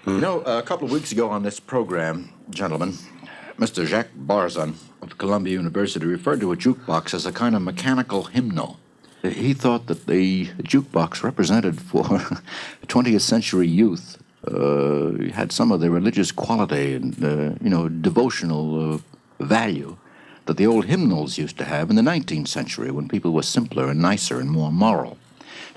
You know, a couple of weeks ago on this program, gentlemen, Mr. Jacques Barzun of Columbia University referred to a jukebox as a kind of mechanical hymnal. He thought that the jukebox represented for 20th century youth had some of the religious quality and, devotional value that the old hymnals used to have in the 19th century when people were simpler and nicer and more moral.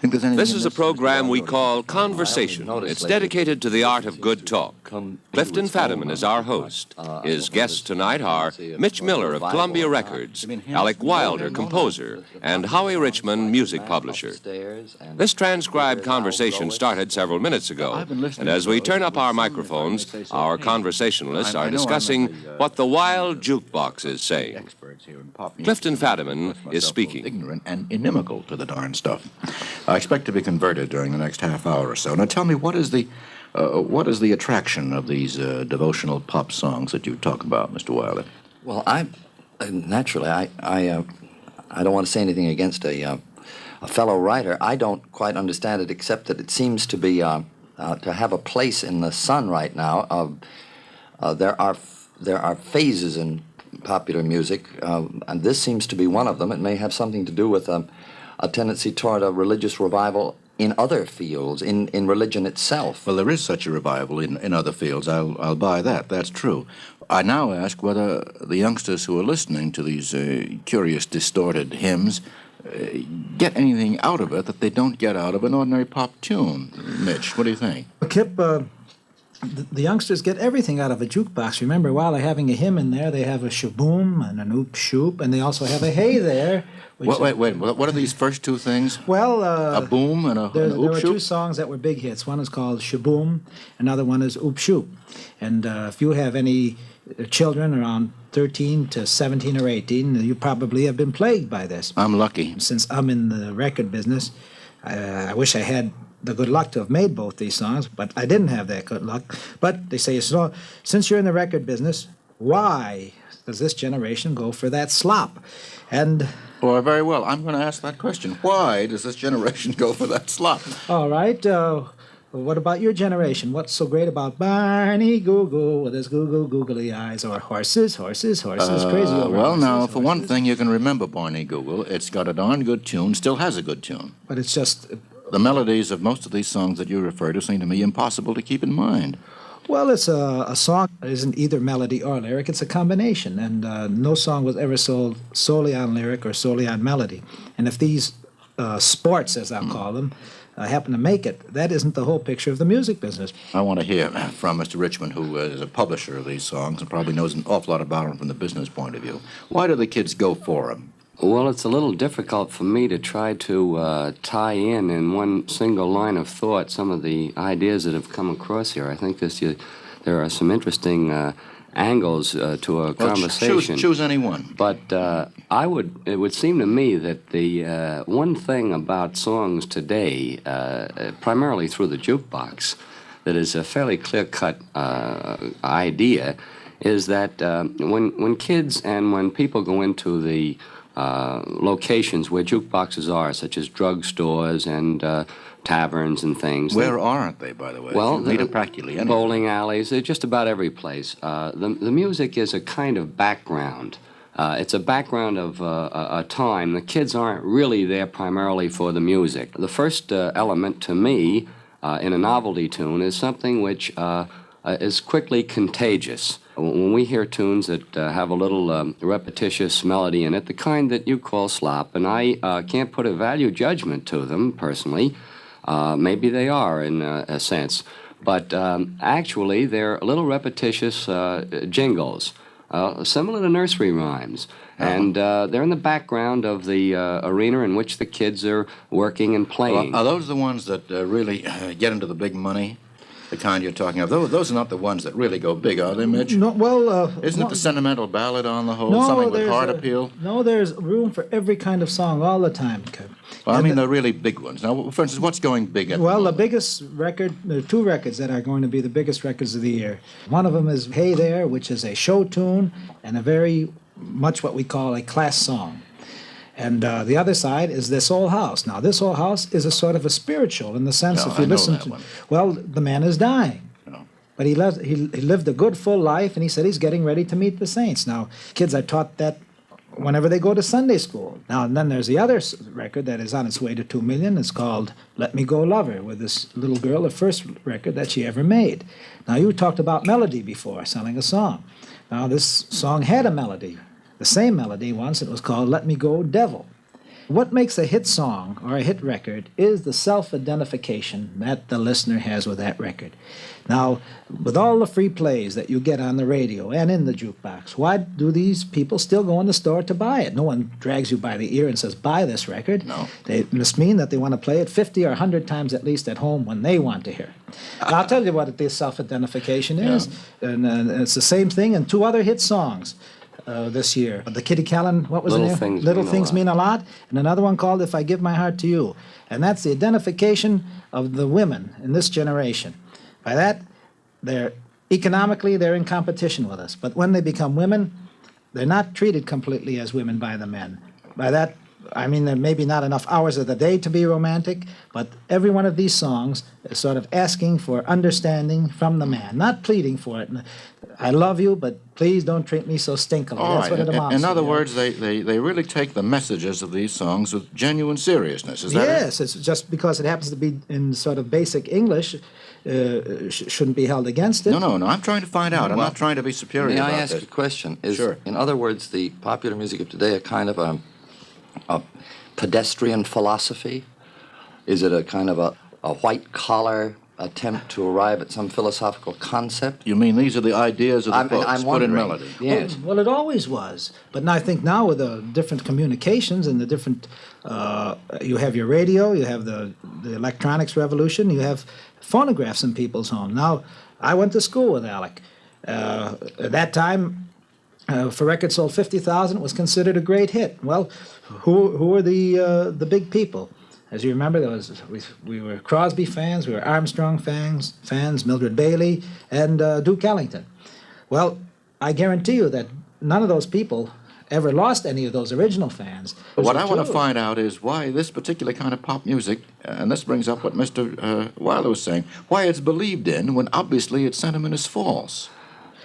This is a program we call Conversation. It's dedicated to the art of good talk. Clifton Fadiman is our host. His guests tonight are Mitch Miller of Columbia Records, Alec Wilder, composer, and Howie Richmond, music publisher. This transcribed conversation started several minutes ago, and as we turn up our microphones, our conversationalists are discussing what the wild jukebox is saying. Clifton Fadiman is speaking. Ignorant and inimical to the darn stuff. I expect to be converted during the next half hour or so. Now tell me, what is the attraction of these devotional pop songs that you talk about, Mr. Wilder? Well, naturally, I don't want to say anything against a fellow writer. I don't quite understand it, except that it seems to be to have a place in the sun right now. There are phases in popular music, and this seems to be one of them. It may have something to do with a tendency toward a religious revival in other fields, in religion itself. Well, there is such a revival in other fields. I'll buy that. That's true. I now ask whether the youngsters who are listening to these curious, distorted hymns get anything out of it that they don't get out of an ordinary pop tune. Mitch, what do you think? Kip, the youngsters get everything out of a jukebox. Remember, while they're having a hymn in there, they have a shaboom and an oop shoop, and they also have a hey there. Wait. What are these first two things? Well, a boom and an oop shoop? There were two songs that were big hits. One is called Shaboom, another one is Oop Shoop. And if you have any children around 13 to 17 or 18, you probably have been plagued by this. I'm lucky. Since I'm in the record business, I wish I had the good luck to have made both these songs, but I didn't have that good luck. But they say, so, since you're in the record business, why does this generation go for that slop? And... Well, very well. I'm going to ask that question. Why does this generation go for that slop? All right. What about your generation? What's so great about Barney Google with his googly eyes? Or horses, crazy over Well, horses, now, for one thing, you can remember Barney Google. It's got a darn good tune, still has a good tune. But it's just... The melodies of most of these songs that you refer to seem to me impossible to keep in mind. Well, it's a song that isn't either melody or lyric. It's a combination, and no song was ever sold solely on lyric or solely on melody. And if these sports, as I'll call them, happen to make it, that isn't the whole picture of the music business. I want to hear from Mr. Richmond, who is a publisher of these songs and probably knows an awful lot about them from the business point of view. Why do the kids go for them? Well, it's a little difficult for me to try to tie in one single line of thought some of the ideas that have come across here. I think there are some interesting angles to a conversation. Choose any one. But it would seem to me that the one thing about songs today, primarily through the jukebox, that is a fairly clear-cut idea, is that when kids and when people go into the locations where jukeboxes are, such as drugstores and taverns and things. Where aren't they, by the way? Well, they're practically anywhere. Bowling alleys, they're just about every place. The music is a kind of background. It's a background of a time. The kids aren't really there primarily for the music. The first element to me in a novelty tune is something which is quickly contagious. When we hear tunes that have a little repetitious melody in it, the kind that you call slop, and I can't put a value judgment to them personally. Maybe they are in a sense, but actually they're little repetitious jingles, similar to nursery rhymes. And they're in the background of the arena in which the kids are working and playing. Well, are those the ones that really get into the big money? The kind you're talking of. Those are not the ones that really go big, are they, Mitch? No, well... Isn't it the sentimental ballad on the whole? No, something with heart appeal? No, there's room for every kind of song all the time. Well, I mean, the really big ones. Now, for instance, what's going big at the biggest record, there are two records that are going to be the biggest records of the year. One of them is Hey There, which is a show tune and a very much what we call a class song. And the other side is This Old House. Now, This Old House is a sort of a spiritual in the sense if you listen to... Well, the man is dying. But he lived a good, full life, and he said he's getting ready to meet the saints. Now, kids are taught that whenever they go to Sunday school. Now, and then there's the other record that is on its way to 2 million. It's called Let Me Go Lover, with this little girl, the first record that she ever made. Now, you talked about melody before, selling a song. Now, this song had a melody, the same melody once. It was called Let Me Go Devil. What makes a hit song or a hit record is the self-identification that the listener has with that record. Now, with all the free plays that you get on the radio and in the jukebox, why do these people still go in the store to buy it? No one drags you by the ear and says, buy this record. No. It must mean that they want to play it 50 or 100 times at least at home when they want to hear it. Now, I'll tell you what this self-identification is. Yeah. And it's the same thing in 2 other hit songs this year. The Kitty Callan, what was Little the name? Things Little Mean a Things Lot. Mean a Lot. And another one called If I Give My Heart to You. And that's the identification of the women in this generation. By that, economically, they're in competition with us. But when they become women, they're not treated completely as women by the men. By that, I mean, there may be not enough hours of the day to be romantic, but every one of these songs is sort of asking for understanding from the man, not pleading for it. I love you, but please don't treat me so stinkily. All That's right. what it amounts to. In other yeah. words, they really take the messages of these songs with genuine seriousness. Is that it? Yes, it's just because it happens to be in sort of basic English, shouldn't be held against it. No. I'm trying to find out. I'm not trying to be superior May I about ask this. a question? Is, Sure. in other words, the popular music of today a kind of a pedestrian philosophy? Is it a kind of a white-collar attempt to arrive at some philosophical concept? You mean these are the ideas of the folks I'm put in wondering. melody? Yes. Well, it always was. But I think now with the different communications and the different, you have your radio, you have the electronics revolution, you have phonographs in people's homes. Now, I went to school with Alec. At that time, if a record sold 50,000, it was considered a great hit. Well, who were the big people? As you remember, we were Crosby fans, we were Armstrong fans, Mildred Bailey, and Duke Ellington. Well, I guarantee you that none of those people ever lost any of those original fans. What I want to True. find out is why this particular kind of pop music, and this brings up what Mr. Wilder was saying, why it's believed in when obviously its sentiment is false.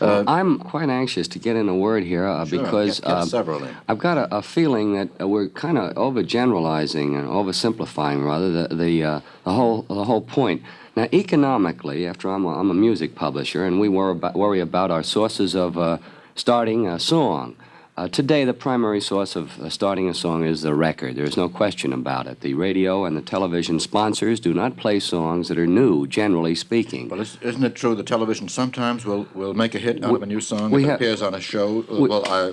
I'm quite anxious to get in a word here Sure, because get several in. I've got a feeling that we're kind of overgeneralizing and oversimplifying, rather, the whole point. Now, economically, after I'm a music publisher, and we worry about our sources of starting a song. Today, the primary source of starting a song is the record. There's no question about it. The radio and the television sponsors do not play songs that are new, generally speaking. Well, isn't it true that television sometimes will make a hit out of a new song we if it have- appears on a show?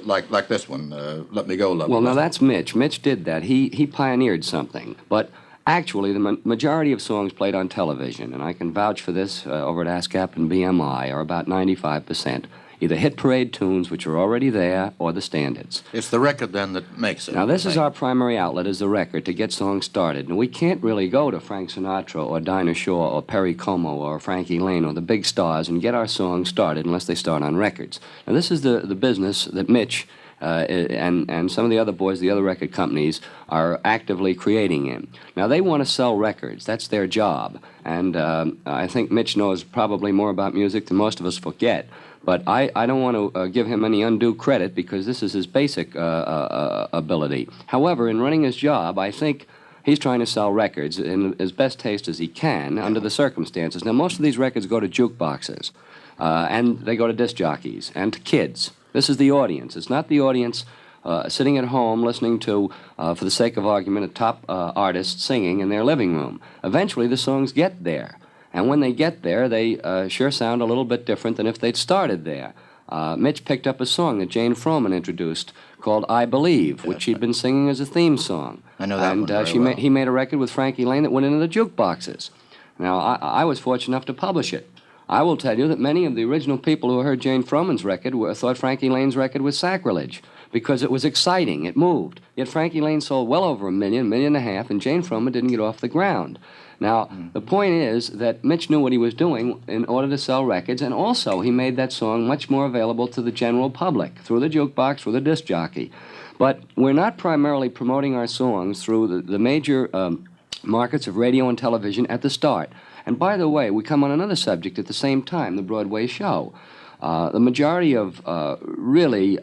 Like this one, Let Me Go, Love. Well, now that's Mitch. Mitch did that. He pioneered something. But actually, the majority of songs played on television, and I can vouch for this over at ASCAP and BMI, are about 95%. Either hit parade tunes, which are already there, or the standards. It's the record, then, that makes it. Now, this is our primary outlet, is the record, to get songs started. And we can't really go to Frank Sinatra or Dinah Shore or Perry Como or Frankie Lane or the big stars and get our songs started unless they start on records. Now, this is the business that Mitch and some of the other boys, the other record companies, are actively creating in. Now, they want to sell records. That's their job. And I think Mitch knows probably more about music than most of us forget. But I don't want to give him any undue credit because this is his basic ability. However, in running his job, I think he's trying to sell records in as best taste as he can under the circumstances. Now, most of these records go to jukeboxes, and they go to disc jockeys and to kids. This is the audience. It's not the audience sitting at home listening to, for the sake of argument, a top artist singing in their living room. Eventually, the songs get there. And when they get there, they sure sound a little bit different than if they'd started there. Mitch picked up a song that Jane Froman introduced called I Believe, which she'd been singing as a theme song. I know that and, one very she well. he made a record with Frankie Lane that went into the jukeboxes. Now, I was fortunate enough to publish it. I will tell you that many of the original people who heard Jane Froman's record thought Frankie Lane's record was sacrilege because it was exciting, it moved. Yet Frankie Lane sold well over 1 million, 1.5 million, and Jane Froman didn't get off the ground. Now, the point is that Mitch knew what he was doing in order to sell records, and also he made that song much more available to the general public through the jukebox, through the disc jockey. But we're not primarily promoting our songs through the major markets of radio and television at the start. And by the way, we come on another subject at the same time, the Broadway show. The majority of really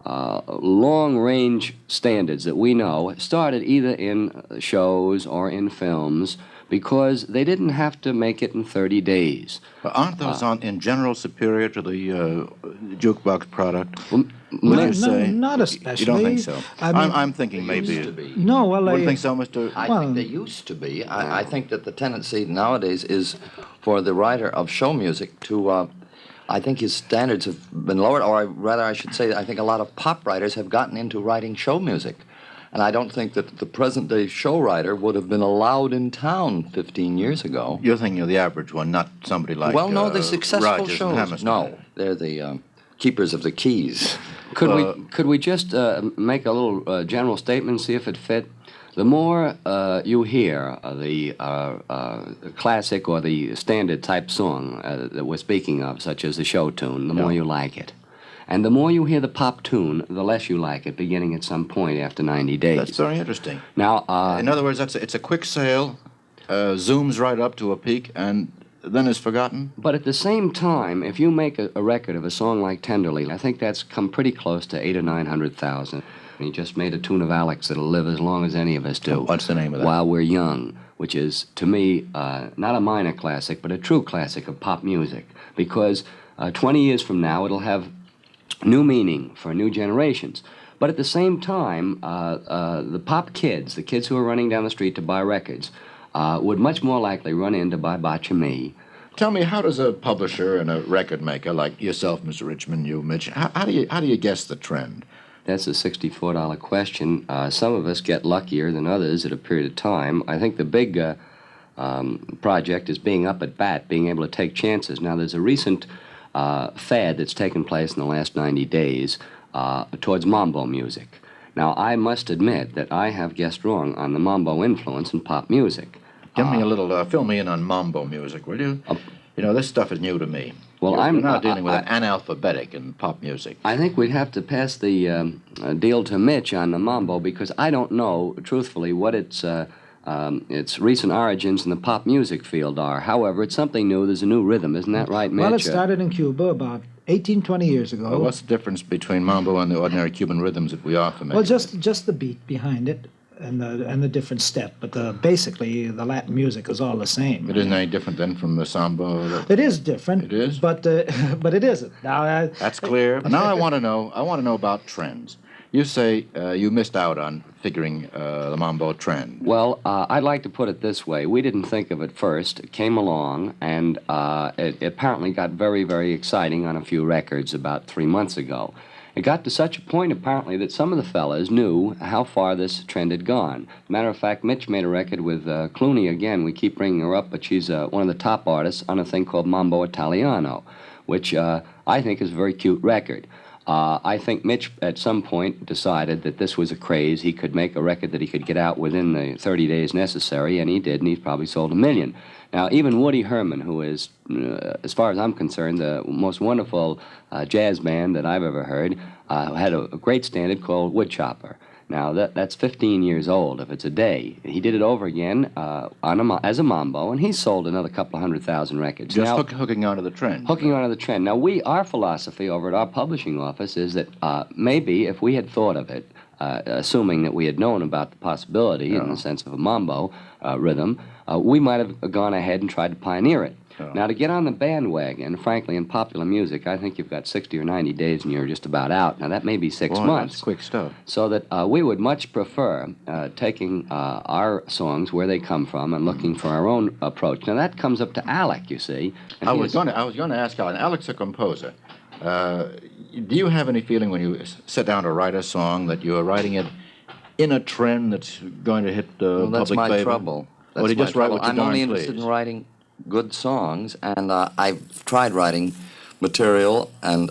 long-range standards that we know started either in shows or in films because they didn't have to make it in 30 days. But aren't those in general superior to the jukebox product? Would you say? Not especially. You don't think so? I mean, I'm thinking maybe. Used to be. No, well, Wouldn't think so, Mr. I Well, think they used to be. I think that the tendency nowadays is for the writer of show music to, I think his standards have been lowered, or rather I should say I think a lot of pop writers have gotten into writing show music. And I don't think that the present-day show writer would have been allowed in town 15 years ago. You're thinking of the average one, not somebody like Well, no, the successful Rogers and shows. Hammerstein. No, they're the keepers of the keys. Could we just make a little general statement and see if it fit? The more you hear the classic or the standard type song that we're speaking of, such as the show tune, the more you like it. And the more you hear the pop tune, the less you like it, beginning at some point after 90 days. That's very interesting. Now, in other words, it's a quick sale, zooms right up to a peak, and then is forgotten. but at the same time, if you make a record of a song like Tenderly, I think that's come pretty close to 800,000 or 900,000. He just made a tune of Alex that'll live as long as any of us do. What's the name of that? While We're Young, which is, to me, not a minor classic, but a true classic of pop music. Because 20 years from now, it'll have new meaning for new generations. But at the same time, the pop kids, the kids who are running down the street to buy records, would much more likely run in to buy Botcha Me. Tell me, how does a publisher and a record maker like yourself, Mr. Richmond, you, Mitch, how do you guess the trend? That's a $64 question. Some of us get luckier than others at a period of time. I think the big project is being up at bat, being able to take chances. Now, there's a recent fad that's taken place in the last 90 days towards mambo music. Now, I must admit that I have guessed wrong on the mambo influence in pop music. Give me a little, fill me in on mambo music, will you? You know, this stuff is new to me. Well, You're I'm now dealing with an analphabetic in pop music. I think we'd have to pass the deal to Mitch on the mambo because I don't know, truthfully, what its recent origins in the pop music field are. However, it's something new. There's a new rhythm. Isn't that right, Mitch? Well, it started in Cuba about 18, 20 years ago. Well, what's the difference between mambo and the ordinary Cuban rhythms that we are familiar Well, just the beat behind it and the different step. But basically, the Latin music is all the same. It isn't any different then from the samba? It is different. It is? But it isn't. Now, That's clear. Now I want to know about trends. You say you missed out on figuring the mambo trend. Well, I'd like to put it this way. We didn't think of it first. It came along, and it apparently got very, very exciting on a few records about 3 months ago. It got to such a point, apparently, that some of the fellas knew how far this trend had gone. Matter of fact, Mitch made a record with Clooney again. We keep bringing her up, but she's one of the top artists on a thing called Mambo Italiano, which I think is a very cute record. I think Mitch, at some point, decided that this was a craze. He could make a record that he could get out within the 30 days necessary, and he did, and he's probably sold 1 million. Now, even Woody Herman, who is, as far as I'm concerned, the most wonderful jazz band that I've ever heard, had a great standard called Woodchopper. Now, that's 15 years old, if it's a day. He did it over again as a mambo, and he's sold another couple of 100,000 records. Just now, hooking onto the trend. Hooking onto the trend. Now, our philosophy over at our publishing office is that maybe if we had thought of it, assuming that we had known about the possibility in the sense of a mambo rhythm, we might have gone ahead and tried to pioneer it. Now, to get on the bandwagon, frankly, in popular music, I think you've got 60 or 90 days and you're just about out. Now, that may be 6 Boy, months. that's quick stuff. So that we would much prefer taking our songs where they come from and looking for our own approach. Now, that comes up to Alec, you see. And I was going to ask Alan. Alec's a composer. Do you have any feeling when you sit down to write a song that you are writing it in a trend that's going to hit Well, that's public my favor? trouble. Or do you just write what you I'm darn only interested please? in writing good songs, and I've tried writing material and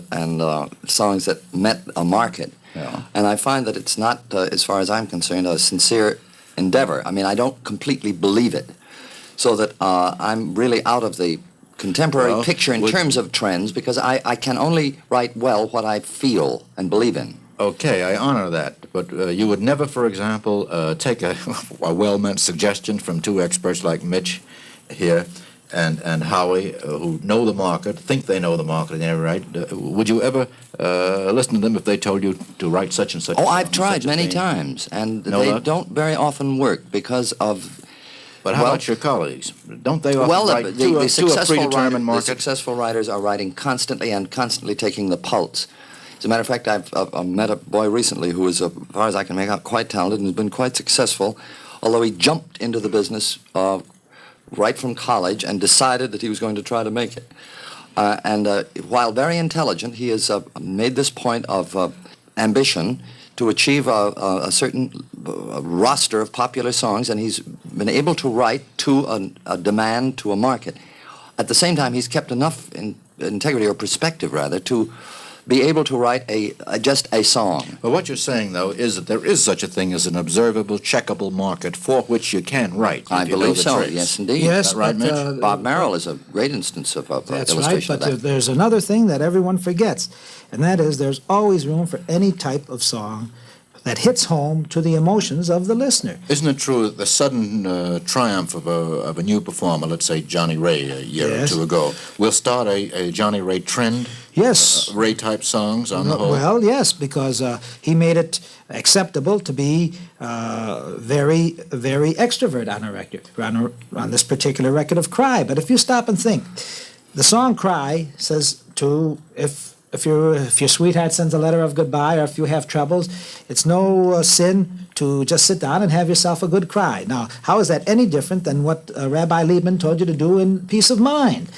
songs that met a market. Yeah. And I find that it's not, as far as I'm concerned, a sincere endeavor. I mean, I don't completely believe it. So that I'm really out of the contemporary picture in terms of trends, because I can only write well what I feel and believe in. Okay, I honor that. But you would never, for example, take a well-meant suggestion from two experts like Mitch here and Howie, who know the market, think they know the market and they're right, would you ever listen to them if they told you to write such and such? Oh, a song, I've tried such a many theme? times, and No they luck? don't very often work because of. But how well, about your colleagues? Don't they often Well, write to a predetermined the market? successful writers are writing constantly and constantly taking the pulse. As a matter of fact, I've met a boy recently who is, as far as I can make out, quite talented and has been quite successful, although he jumped into the business right from college and decided that he was going to try to make it. While very intelligent, he has made this point of ambition to achieve a certain roster of popular songs, and he's been able to write to a demand, to a market. At the same time, he's kept enough integrity, or perspective rather, to be able to write just a song. Well, what you're saying, though, is that there is such a thing as an observable, checkable market for which you can write. I You know believe the so, tricks. yes, indeed. Yes, Is that right, but, Mitch? Bob Merrill is a great instance of That's right, illustration but of that. there's another thing that everyone forgets, and that is there's always room for any type of song that hits home to the emotions of the listener. Isn't it true that the sudden triumph of a new performer, let's say Johnny Ray a year Yes. or two ago, will start a Johnny Ray trend? Yes. Ray-type songs on the whole? Well, yes, because he made it acceptable to be very, very extrovert on a record, on this particular record of Cry. But if you stop and think, the song Cry says to, if your sweetheart sends a letter of goodbye, or if you have troubles, it's no sin to just sit down and have yourself a good cry. Now, how is that any different than what Rabbi Liebman told you to do in Peace of Mind?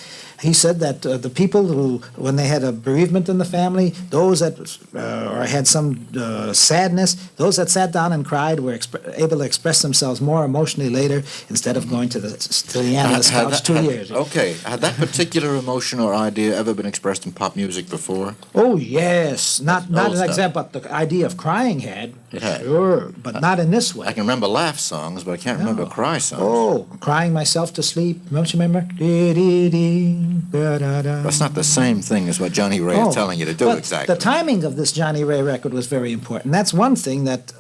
He said that the people who, when they had a bereavement in the family, those that or had some sadness, those that sat down and cried were able to express themselves more emotionally later instead of going to the analyst couch 2 years. Okay. Had that particular emotion or idea ever been expressed in pop music before? Oh, yes. Not old an stuff. example, but the idea of crying had. It had. Sure, but not in this way. I can remember laugh songs, but I can't remember cry songs. Oh, crying myself to sleep. Don't you remember? Da-da-da. That's not the same thing as what Johnny Ray is telling you to do but exactly. The timing of this Johnny Ray record was very important. That's one thing that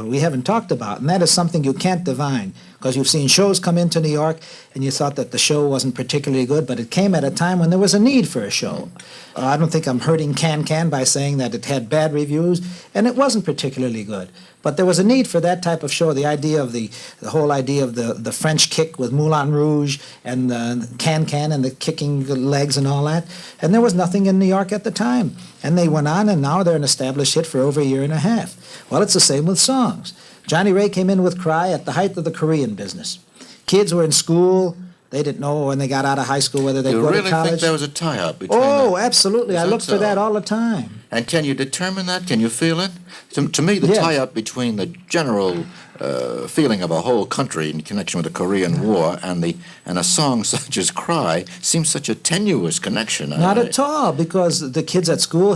we haven't talked about, and that is something you can't divine. Because you've seen shows come into New York, and you thought that the show wasn't particularly good, but it came at a time when there was a need for a show. I don't think I'm hurting Can by saying that it had bad reviews, and it wasn't particularly good. But there was a need for that type of show, the idea of the whole idea of the French kick with Moulin Rouge and Can and the kicking legs and all that. And there was nothing in New York at the time. And they went on, and now they're an established hit for over a year and a half. Well, it's the same with songs. Johnny Ray came in with Cry at the height of the Korean business. Kids were in school. They didn't know when they got out of high school whether they'd You go really to college. think there was a tie-up between Oh, the- absolutely. Is I that look for so? that all the time. And can you determine that? Can you feel it? To me, the Yes. tie-up between the general feeling of a whole country in connection with the Korean War and a song such as Cry seems such a tenuous connection. Not at all, because the kids at school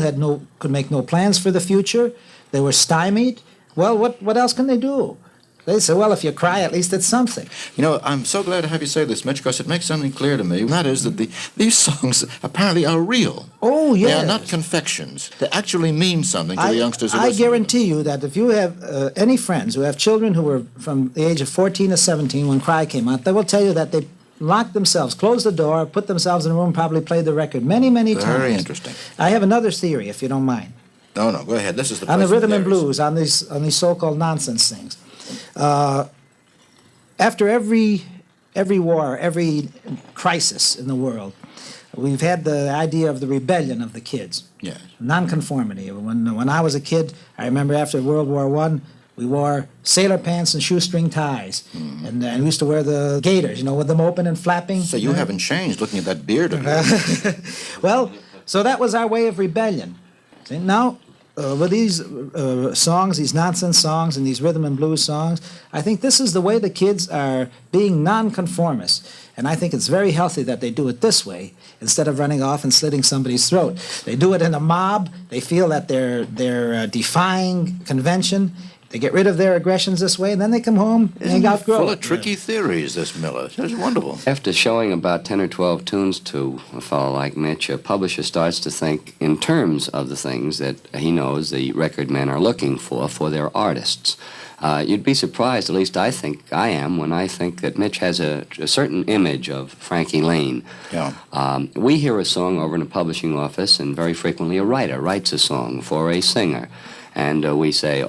could make no plans for the future. They were stymied. Well, what else can they do? They say, well, if you cry, at least it's something. You know, I'm so glad to have you say this, Mitch, because it makes something clear to me, and that is that these songs apparently are real. Oh, yes. They are not confections. They actually mean something to the youngsters who I listen to them. guarantee you that if you have any friends who have children who were from the age of 14 to 17 when Cry came out, they will tell you that they locked themselves, closed the door, put themselves in a room, probably played the record many, many times. Very interesting. I have another theory, if you don't mind. No, go ahead. This is the On the place for rhythm and theories. blues, on these so-called nonsense things. After every war, every crisis in the world, we've had the idea of the rebellion of the kids. Yes. Nonconformity. When I was a kid, I remember after World War I, we wore sailor pants and shoestring ties, and we used to wear the gaiters, with them open and flapping. So you haven't changed looking at that beard of yours. Well, so that was our way of rebellion. See, now, with these songs, these nonsense songs and these rhythm and blues songs, I think this is the way the kids are being nonconformists. And I think it's very healthy that they do it this way instead of running off and slitting somebody's throat. They do it in a mob. They feel that they're defying convention. They get rid of their aggressions this way, and then they come home and outgrow Full it. of tricky theories, this Miller. That's wonderful. After showing about 10 or 12 tunes to a fellow like Mitch, a publisher starts to think in terms of the things that he knows the record men are looking for their artists. You'd be surprised, at least I think I am, when I think that Mitch has a certain image of Frankie Lane. Yeah. We hear a song over in a publishing office, and very frequently a writer writes a song for a singer. And we say,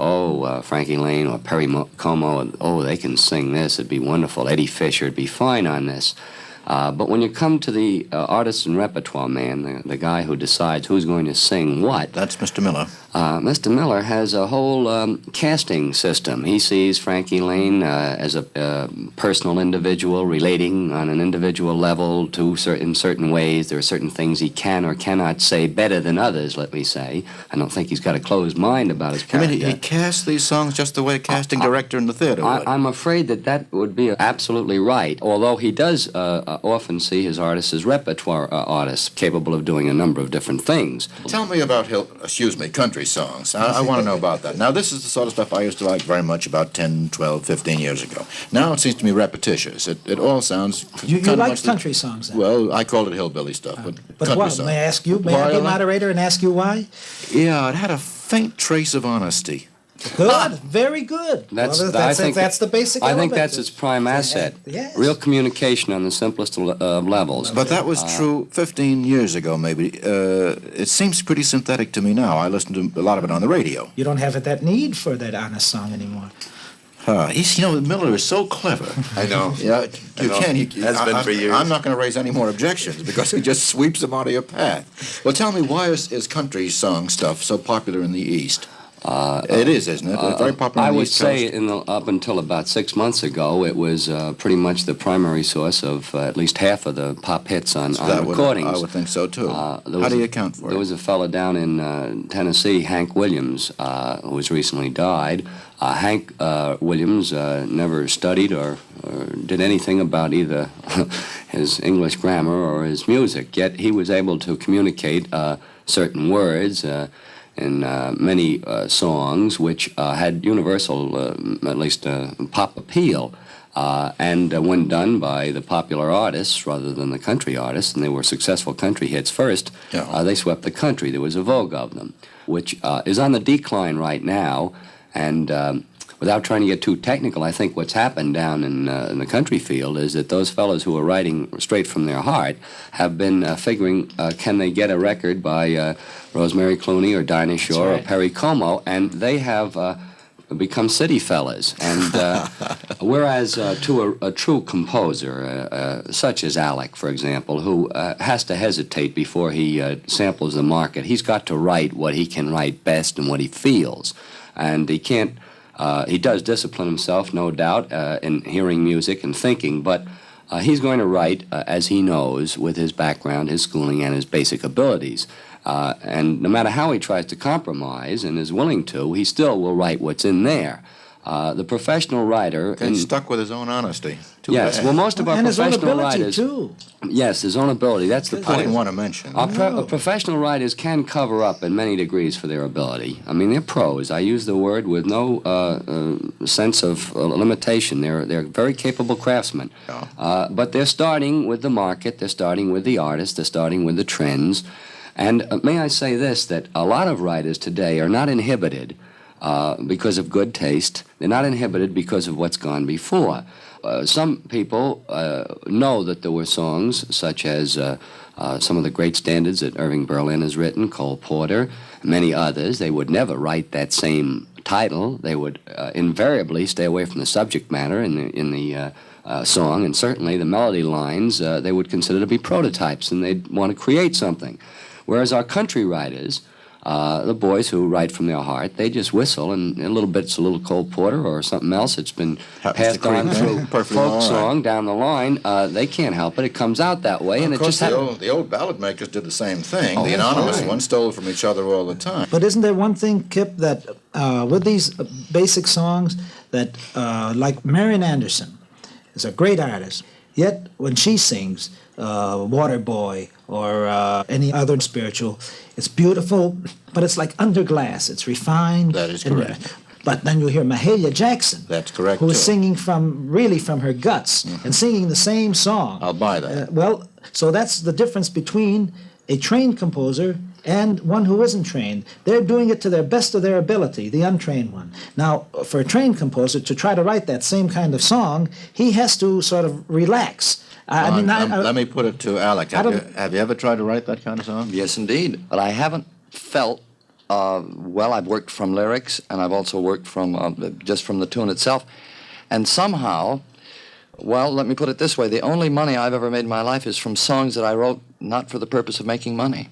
Frankie Lane or Perry Como, they can sing this, it'd be wonderful. Eddie Fisher would be fine on this. But when you come to the artist and repertoire man, the guy who decides who's going to sing what... That's Mr. Miller. Mr. Miller has a whole casting system. He sees Frankie Lane as a personal individual relating on an individual level to certain ways. There are certain things he can or cannot say better than others, let me say. I don't think he's got a closed mind about his I character. mean, he casts these songs just the way a casting director in the theater would. I'm afraid that would be absolutely right, although he does often see his artists as repertoire artists capable of doing a number of different things. Tell me about country songs. I want to know about that. Now, this is the sort of stuff I used to like very much about 10, 12, 15 years ago. Now it seems to me repetitious. It all sounds... You kind of like much country songs, then? Well, I called it hillbilly stuff, but country what? songs. May I ask you? May I be moderator and ask you why? Yeah, it had a faint trace of honesty. Good, very good. That's the basic I think element. that's its prime asset. Yes. Real communication on the simplest levels. But that was true 15 years ago, maybe. It seems pretty synthetic to me now. I listen to a lot of it on the radio. You don't have that need for that honest song anymore. Miller is so clever. I know. Yeah, Has been for years. I'm not going to raise any more objections because he just sweeps them out of your path. Well, tell me, why is country song stuff so popular in the East? It is, isn't it? Very popular I on the would East say Coast. up until about 6 months ago, it was pretty much the primary source of at least half of the pop hits on recordings. I would think so, too. How do you account for it? There was a fellow down in Tennessee, Hank Williams, who has recently died. Hank Williams never studied or did anything about either his English grammar or his music, yet he was able to communicate certain words in many songs which had universal, at least pop appeal. And when done by the popular artists rather than the country artists, and they were successful country hits first, they swept the country. There was a vogue of them, which is on the decline right now. And without trying to get too technical, I think what's happened down in the country field is that those fellows who are writing straight from their heart have been figuring, can they get a record by Rosemary Clooney or Dinah Shore or Perry Como, and they have become city fellas. And whereas to a true composer, such as Alec, for example, who has to hesitate before he samples the market, he's got to write what he can write best and what he feels. And he can't, he does discipline himself, no doubt, in hearing music and thinking, but he's going to write as he knows with his background, his schooling, and his basic abilities. And no matter how he tries to compromise and is willing to, he still will write what's in there. The professional writer... He's stuck with his own honesty. Yes, well, most of our and his own professional ability, writers... too. Yes, his own ability, that's the point. I didn't want to mention. Professional writers can cover up in many degrees for their ability. I mean, they're pros. I use the word with no sense of limitation. They're very capable craftsmen. Yeah. But they're starting with the market, they're starting with the artist, they're starting with the trends. And may I say this, that a lot of writers today are not inhibited because of good taste. They're not inhibited because of what's gone before. Some people know that there were songs such as some of the great standards that Irving Berlin has written, Cole Porter, many others. They would never write that same title. They would invariably stay away from the subject matter in the song, and certainly the melody lines they would consider to be prototypes, and they'd want to create something. Whereas our country writers, the boys who write from their heart, they just whistle, and a little bit's a little Cole Porter or something else that's been passed on through folk song down the line. They can't help it. It comes out that way, and it just happens. The old ballad makers did the same thing. The anonymous ones stole from each other all the time. But isn't there one thing, Kip, that with these basic songs, that like Marian Anderson is a great artist, yet when she sings Waterboy or any other spiritual, it's beautiful, but it's like under glass. It's refined. That is correct. But then you hear Mahalia Jackson. That's correct, Who is too. singing from her guts and singing the same song. I'll buy that. Well, so that's the difference between a trained composer and one who isn't trained. They're doing it to their best of their ability, the untrained one. Now, for a trained composer to try to write that same kind of song, he has to sort of relax. Let me put it to Alec. I don't- Have you ever tried to write that kind of song? Yes, indeed. But I haven't felt, well, I've worked from lyrics, and I've also worked from just from the tune itself. And somehow, well, let me put it this way. The only money I've ever made in my life is from songs that I wrote not for the purpose of making money.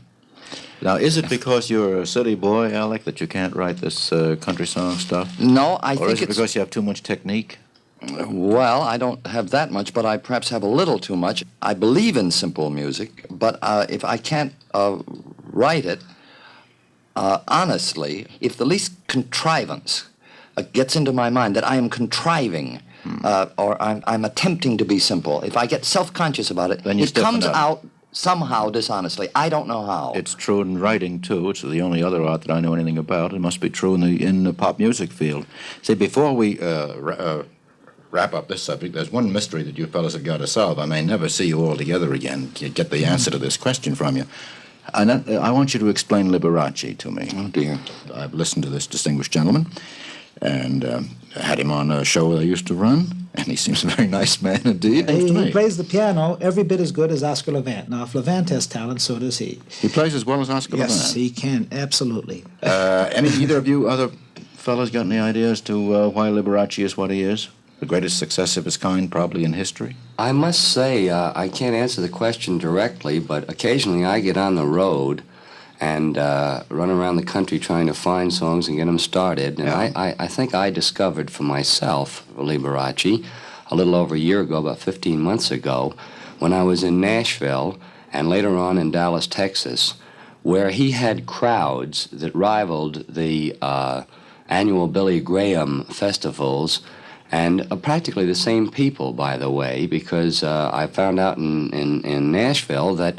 Now, is it because you're a city boy, Alec, that you can't write this country song stuff? No, I Or think is it it's... because you have too much technique? Well, I don't have that much, but I perhaps have a little too much. I believe in simple music, but if I can't write it, honestly, if the least contrivance gets into my mind that I am contriving or I'm attempting to be simple, if I get self-conscious about it, Then you it stiffen comes up. out somehow dishonestly. I don't know how. It's true in writing, too. It's the only other art that I know anything about. It must be true in the pop music field. See, before we wrap up this subject, there's one mystery that you fellas have got to solve. I may never see you all together again, get the answer to this question from you. And I want you to explain Liberace to me. Oh, dear. I've listened to this distinguished gentleman, and had him on a show that I used to run, and he seems a very nice man indeed. He plays the piano every bit as good as Oscar Levant. Now, if Levant has talent, so does he. He plays as well as Oscar Yes, Levant. he can, absolutely. Either of you other fellas got any ideas to why Liberace is what he is? The greatest success of his kind probably in history? I must say, I can't answer the question directly, but occasionally I get on the road and run around the country trying to find songs and get them started. And I think I discovered for myself Liberace a little over a year ago, about 15 months ago, when I was in Nashville and later on in Dallas, Texas, where he had crowds that rivaled the annual Billy Graham festivals. And practically the same people, by the way, because I found out in Nashville that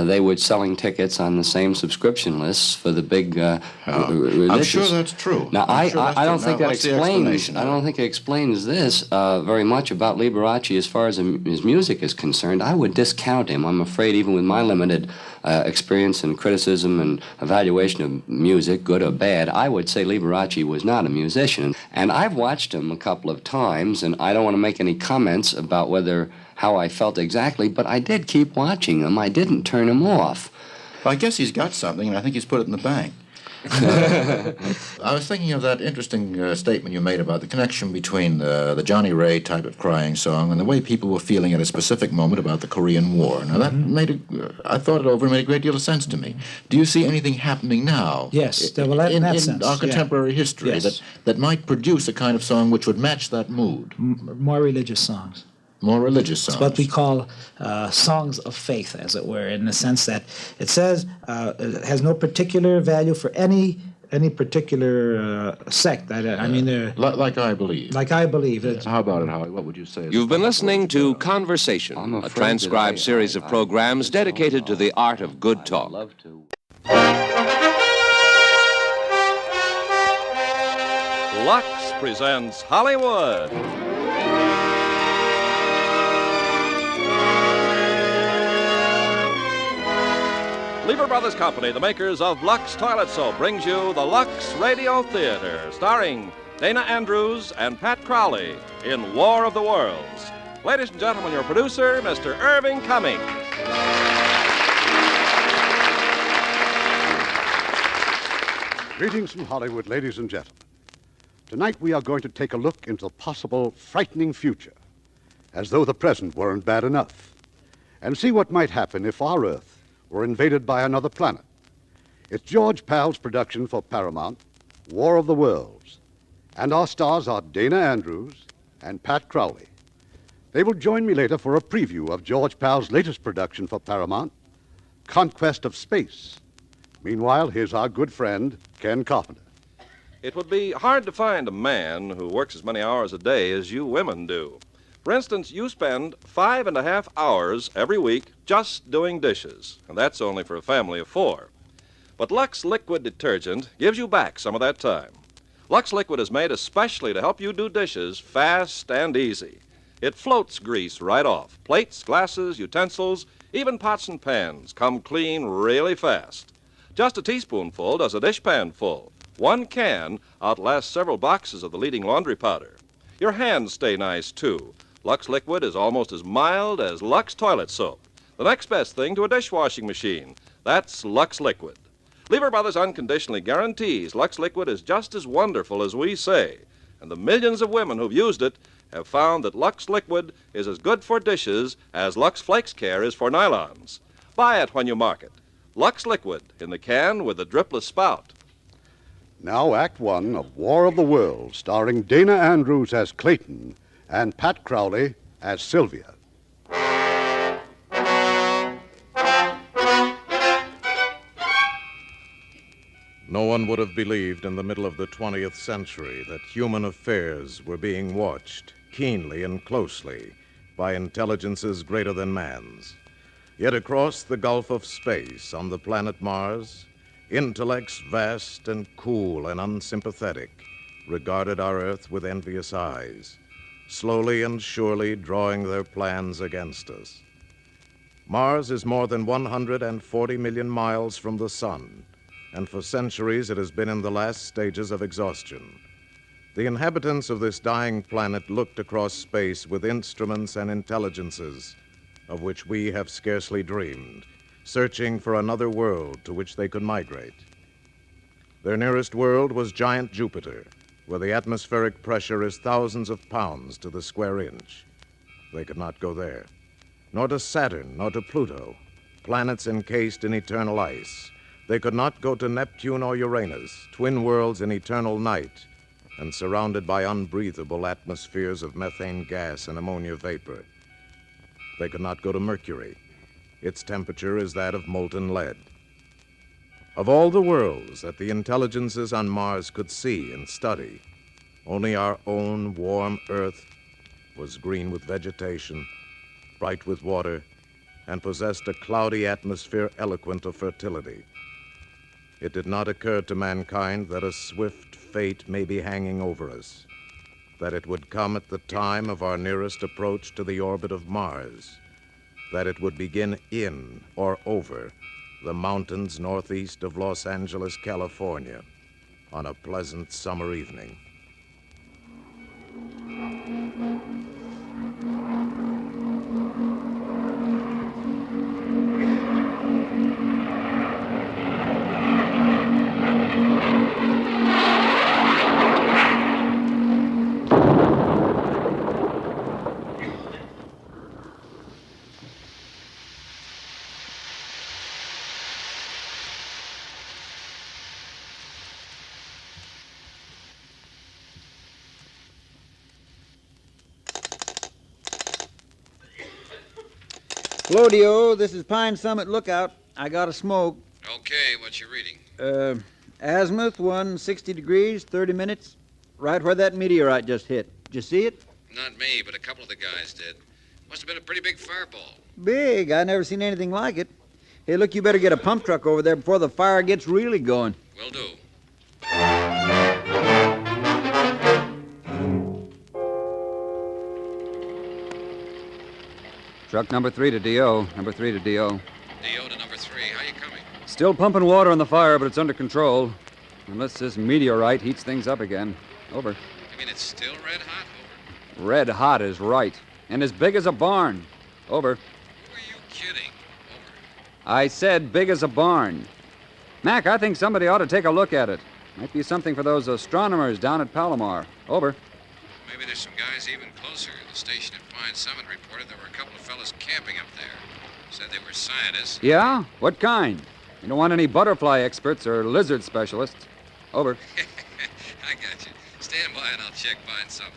they were selling tickets on the same subscription lists for the big religious. I'm sure that's true. Now, I don't think that What's the explains. explanation? I don't think it explains this very much about Liberace as far as his music is concerned. I would discount him. I'm afraid, even with my limited experience and criticism and evaluation of music, good or bad, I would say Liberace was not a musician. And I've watched him a couple of times, and I don't want to make any comments about how I felt exactly, but I did keep watching him. I didn't turn him off. Well, I guess he's got something, and I think he's put it in the bank. I was thinking of that interesting statement you made about the connection between the Johnny Ray type of crying song and the way people were feeling at a specific moment about the Korean War. Now, that I thought it over and made a great deal of sense to me. Do you see anything happening now? Yes, in that sense, our contemporary history Yes. that might produce a kind of song which would match that mood? More religious songs. More religious songs. It's what we call songs of faith, as it were, in the sense that it says it has no particular value for any particular sect. I mean, they're like I believe. like I believe. How about it, Howie? What would you say? You've been listening to Conversation, I'm a afraid transcribed that series of programs dedicated to the art of good I'd talk. love to. Lux presents Hollywood. Lever Brothers Company, the makers of Lux Toilet Soap, brings you the Lux Radio Theater, starring Dana Andrews and Pat Crowley in War of the Worlds. Ladies and gentlemen, your producer, Mr. Irving Cummings. Greetings from Hollywood, ladies and gentlemen. Tonight we are going to take a look into the possible frightening future, as though the present weren't bad enough, and see what might happen if our Earth were invaded by another planet. It's George Pal's production for Paramount, War of the Worlds, and our stars are Dana Andrews and Pat Crowley. They will join me later for a preview of George Pal's latest production for Paramount, Conquest of Space. Meanwhile, here's our good friend, Ken Carpenter. It would be hard to find a man who works as many hours a day as you women do. For instance, you spend 5.5 hours every week just doing dishes, and that's only for a family of 4. But Lux Liquid Detergent gives you back some of that time. Lux Liquid is made especially to help you do dishes fast and easy. It floats grease right off. Plates, glasses, utensils, even pots and pans come clean really fast. Just a teaspoonful does a dishpan full. One can outlasts several boxes of the leading laundry powder. Your hands stay nice, too. Lux Liquid is almost as mild as Lux toilet soap. The next best thing to a dishwashing machine. That's Lux Liquid. Lever Brothers unconditionally guarantees Lux Liquid is just as wonderful as we say. And the millions of women who've used it have found that Lux Liquid is as good for dishes as Lux Flakes Care is for nylons. Buy it when you mark it. Lux Liquid in the can with the dripless spout. Now Act One of War of the Worlds, starring Dana Andrews as Clayton and Pat Crowley as Sylvia. No one would have believed in the middle of the 20th century that human affairs were being watched keenly and closely by intelligences greater than man's. Yet across the gulf of space on the planet Mars, intellects vast and cool and unsympathetic regarded our Earth with envious eyes, slowly and surely drawing their plans against us. Mars is more than 140 million miles from the sun, and for centuries it has been in the last stages of exhaustion. The inhabitants of this dying planet looked across space with instruments and intelligences of which we have scarcely dreamed, searching for another world to which they could migrate. Their nearest world was giant Jupiter, where the atmospheric pressure is thousands of pounds to the square inch. They could not go there. Nor to Saturn, nor to Pluto, planets encased in eternal ice. They could not go to Neptune or Uranus, twin worlds in eternal night, and surrounded by unbreathable atmospheres of methane gas and ammonia vapor. They could not go to Mercury. Its temperature is that of molten lead. Of all the worlds that the intelligences on Mars could see and study, only our own warm Earth was green with vegetation, bright with water, and possessed a cloudy atmosphere eloquent of fertility. It did not occur to mankind that a swift fate may be hanging over us, that it would come at the time of our nearest approach to the orbit of Mars, that it would begin in or over the mountains northeast of Los Angeles, California, on a pleasant summer evening. Hello, Dio. This is Pine Summit Lookout. I got a smoke. Okay, what you reading? Azimuth, 160 degrees, 30 minutes, right where that meteorite just hit. Did you see it? Not me, but a couple of the guys did. Must have been a pretty big fireball. Big. I never seen anything like it. Hey, look, you better get a pump truck over there before the fire gets really going. Will do. Truck number 3 to D.O. Number 3 to D.O. D.O. to number 3. How you coming? Still pumping water on the fire, but it's under control. Unless this meteorite heats things up again. Over. You mean it's still red hot? Over. Red hot is right. And as big as a barn. Over. Who are you kidding? Over. I said big as a barn. Mac, I think somebody ought to take a look at it. Might be something for those astronomers down at Palomar. Over. Maybe there's some guys even closer. The station at Pine Summit reported there were a couple of fellas camping up there. Said they were scientists. Yeah? What kind? You don't want any butterfly experts or lizard specialists. Over. I got you. Stand by and I'll check Pine Summit.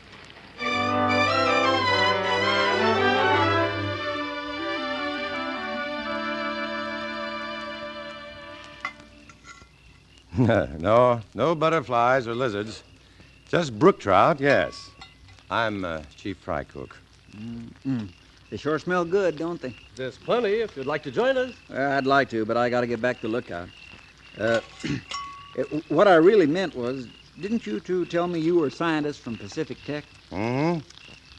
No butterflies or lizards. Just brook trout, yes. I'm Chief Fry Cook. They sure smell good, don't they? There's plenty if you'd like to join us. I'd like to, but I got to get back to Lookout. What I really meant was, Didn't you two tell me you were scientists from Pacific Tech? Mm-hmm.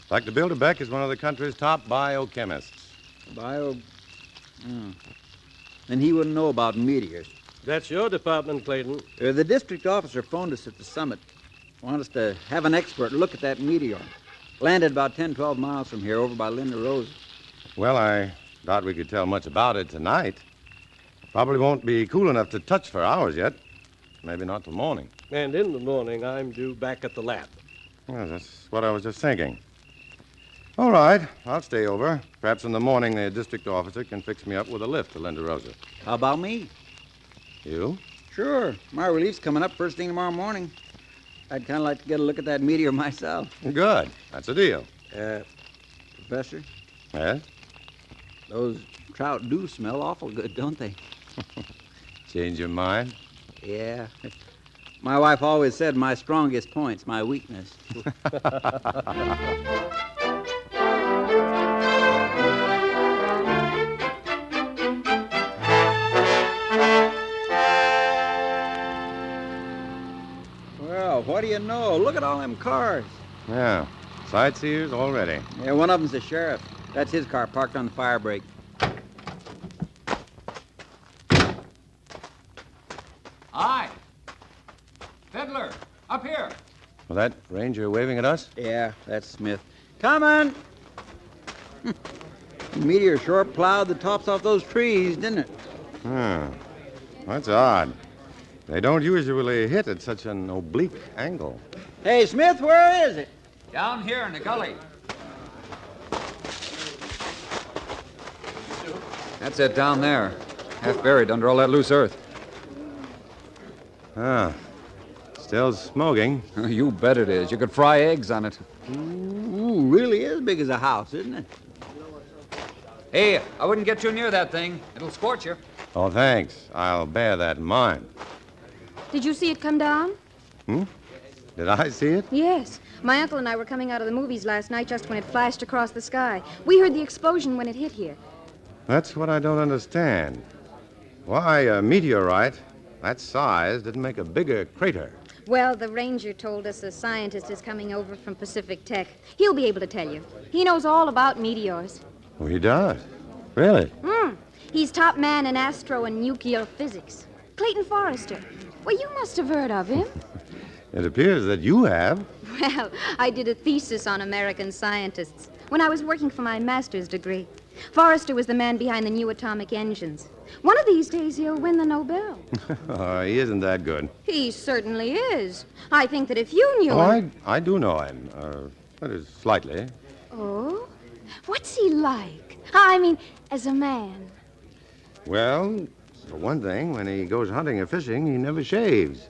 Dr. Bilderbeck is one of the country's top biochemists. Then he wouldn't know about meteors. That's your department, Clayton. The district officer phoned us at the summit. Want us to have an expert look at that meteor. Landed about 10, 12 miles from here, over by Linda Rosa. Well, I doubt we could tell much about it tonight. Probably won't be cool enough to touch for hours yet. Maybe not till morning. And in the morning, I'm due back at the lab. Well, that's what I was just thinking. All right, I'll stay over. Perhaps in the morning the district officer can fix me up with a lift to Linda Rosa. How about me? You? Sure. My relief's coming up first thing tomorrow morning. I'd kind of like to get a look at that meteor myself. Good. That's a deal. Professor? Yes? Those trout do smell awful good, don't they? Change your mind? Yeah. My wife always said my strongest point's my weakness. Well, what do you know? Look at all them cars. Yeah. Sightseers already. Yeah, one of them's the sheriff. That's his car parked on the fire break. Hi. Fiddler, up here. Was that ranger waving at us? Yeah, that's Smith. Coming! The meteor sure plowed the tops off those trees, didn't it? That's odd. They don't usually hit at such an oblique angle. Hey, Smith, where is it? Down here in the gully. That's it down there. Half buried under all that loose earth. Still smoking. You bet it is. You could fry eggs on it. Ooh, really is big as a house, isn't it? Hey, I wouldn't get too near that thing. It'll scorch you. Oh, thanks. I'll bear that in mind. Did you see it come down? Did I see it? Yes. My uncle and I were coming out of the movies last night just when it flashed across the sky. We heard the explosion when it hit here. That's what I don't understand. Why, a meteorite that size didn't make a bigger crater. Well, the ranger told us a scientist is coming over from Pacific Tech. He'll be able to tell you. He knows all about meteors. Oh, he does? Really? He's top man in astro and nuclear physics. Clayton Forrester. Well, you must have heard of him. It appears that you have. Well, I did a thesis on American scientists when I was working for my master's degree. Forrester was the man behind the new atomic engines. One of these days, he'll win the Nobel. He isn't that good. He certainly is. I think that if you knew him... I do know him. That is, slightly. Oh? What's he like? I mean, as a man. Well, for one thing, when he goes hunting or fishing, he never shaves.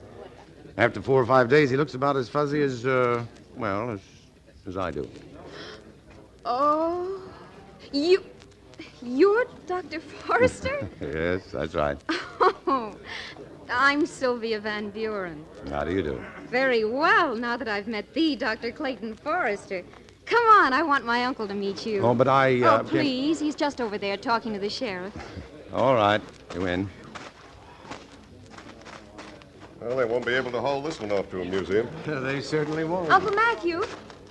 After 4 or 5 days, he looks about as fuzzy as, as I do. Oh, you're Dr. Forrester? Yes, that's right. Oh, I'm Sylvia Van Buren. How do you do? Very well, now that I've met the Dr. Clayton Forrester. Come on, I want my uncle to meet you. Oh, but I... Oh, please, he's just over there talking to the sheriff. All right, you in. Well, they won't be able to haul this one off to a museum. They certainly won't. Uncle Matthew.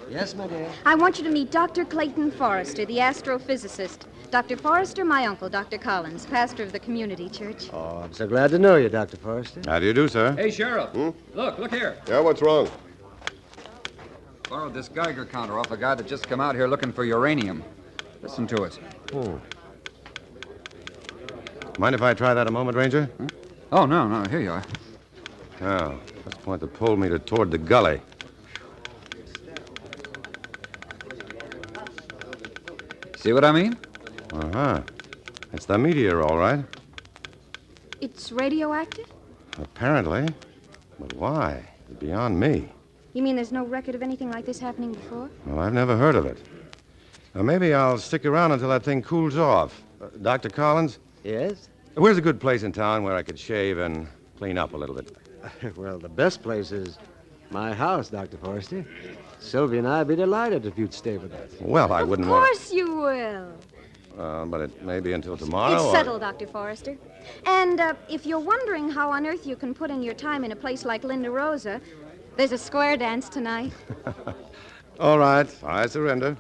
Yes, my dear? I want you to meet Dr. Clayton Forrester, the astrophysicist. Dr. Forrester, my uncle, Dr. Collins, pastor of the community church. Oh, I'm so glad to know you, Dr. Forrester. How do you do, sir? Hey, Sheriff. Look here. Yeah, what's wrong? Borrowed this Geiger counter off a guy that just come out here looking for uranium. Listen to it. Mind if I try that a moment, Ranger? Oh, no, here you are. Oh, that's the point that pulled me toward the gully. See what I mean? Uh-huh. It's the meteor, all right. It's radioactive? Apparently. But why? It's beyond me. You mean there's no record of anything like this happening before? Well, I've never heard of it. Now, maybe I'll stick around until that thing cools off. Dr. Collins? Yes? Where's a good place in town where I could shave and clean up a little bit? Well, the best place is my house, Dr. Forrester. Sylvia and I'd be delighted if you'd stay with us. Well, I wouldn't Of course you will. But it may be until tomorrow. It's settled, Dr. Forrester. And if you're wondering how on earth you can put in your time in a place like Linda Rosa, There's a square dance tonight. All right, I surrender.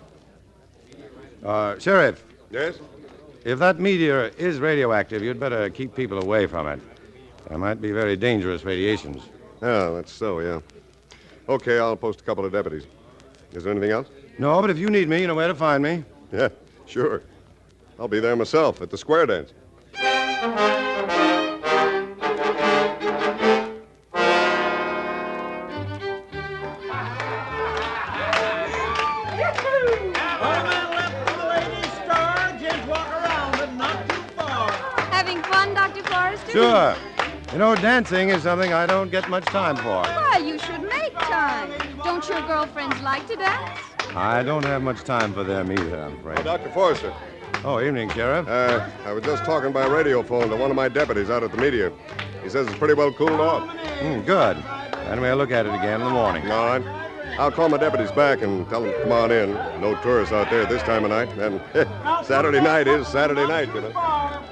Sheriff. Yes? If that meteor is radioactive, you'd better keep people away from it. There might be very dangerous radiations. Yeah, that's so, yeah. Okay, I'll post a couple of deputies. Is there anything else? No, but if you need me, you know where to find me. Yeah, sure. I'll be there myself at the square dance. Having fun, Dr. Forrester? Sure. You know, dancing is something I don't get much time for. Why, you should make time. Don't your girlfriends like to dance? I don't have much time for them either, I'm afraid. Oh, Dr. Forrester. Oh, evening, Sheriff. I was just talking by radio phone to one of my deputies out at the meteor. He says it's pretty well cooled off. Good. Then we'll look at it again in the morning. All right. I'll call my deputies back and tell them to come on in. No tourists out there this time of night. And Saturday night is Saturday night, you know.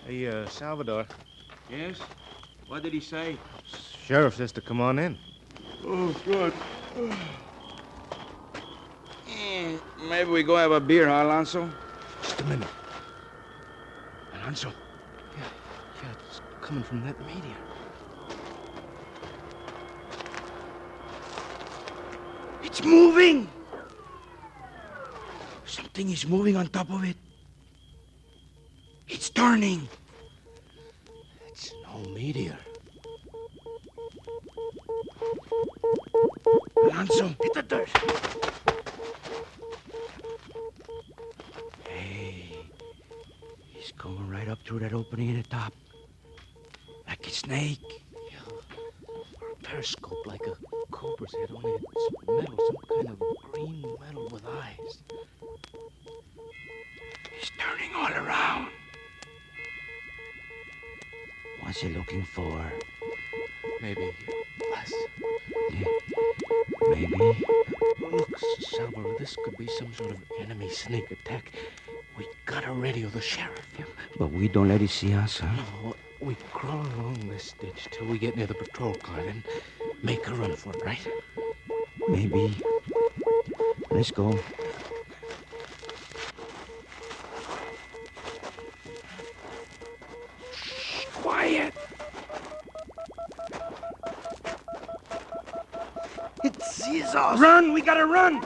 Hey, Salvador. Yes? What did he say? Sheriff says to come on in. Oh, good. Maybe we go have a beer, huh, Alonso? Just a minute. Alonso. Yeah, it's coming from that meteor. It's moving! Something is moving on top of it. It's turning. It's no meteor. Alonso, hit the dirt. Hey, he's going right up through that opening in the top. Like a snake. Yeah. Or a periscope like a cobra's head, only it's metal, some kind of green metal with eyes. He's turning all around. What's he looking for? Maybe us. Yeah. Maybe. Look, Salvador, this could be some sort of enemy sneak attack. We gotta radio the sheriff. Yeah. But we don't let it see us, huh? No, we crawl along this ditch till we get near the patrol car, then make a run for it, right? Maybe. Let's go. Quiet! It sees us! Run! We gotta run!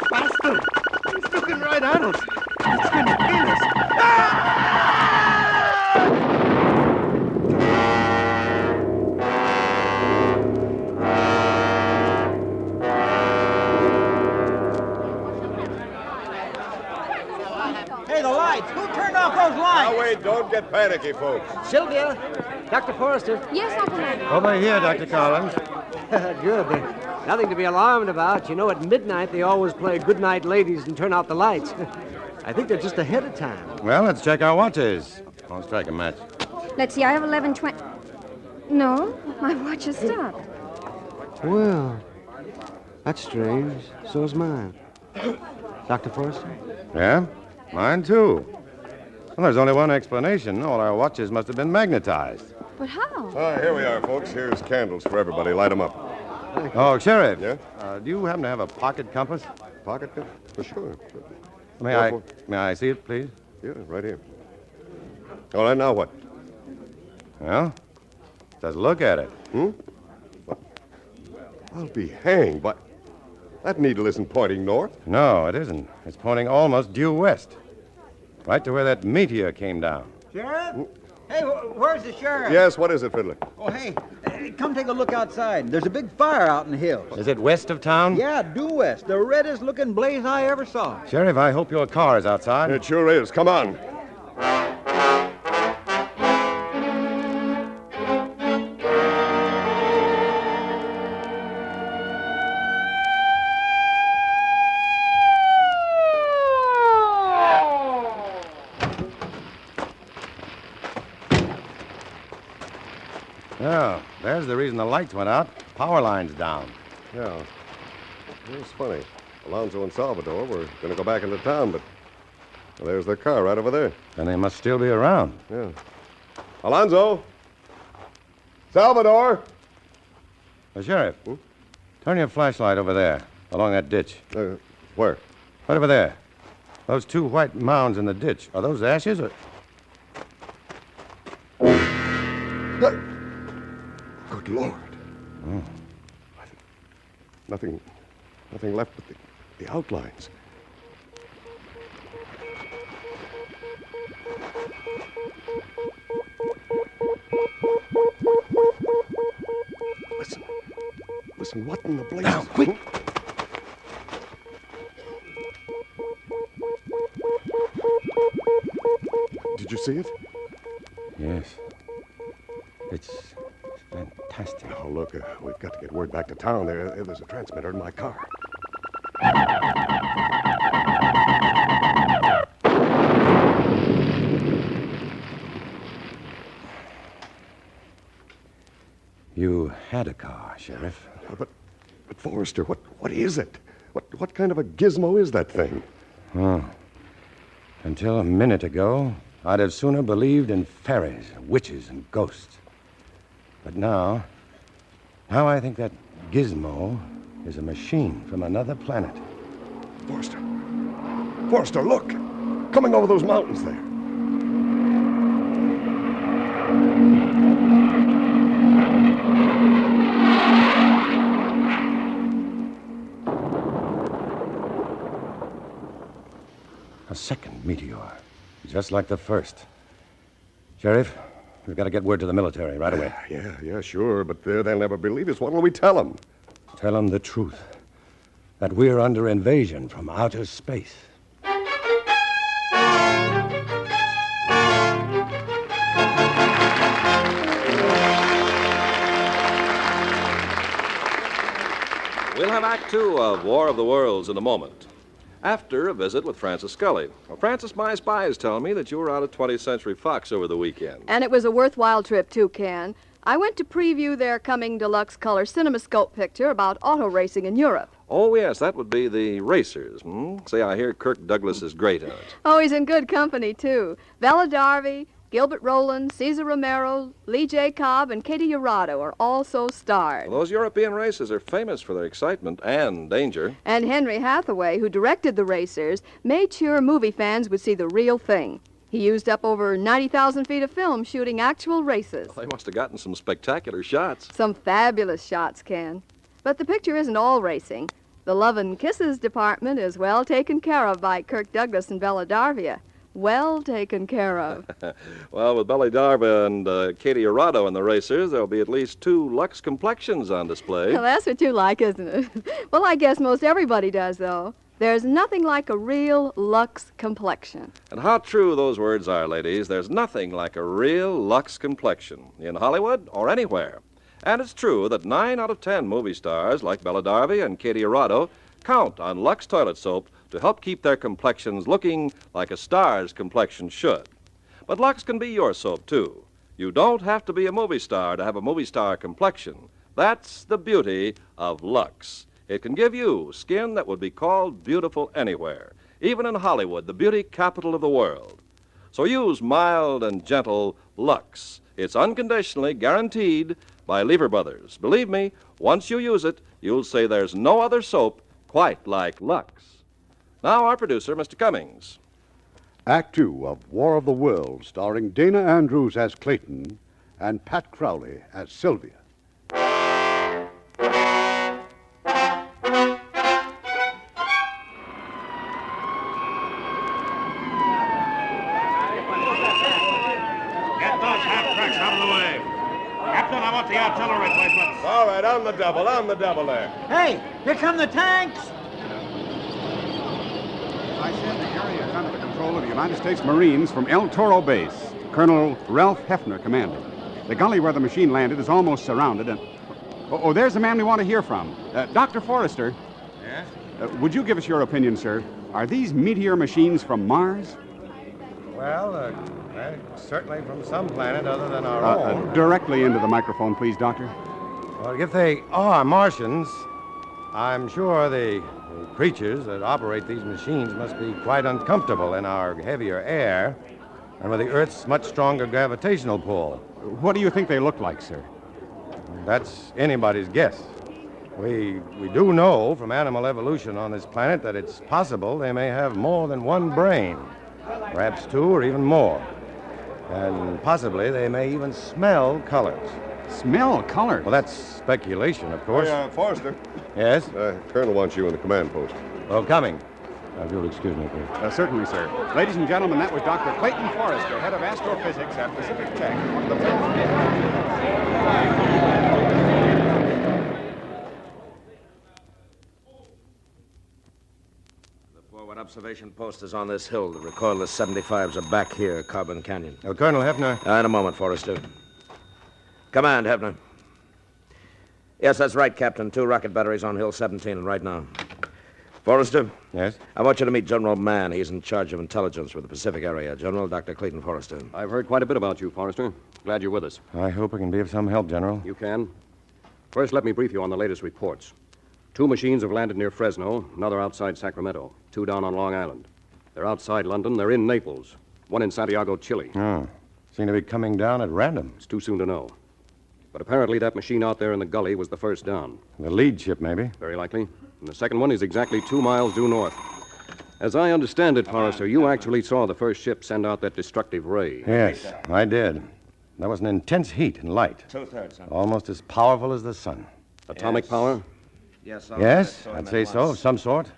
Faster! It's looking right at us! It's gonna kill us! Hey, the lights! Who turned off those lights? Now, wait, don't get panicky, folks. Sylvia, Dr. Forrester. Yes, Uncle Matt. Over here, Dr. Collins. Good. Nothing to be alarmed about. You know, at midnight they always play Good Night Ladies and turn out the lights. I think they're just ahead of time. Well, let's check our watches. I'll strike a match. Let's see, I have 11:20. No, my watch has stopped. Well, that's strange. So's mine. Dr. Forrester? Yeah? Mine, too. Well, there's only one explanation. All our watches must have been magnetized. But how? Here we are, folks. Here's candles for everybody. Light them up. Oh, Sheriff. Yeah? Do you happen to have a pocket compass? Pocket compass? For sure. May I see it, please? Yeah, right here. All right, now what? Well, just look at it. I'll be hanged, but that needle isn't pointing north. No, it isn't. It's pointing almost due west. Right to where that meteor came down. Sheriff? Hey, where's the sheriff? Yes, what is it, Fiddler? Oh, hey, come take a look outside. There's a big fire out in the hills. Is it west of town? Yeah, due west. The reddest looking blaze I ever saw. Sheriff, I hope your car is outside. It sure is. Come on. Oh, there's the reason the lights went out. Power line's down. Yeah. It's funny. Alonzo and Salvador were going to go back into town, but there's their car right over there. Then they must still be around. Yeah. Alonzo! Salvador! Sheriff, turn your flashlight over there, along that ditch. Where? Right over there. Those two white mounds in the ditch. Are those ashes or... Good Lord. Oh. Nothing left but the outlines. Listen, what in the blazes? Now, quick! Did you see it? Yes. It's fantastic. Oh, look, we've got to get word back to town. There's a transmitter in my car. You had a car, Sheriff. But Forrester, what is it? What kind of a gizmo is that thing? Oh. Until a minute ago, I'd have sooner believed in fairies, witches, and ghosts. But now I think that gizmo is a machine from another planet. Forrester, look! Coming over those mountains there. A second meteor, just like the first. Sheriff, we've got to get word to the military right away. Yeah, sure, but they'll never believe us. What will we tell them? Tell them the truth. That we're under invasion from outer space. We'll have Act Two of War of the Worlds in a moment. After a visit with Francis Scully. Well, Francis, my spies tell me that you were out at 20th Century Fox over the weekend. And it was a worthwhile trip, too, Ken. I went to preview their coming deluxe color CinemaScope picture about auto racing in Europe. Oh, yes, that would be the Racers. Say, I hear Kirk Douglas is great in it. Oh, he's in good company, too. Bella Darby, Gilbert Rowland, Cesar Romero, Lee J. Cobb, and Katie Urado are also starred. Well, those European races are famous for their excitement and danger. And Henry Hathaway, who directed the Racers, made sure movie fans would see the real thing. He used up over 90,000 feet of film shooting actual races. Well, they must have gotten some spectacular shots. Some fabulous shots, Ken. But the picture isn't all racing. The Love and Kisses department is well taken care of by Kirk Douglas and Bella Darvia. Well taken care of. Well, with Belly Darva and Katie Urado in the Racers, there'll be at least 2 Lux complexions on display. Well, that's what you like, isn't it? Well, I guess most everybody does, though. There's nothing like a real Lux complexion. And how true those words are, ladies. There's nothing like a real Lux complexion in Hollywood or anywhere. And it's true that 9 out of 10 movie stars like Bella Darby and Katie Urado count on Lux toilet soap to help keep their complexions looking like a star's complexion should. But Lux can be your soap, too. You don't have to be a movie star to have a movie star complexion. That's the beauty of Lux. It can give you skin that would be called beautiful anywhere, even in Hollywood, the beauty capital of the world. So use mild and gentle Lux. It's unconditionally guaranteed by Lever Brothers. Believe me, once you use it, you'll say there's no other soap quite like Lux. Now, our producer, Mr. Cummings. Act Two of War of the Worlds, starring Dana Andrews as Clayton and Pat Crowley as Sylvia. Get those half-tracks out of the way. Captain, I want the artillery replacements. All right, on the double there. Hey, here come the tanks! I send the area under the control of the United States Marines from El Toro Base. Colonel Ralph Hefner commanding. The gully where the machine landed is almost surrounded, and... Oh, there's the man we want to hear from. Dr. Forrester. Yes? Would you give us your opinion, sir? Are these meteor machines from Mars? Well, certainly from some planet other than our own. Directly into the microphone, please, Doctor. Well, if they are Martians, I'm sure the creatures that operate these machines must be quite uncomfortable in our heavier air and with the Earth's much stronger gravitational pull. What do you think they look like, sir? That's anybody's guess. We do know from animal evolution on this planet that it's possible they may have more than one brain, perhaps two or even more. And possibly they may even smell colors. Smell colors? Well, that's speculation, of course. Hey, Forrester. Yes? Colonel wants you in the command post. Oh, Cummings. If you'll excuse me, please. Certainly, sir. Ladies and gentlemen, that was Dr. Clayton Forrester, head of astrophysics at Pacific Tech, one of the Forward observation post is on this hill. The recoilless 75s are back here, Carbon Canyon. Colonel Hefner. In a moment, Forrester. Command, Hefner. Yes, that's right, Captain. 2 rocket batteries on Hill 17 right now. Forrester? Yes? I want you to meet General Mann. He's in charge of intelligence for the Pacific area. General Dr. Clayton Forrester. I've heard quite a bit about you, Forrester. Glad you're with us. I hope I can be of some help, General. You can. First, let me brief you on the latest reports. 2 machines have landed near Fresno, another outside Sacramento, 2 down on Long Island. They're outside London. They're in Naples. 1 in Santiago, Chile. Oh. Seem to be coming down at random. It's too soon to know. But apparently that machine out there in the gully was the first down. The lead ship, maybe. Very likely. And the second one is exactly 2 miles due north. As I understand it, Forrester, you actually saw the first ship send out that destructive ray. Yes, I did. That was an intense heat and light. 2/3, huh? Almost as powerful as the sun. Atomic power? Yes, Yes, I'd say so, of some sort.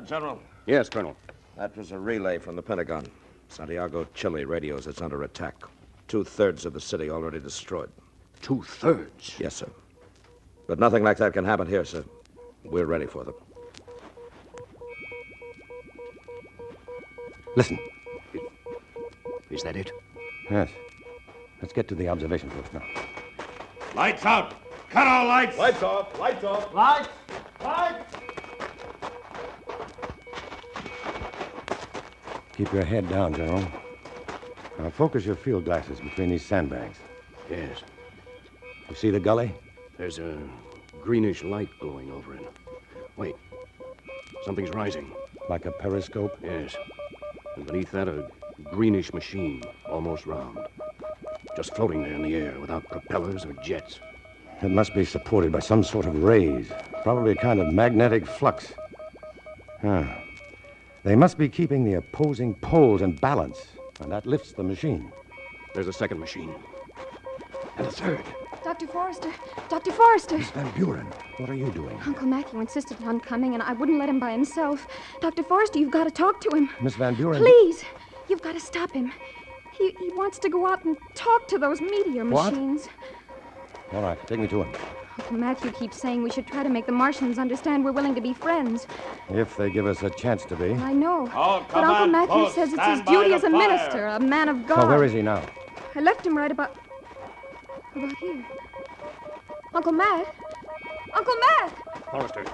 General. Yes, Colonel. That was a relay from the Pentagon. Santiago, Chile radios it's under attack. 2/3 of the city already destroyed. 2/3? Yes, sir. But nothing like that can happen here, sir. We're ready for them. Listen. Is that it? Yes. Let's get to the observation post now. Lights out. Cut all lights. Lights off. Lights off. Lights. Lights. Keep your head down, General. Now focus your field glasses between these sandbags. Yes. You see the gully? There's a greenish light glowing over it. Wait. Something's rising. Like a periscope? Yes. And beneath that, a greenish machine, almost round. Just floating there in the air without propellers or jets. It must be supported by some sort of rays. Probably a kind of magnetic flux. They must be keeping the opposing poles in balance, and that lifts the machine. There's a second machine. And a third. Dr. Forrester! Dr. Forrester! Miss Van Buren, what are you doing? Uncle Matthew insisted on coming, and I wouldn't let him by himself. Dr. Forrester, you've got to talk to him. Miss Van Buren... Please! You've got to stop him. He wants to go out and talk to those meteor What? machines. All right, take me to him. Uncle Matthew keeps saying we should try to make the Martians understand we're willing to be friends. If they give us a chance to be. I know. All But Uncle command Matthew posts, says it's his stand by duty the as a fire. minister, a man of God. Oh, where is he now? I left him right about here. Uncle Matt? Uncle Matt! Forrester,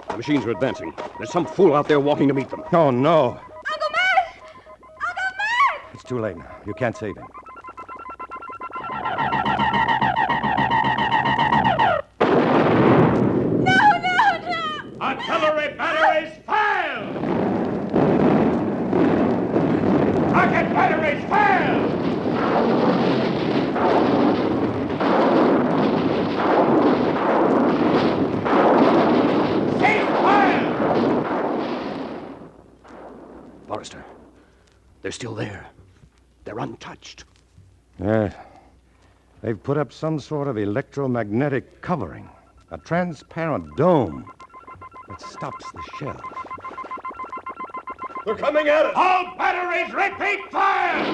the machines are advancing. There's some fool out there walking to meet them. Oh, no. Uncle Matt! Uncle Matt! It's too late now. You can't save him. Artillery batteries fail! Rocket batteries fail! Cease fire! Forrester, they're still there. They're untouched. Yes. They've put up some sort of electromagnetic covering. A transparent dome that stops the shell. They're coming at us! All batteries, repeat fire!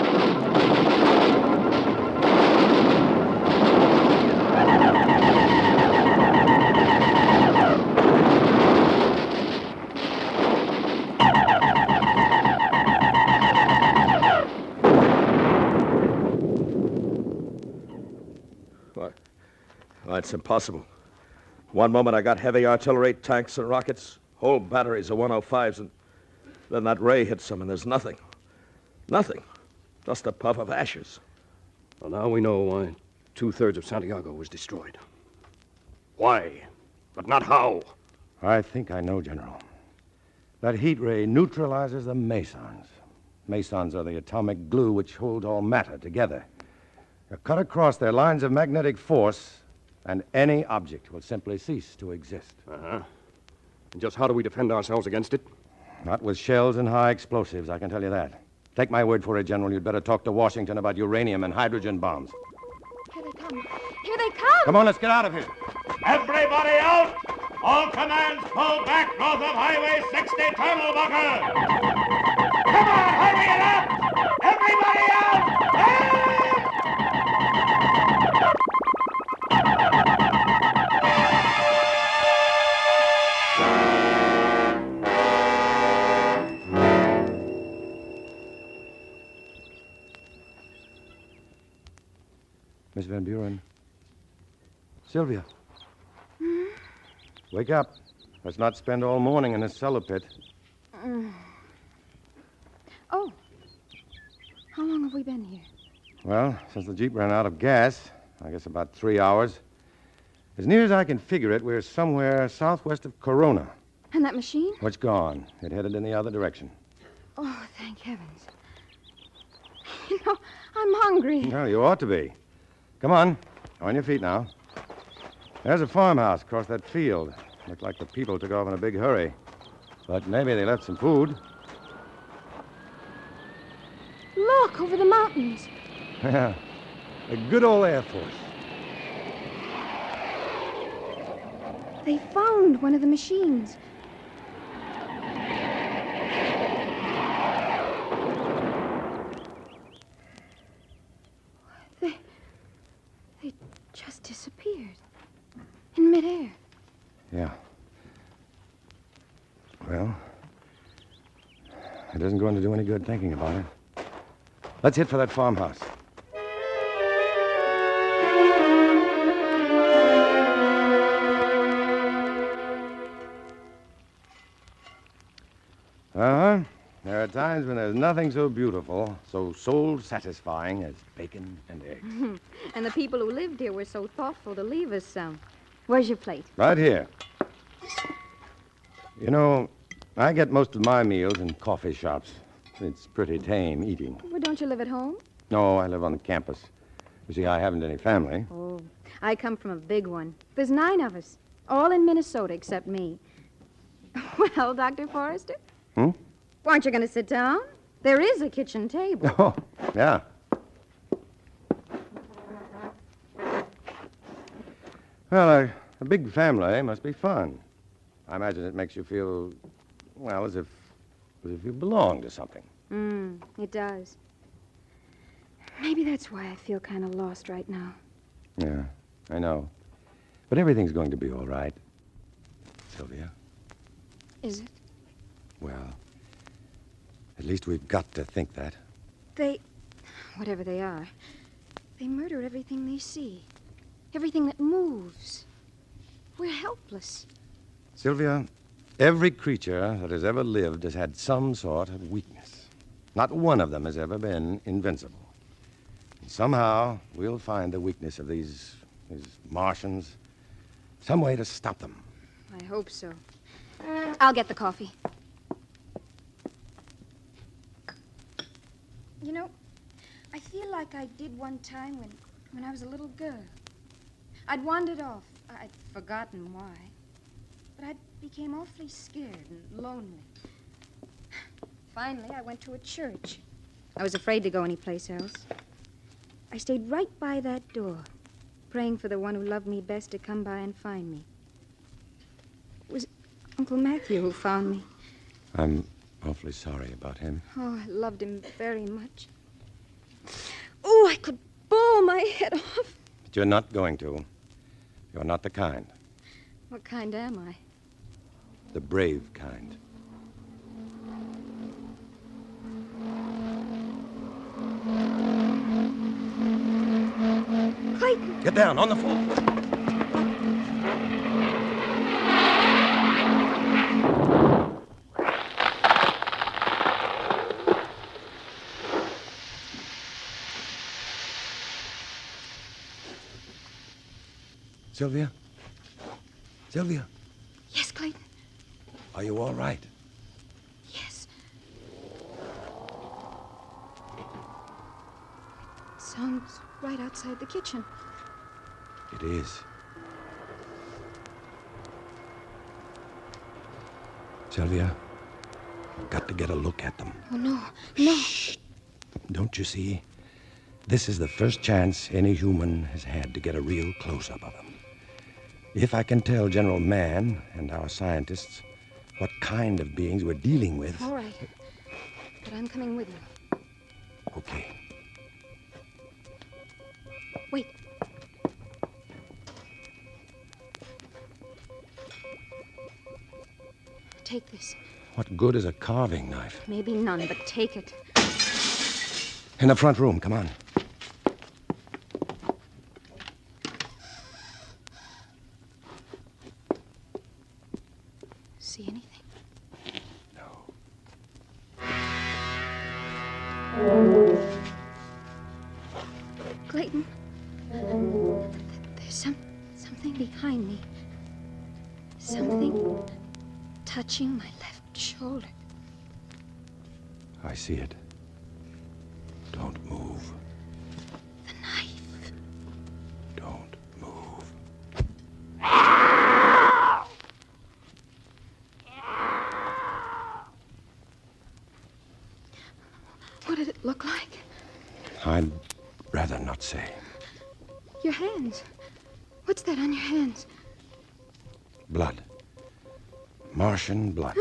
It's impossible. One moment I got heavy artillery, tanks, and rockets, whole batteries of 105s, and then that ray hits them, and there's nothing. Nothing. Just a puff of ashes. Well, now we know why 2/3 of Santiago was destroyed. Why, but not how. I think I know, General. That heat ray neutralizes the mesons. Mesons are the atomic glue which holds all matter together. They're cut across their lines of magnetic force, and any object will simply cease to exist. Uh-huh. And just how do we defend ourselves against it? Not with shells and high explosives, I can tell you that. Take my word for it, General. You'd better talk to Washington about uranium and hydrogen bombs. Here they come. Here they come! Come on, let's get out of here. Everybody out! All commands pull back north of Highway 60 Tunnel Bunker! Come on, hurry it up! Everybody out! Miss Van Buren. Sylvia. Wake up. Let's not spend all morning in this cellar pit. Oh. How long have we been here? Well, since the Jeep ran out of gas, I guess about 3 hours. As near as I can figure it, we're somewhere southwest of Corona. And that machine? Well, it's gone. It headed in the other direction. Oh, thank heavens. You know, I'm hungry. Well, you ought to be. Come on. On your feet now. There's a farmhouse across that field. Looked like the people took off in a big hurry. But maybe they left some food. Look, over the mountains. Yeah. A good old Air Force. They found one of the machines. They just disappeared. In midair. Yeah. Well, it isn't going to do any good thinking about it. Let's hit for that farmhouse. Uh-huh. There are times when there's nothing so beautiful, so soul-satisfying as bacon and eggs. And the people who lived here were so thoughtful to leave us some. Where's your plate? Right here. You know, I get most of my meals in coffee shops. It's pretty tame eating. Well, don't you live at home? No, I live on the campus. You see, I haven't any family. Oh, I come from a big one. There's 9 of us, all in Minnesota except me. Well, Dr. Forrester? Aren't you going to sit down? There is a kitchen table. Oh, yeah. Well, a big family must be fun. I imagine it makes you feel, well, as if you belong to something. It does. Maybe that's why I feel kind of lost right now. Yeah, I know. But everything's going to be all right, Sylvia. Is it? Well, at least we've got to think that. Whatever they are, they murder everything they see. Everything that moves. We're helpless. Sylvia, every creature that has ever lived has had some sort of weakness. Not one of them has ever been invincible. And somehow, we'll find the weakness of these Martians. Some way to stop them. I hope so. I'll get the coffee. You know, I feel like I did one time when I was a little girl. I'd wandered off. I'd forgotten why. But I became awfully scared and lonely. Finally, I went to a church. I was afraid to go anyplace else. I stayed right by that door, praying for the one who loved me best to come by and find me. It was Uncle Matthew who found me. I'm awfully sorry about him. Oh, I loved him very much. Oh, I could bawl my head off. But you're not going to. You're not the kind. What kind am I? The brave kind. Clayton! Get down, on the floor. Sylvia? Sylvia? Yes, Clayton. Are you all right? Yes. Sounds right outside the kitchen. It is. Sylvia, I've got to get a look at them. Oh, no. No. Shh. Don't you see? This is the first chance any human has had to get a real close-up of them. If I can tell General Mann and our scientists what kind of beings we're dealing with... All right. But I'm coming with you. Okay. Wait. Take this. What good is a carving knife? Maybe none, but take it. In the front room, come on. See anything? Clayton, there's something behind me. Something touching my left shoulder. I see it. Don't move. The knife. Don't move. What did it look like? I'd rather not say. Your hands. What's that on your hands? Blood. Martian blood.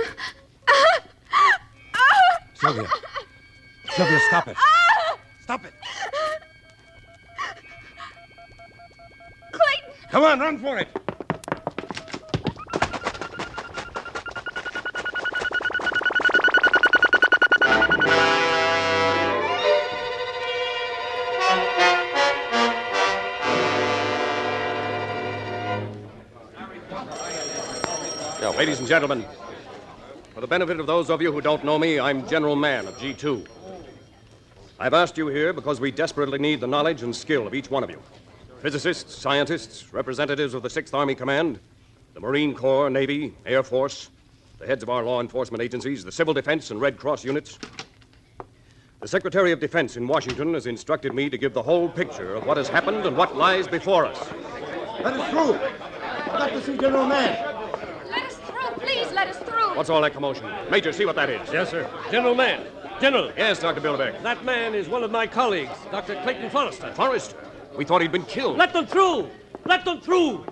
Sylvia. Sylvia, stop it. Stop it. Clayton! Come on, run for it. Now, ladies and gentlemen, for the benefit of those of you who don't know me, I'm General Mann of G2. I've asked you here because we desperately need the knowledge and skill of each one of you. Physicists, scientists, representatives of the 6th Army Command, the Marine Corps, Navy, Air Force, the heads of our law enforcement agencies, the Civil Defense and Red Cross units. The Secretary of Defense in Washington has instructed me to give the whole picture of what has happened and what lies before us. Let us through. I'd like to see General Mann. Let us through, please, let us through. What's all that commotion? Major, see what that is. Yes, sir. General Mann. General. Yes, Dr. Bilderbeck. That man is one of my colleagues, Dr. Clayton Forrester. Forrester? We thought he'd been killed. Let them through! Let them through!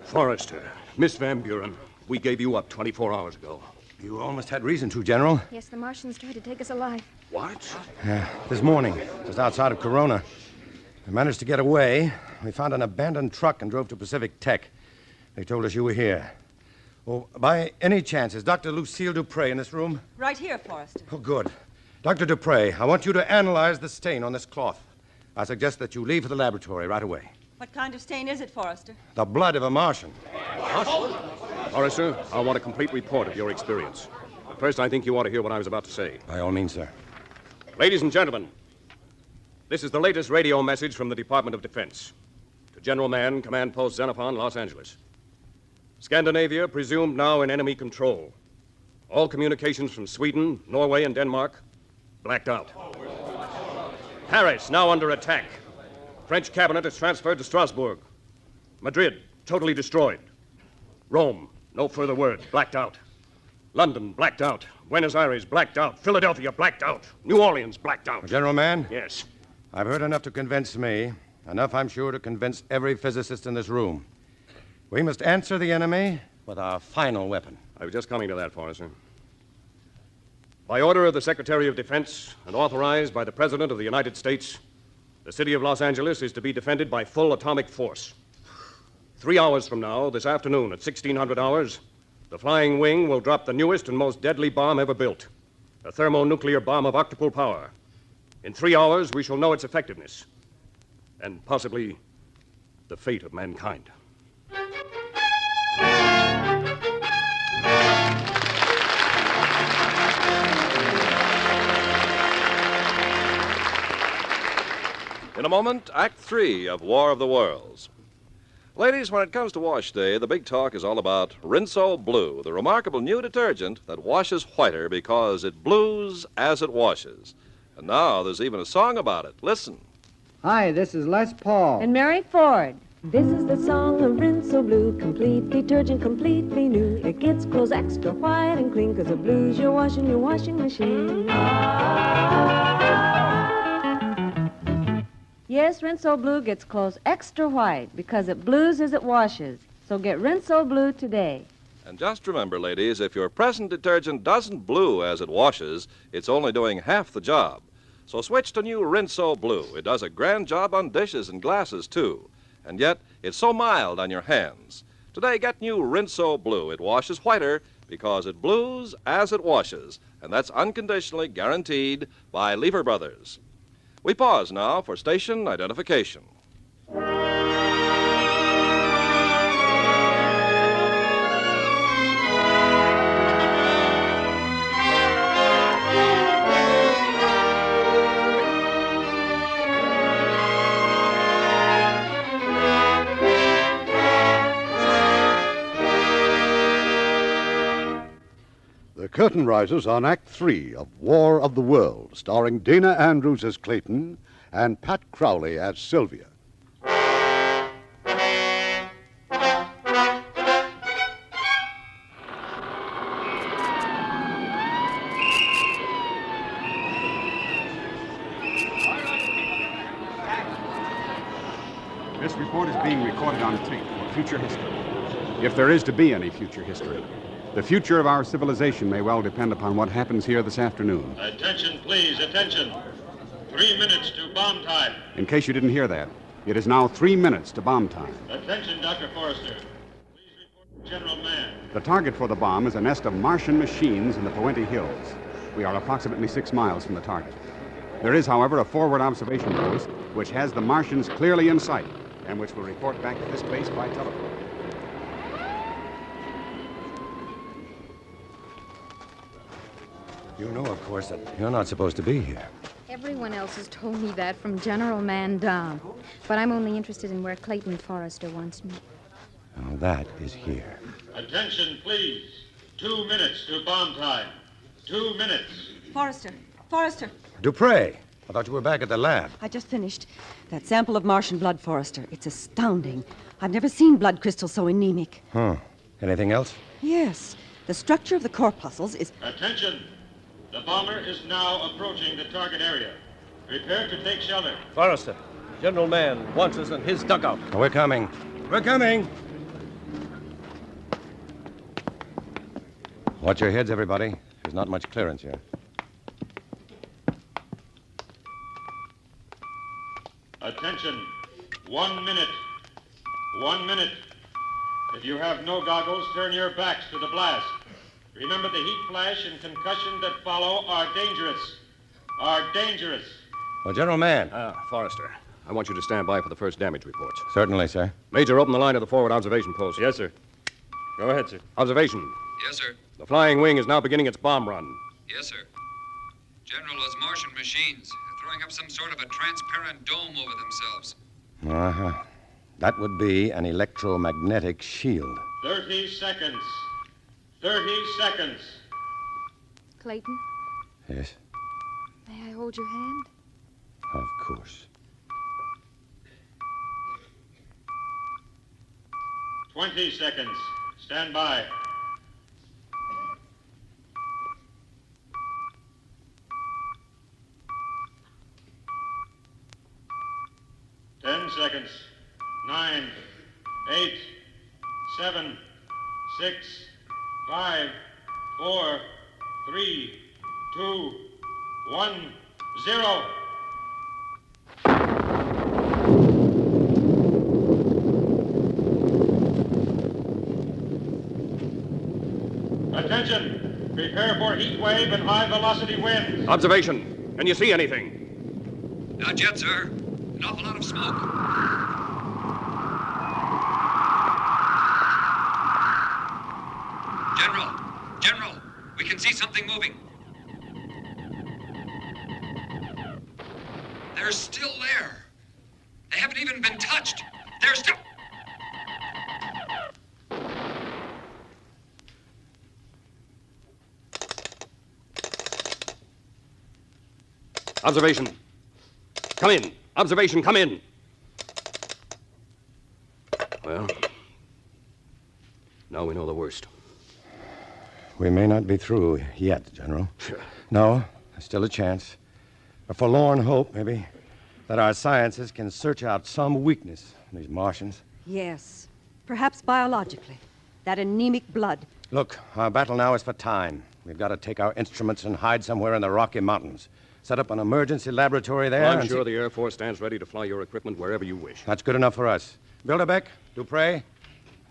Forrester, Miss Van Buren, we gave you up 24 hours ago. You almost had reason to, General. Yes, the Martians tried to take us alive. What? This morning, just outside of Corona. We managed to get away. We found an abandoned truck and drove to Pacific Tech. They told us you were here. Oh, by any chance, is Dr. Lucille Dupre in this room? Right here, Forrester. Oh, good. Dr. Dupre, I want you to analyze the stain on this cloth. I suggest that you leave for the laboratory right away. What kind of stain is it, Forrester? The blood of a Martian. Forrester, I want a complete report of your experience. But first, I think you ought to hear what I was about to say. By all means, sir. Ladies and gentlemen, this is the latest radio message from the Department of Defense. To General Mann, Command Post Xenophon, Los Angeles. Scandinavia presumed now in enemy control. All communications from Sweden, Norway, and Denmark blacked out. Paris now under attack. French cabinet is transferred to Strasbourg. Madrid totally destroyed. Rome, no further word, blacked out. London blacked out. Buenos Aires blacked out. Philadelphia blacked out. New Orleans blacked out. General Mann? Yes. I've heard enough to convince me. Enough, I'm sure, to convince every physicist in this room. We must answer the enemy with our final weapon. I was just coming to that, Forrester. By order of the Secretary of Defense and authorized by the President of the United States, the city of Los Angeles is to be defended by full atomic force. 3 hours from now, this afternoon at 1600 hours, the Flying Wing will drop the newest and most deadly bomb ever built, a thermonuclear bomb of octuple power. In 3 hours, we shall know its effectiveness and possibly the fate of mankind. In a moment, Act 3 of War of the Worlds. Ladies, when it comes to wash day, the big talk is all about Rinso Blue, the remarkable new detergent that washes whiter because it blues as it washes. And now there's even a song about it. Listen. Hi, this is Les Paul. And Mary Ford. This is the song of Rinso Blue, complete detergent, completely new. It gets clothes extra white and clean, 'cause it blues your washing machine. Yes, Rinso Blue gets clothes extra white because it blues as it washes. So get Rinso Blue today. And just remember, ladies, if your present detergent doesn't blue as it washes, it's only doing half the job. So switch to new Rinso Blue. It does a grand job on dishes and glasses, too. And yet, it's so mild on your hands. Today, get new Rinso Blue. It washes whiter because it blues as it washes. And that's unconditionally guaranteed by Lever Brothers. We pause now for station identification. The curtain rises on Act 3 of War of the World, starring Dinah Andrews as Clayton and Pat Crowley as Sylvia. This report is being recorded on tape for future history. If there is to be any future history. The future of our civilization may well depend upon what happens here this afternoon. Attention, please, attention. 3 minutes to bomb time. In case you didn't hear that, it is now 3 minutes to bomb time. Attention, Dr. Forrester. Please report to General Mann. The target for the bomb is a nest of Martian machines in the Puente Hills. We are approximately 6 miles from the target. There is, however, a forward observation post which has the Martians clearly in sight and which will report back to this base by telephone. You know, of course, that you're not supposed to be here. Everyone else has told me that from General Mann down. But I'm only interested in where Clayton Forrester wants me. Well, that is here. Attention, please. 2 minutes to bomb time. 2 minutes. Forrester. Forrester. Dupre, I thought you were back at the lab. I just finished. That sample of Martian blood, Forrester. It's astounding. I've never seen blood crystals so anemic. Huh. Anything else? Yes. The structure of the corpuscles is... Attention. The bomber is now approaching the target area. Prepare to take shelter. Forrester, General Mann wants us in his dugout. We're coming. We're coming. Watch your heads, everybody. There's not much clearance here. Attention. 1 minute. 1 minute. If you have no goggles, turn your backs to the blast. Remember, the heat flash and concussion that follow are dangerous. Well, General Mann. Forrester, I want you to stand by for the first damage reports. Certainly, sir. Major, open the line to the forward observation post. Yes, sir. Go ahead, sir. Observation. Yes, sir. The flying wing is now beginning its bomb run. Yes, sir. General, those Martian machines are throwing up some sort of a transparent dome over themselves. Uh-huh. That would be an electromagnetic shield. 30 seconds. 30 seconds. Clayton, Yes, may I hold your hand? of course. 20 seconds. Stand by. Ten seconds. 9, 8, 7, 6, 5, 4, 3, 2, 1, 0. Attention! Prepare for heat wave and high velocity winds. Observation. Can you see anything? Not yet, sir. An awful lot of smoke. General, we can see something moving. They're still there. They haven't even been touched. They're still... Observation. Come in. Observation, come in. Well, now we know the worst. We may not be through yet, General. No, there's still a chance. A forlorn hope, maybe, that our sciences can search out some weakness in these Martians. Yes, perhaps biologically. That anemic blood. Look, our battle now is for time. We've got to take our instruments and hide somewhere in the Rocky Mountains. Set up an emergency laboratory there. I'm sure the Air Force stands ready to fly your equipment wherever you wish. That's good enough for us. Bilderbeck, Dupre,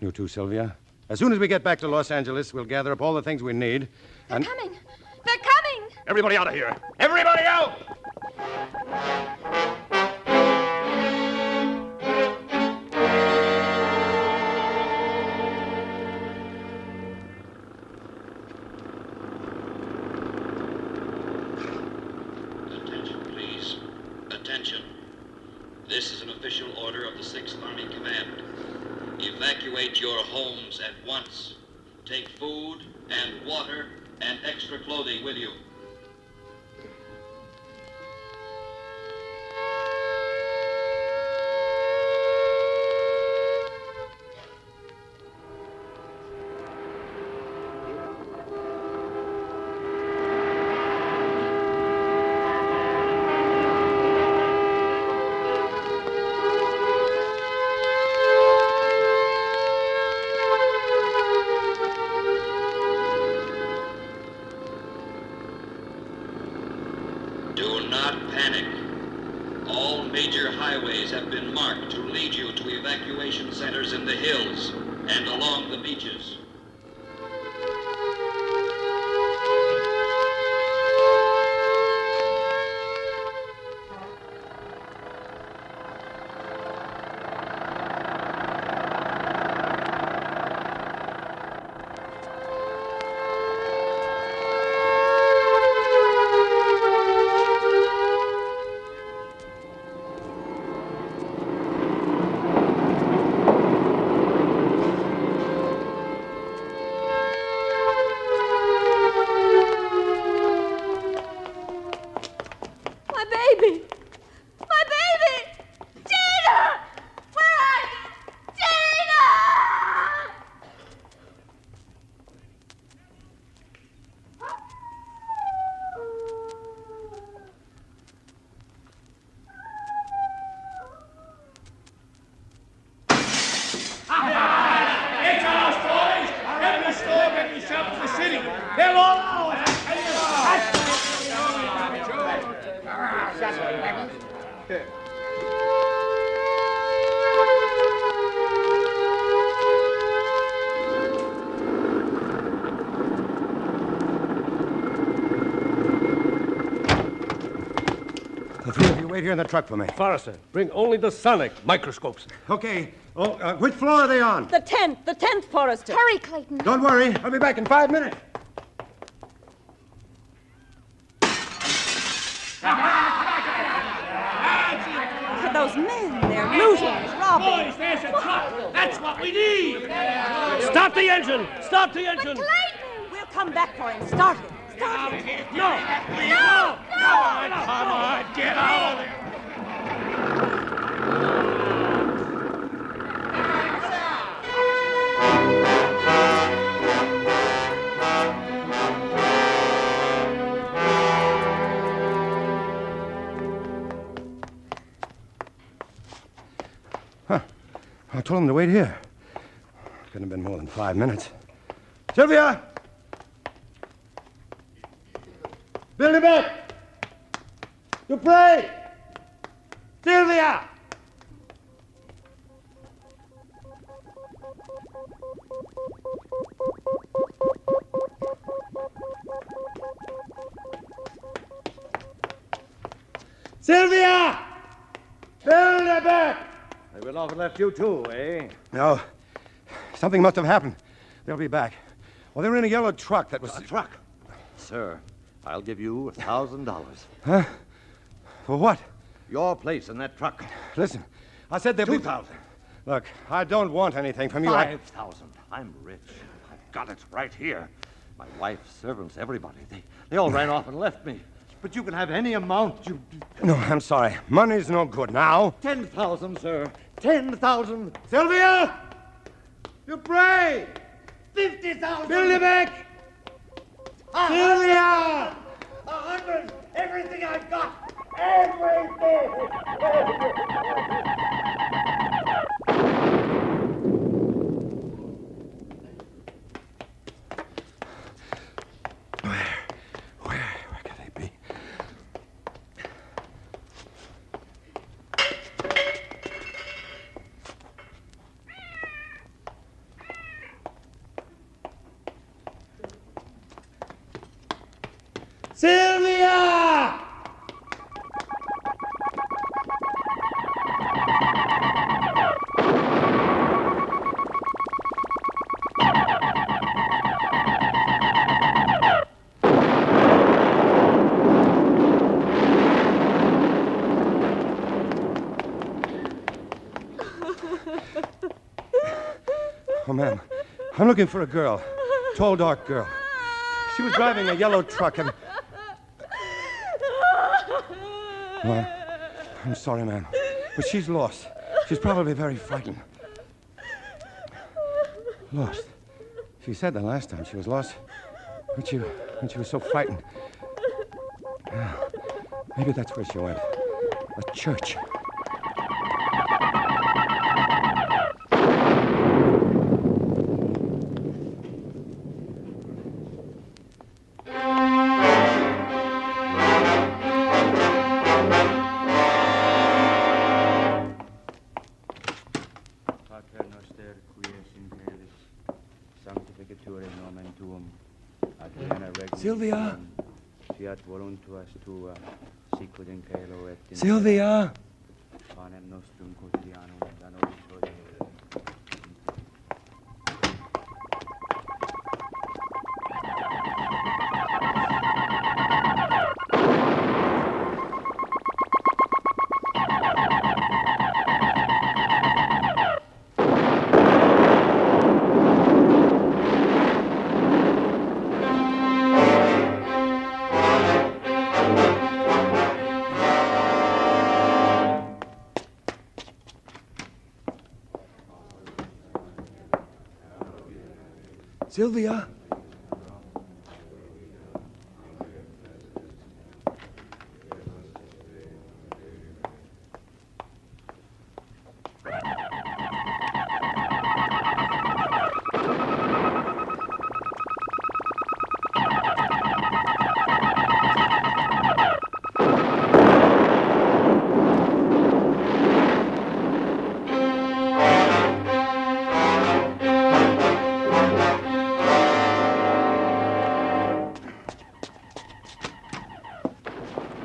you too, Sylvia. As soon as we get back to Los Angeles, we'll gather up all the things we need. They're coming! They're coming! Everybody out of here! Everybody out! Attention, please. Attention. This is an official order of the 6th Army Command. Evacuate your homes at once. Take food and water and extra clothing with you. Do not panic. All major highways have been marked to lead you to evacuation centers in the hills and along the beaches. The three of you wait here in the truck for me. Forrester, bring only the sonic microscopes. Okay. Oh, which floor are they on? The 10th, Forrester. Hurry, Clayton. Don't worry. I'll be back in 5 minutes. Look at those men. They're looting, robbing. Boys, there's a truck. That's what we need. Stop the engine. Stop the engine. But Clayton! We'll come back for him. Start it. Start it. No. No. Come on. Get out of there. I told him to wait here. Couldn't have been more than 5 minutes. Sylvia! Bilderbeck! Dupre! Sylvia! Sylvia! Bilderbeck! They went off and left you too, eh? No. Something must have happened. They'll be back. Well, they were in a yellow truck that was... A truck? Sir, I'll give you $1,000. Huh? For what? Your place in that truck. Listen, I said they'll 2,000. Look, I don't want anything from you. 5,000. I'm rich. I've got it right here. My wife, servants, everybody. They all ran off and left me. But you can have any amount you... No, I'm sorry. Money's no good now. 10,000, sir. 10,000. Sylvia! You pray! 50,000. Bilderbeck! Sylvia! 100. Everything I've got. Everything. Where could they be? Sylvia! Oh, ma'am, I'm looking for a girl. Tall, dark girl. She was driving a yellow truck and... Well, I'm sorry, ma'am, but she's lost. She's probably very frightened. Lost. She said that last time she was lost, when she was so frightened. Yeah, maybe that's where she went. A church. Sylvia! Sylvia! Sylvia!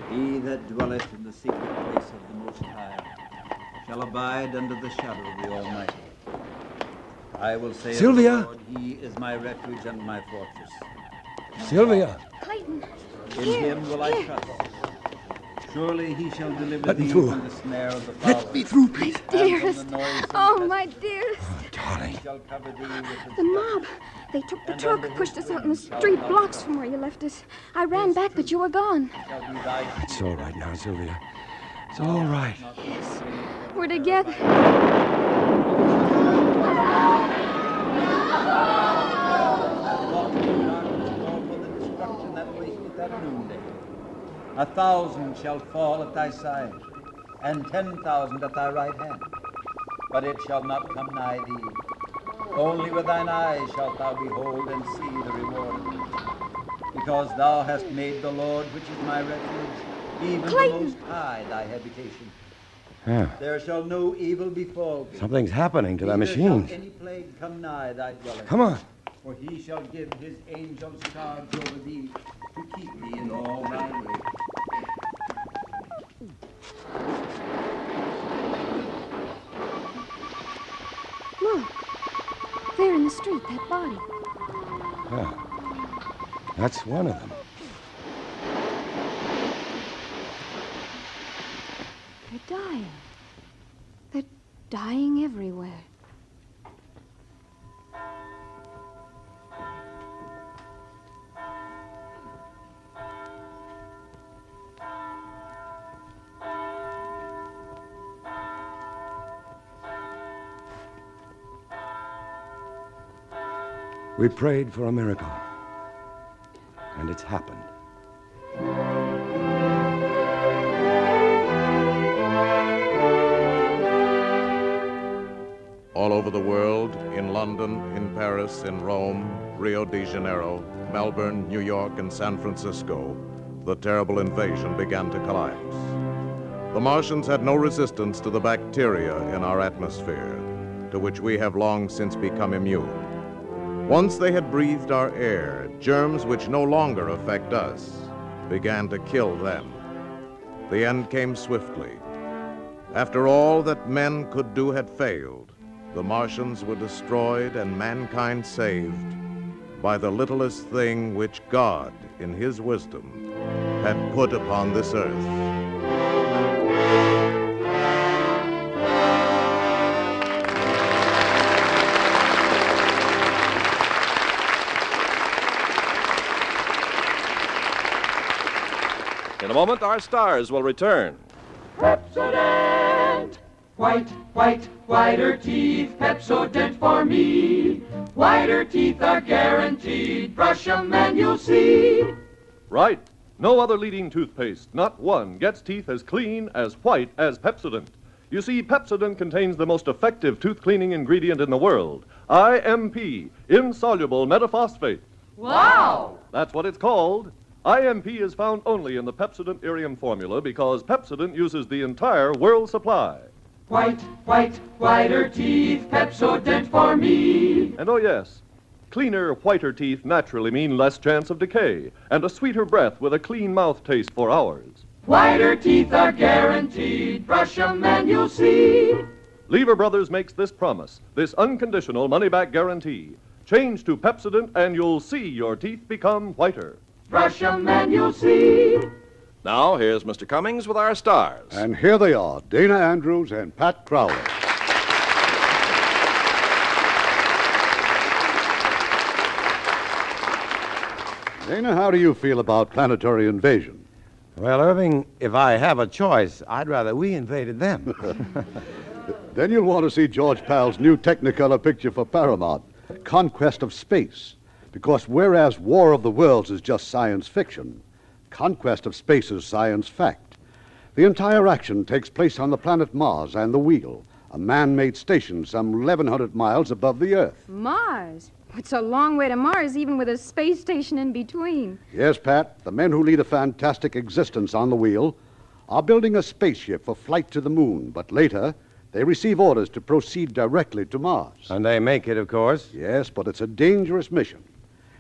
He that dwelleth in the secret place of the Most High shall abide under the shadow of the Almighty. I will say Sylvia! of the Lord, He is my refuge and my fortress. Sylvia! Clayton! In Him will I trust. Surely He shall deliver Let me thee through. from the snare of the fowler. Let me through, please. Dearest! Oh, my dearest! Darling. Shall cover thee with His The mob! They took the truck, pushed us out in the street blocks from where you left us. I ran back, but you were gone. It's all right now, Sylvia. It's all right. Yes, we're together. At noonday. 1,000 shall fall at thy side, and 10,000 at thy right hand, but it shall not come nigh thee. Only with thine eyes shalt thou behold and see the reward of it. Because thou hast made the Lord, which is my refuge, even Clayton! the Most High, thy habitation. Yeah. There shall no evil befall thee. Something's happening to that Neither machine. shall any plague come nigh thy dwelling. Come on. For he shall give his angels charge over thee to keep thee in all thy ways. Look, there in the street, that body. Yeah. That's one of them. They're dying. They're dying everywhere. We prayed for a miracle. And it's happened. All over the world, in London, in Paris, in Rome, Rio de Janeiro, Melbourne, New York, and San Francisco, the terrible invasion began to collapse. The Martians had no resistance to the bacteria in our atmosphere, to which we have long since become immune. Once they had breathed our air, germs which no longer affect us began to kill them. The end came swiftly. After all that men could do had failed, the Martians were destroyed and mankind saved by the littlest thing which God, in his wisdom, had put upon this earth. In a moment, our stars will return. Pepsodent! White, white, whiter teeth, Pepsodent for me. Whiter teeth are guaranteed. Brush 'em and you'll see. Right. No other leading toothpaste, not one, gets teeth as clean, as white as Pepsodent. You see, Pepsodent contains the most effective tooth cleaning ingredient in the world, IMP, insoluble metaphosphate. Wow! That's what it's called. IMP is found only in the Pepsodent Irium formula because Pepsodent uses the entire world supply. White, white, whiter teeth, Pepsodent for me. And oh yes, cleaner, whiter teeth naturally mean less chance of decay and a sweeter breath with a clean mouth taste for hours. Whiter teeth are guaranteed. Brush 'em and you'll see. Lever Brothers makes this promise, this unconditional money-back guarantee. Change to Pepsodent and you'll see your teeth become whiter. Brush 'em and you'll see. Now, here's Mr. Cummings with our stars. And here they are, Dana Andrews and Pat Crowley. Dana, how do you feel about planetary invasion? Well, Irving, if I have a choice, I'd rather we invaded them. Then you'll want to see George Pal's new Technicolor picture for Paramount, Conquest of Space. Because whereas War of the Worlds is just science fiction, Conquest of Space is science fact. The entire action takes place on the planet Mars and the Wheel, a man-made station some 1,100 miles above the Earth. Mars? It's a long way to Mars, even with a space station in between. Yes, Pat, the men who lead a fantastic existence on the Wheel are building a spaceship for flight to the moon, but later they receive orders to proceed directly to Mars. And they make it, of course. Yes, but it's a dangerous mission.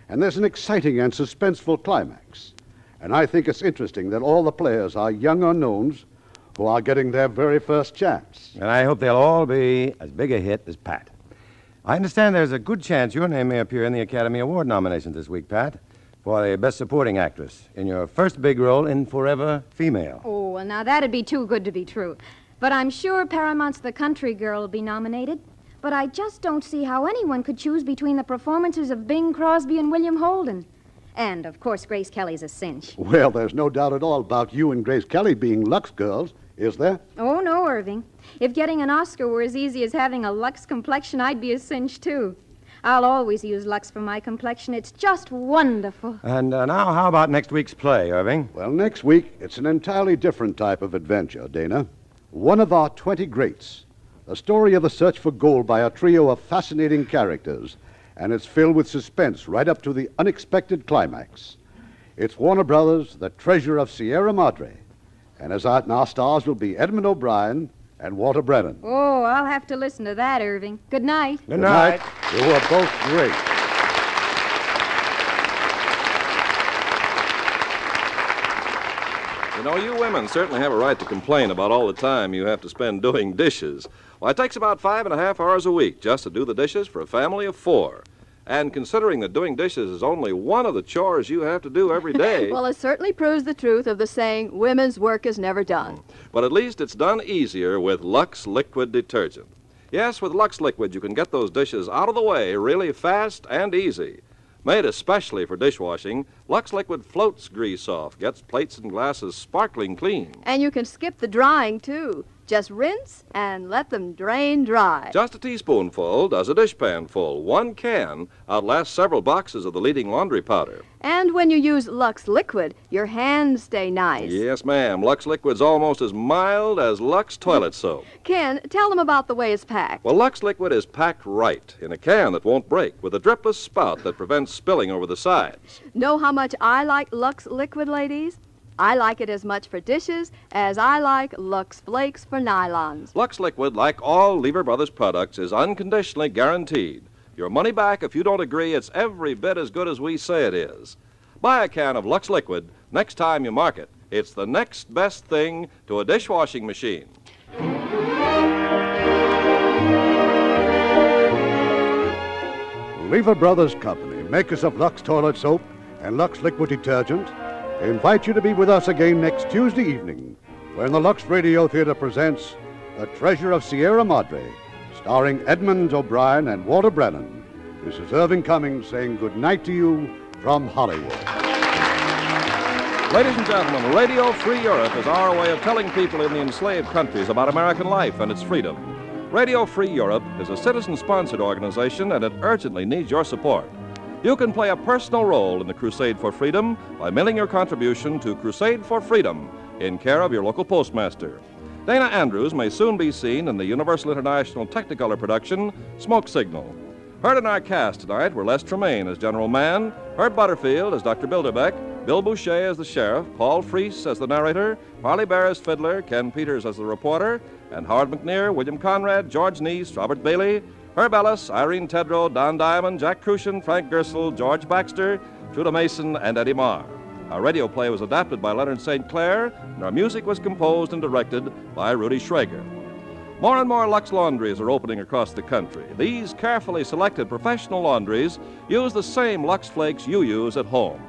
And there's an exciting and suspenseful climax. And I think it's interesting that all the players are young unknowns who are getting their very first chance. And I hope they'll all be as big a hit as Pat. I understand there's a good chance your name may appear in the Academy Award nominations this week, Pat, for the Best Supporting Actress in your first big role in Forever Female. Oh, well, now that'd be too good to be true. But I'm sure Paramount's The Country Girl will be nominated. But I just don't see how anyone could choose between the performances of Bing Crosby and William Holden. And, of course, Grace Kelly's a cinch. Well, there's no doubt at all about you and Grace Kelly being Lux girls, is there? Oh, no, Irving. If getting an Oscar were as easy as having a Lux complexion, I'd be a cinch, too. I'll always use Lux for my complexion. It's just wonderful. And now, how about next week's play, Irving? Well, next week, it's an entirely different type of adventure, Dana. One of our 20 greats. A story of the search for gold by a trio of fascinating characters, and it's filled with suspense right up to the unexpected climax. It's Warner Brothers' The Treasure of Sierra Madre, and our stars will be Edmund O'Brien and Walter Brennan. Oh, I'll have to listen to that, Irving. Good night. Good night. You are both great. You know, you women certainly have a right to complain about all the time you have to spend doing dishes. Well, it takes about 5.5 hours a week just to do the dishes for a family of 4. And considering that doing dishes is only one of the chores you have to do every day... Well, it certainly proves the truth of the saying, women's work is never done. But at least it's done easier with Lux Liquid Detergent. Yes, with Lux Liquid, you can get those dishes out of the way really fast and easy. Made especially for dishwashing, Lux Liquid floats grease off, gets plates and glasses sparkling clean. And you can skip the drying, too. Just rinse and let them drain dry. Just a teaspoonful does a dishpan full. 1 can outlasts several boxes of the leading laundry powder. And when you use Lux Liquid, your hands stay nice. Yes, ma'am. Lux Liquid's almost as mild as Lux toilet soap. Ken, tell them about the way it's packed. Well, Lux Liquid is packed right in a can that won't break with a dripless spout that prevents spilling over the sides. Know how much I like Lux Liquid, ladies? I like it as much for dishes as I like Lux Flakes for nylons. Lux Liquid, like all Lever Brothers products, is unconditionally guaranteed. Your money back if you don't agree it's every bit as good as we say it is. Buy a can of Lux Liquid next time you mark it. It's the next best thing to a dishwashing machine. Lever Brothers Company, makers of Lux Toilet Soap and Lux Liquid Detergent, invite you to be with us again next Tuesday evening when the Lux Radio Theater presents The Treasure of Sierra Madre, starring Edmund O'Brien and Walter Brennan. This is Irving Cummings saying good night to you from Hollywood. Ladies and gentlemen, Radio Free Europe is our way of telling people in the enslaved countries about American life and its freedom. Radio Free Europe is a citizen-sponsored organization, and it urgently needs your support. You can play a personal role in the crusade for freedom by mailing your contribution to Crusade for Freedom in care of your local postmaster. Dana Andrews may soon be seen in the Universal International Technicolor production, Smoke Signal. Heard in our cast tonight were Les Tremaine as General Mann, Herb Butterfield as Dr. Bilderbeck, Bill Boucher as the sheriff, Paul Freese as the narrator, Parley Bear as fiddler, Ken Peters as the reporter, and Howard McNear, William Conrad, George Neese, Robert Bailey, Herb Ellis, Irene Tedrow, Don Diamond, Jack Crucian, Frank Gersel, George Baxter, Truda Mason, and Eddie Marr. Our radio play was adapted by Leonard St. Clair, and our music was composed and directed by Rudy Schrager. More and more Lux laundries are opening across the country. These carefully selected professional laundries use the same Lux Flakes you use at home.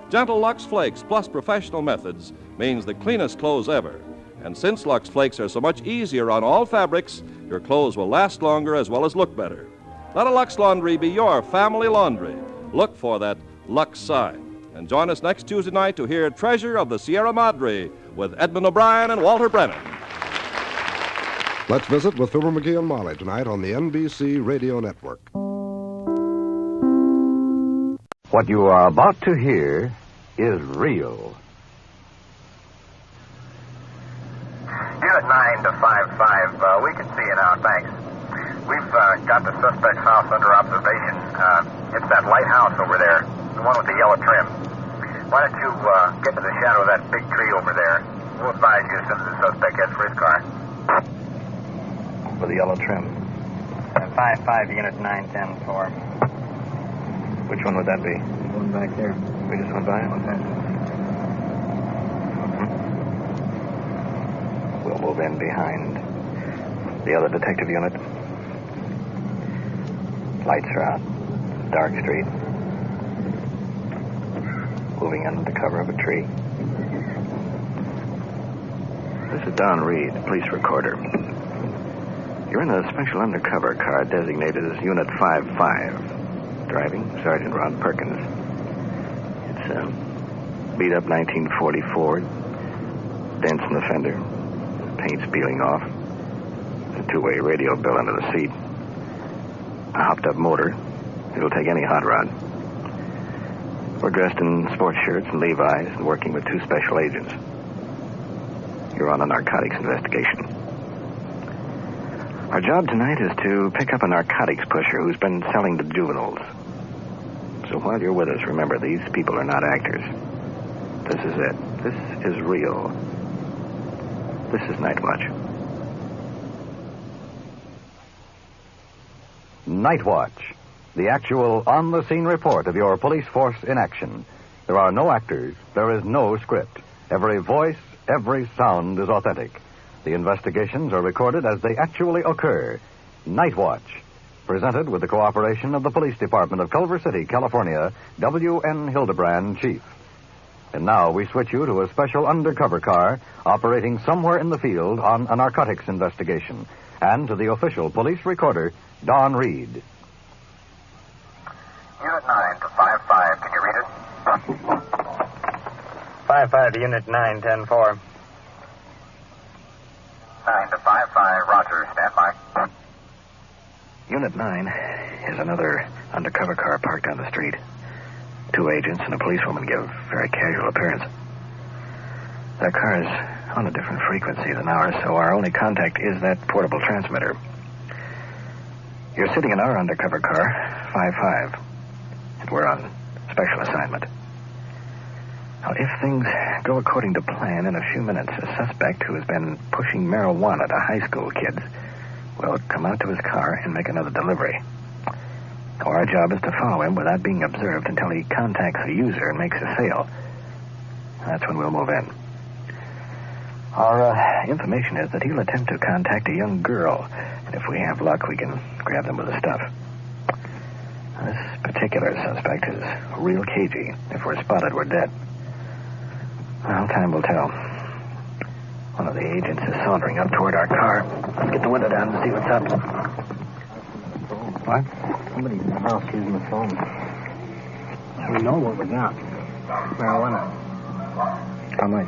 Gentle Lux Flakes plus professional methods means the cleanest clothes ever. And since Lux Flakes are so much easier on all fabrics, your clothes will last longer as well as look better. Let a Lux laundry be your family laundry. Look for that Lux sign. And join us next Tuesday night to hear Treasure of the Sierra Madre with Edmund O'Brien and Walter Brennan. Let's visit with Fibber McGee and Molly tonight on the NBC Radio Network. What you are about to hear is real. Unit 9 to 5-5, we can see you now, thanks. We've got the suspect's house under observation. It's that lighthouse over there, the one with the yellow trim. Why don't you get to the shadow of that big tree over there? We'll advise you as soon as the suspect gets for his car. With the yellow trim. 5-5, Unit 9-10-4. Which one would that be? One back there. We just went by it? We'll move in behind the other detective unit. Lights are out. Dark street. Moving under the cover of a tree. This is Don Reed, police recorder. You're in a special undercover car designated as Unit 5-5. Driving, Sergeant Ron Perkins. It's beat up 1944. Dents in the fender. Paint's peeling off. A two-way radio bill under the seat. A hopped-up motor. It'll take any hot rod. We're dressed in sports shirts and Levi's and working with two special agents. You're on a narcotics investigation. Our job tonight is to pick up a narcotics pusher who's been selling to juveniles. So while you're with us, remember, these people are not actors. This is it. This is real. This is Night Watch. Night Watch, the actual on-the-scene report of your police force in action. There are no actors. There is no script. Every voice, every sound is authentic. The investigations are recorded as they actually occur. Night Watch, presented with the cooperation of the Police Department of Culver City, California, W.N. Hildebrand, Chief. And now we switch you to a special undercover car operating somewhere in the field on a narcotics investigation, and to the official police recorder, Don Reed. Unit 9 to 5-5, can you read it? 5-5 to Unit 9-10-4. 9 to 5-5. Unit 9 is another undercover car parked on the street. 2 agents and a policewoman give very casual appearance. Their car is on a different frequency than ours, so our only contact is that portable transmitter. You're sitting in our undercover car, 5-5, and we're on special assignment. Now, if things go according to plan, in a few minutes, a suspect who has been pushing marijuana to high school kids will come out to his car and make another delivery. Now, our job is to follow him without being observed until he contacts the user and makes a sale. That's when we'll move in. Our information is that he'll attempt to contact a young girl, and if we have luck, we can grab them with the stuff. This particular suspect is real cagey. If we're spotted, we're dead. Well, time will tell. One of the agents is sauntering up toward our car. Let's get the window down and see what's up. What? Somebody's in the house using the phone. We know what we got. Marijuana. How much?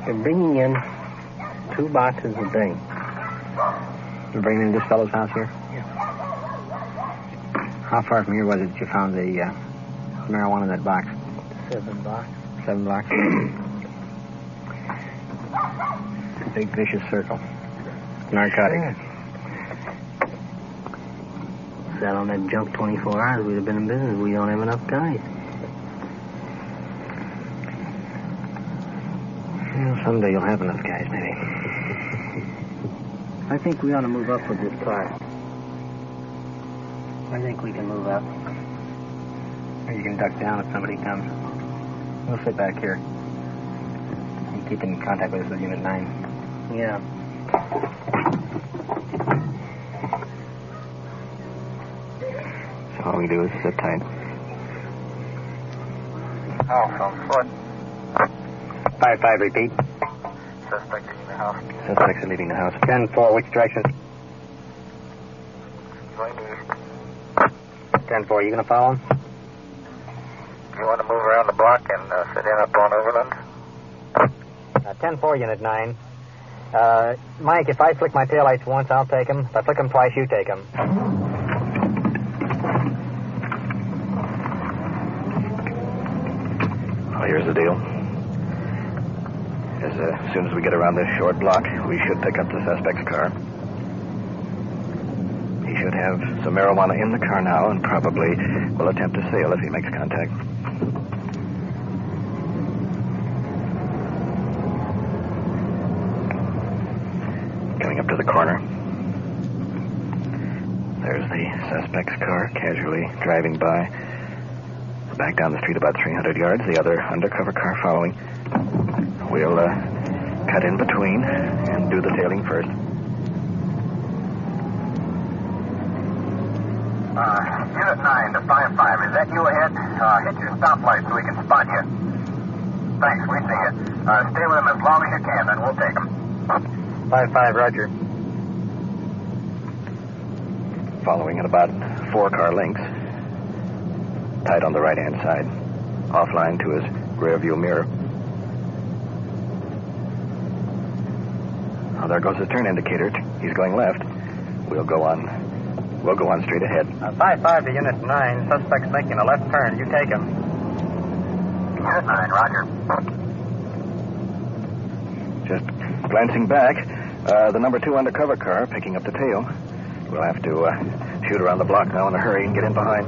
They're bringing in 2 boxes a day. You're bringing in this fellow's house here? Yeah. How far from here was it that you found the marijuana in that box? 7 blocks. 7 blocks? Big vicious circle. Narcotics. Yeah. Sat on that junk 24 hours, we'd have been in business. We don't have enough guys. Well, someday you'll have enough guys, maybe. I think we ought to move up with this car. I think we can move up. Or you can duck down if somebody comes. We'll sit back here. You keep in contact with us with Unit 9. Yeah. So all we do is sit tight. House on foot. 5-5, repeat. Suspect leaving the house. Suspects are leaving the house. 10-4, which direction? Going east. 10-4, you gonna follow him? You want to move around the block and sit in up on Overland? 10-4, Unit 9. Mike, if I flick my taillights once, I'll take him. If I flick them twice, you take him. Well, here's the deal. As soon as we get around this short block, we should pick up the suspect's car. He should have some marijuana in the car now and probably will attempt to sale if he makes contact. Coming up to the corner. There's the suspect's car casually driving by. Back down the street about 300 yards, the other undercover car following. We'll cut in between and do the tailing first. Unit 9 to 5-5. Is that you ahead? Hit your stoplight so we can spot you. Thanks, we see you. Stay with him as long as you can, then we'll take him. 5-5, roger. Following at about 4 car lengths. Tight on the right-hand side. Offline to his rear view mirror. Oh, there goes his turn indicator. He's going left. We'll go on straight ahead. 5-5 to Unit 9. Suspect's making a left turn. You take him. Unit 9, roger. Just glancing back, the number 2 undercover car picking up the tail. We'll have to shoot around the block now in a hurry and get in behind.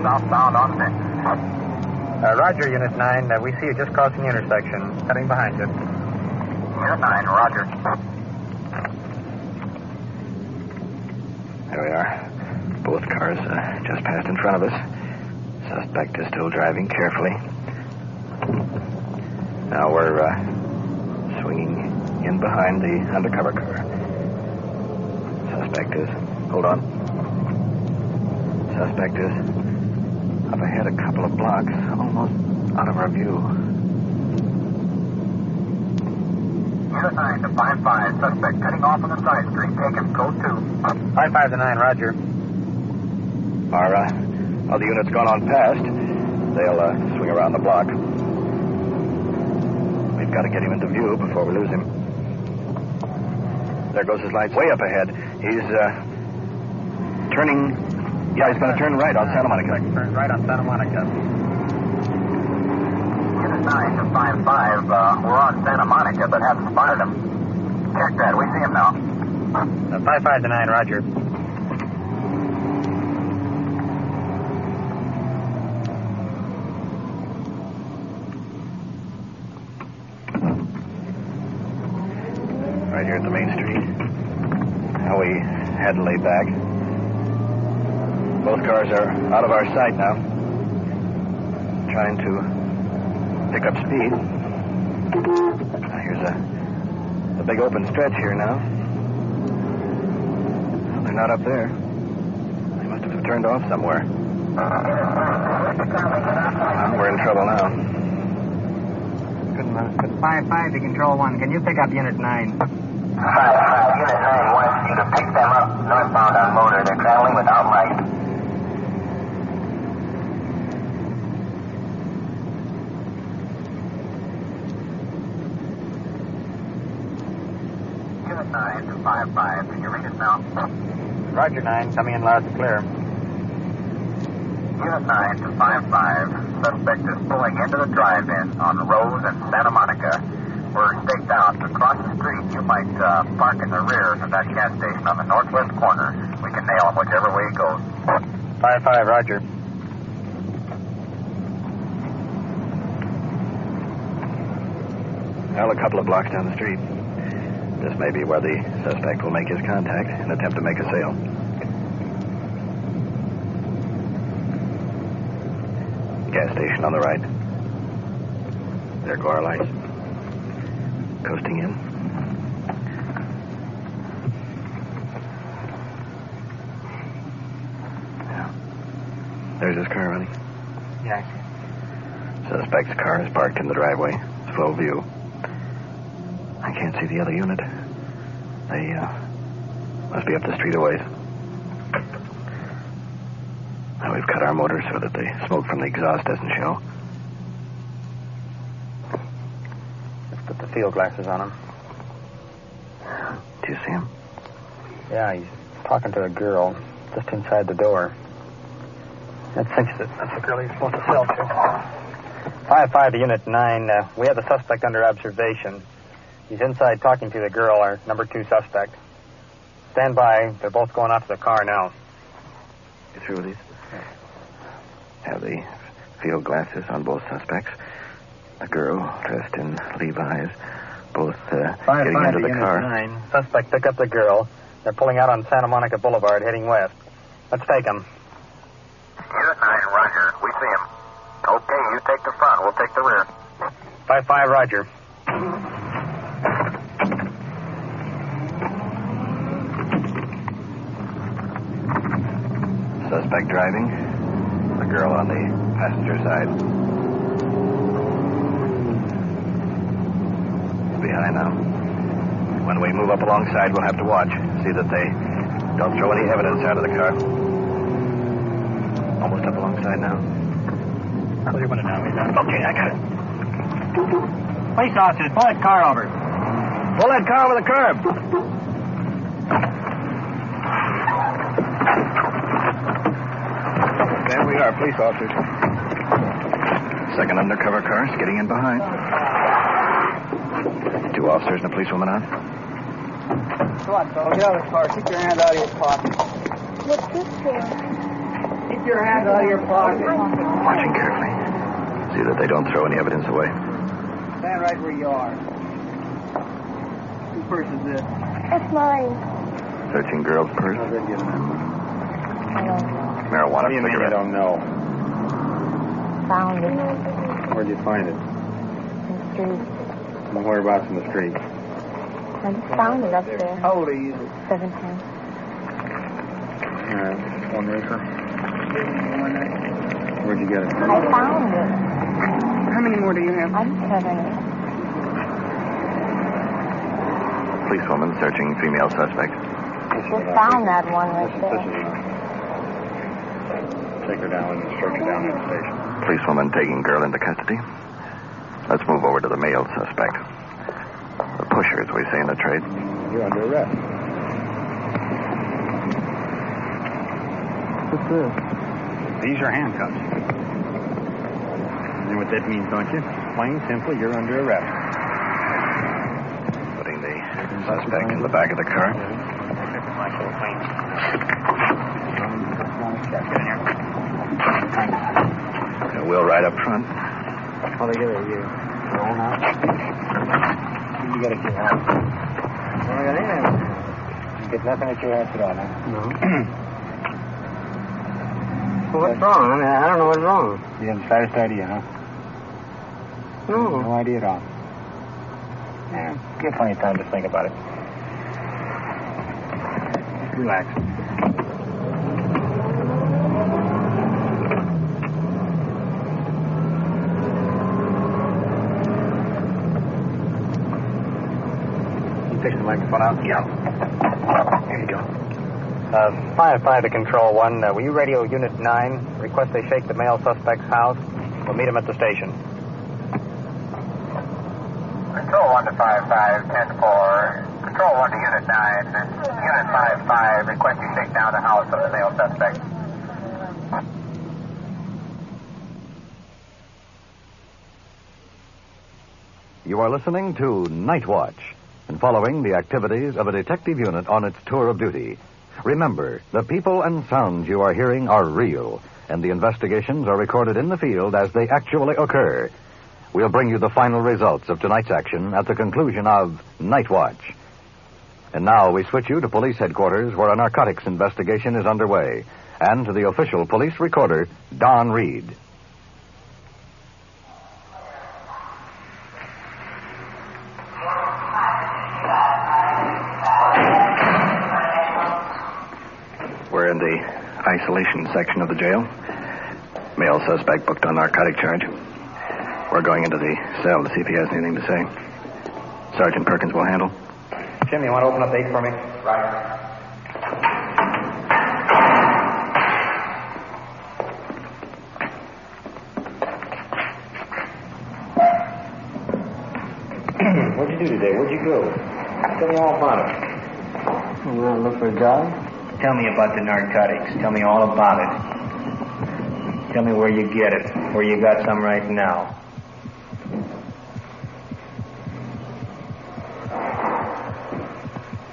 Southbound on 6. Roger, Unit 9. We see you just crossing the intersection. Heading behind you. Unit 9, roger. There we are. Both cars just passed in front of us. Suspect is still driving carefully. Now we're swinging in behind the undercover car. Suspect is... Hold on. Suspect is up ahead a couple of blocks, almost out of our view. Unit 9 to 5-5. Suspect cutting off on the side street. Take him. Code 2. 5-5 to 9, roger. Our other unit's gone on past. They'll swing around the block. We've got to get him into view before we lose him. There goes his lights way up ahead. He's turning... Yeah, he's going to turn right on Santa Monica. Turn right on Santa Monica. Unit 9 to 5-5. We're on Santa Monica, but haven't spotted him. Check that. We see him now. 5-5 to 9, roger. Right here at the main street. Now we had to lay back. Both cars are out of our sight now. Trying to pick up speed. Here's a big open stretch here now. Well, they're not up there. They must have turned off somewhere. Well, we're in trouble now. Good 5-5 to Control 1. Can you pick up Unit 9? 5-5. Unit 9 wants you to pick them up northbound on motor. They're traveling without light. Unit 9 to 5-5. Can you read us now? Roger, 9. Coming in loud and clear. Unit 9 to 5-5. Suspect is pulling into the drive-in on Rose and Santa Monica. We're staked out across the street. You might park in the rear of that gas station on the northwest corner. We can nail him whichever way he goes. 5-5, roger. Well, a couple of blocks down the street. This may be where the suspect will make his contact and attempt to make a sale. Gas station on the right. There go our lights. Coasting in. Yeah. There's his car running. Yeah. Suspect's car is parked in the driveway. It's full view. I can't see the other unit. They must be up the street a ways. Now we've cut our motors so that the smoke from the exhaust doesn't show. Let's put the field glasses on him. Do you see him? Yeah, he's talking to a girl just inside the door. That cinches it. That's the girl he's supposed to sell to. 5-5 to Unit 9. We have the suspect under observation. He's inside talking to the girl, our number 2 suspect. Stand by. They're both going out to the car now. You through with these? Have the field glasses on both suspects. The girl dressed in Levi's. Both getting into the car. 9. Suspect pick up the girl. They're pulling out on Santa Monica Boulevard, heading west. Let's take them. Unit 9, roger. We see him. Okay, you take the front. We'll take the rear. 5-5, roger. Suspect driving. The girl on the passenger side. Behind now. When we move up alongside, we'll have to watch. See that they don't throw any evidence out of the car. Almost up alongside now. Clear one now. Okay, I got it. Police officers, pull that car over. Pull that car over the curb. There we are, police officers. Second undercover car's getting in behind. 2 officers and a policewoman on. Come on, fellow. Get out of the car. Keep your hand out of your pocket. What's this for? Keep your hand out of your pocket. Watching carefully. See that they don't throw any evidence away. Stand right where you are. Whose purse is this? It's mine. Searching girl's purse. I don't know. Marijuana What do you mean you don't know? Found it. Where'd you find it? In the street. Well, whereabouts in the street? I just found it up there. How old are you? 17. All right. 1 acre. Where'd you get it? I found it. How many more do you have? I'm 7. Policewoman searching female suspect. Just found that one right there. Take her down and search her down at the station. Policewoman taking girl into custody. Let's move over to the male suspect. The pusher, as we say in the trade. You're under arrest. What's this? These are handcuffs. You know what that means, don't you? Plain, simple, you're under arrest. Putting the suspect in the back of the car. We'll ride up front. How they get it? You roll now? You got it your house. Well, I got anything. You get nothing at your house at all, huh? No. Well, what's wrong? I mean, I don't know what's wrong. You have the slightest idea, huh? No. No idea at all. Yeah, give plenty of time to think about it. Relax. Fix the microphone out? Yeah. Here you go. 5-5 to Control 1. Will you radio Unit 9? Request they shake the male suspect's house. We'll meet him at the station. Control 1 to 5-5, 10-4. Control 1 to Unit 9. Unit 5-5, request you shake down the house of the male suspect. You are listening to Night Watch and following the activities of a detective unit on its tour of duty. Remember, the people and sounds you are hearing are real, and the investigations are recorded in the field as they actually occur. We'll bring you the final results of tonight's action at the conclusion of Night Watch. And now we switch you to police headquarters where a narcotics investigation is underway, and to the official police recorder, Don Reed. We're in the isolation section of the jail. Male suspect booked on narcotic charge. We're going into the cell to see if he has anything to say. Sergeant Perkins will handle. Jim, you want to open up the 8 for me? Right. What'd you do today? Where'd you go? Tell me all about it. You want to look for a job? Tell me about the narcotics. Tell me all about it. Tell me where you get it. Where you got some right now.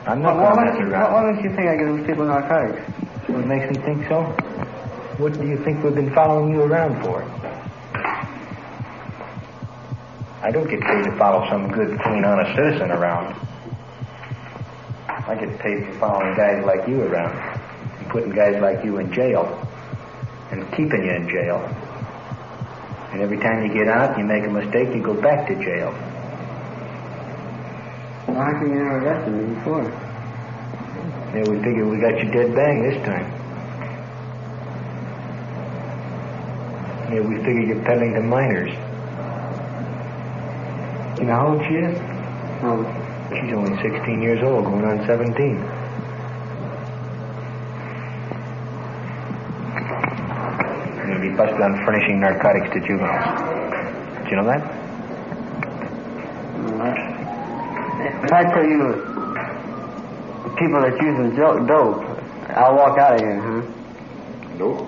I'm not going to mess around. Why don't you think I give those people narcotics? What makes me think so? What do you think we've been following you around for? I don't get paid to follow some good, clean, honest citizen around. I get paid for following guys like you around and putting guys like you in jail and keeping you in jail. And every time you get out, you make a mistake, you go back to jail. Well, how come you never arrested me before? Yeah, we figured we got you dead bang this time. Yeah, we figured you're peddling to minors. You know how old she is? Oh. She's only 16 years old, going on 17. You're going to be busted on furnishing narcotics to juveniles. Did you know that? If I tell you the people that's using dope, I'll walk out of here, huh? Nope.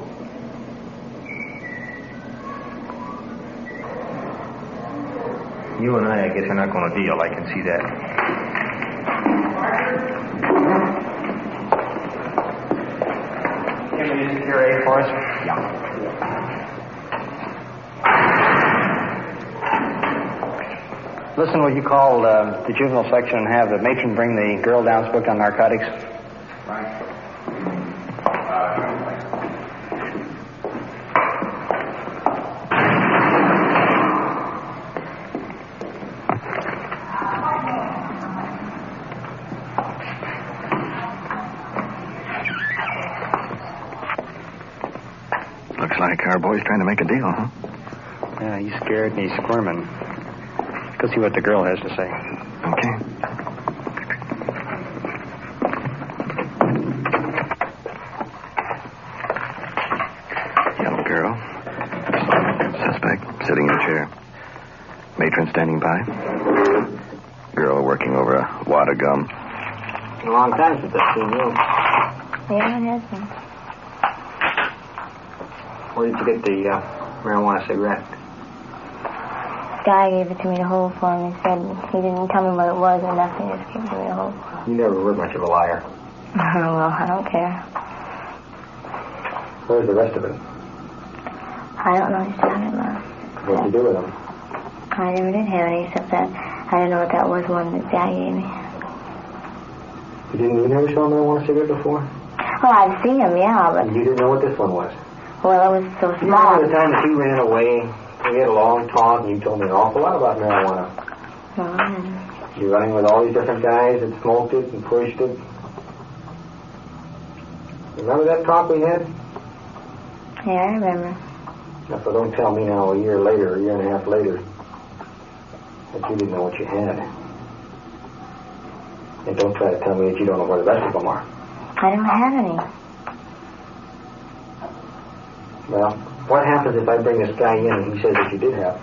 You and I guess, are not going to deal. I can see that. Can you secure A for us? Yeah. Listen, will you call the juvenile section and have the matron bring the girl down booked on narcotics? Right. Looks like our boy's trying to make a deal, huh? Yeah, he's scared and he's squirming. Go see what the girl has to say. Okay. standing by. Girl working over a wad of gum. A long time since I've seen you. Yeah, it has been. Where did you get the marijuana cigarette? Guy gave it to me to hold for him. He said he didn't tell me what it was or nothing. He just gave it to me to hold. You never were much of a liar. Well, I don't care. Where's the rest of it? I don't know. He's down at Mom. What'd you do with them? I never did have any, except that I didn't know what that was one that Dad gave me. You never saw a marijuana cigarette before? Well, I've seen them, yeah, but... You didn't know what this one was? Well, it was so You small. remember the time that you ran away? We had a long talk, and you told me an awful lot about marijuana. No, I didn't. You're running with all these different guys that smoked it and pushed it. Remember that talk we had? Yeah, I remember. Now, so don't tell me now a year later, a year and a half later, that you didn't know what you had. And don't try to tell me that you don't know where the rest of them are. I don't have any. Well, what happens if I bring this guy in and he says that you did have?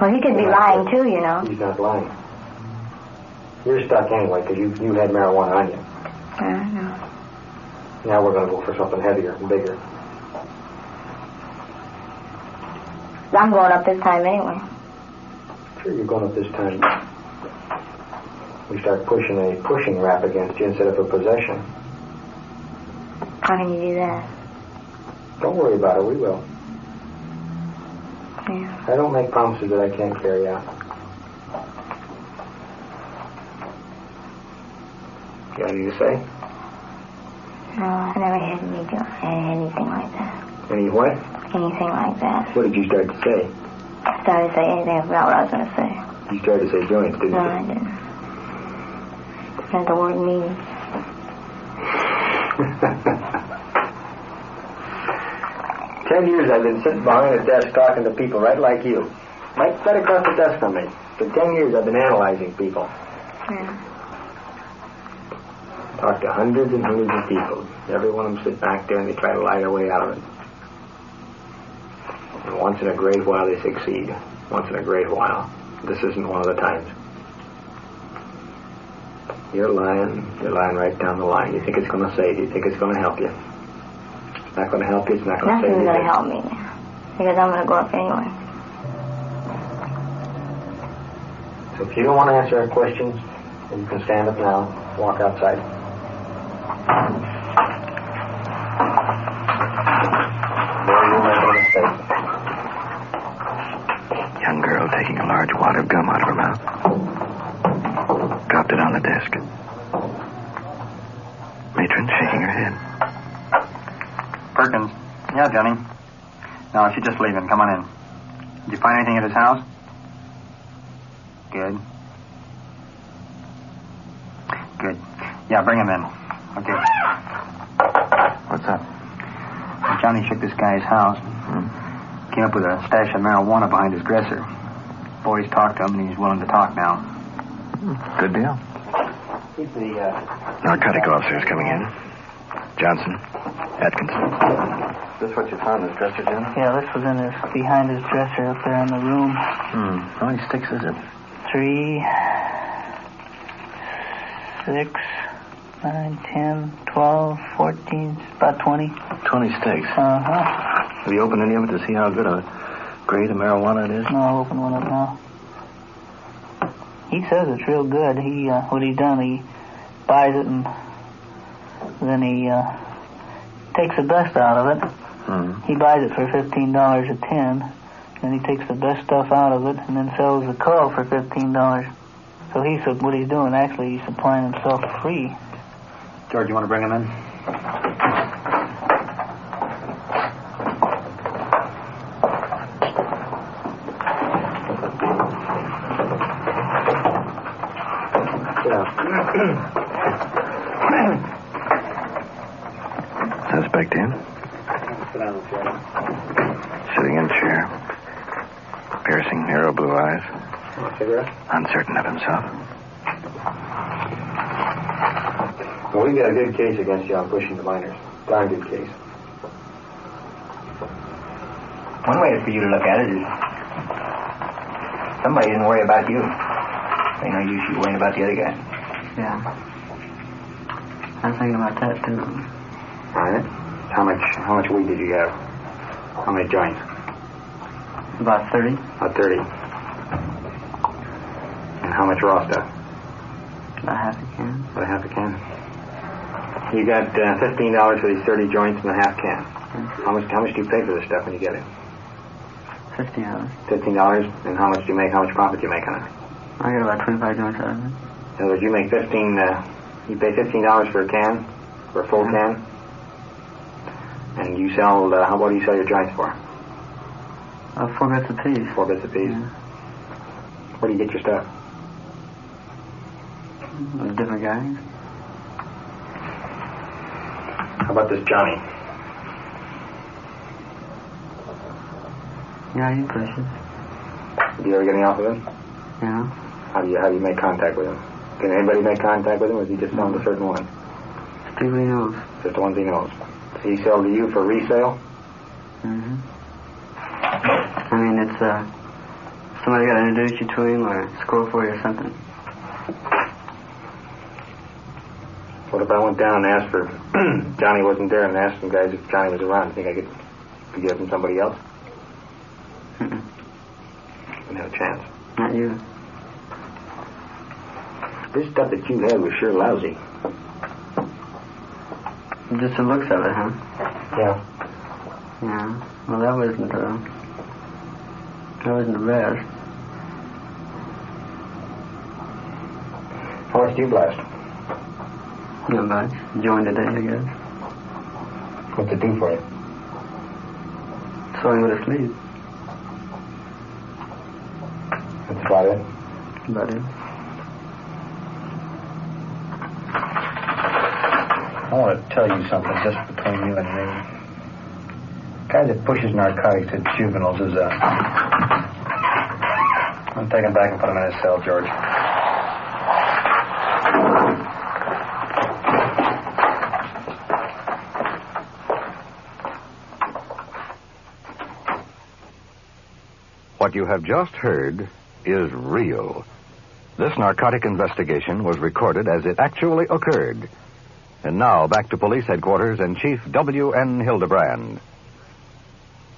Well, he could be lying, too, you know. He's not lying. You're stuck anyway, because you had marijuana on you. I don't know. Now we're going to go for something heavier and bigger. I'm going up this time anyway. Sure, you're going up this time. We start pushing a pushing rap against you instead of a possession. How can you do that? Don't worry about it, we will. Yeah. I don't make promises that I can't carry out. You got anything to say? No, I never had anything like that. Any what? Anything like that. What did you start to say? I started to say anything about what I was going to say. You started to say joints, didn't No, you? I didn't. That's the word means. 10 years I've been sitting behind a desk talking to people right like you. Right across the desk from me. For 10 years I've been analyzing people. Yeah. Talked to hundreds and hundreds of people. Every one of them sit back there and they try to lie their way out of it. And once in a great while they succeed. Once in a great while. This isn't one of the times. You're lying right down the line. You think it's going to save you. You think it's going to help you. It's not going to help you. It's not going to save you. Nothing's going to help me now. Because I'm going to go up anyway. So if you don't want to answer our questions, then you can stand up now. Walk outside. There you make a mistake. Young girl taking a large wad of gum out of her mouth. Dropped it on the desk. Matron shaking her head. Perkins. Yeah, Johnny. No, she's just leaving. Come on in. Did you find anything at his house? Good. Good. Yeah, bring him in. Okay. What's up? Johnny shook this guy's house. Came up with a stash of marijuana behind his dresser. Boys talked to him, and he's willing to talk now. Good deal. Keep the, Narcotic officers coming in. Johnson. Atkins. Is this what you found in his dresser, Jim? Yeah, this was behind his dresser up there in the room. How many sticks is it? 3, 6, 9, 10, 12, 14, about 20. 20 sticks. Uh-huh. Have you opened any of it to see how good a grade of marijuana it is? No, I'll open one up now. He says it's real good. What he's done, he buys it and then he takes the best out of it. He buys it for $15 a tin, and he takes the best stuff out of it and then sells the cull for $15. So what he's doing, actually, he's supplying himself free. George, you want to bring him in? Suspect in? Sit down, Sheriff. Sitting in chair. Piercing, narrow blue eyes. Cigarette? Uncertain of himself. Well, we've got a good case against you on pushing the minors. Darn good case. One way for you to look at it is Somebody didn't worry about you. They know you should worry about the other guy. Yeah. I was thinking about that, too. All right. How much weed did you have? How many joints? About 30. About 30. And how much raw stuff? About half a can. About half a can. You got $15 for these 30 joints and a half can. How much do you pay for this stuff when you get it? $15. $15? And how much do you make? How much profit do you make on it? I get about 25 joints out of it. In other words, you make you pay $15 for a can, for a full can, and you sell, what do you sell your joints for? 4 bits apiece. 4 bits apiece? Yeah. Where do you get your stuff? Different guys. How about this Johnny? Yeah, he's precious. Did you ever get any off of him? Yeah. How do you make contact with him? Can anybody make contact with him, or is he just selling to certain ones? People he knows. Just the ones he knows. Does he sell to you for resale? Mm-hmm. I mean, it's, somebody got to introduce you to him or score for you or something. What if I went down and asked for Johnny wasn't there and asked some guys if Johnny was around? Do you think I could get it from somebody else? Mm-mm. Wouldn't have a chance. Not you. This stuff that you had was sure lousy. Just the looks of it, huh? Yeah. Yeah. Well, that wasn't the best. How much do you blast? Not much. Joined today, I guess. What's it do for you? So I'm going to sleep. That's about it? About it. I want to tell you something just between you and me. The guy that pushes narcotics at juveniles is I'm taking him back and put him in his cell, George. What you have just heard is real. This narcotic investigation was recorded as it actually occurred. And now, back to police headquarters and Chief W.N. Hildebrand.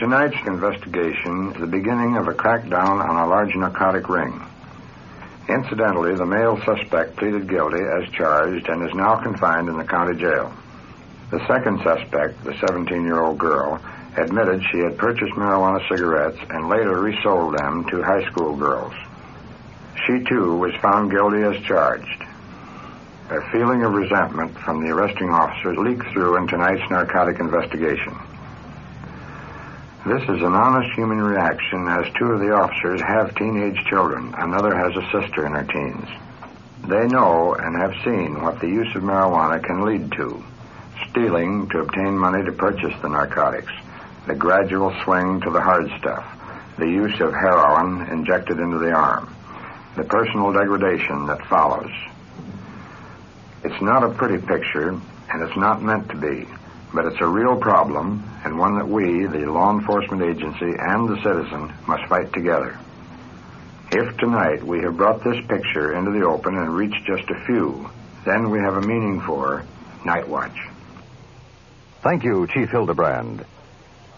Tonight's investigation is the beginning of a crackdown on a large narcotic ring. Incidentally, the male suspect pleaded guilty as charged and is now confined in the county jail. The second suspect, the 17-year-old girl, admitted she had purchased marijuana cigarettes and later resold them to high school girls. She, too, was found guilty as charged. A feeling of resentment from the arresting officers leaked through in tonight's narcotic investigation. This is an honest human reaction, as 2 of the officers have teenage children. Another has a sister in her teens. They know and have seen what the use of marijuana can lead to. Stealing to obtain money to purchase the narcotics, the gradual swing to the hard stuff, the use of heroin injected into the arm, the personal degradation that follows. It's not a pretty picture, and it's not meant to be, but it's a real problem, and one that we, the law enforcement agency, and the citizen, must fight together. If tonight we have brought this picture into the open and reached just a few, then we have a meaning for Night Watch. Thank you, Chief Hildebrand.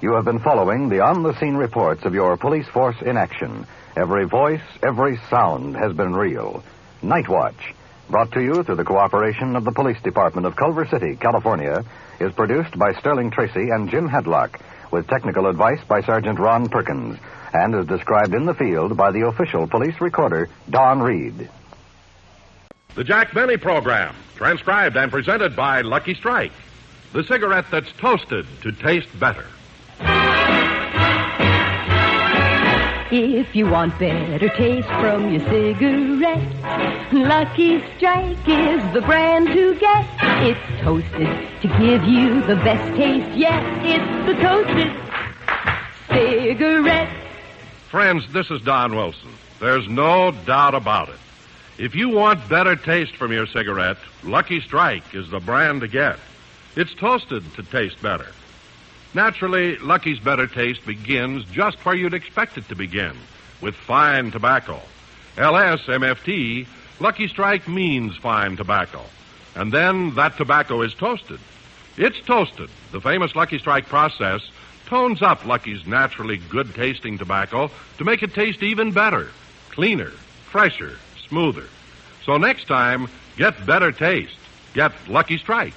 You have been following the on-the-scene reports of your police force in action. Every voice, every sound has been real. Night Watch, brought to you through the cooperation of the Police Department of Culver City, California, is produced by Sterling Tracy and Jim Hadlock, with technical advice by Sergeant Ron Perkins, and is described in the field by the official police recorder, Don Reed. The Jack Benny Program, transcribed and presented by Lucky Strike, the cigarette that's toasted to taste better. If you want better taste from your cigarette, Lucky Strike is the brand to get. It's toasted to give you the best taste yet. It's the toasted cigarette. Friends, this is Don Wilson. There's no doubt about it. If you want better taste from your cigarette, Lucky Strike is the brand to get. It's toasted to taste better. Naturally, Lucky's better taste begins just where you'd expect it to begin, with fine tobacco. LSMFT, Lucky Strike means fine tobacco. And then that tobacco is toasted. It's toasted. The famous Lucky Strike process tones up Lucky's naturally good-tasting tobacco to make it taste even better, cleaner, fresher, smoother. So next time, get better taste. Get Lucky Strike.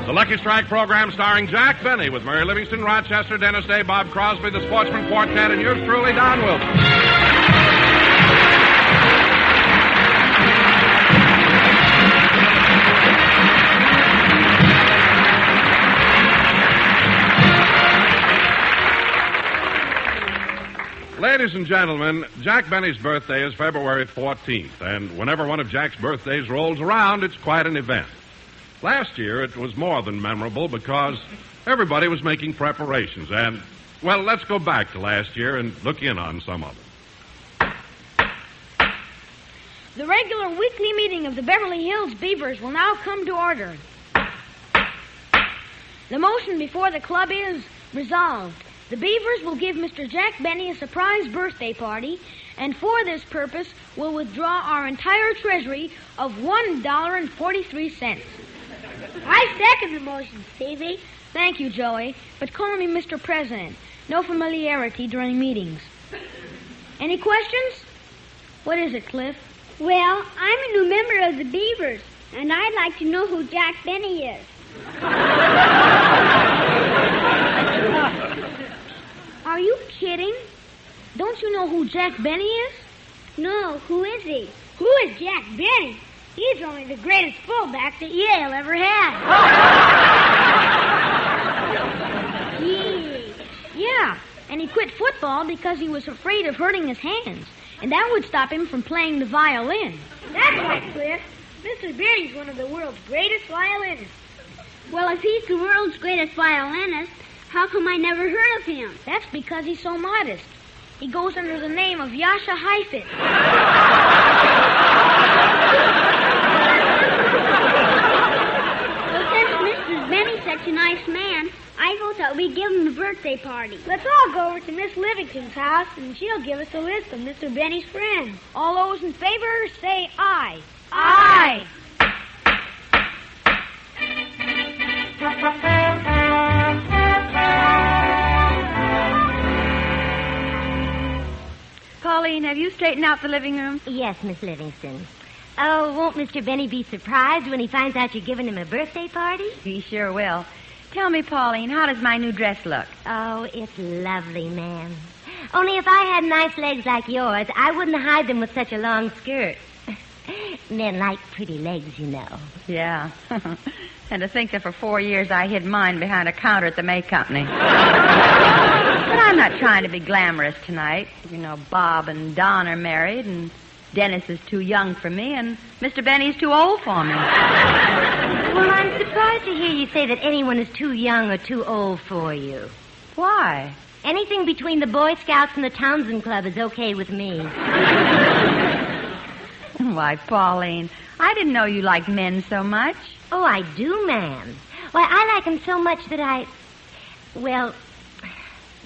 The Lucky Strike program starring Jack Benny with Murray Livingston, Rochester, Dennis Day, Bob Crosby, the Sportsman Quartet, and yours truly, Don Wilson. Ladies and gentlemen, Jack Benny's birthday is February 14th, and whenever one of Jack's birthdays rolls around, it's quite an event. Last year, it was more than memorable because everybody was making preparations, and, well, let's go back to last year and look in on some of it. The regular weekly meeting of the Beverly Hills Beavers will now come to order. The motion before the club is resolved. The Beavers will give Mr. Jack Benny a surprise birthday party, and for this purpose will withdraw our entire treasury of $1.43. I second the motion, Stevie. Thank you, Joey, but call me Mr. President. No familiarity during meetings. Any questions? What is it, Cliff? Well, I'm a new member of the Beavers, and I'd like to know who Jack Benny is. Are you kidding? Don't you know who Jack Benny is? No, who is he? Who is Jack Benny? He's only the greatest fullback that Yale ever had. Yeah, and he quit football because he was afraid of hurting his hands, and that would stop him from playing the violin. That's right, Cliff. Mr. Benny's one of the world's greatest violinists. Well, if he's the world's greatest violinist, how come I never heard of him? That's because he's so modest. He goes under the name of Yasha Heifetz. Well, since Mr. Benny's such a nice man, I vote that we give him a birthday party. Let's all go over to Miss Livingston's house, and she'll give us a list of Mr. Benny's friends. All those in favor, say aye. Aye. Pauline, have you straightened out the living room? Yes, Miss Livingston. Oh, won't Mr. Benny be surprised when he finds out you're giving him a birthday party? He sure will. Tell me, Pauline, how does my new dress look? Oh, it's lovely, ma'am. Only if I had nice legs like yours, I wouldn't hide them with such a long skirt. Men like pretty legs, you know. Yeah. And to think that for 4 years I hid mine behind a counter at the May Company. But I'm not trying to be glamorous tonight. You know, Bob and Don are married, and Dennis is too young for me, and Mr. Benny's too old for me. Well, I'm surprised to hear you say that anyone is too young or too old for you. Why? Anything between the Boy Scouts and the Townsend Club is okay with me. Why, Pauline, I didn't know you liked men so much. Oh, I do, ma'am. Why, I like them so much that I... Well,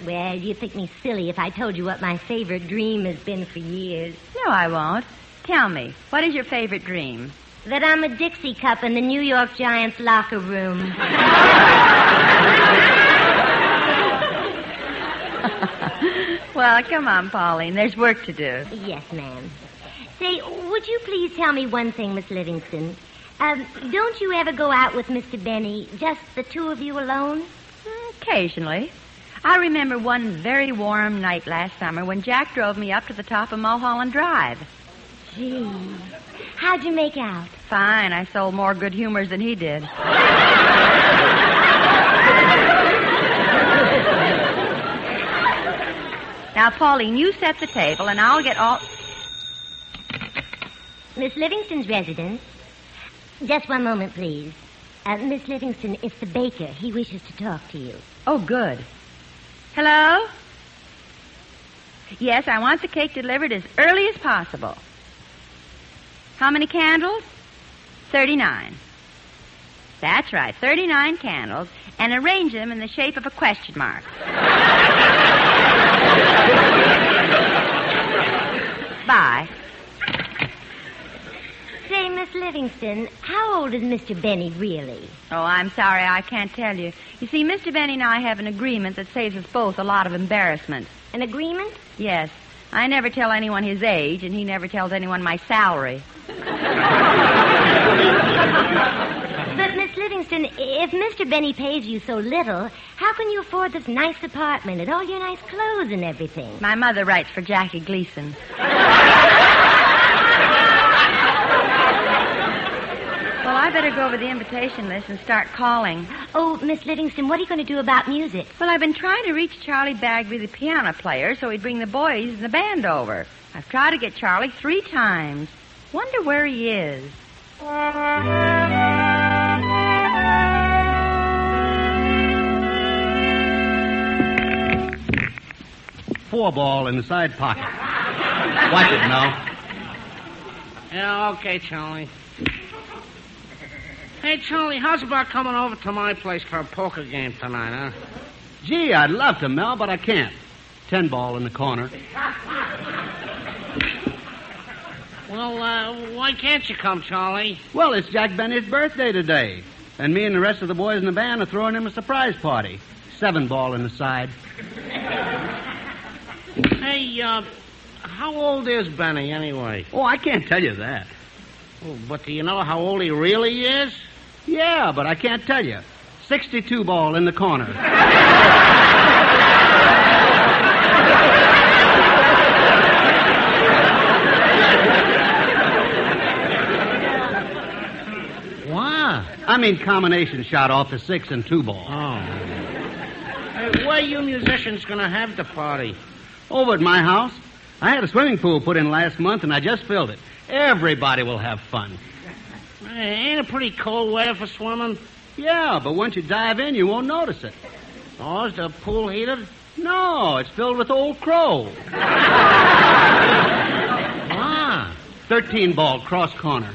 you'd think me silly if I told you what my favorite dream has been for years. No, I won't. Tell me, what is your favorite dream? That I'm a Dixie cup in the New York Giants locker room. Well, come on, Pauline. There's work to do. Yes, ma'am. Say, would you please tell me one thing, Miss Livingston? Don't you ever go out with Mr. Benny, just the two of you alone? Occasionally. I remember one very warm night last summer when Jack drove me up to the top of Mulholland Drive. Gee, how'd you make out? Fine. I sold more good humors than he did. Now, Pauline, you set the table, and I'll get all... Miss Livingston's residence. Just one moment, please. Miss Livingston, it's the baker. He wishes to talk to you. Oh, good. Hello? Yes, I want the cake delivered as early as possible. How many candles? 39. That's right, 39 candles, and arrange them in the shape of a question mark. Bye. Say, Miss Livingston, how old is Mr. Benny really? Oh, I'm sorry, I can't tell you. You see, Mr. Benny and I have an agreement that saves us both a lot of embarrassment. An agreement? Yes. I never tell anyone his age, and he never tells anyone my salary. But, Miss Livingston, if Mr. Benny pays you so little, how can you afford this nice apartment and all your nice clothes and everything? My mother writes for Jackie Gleason. Well, I better go over the invitation list and start calling. Oh, Miss Livingston, what are you going to do about music? Well, I've been trying to reach Charlie Bagby, the piano player, so he'd bring the boys and the band over. I've tried to get Charlie 3 times. Wonder where he is. 4 ball in the side pocket. Watch it now. Yeah, okay, Charlie. Hey, Charlie, how's about coming over to my place for a poker game tonight, huh? Gee, I'd love to, Mel, but I can't. 10 ball in the corner. Well, why can't you come, Charlie? Well, it's Jack Benny's birthday today, and me and the rest of the boys in the band are throwing him a surprise party. 7 ball in the side. Hey, how old is Benny, anyway? Oh, I can't tell you that. Oh, but do you know how old he really is? Yeah, but I can't tell you. 62 ball in the corner. What? I mean combination shot off the 6 and 2 ball. Oh. Hey, where you musicians going to have the party? Over at my house. I had a swimming pool put in last month, and I just filled it. Everybody will have fun. Hey, ain't it pretty cold weather for swimming? Yeah, but once you dive in, you won't notice it. Oh, is the pool heated? No, it's filled with old crow. Ah. 13 ball, cross corner.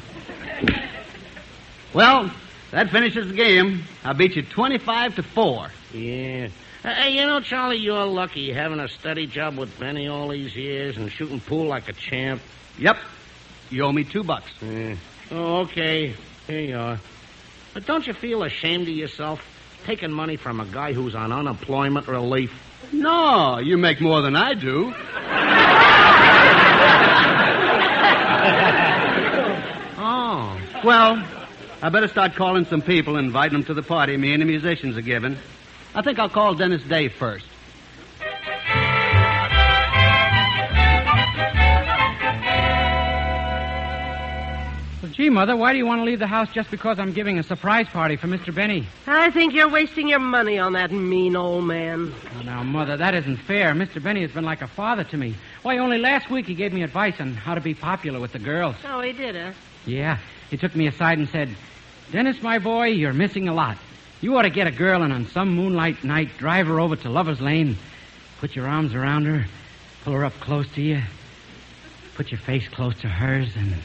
Well, that finishes the game. I beat you 25-4. Yeah. Hey, you know, Charlie, you're lucky having a steady job with Benny all these years and shooting pool like a champ. Yep. You owe me $2. Yeah. Oh, okay. Here you are. But don't you feel ashamed of yourself taking money from a guy who's on unemployment relief? No, you make more than I do. Oh. Well, I better start calling some people and inviting them to the party me and the musicians are giving. I think I'll call Dennis Day first. Well, gee, Mother, why do you want to leave the house just because I'm giving a surprise party for Mr. Benny? I think you're wasting your money on that mean old man. Oh, now, Mother, that isn't fair. Mr. Benny has been like a father to me. Why, only last week he gave me advice on how to be popular with the girls. Oh, he did, huh? Yeah. He took me aside and said, Dennis, my boy, you're missing a lot. You ought to get a girl and on some moonlight night drive her over to Lover's Lane, put your arms around her, pull her up close to you, put your face close to hers, and...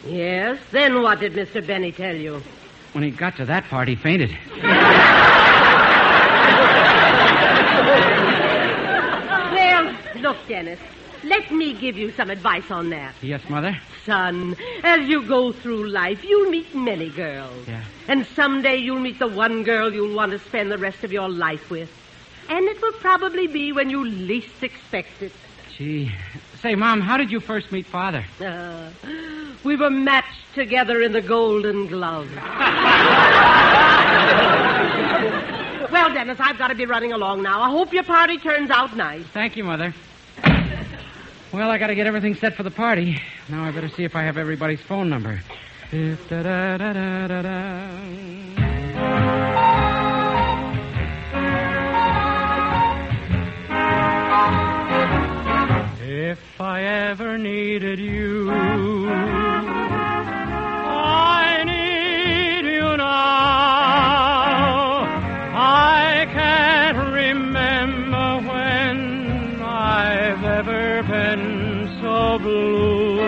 Yes? Then what did Mr. Benny tell you? When he got to that part, he fainted. Well, look, Dennis, let me give you some advice on that. Yes, Mother? Son, as you go through life, you'll meet many girls. Yeah. And someday you'll meet the one girl you'll want to spend the rest of your life with. And it will probably be when you least expect it. Gee. Say, Mom, how did you first meet Father? We were matched together in the Golden Glove. Well, Dennis, I've got to be running along now. I hope your party turns out nice. Thank you, Mother. Well, I got to get everything set for the party. Now I better see if I have everybody's phone number. If I ever needed you, I need you now. I can't remember when I've ever been so blue.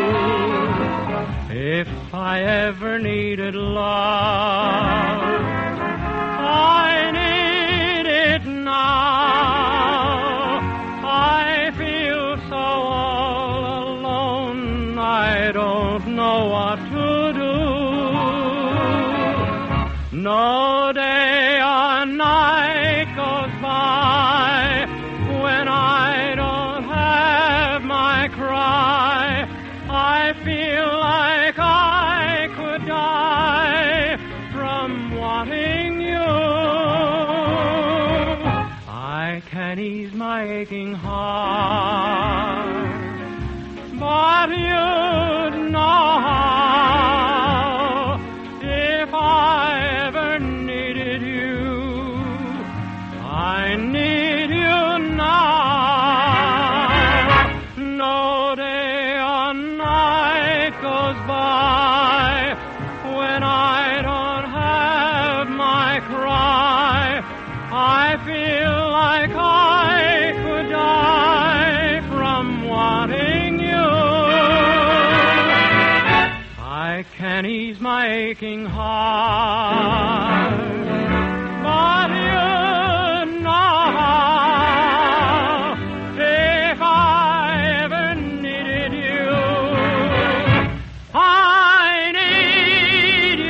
If I ever needed love, I need it now. I feel so all alone, I don't know what to do. No day or night goes by when I don't have my cry. I feel like I could die from wanting you. I can ease my aching heart, but you'd know if I ever needed you. I need you now. No day or night goes by when I don't have my cry. I feel like I could die from wanting you. I can ease my aching heart, but you know if I ever needed you, I need you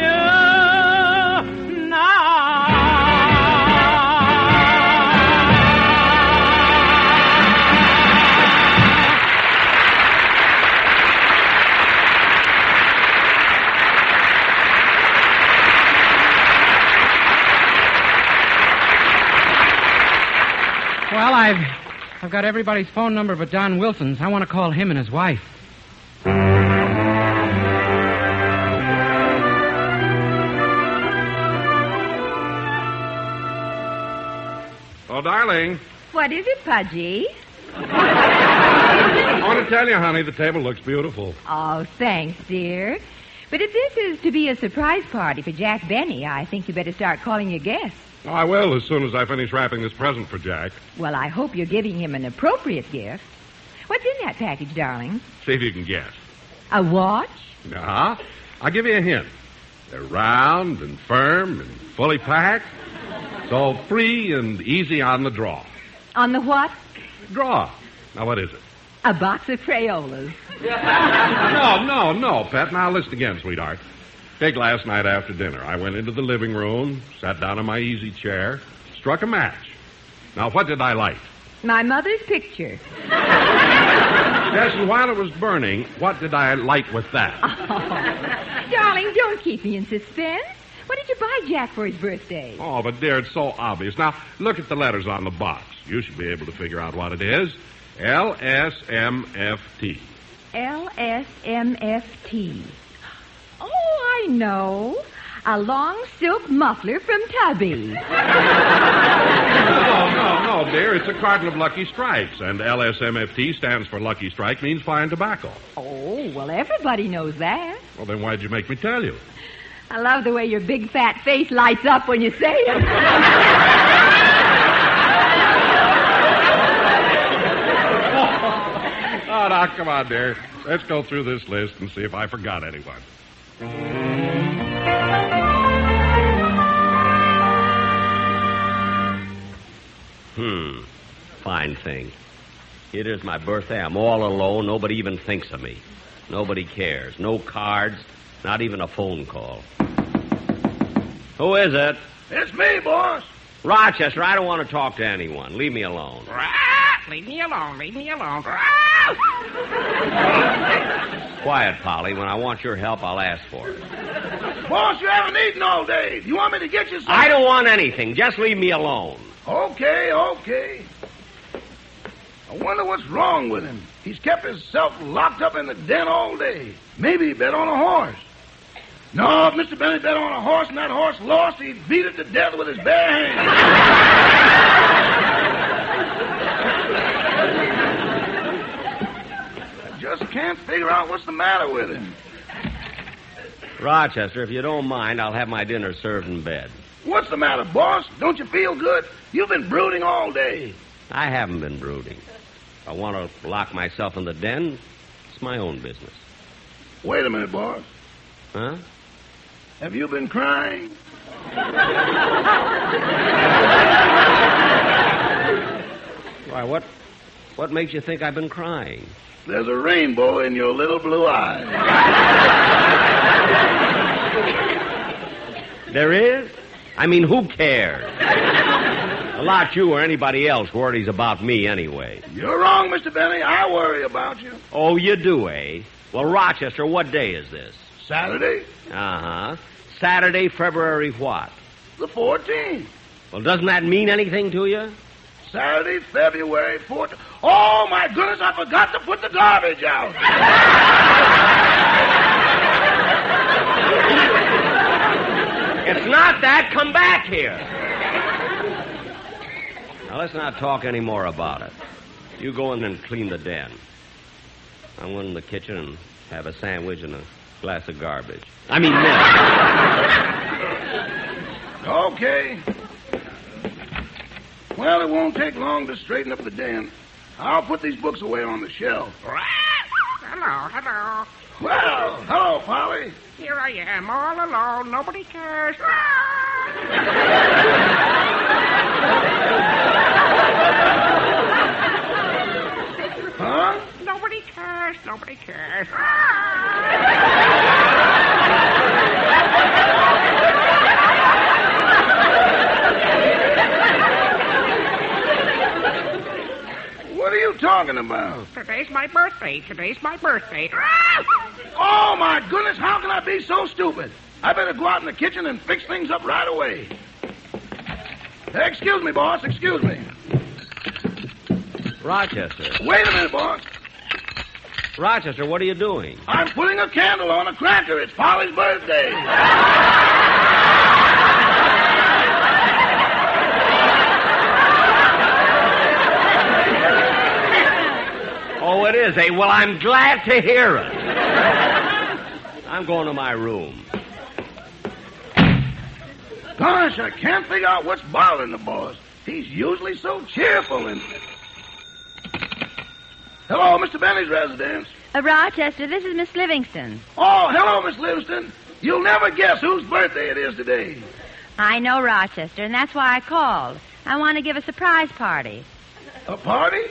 now. Well, I've got everybody's phone number but Don Wilson's. I want to call him and his wife. Oh, darling, What is it, Pudgy? I want to tell you, honey, the table looks beautiful. Oh, thanks, dear. But if this is to be a surprise party for Jack Benny, I think you better start calling your guests. Oh, I will as soon as I finish wrapping this present for Jack. Well, I hope you're giving him an appropriate gift. What's in that package, darling? See if you can guess. A watch? Uh-huh. I'll give you a hint. They're round and firm and fully packed. So free and easy on the draw. On the what? Draw. Now, what is it? A box of Crayolas. No, Pet. Now, listen again, sweetheart. Take last night after dinner. I went into the living room, sat down in my easy chair, struck a match. Now, what did I light? My mother's picture. Yes, and while it was burning, what did I light with that? Oh, darling, don't keep me in suspense. What did you buy Jack for his birthday? Oh, but dear, it's so obvious. Now, look at the letters on the box. You should be able to figure out what it is. LSMFT. LSMFT. Oh, I know. A long silk muffler from Tubby. No, dear. It's a carton of Lucky Strikes, and LSMFT stands for Lucky Strike, means fine tobacco. Oh, well, everybody knows that. Well, then why'd you make me tell you? I love the way your big fat face lights up when you say it. Oh, now, come on, dear. Let's go through this list and see if I forgot anyone. Fine thing. It is my birthday. I'm all alone. Nobody even thinks of me. Nobody cares. No cards. Not even a phone call. Who is it? It's me, boss. Rochester, I don't want to talk to anyone. Leave me alone. Leave me alone. Leave me alone. Quiet, Polly. When I want your help, I'll ask for it. Boss, you haven't eaten all day. You want me to get you something? I don't want anything. Just leave me alone. Okay. I wonder what's wrong with him. He's kept himself locked up in the den all day. Maybe he bet on a horse. No, if Mr. Benny bet on a horse and that horse lost, he'd beat it to death with his bare hands. I just can't figure out what's the matter with him. Rochester, if you don't mind, I'll have my dinner served in bed. What's the matter, boss? Don't you feel good? You've been brooding all day. I haven't been brooding. If I want to lock myself in the den, it's my own business. Wait a minute, boss. Huh? Have you been crying? Why, what makes you think I've been crying? There's a rainbow in your little blue eyes. There is? I mean, who cares? A lot you or anybody else worries about me anyway. You're wrong, Mr. Benny. I worry about you. Oh, you do, eh? Well, Rochester, what day is this? Saturday? Uh-huh. Saturday, February what? The 14th. Well, doesn't that mean anything to you? Saturday, February 14th. Oh, my goodness, I forgot to put the garbage out. It's not that. Come back here. Now, let's not talk any more about it. You go in and clean the den. I'm going in the kitchen and have a sandwich and a glass of garbage. I mean, milk. Okay. Well, it won't take long to straighten up the den. I'll put these books away on the shelf. Hello. Well, hello, Polly. Here I am, all alone. Nobody cares. Huh? Nobody cares. Nobody cares. What are you talking about? Today's my birthday. Oh, my goodness, how can I be so stupid? I better go out in the kitchen and fix things up right away. Excuse me, boss, excuse me. Rochester. Wait a minute, boss. Rochester, what are you doing? I'm putting a candle on a cracker. It's Polly's birthday. Oh, it is, eh? Well, I'm glad to hear it. I'm going to my room. Gosh, I can't figure out what's bothering the boss. He's usually so cheerful and... Hello, Mr. Benny's residence. Rochester, this is Miss Livingston. Oh, hello, Miss Livingston. You'll never guess whose birthday it is today. I know Rochester, and that's why I called. I want to give a surprise party. A party?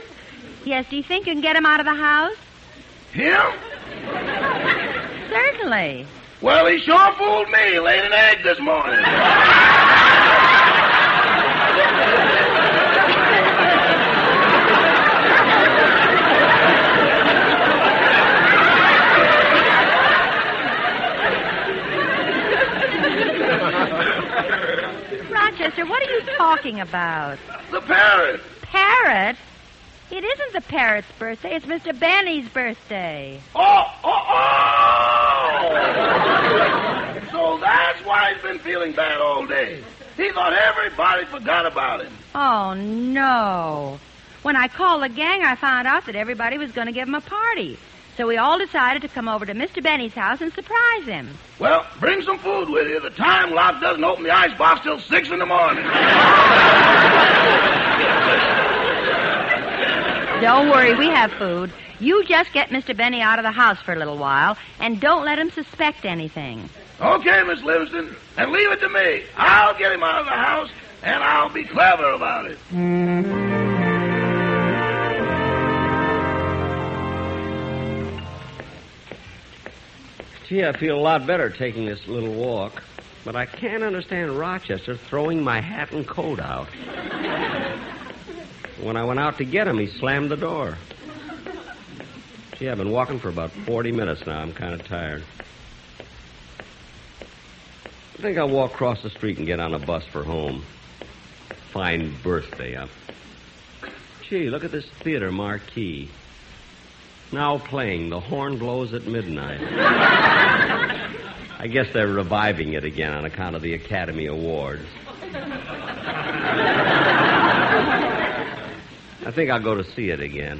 Yes, do you think you can get him out of the house? Him? Certainly. Well, he sure fooled me. Laid an egg this morning. Rochester, what are you talking about? The parrot. Parrot? It isn't the parrot's birthday. It's Mr. Benny's birthday. Oh! So that's why he's been feeling bad all day. He thought everybody forgot about him. Oh, no. When I called the gang, I found out that everybody was going to give him a party. So we all decided to come over to Mr. Benny's house and surprise him. Well, bring some food with you. The time lock doesn't open the icebox till 6 in the morning. Don't worry, we have food. You just get Mr. Benny out of the house for a little while, and don't let him suspect anything. Okay, Miss Livingston, and leave it to me. I'll get him out of the house, and I'll be clever about it. Gee, I feel a lot better taking this little walk, but I can't understand Rochester throwing my hat and coat out. When I went out to get him, he slammed the door. Gee, I've been walking for about 40 minutes now. I'm kind of tired. I think I'll walk across the street and get on a bus for home. Fine birthday up. Gee, look at this theater marquee. Now playing The Horn Blows at Midnight. I guess they're reviving it again on account of the Academy Awards. I think I'll go to see it again.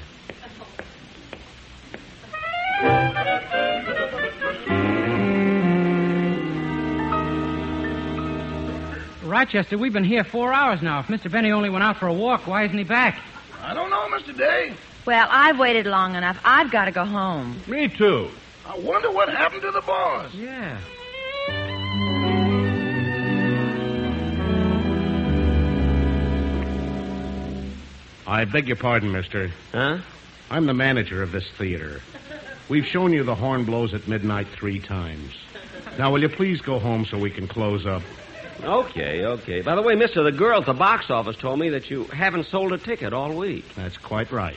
Rochester, we've been here 4 hours now. If Mr. Benny only went out for a walk, why isn't he back? I don't know, Mr. Day. Well, I've waited long enough. I've got to go home. Me too. I wonder what happened to the boss. Yeah. I beg your pardon, mister. Huh? I'm the manager of this theater. We've shown you the horn blows at midnight 3 times. Now, will you please go home so we can close up? Okay. By the way, mister, the girl at the box office told me that you haven't sold a ticket all week. That's quite right.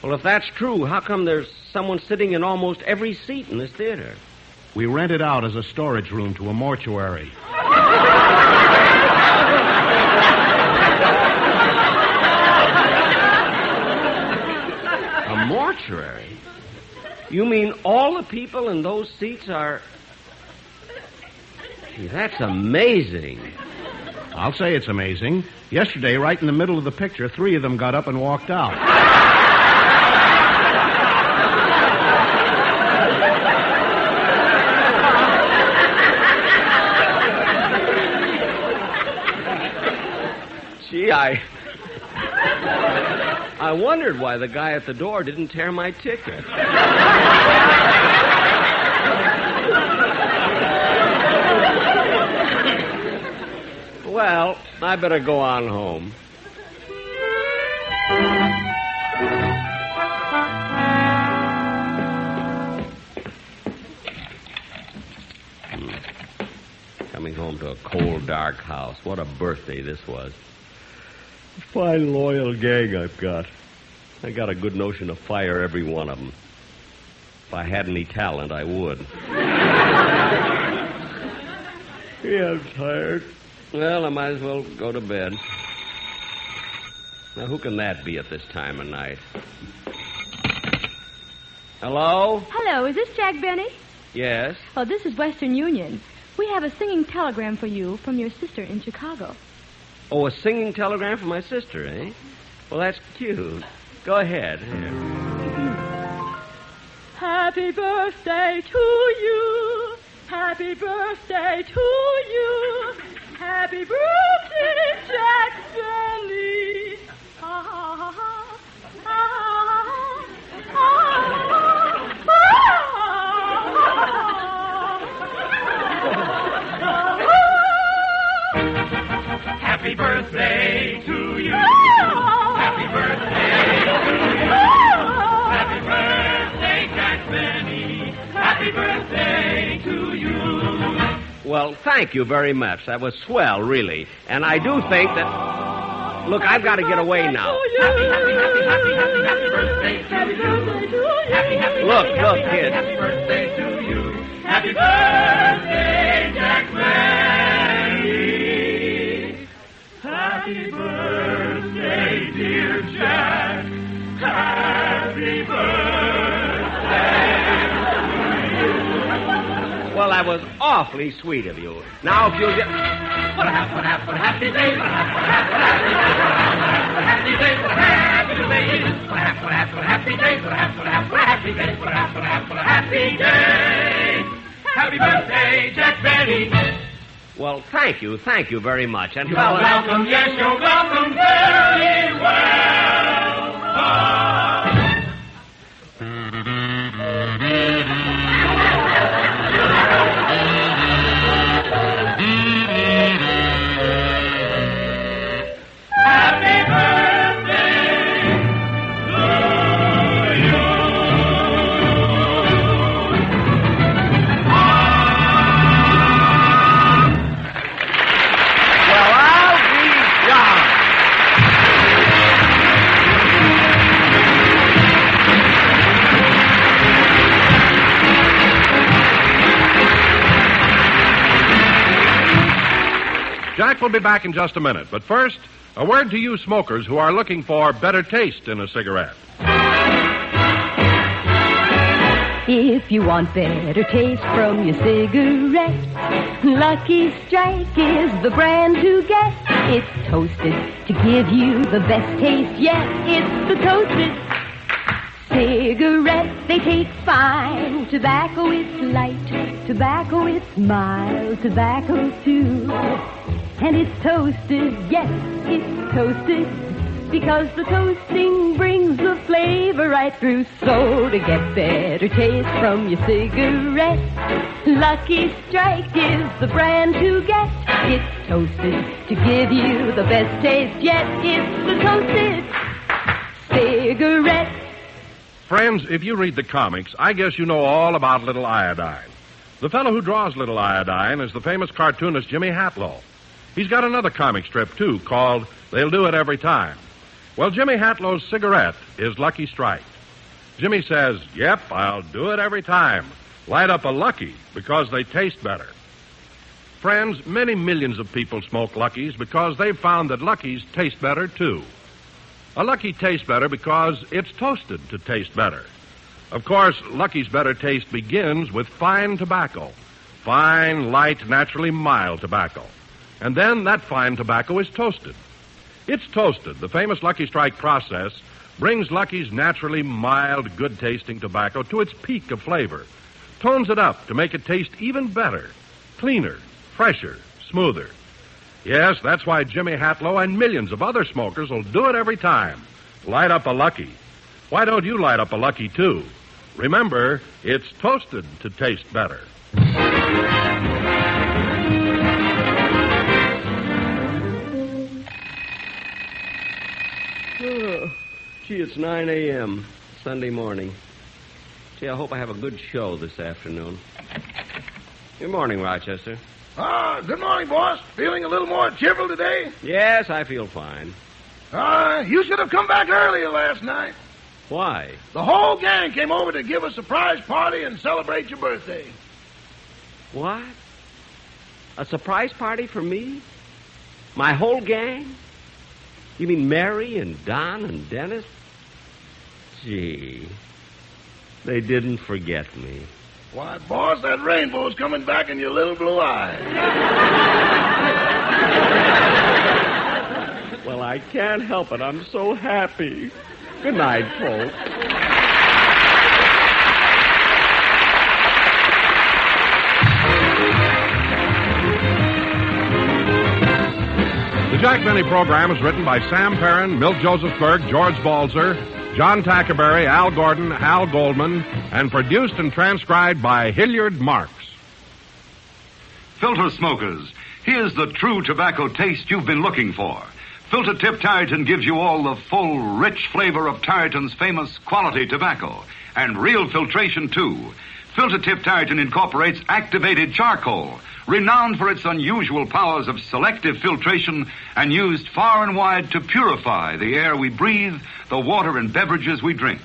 Well, if that's true, how come there's someone sitting in almost every seat in this theater? We rent it out as a storage room to a mortuary. A mortuary? You mean all the people in those seats are... Gee, that's amazing. I'll say it's amazing. Yesterday, right in the middle of the picture, 3 of them got up and walked out. Gee, I wondered why the guy at the door didn't tear my ticket. Well, I better go on home. Coming home to a cold, dark house. What a birthday this was. Fine, loyal gang I've got. I got a good notion to fire every one of them. If I had any talent, I would. Yeah, I'm tired. Well, I might as well go to bed. Now, who can that be at this time of night? Hello? Hello, is this Jack Benny? Yes? Oh, this is Western Union. We have a singing telegram for you from your sister in Chicago. Oh, a singing telegram from my sister, eh? Well, that's cute. Go ahead. Here. Happy birthday to you. Happy birthday to you. Happy birthday, Jack Benny. Happy birthday to you. Happy birthday to you. Happy birthday, Jack Benny. Happy birthday to you. Well, thank you very much. That was swell, really. And I do think that... Look, I've got to get away now. Happy birthday to you. Look, kid. Happy birthday to you. Happy birthday, Jack Benny. Happy birthday, dear Jack. Happy birthday to you. Well, that was awfully sweet of you. Now, if you'll get... What a happy day. What a happy day. What a happy day. What a happy day. What a happy day. What a happy day. Happy birthday, Jack Benny. Well, thank you very much. And You're welcome, yes, you're welcome, very well. Happy birthday to you. Well, I'll be darned. Jack will be back in just a minute, but first, a word to you smokers who are looking for better taste in a cigarette. If you want better taste from your cigarette, Lucky Strike is the brand to get. It's toasted to give you the best taste yet. It's the toasted cigarette. They take fine. Tobacco is light. Tobacco is mild. Tobacco too. And it's toasted, yes, it's toasted because the toasting brings the flavor right through. So to get better taste from your cigarette, Lucky Strike is the brand to get. It's toasted to give you the best taste yet. It's the toasted cigarette. Friends, if you read the comics, I guess you know all about Little Iodine. The fellow who draws Little Iodine is the famous cartoonist Jimmy Hatlow. He's got another comic strip, too, called They'll Do It Every Time. Well, Jimmy Hatlow's cigarette is Lucky Strike. Jimmy says, yep, I'll do it every time. Light up a Lucky because they taste better. Friends, many millions of people smoke Luckies because they've found that Luckies taste better, too. A Lucky tastes better because it's toasted to taste better. Of course, Lucky's better taste begins with fine tobacco. Fine, light, naturally mild tobacco. And then that fine tobacco is toasted. It's toasted. The famous Lucky Strike process brings Lucky's naturally mild, good-tasting tobacco to its peak of flavor, tones it up to make it taste even better, cleaner, fresher, smoother. Yes, that's why Jimmy Hatlow and millions of other smokers will do it every time. Light up a Lucky. Why don't you light up a Lucky, too? Remember, it's toasted to taste better. Oh, gee, it's 9 a.m. Sunday morning. Gee, I hope I have a good show this afternoon. Good morning, Rochester. Good morning, boss. Feeling a little more cheerful today? Yes, I feel fine. You should have come back earlier last night. Why? The whole gang came over to give a surprise party and celebrate your birthday. What? A surprise party for me? My whole gang? You mean Mary and Don and Dennis? Gee, they didn't forget me. Why, boss, that rainbow's coming back in your little blue eyes. Well, I can't help it. I'm so happy. Good night, folks. The Jack Benny program is written by Sam Perrin, Milt Josephsberg, George Balzer, John Tackerberry, Al Gordon, Al Goldman, and produced and transcribed by Hilliard Marks. Filter smokers, here's the true tobacco taste you've been looking for. Filter Tip Tareyton gives you all the full, rich flavor of Tareyton's famous quality tobacco, and real filtration, too. Filter Tip Tareyton incorporates activated charcoal, renowned for its unusual powers of selective filtration and used far and wide to purify the air we breathe, the water and beverages we drink.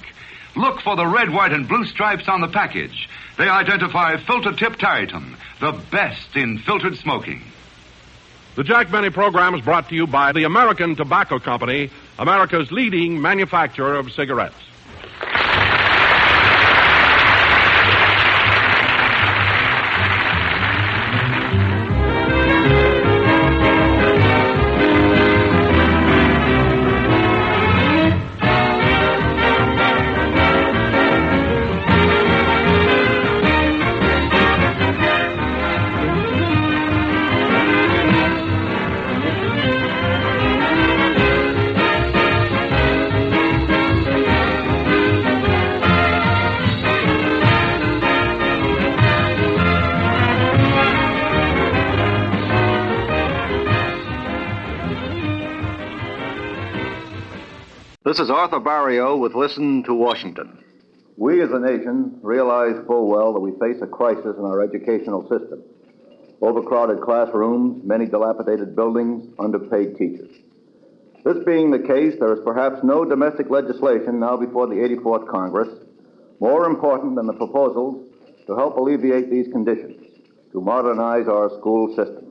Look for the red, white, and blue stripes on the package. They identify Filter Tip Tareyton, the best in filtered smoking. The Jack Benny program is brought to you by the American Tobacco Company, America's leading manufacturer of cigarettes. This is Arthur Barrio with Listen to Washington. We as a nation realize full well that we face a crisis in our educational system. Overcrowded classrooms, many dilapidated buildings, underpaid teachers. This being the case, there is perhaps no domestic legislation now before the 84th Congress more important than the proposals to help alleviate these conditions, to modernize our school system.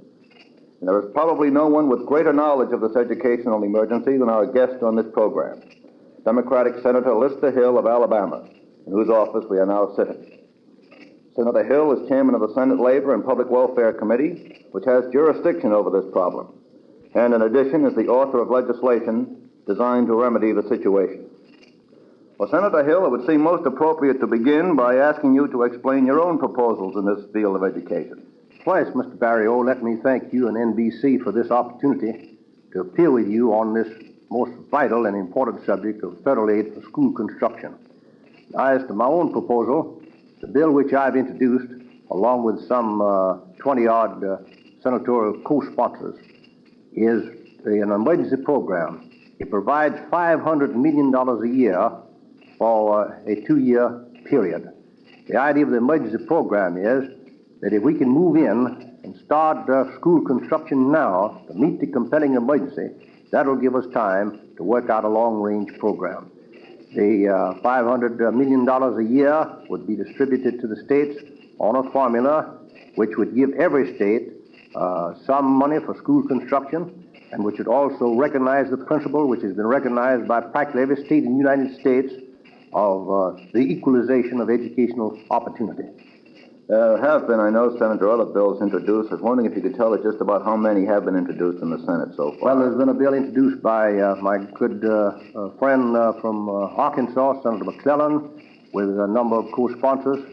And there is probably no one with greater knowledge of this educational emergency than our guest on this program, Democratic Senator Lister Hill of Alabama, in whose office we are now sitting. Senator Hill is chairman of the Senate Labor and Public Welfare Committee, which has jurisdiction over this problem, and in addition is the author of legislation designed to remedy the situation. Well, Senator Hill, it would seem most appropriate to begin by asking you to explain your own proposals in this field of education. Twice, Mr. Barrio, let me thank you and NBC for this opportunity to appeal with you on this most vital and important subject of federal aid for school construction. As to my own proposal, the bill which I've introduced, along with some 20-odd senatorial co-sponsors, is an emergency program. It provides $500 million a year for a 2-year period. The idea of the emergency program is that if we can move in and start school construction now to meet the compelling emergency, that will give us time to work out a long-range program. The $500 million a year would be distributed to the states on a formula which would give every state some money for school construction, and which would also recognize the principle which has been recognized by practically every state in the United States of the equalization of educational opportunity. There have been, I know, Senator, other bills introduced. I was wondering if you could tell us just about how many have been introduced in the Senate so far. Well, there's been a bill introduced by my good friend from Arkansas, Senator McClellan, with a number of co-sponsors,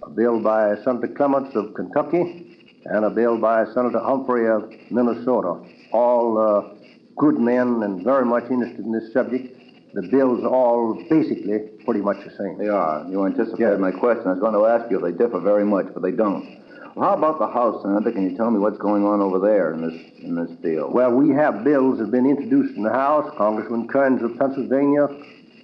a bill by Senator Clements of Kentucky, and a bill by Senator Humphrey of Minnesota. All good men and very much interested in this subject. The bills are all basically pretty much the same. They are. You anticipated my question. I was going to ask you if they differ very much, but they don't. Well, how about the House, Senator? Can you tell me what's going on over there in this deal? Well, we have bills that have been introduced in the House. Congressman Kearns of Pennsylvania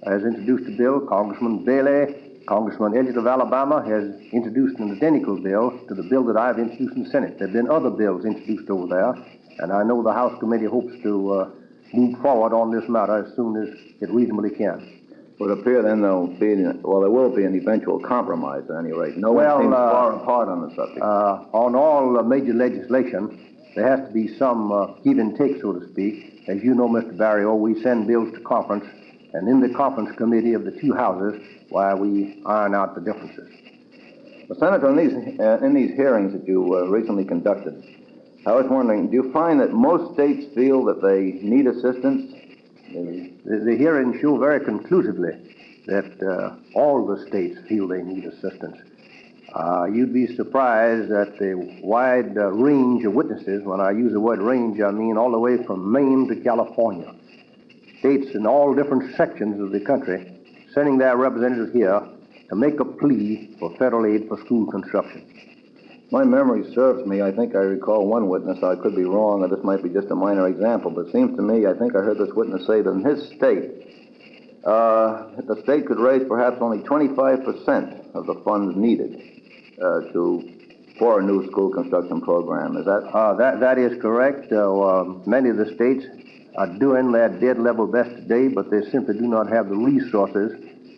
has introduced a bill. Congressman Bailey, Congressman Elliott of Alabama has introduced an identical bill to the bill that I've introduced in the Senate. There have been other bills introduced over there, and I know the House committee hopes to move forward on this matter as soon as it reasonably can. It would appear then there will be an eventual compromise at any rate. No one seems far apart on the subject. On all major legislation, there has to be some give and take, so to speak. As you know, Mr. Barrio, we send bills to conference, and in the conference committee of the two houses, we iron out the differences. Well, Senator, in these hearings that you recently conducted, I was wondering, do you find that most states feel that they need assistance? The hearings show very conclusively that all the states feel they need assistance. You'd be surprised at the wide range of witnesses. When I use the word range, I mean all the way from Maine to California. States in all different sections of the country sending their representatives here to make a plea for federal aid for school construction. My memory serves me. I think I recall one witness. I could be wrong, or this might be just a minor example, but it seems to me, I think I heard this witness say that in his state, the state could raise perhaps only 25% of the funds needed for a new school construction program. Is that? That is correct. Many of the states are doing their dead level best today, but they simply do not have the resources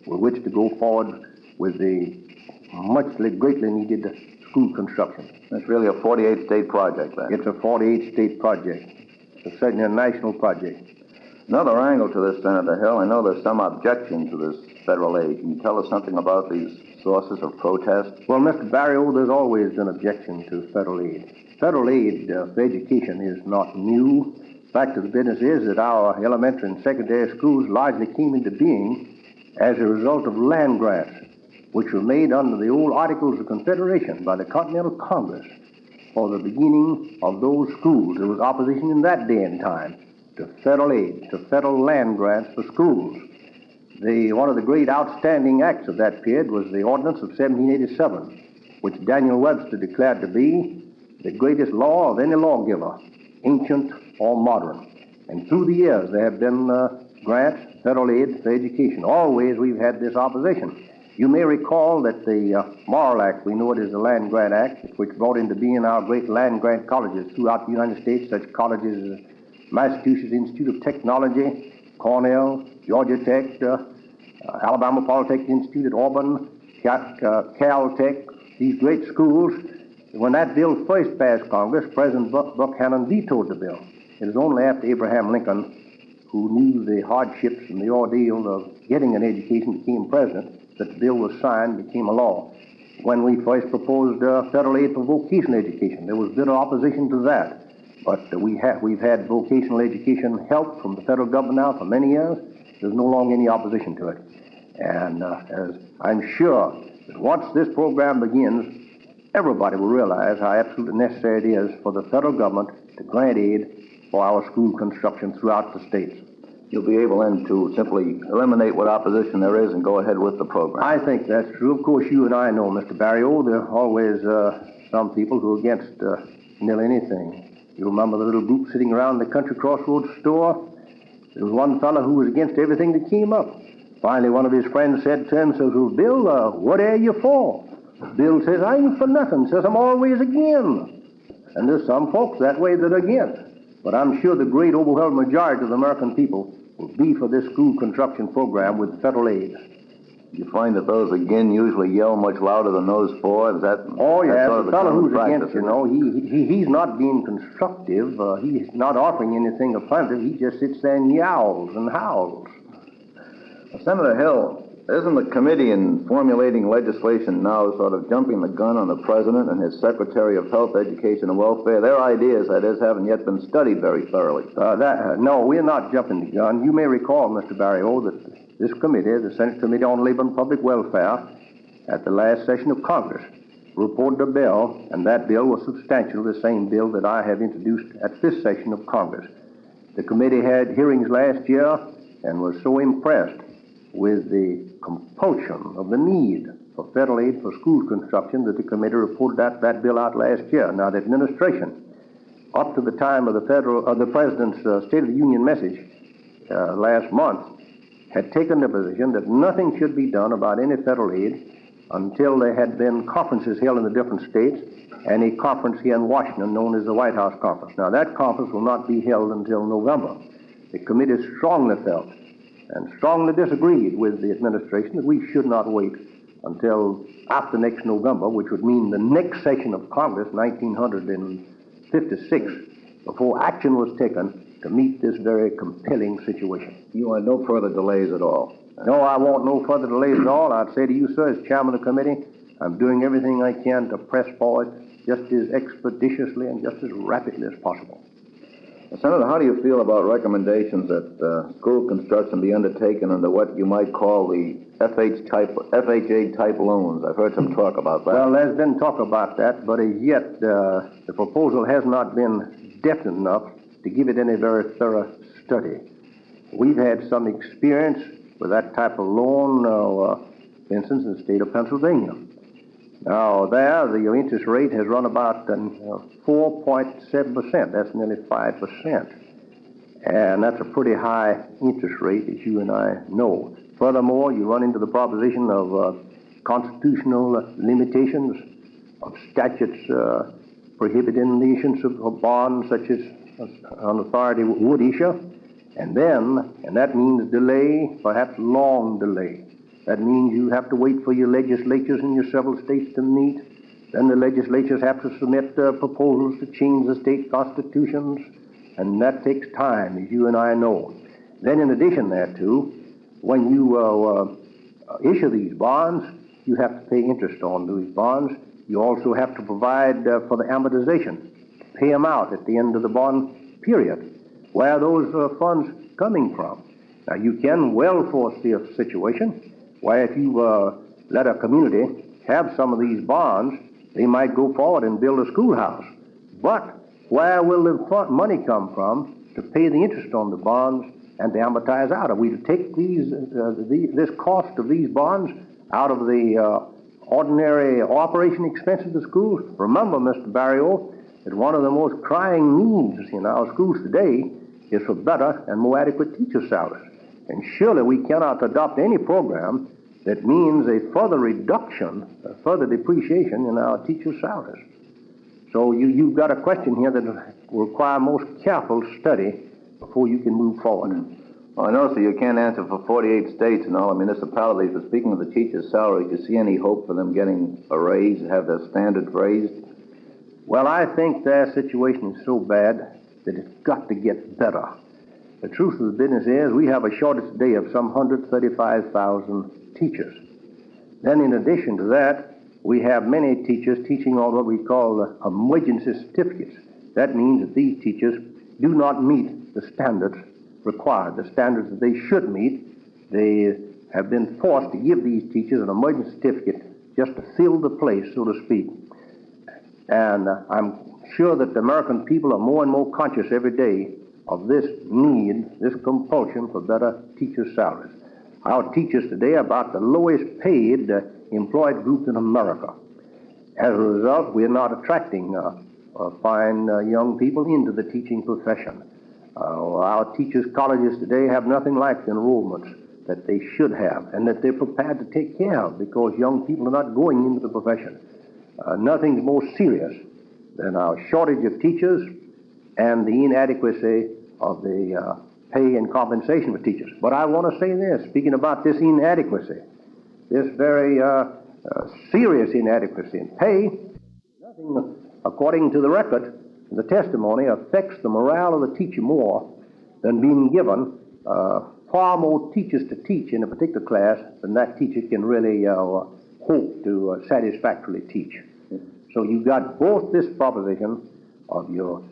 with which to go forward with the greatly needed school construction. It's really a 48-state project, then. It's a 48-state project. It's certainly a national project. Another angle to this, Senator Hill, I know there's some objection to this federal aid. Can you tell us something about these sources of protest? Well, Mr. Barrio, there's always been objection to federal aid. Federal aid for education is not new. The fact of the business is that our elementary and secondary schools largely came into being as a result of land grants, which were made under the old Articles of Confederation by the Continental Congress for the beginning of those schools. There was opposition in that day and time to federal aid, to federal land grants for schools. One of the great outstanding acts of that period was the Ordinance of 1787, which Daniel Webster declared to be the greatest law of any lawgiver, ancient or modern. And through the years, there have been grants, federal aid for education. Always we've had this opposition. You may recall that the Morrill Act, we know it as the Land Grant Act, which brought into being our great land grant colleges throughout the United States, such colleges as Massachusetts Institute of Technology, Cornell, Georgia Tech, Alabama Polytechnic Institute at Auburn, Caltech, these great schools. When that bill first passed Congress, President Buchanan vetoed the bill. It was only after Abraham Lincoln, who knew the hardships and the ordeal of getting an education, became president, that the bill was signed, became a law. When we first proposed federal aid for vocational education, there was bitter opposition to that. But we've had vocational education help from the federal government now for many years. There's no longer any opposition to it. And as I'm sure that once this program begins, everybody will realize how absolutely necessary it is for the federal government to grant aid for our school construction throughout the states. You'll be able then to simply eliminate what opposition there is and go ahead with the program. I think that's true. Of course, you and I know, Mr. Barrio, there are always some people who are against nearly anything. You remember the little group sitting around the country crossroads store? There was one fellow who was against everything that came up. Finally, one of his friends said to him, says, well, Bill, what are you for? Bill says, I ain't for nothing. Says, I'm always again. And there's some folks that way that are against. But I'm sure the great overwhelming majority of the American people will be for this school construction program with federal aid. You find that those again usually yell much louder than those for? Is that? Oh, yes. Sort of the fellow who's practice, against, you know, he's not being constructive. He's not offering anything affirmative. He just sits there and yowls and howls. Senator Hill, isn't the committee in formulating legislation now sort of jumping the gun on the president and his Secretary of Health, Education, and Welfare? Their ideas, that is, haven't yet been studied very thoroughly. No, we're not jumping the gun. You may recall, Mr. Barrio, that this committee, the Senate Committee on Labor and Public Welfare, at the last session of Congress, reported a bill, and that bill was substantially the same bill that I have introduced at this session of Congress. The committee had hearings last year and was so impressed with the compulsion of the need for federal aid for school construction that the committee reported that bill out last year. Now, the administration, up to the time of the President's State of the Union message last month, had taken the position that nothing should be done about any federal aid until there had been conferences held in the different states and a conference here in Washington known as the White House Conference. Now, that conference will not be held until November. The committee strongly felt and strongly disagreed with the administration that we should not wait until after next November, which would mean the next session of Congress, 1956, before action was taken to meet this very compelling situation. You want no further delays at all? No, I want no further delays at all. I'd say to you, sir, as chairman of the committee, I'm doing everything I can to press forward just as expeditiously and just as rapidly as possible. Senator, how do you feel about recommendations that school construction be undertaken under what you might call the FHA-type loans? I've heard some talk about that. Well, there's been talk about that, but as yet the proposal has not been definite enough to give it any very thorough study. We've had some experience with that type of loan, for instance, in the state of Pennsylvania. Now, there, the interest rate has run about 4.7%. That's nearly 5%. And that's a pretty high interest rate, as you and I know. Furthermore, you run into the proposition of constitutional limitations, of statutes prohibiting the issuance of bonds such as an authority would issue. And that means delay, perhaps long delay. That means you have to wait for your legislatures in your several states to meet. Then the legislatures have to submit proposals to change the state constitutions, and that takes time, as you and I know. Then in addition thereto, when you issue these bonds, you have to pay interest on these bonds. You also have to provide for the amortization, pay them out at the end of the bond period. Where are those funds coming from? Now, you can well foresee a situation where if you let a community have some of these bonds, they might go forward and build a schoolhouse. But where will the money come from to pay the interest on the bonds and to amortize out? Are we to take this cost of these bonds out of the ordinary operation expenses of the schools? Remember, Mr. Barrio, that one of the most crying needs in our schools today is for better and more adequate teacher salaries. And surely we cannot adopt any program that means a further reduction, a further depreciation in our teacher salaries. So you've got a question here that will require most careful study before you can move forward. Well, I notice that you can't answer for 48 states and all the municipalities, but speaking of the teachers' salary, do you see any hope for them getting a raise, have their standards raised? Well, I think their situation is so bad that it's got to get better. The truth of the business is we have a shortage today of some 135,000 teachers. Then in addition to that, we have many teachers teaching on what we call emergency certificates. That means that these teachers do not meet the standards required, the standards that they should meet. They have been forced to give these teachers an emergency certificate just to fill the place, so to speak. And I'm sure that the American people are more and more conscious every day of this need, this compulsion for better teachers' salaries. Our teachers today are about the lowest paid employed group in America. As a result, we're not attracting fine young people into the teaching profession. Our teachers' colleges today have nothing like the enrollments that they should have and that they're prepared to take care of because young people are not going into the profession. Nothing's more serious than our shortage of teachers and the inadequacy of the pay and compensation for teachers. But I want to say this, speaking about this inadequacy, this very serious inadequacy in pay, nothing, according to the record, the testimony affects the morale of the teacher more than being given far more teachers to teach in a particular class than that teacher can really hope to satisfactorily teach. So you've got both this proposition of your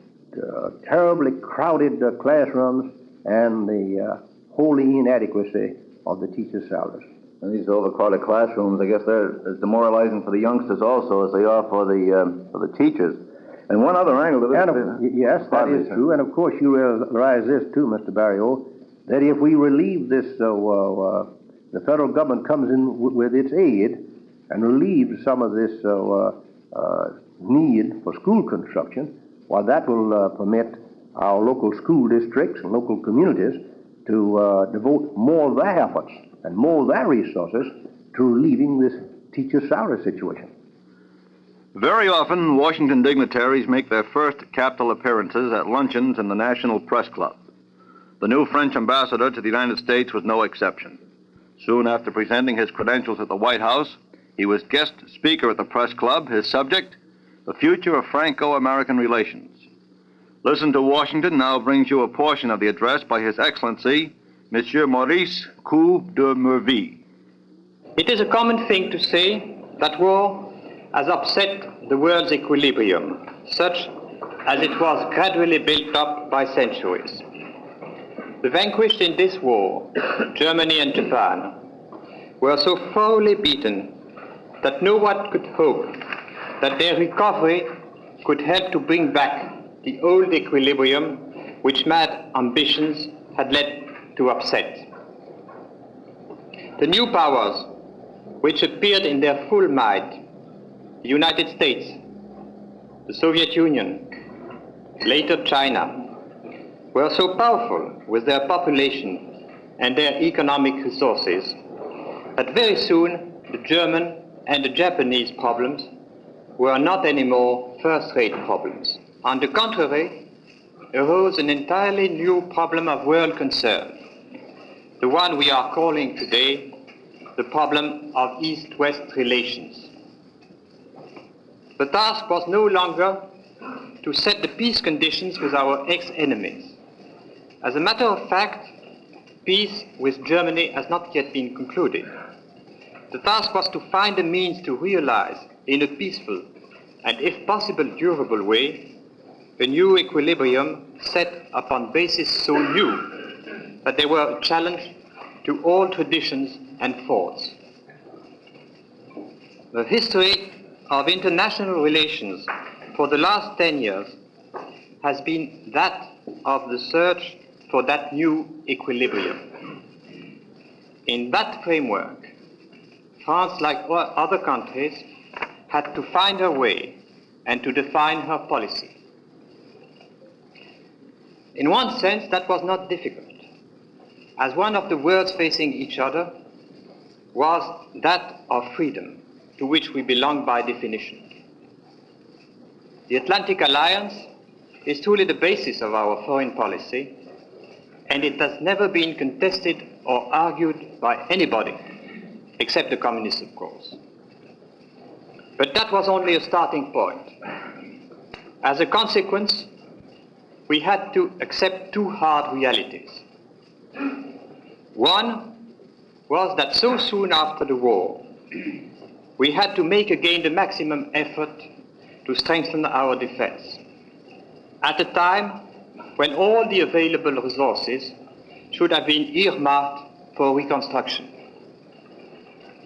terribly crowded classrooms and the wholly inadequacy of the teachers' salaries. And these overcrowded classrooms, I guess they're as demoralizing for the youngsters also as they are for the teachers. And one other angle to this... Yes, that is true. And of course you realize this too, Mr. Barrio, that if we relieve this, the federal government comes in with its aid and relieves some of this need for school construction, well, that will permit our local school districts and local communities to devote more of their efforts and more of their resources to relieving this teacher salary situation. Very often, Washington dignitaries make their first capital appearances at luncheons in the National Press Club. The new French ambassador to the United States was no exception. Soon after presenting his credentials at the White House, he was guest speaker at the Press Club, his subject, the future of Franco-American relations. Listen to Washington now brings you a portion of the address by His Excellency, Monsieur Maurice Coup de Merville. It is a common thing to say that war has upset the world's equilibrium, such as it was gradually built up by centuries. The vanquished in this war, Germany and Japan, were so thoroughly beaten that no one could hope that their recovery could help to bring back the old equilibrium which mad ambitions had led to upset. The new powers, which appeared in their full might, the United States, the Soviet Union, later China, were so powerful with their population and their economic resources that very soon the German and the Japanese problems were not anymore first-rate problems. On the contrary, arose an entirely new problem of world concern, the one we are calling today the problem of East-West relations. The task was no longer to set the peace conditions with our ex-enemies. As a matter of fact, peace with Germany has not yet been concluded. The task was to find a means to realize in a peaceful and, if possible, durable way, a new equilibrium set upon basis so new that they were a challenge to all traditions and thoughts. The history of international relations for the last 10 years has been that of the search for that new equilibrium. In that framework, France, like other countries, had to find her way and to define her policy. In one sense, that was not difficult, as one of the words facing each other was that of freedom, to which we belong by definition. The Atlantic Alliance is truly the basis of our foreign policy, and it has never been contested or argued by anybody, except the communists, of course. But that was only a starting point. As a consequence, we had to accept two hard realities. One was that so soon after the war, we had to make again the maximum effort to strengthen our defense, at a time when all the available resources should have been earmarked for reconstruction.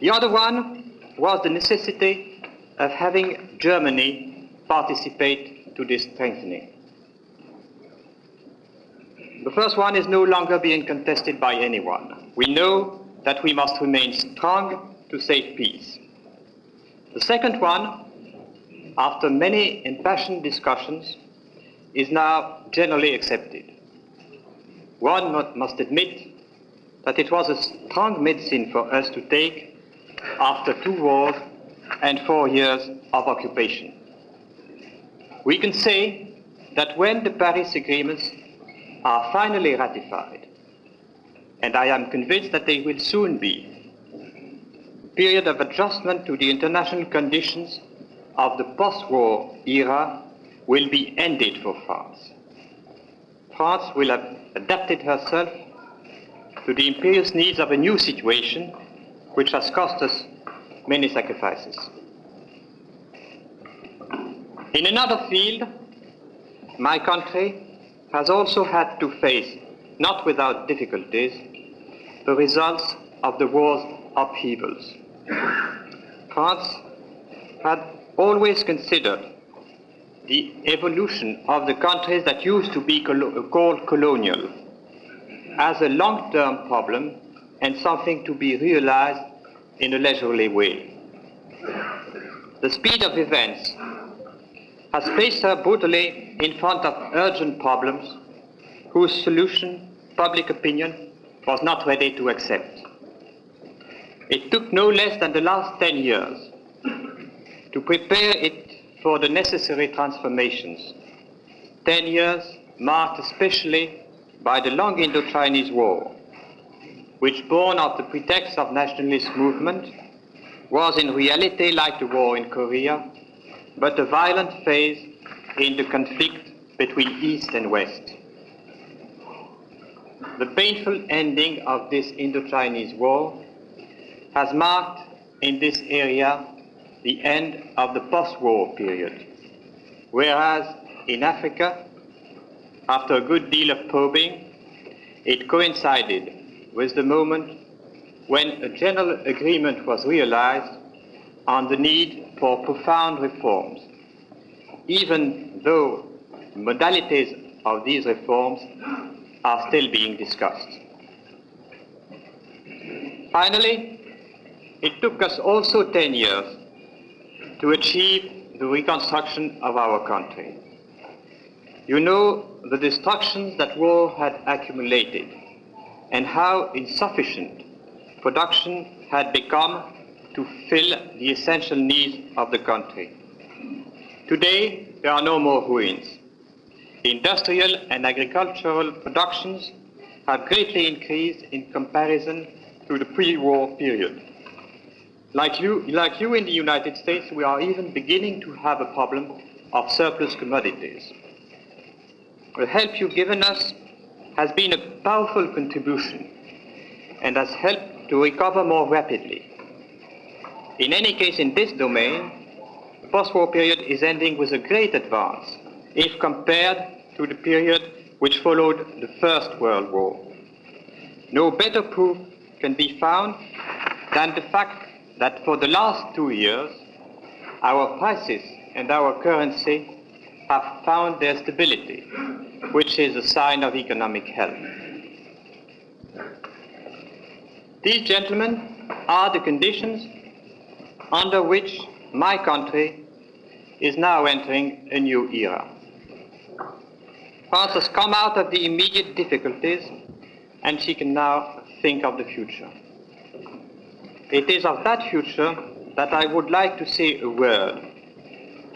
The other one was the necessity of having Germany participate to this strengthening. The first one is no longer being contested by anyone. We know that we must remain strong to save peace. The second one, after many impassioned discussions, is now generally accepted. One must admit that it was a strong medicine for us to take after 2 wars and 4 years of occupation. We can say that when the Paris agreements are finally ratified, and I am convinced that they will soon be, the period of adjustment to the international conditions of the post-war era will be ended for France. France will have adapted herself to the imperious needs of a new situation which has cost us many sacrifices. In another field, my country has also had to face, not without difficulties, the results of the war's upheavals. France had always considered the evolution of the countries that used to be called colonial as a long-term problem and something to be realized in a leisurely way. The speed of events has placed her brutally in front of urgent problems whose solution public opinion was not ready to accept. It took no less than the last 10 years to prepare it for the necessary transformations. 10 years marked especially by the long Indo-Chinese War, which, born of the pretext of nationalist movement, was in reality like the war in Korea, but a violent phase in the conflict between East and West. The painful ending of this Indo-Chinese War has marked in this area the end of the post-war period, whereas in Africa, after a good deal of probing, it coincided with the moment when a general agreement was realized on the need for profound reforms, even though the modalities of these reforms are still being discussed. Finally, it took us also 10 years to achieve the reconstruction of our country. You know the destructions that war had accumulated and how insufficient production had become to fill the essential needs of the country. Today, there are no more ruins. Industrial and agricultural productions have greatly increased in comparison to the pre-war period. Like you in the United States, we are even beginning to have a problem of surplus commodities. The help you've given us has been a powerful contribution and has helped to recover more rapidly. In any case, in this domain, the post-war period is ending with a great advance if compared to the period which followed the First World War. No better proof can be found than the fact that for the last 2 years, our prices and our currency have found their stability, which is a sign of economic health. These, gentlemen, are the conditions under which my country is now entering a new era. France has come out of the immediate difficulties, and she can now think of the future. It is of that future that I would like to say a word,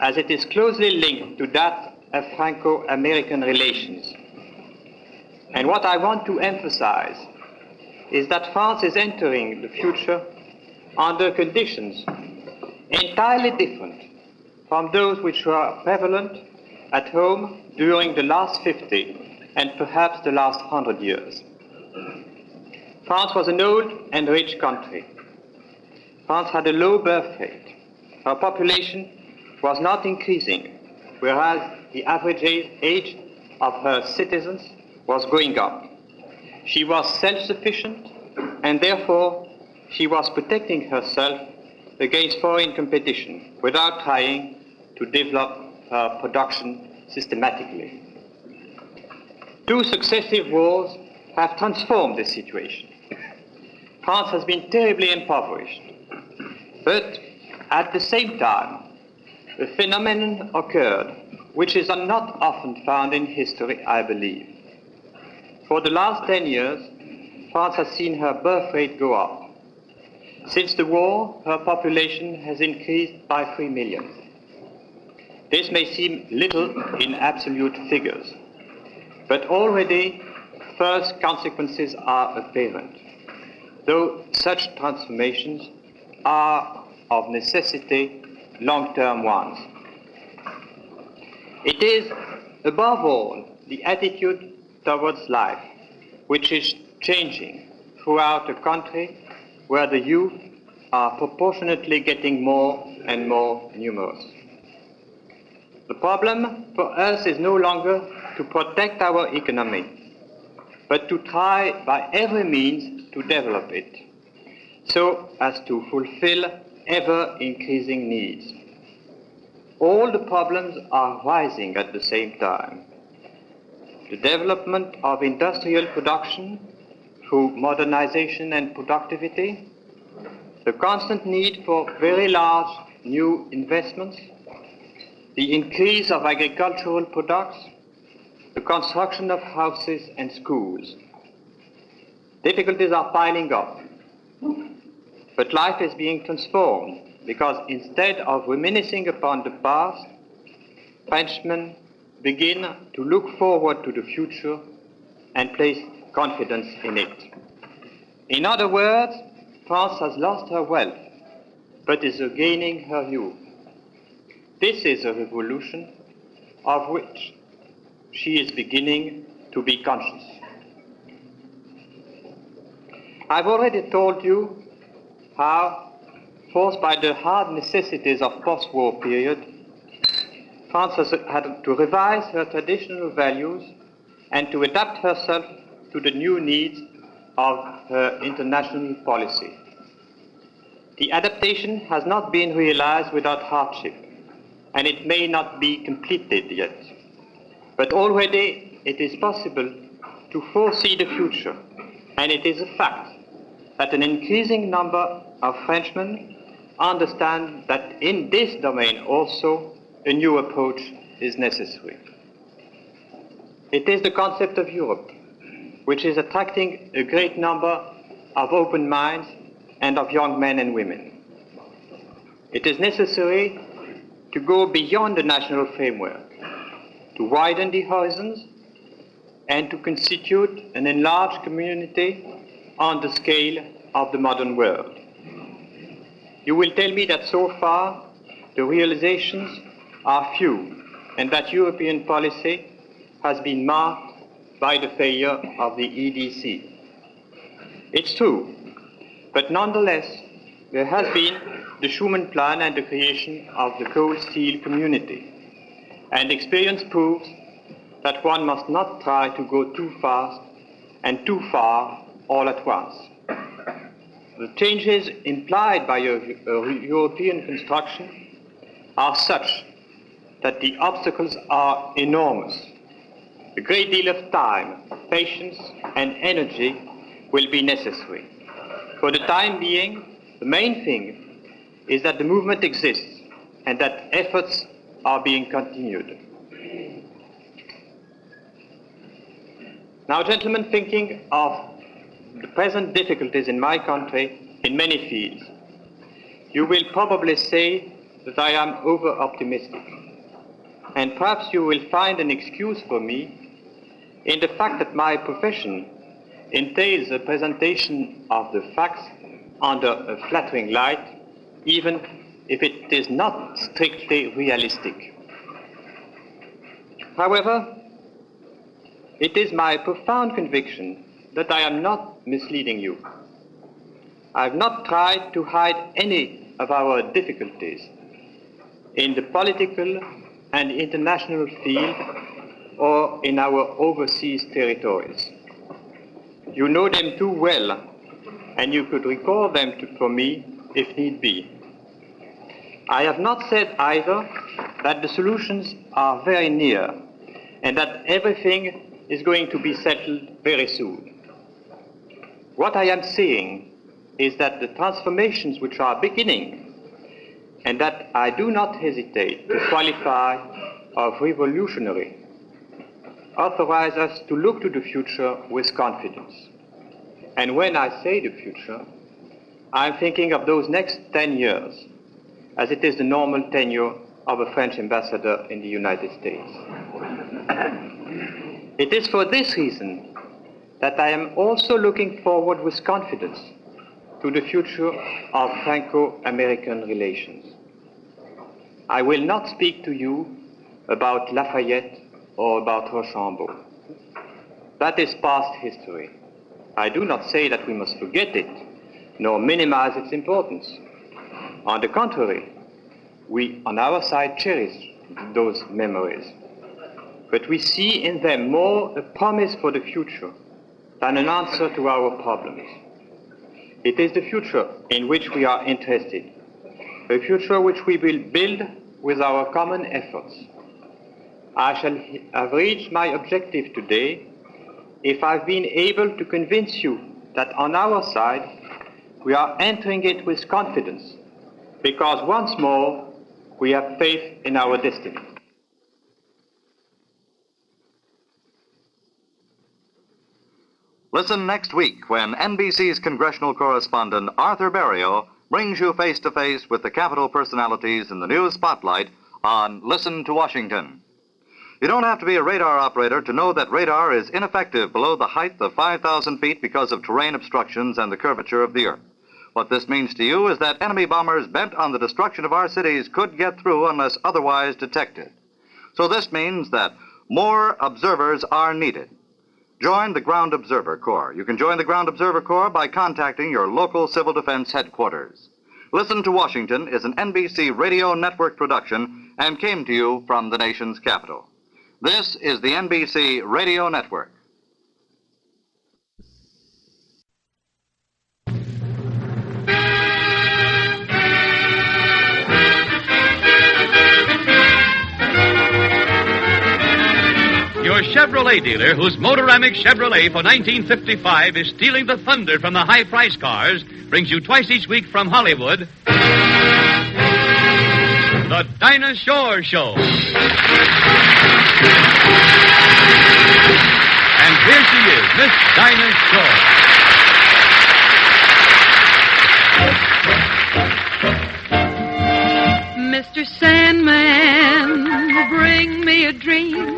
as it is closely linked to that of Franco-American relations. And what I want to emphasize is that France is entering the future under conditions entirely different from those which were prevalent at home during the last 50 and perhaps the last 100 years. France was an old and rich country. France had a low birth rate. Her population was not increasing, whereas the average age of her citizens was going up. She was self-sufficient, and therefore she was protecting herself against foreign competition without trying to develop her production systematically. Two successive wars have transformed this situation. France has been terribly impoverished. But at the same time, a phenomenon occurred which is not often found in history, I believe. For the last 10 years, France has seen her birth rate go up. Since the war, her population has increased by 3 million. This may seem little in absolute figures, but already first consequences are apparent, though such transformations are of necessity long-term ones. It is, above all, the attitude towards life which is changing throughout a country where the youth are proportionately getting more and more numerous. The problem for us is no longer to protect our economy, but to try by every means to develop it, so as to fulfill ever-increasing needs. All the problems are rising at the same time. The development of industrial production through modernization and productivity, the constant need for very large new investments, the increase of agricultural products, the construction of houses and schools. Difficulties are piling up, but life is being transformed because instead of reminiscing upon the past, Frenchmen begin to look forward to the future and place confidence in it. In other words, France has lost her wealth, but is regaining her youth. This is a revolution of which she is beginning to be conscious. I've already told you how, forced by the hard necessities of post-war period, France has had to revise her traditional values and to adapt herself to the new needs of her international policy. The adaptation has not been realized without hardship, and it may not be completed yet. But already it is possible to foresee the future, and it is a fact that an increasing number of Frenchmen understand that in this domain also a new approach is necessary. It is the concept of Europe which is attracting a great number of open minds and of young men and women. It is necessary to go beyond the national framework, to widen the horizons, and to constitute an enlarged community on the scale of the modern world. You will tell me that so far the realizations are few and that European policy has been marked by the failure of the EDC. It's true, but nonetheless there has been the Schuman Plan and the creation of the cold steel community. And experience proves that one must not try to go too fast and too far all at once. The changes implied by a European construction are such that the obstacles are enormous. A great deal of time, patience, and energy will be necessary. For the time being, the main thing is that the movement exists and that efforts are being continued. Now, gentlemen, thinking of the present difficulties in my country in many fields, you will probably say that I am over-optimistic. And perhaps you will find an excuse for me in the fact that my profession entails the presentation of the facts under a flattering light, even if it is not strictly realistic. However, it is my profound conviction that I am not misleading you. I have not tried to hide any of our difficulties in the political and international field or in our overseas territories. You know them too well, and you could recall them for me if need be. I have not said either that the solutions are very near and that everything is going to be settled very soon. What I am saying is that the transformations which are beginning, and that I do not hesitate to qualify of revolutionary, authorize us to look to the future with confidence. And when I say the future, I'm thinking of those next 10 years, as it is the normal tenure of a French ambassador in the United States. It is for this reason that I am also looking forward with confidence to the future of Franco-American relations. I will not speak to you about Lafayette or about Rochambeau. That is past history. I do not say that we must forget it, nor minimize its importance. On the contrary, we on our side cherish those memories. But we see in them more a promise for the future than an answer to our problems. It is the future in which we are interested, a future which we will build with our common efforts. I shall have reached my objective today if I've been able to convince you that on our side we are entering it with confidence, because once more we have faith in our destiny. Listen next week when NBC's congressional correspondent Arthur Berrio brings you face to face with the capital personalities in the news spotlight on Listen to Washington. You don't have to be a radar operator to know that radar is ineffective below the height of 5,000 feet because of terrain obstructions and the curvature of the earth. What this means to you is that enemy bombers bent on the destruction of our cities could get through unless otherwise detected. So this means that more observers are needed. Join the Ground Observer Corps. You can join the Ground Observer Corps by contacting your local civil defense headquarters. Listen to Washington is an NBC radio network production and came to you from the nation's capital. This is the NBC Radio Network. Your Chevrolet dealer, whose Motoramic Chevrolet for 1955 is stealing the thunder from the high-price cars, brings you twice each week from Hollywood, the Dinah Shore Show. And here she is, Miss Dinah Shore. Mr. Sandman, bring me a dream.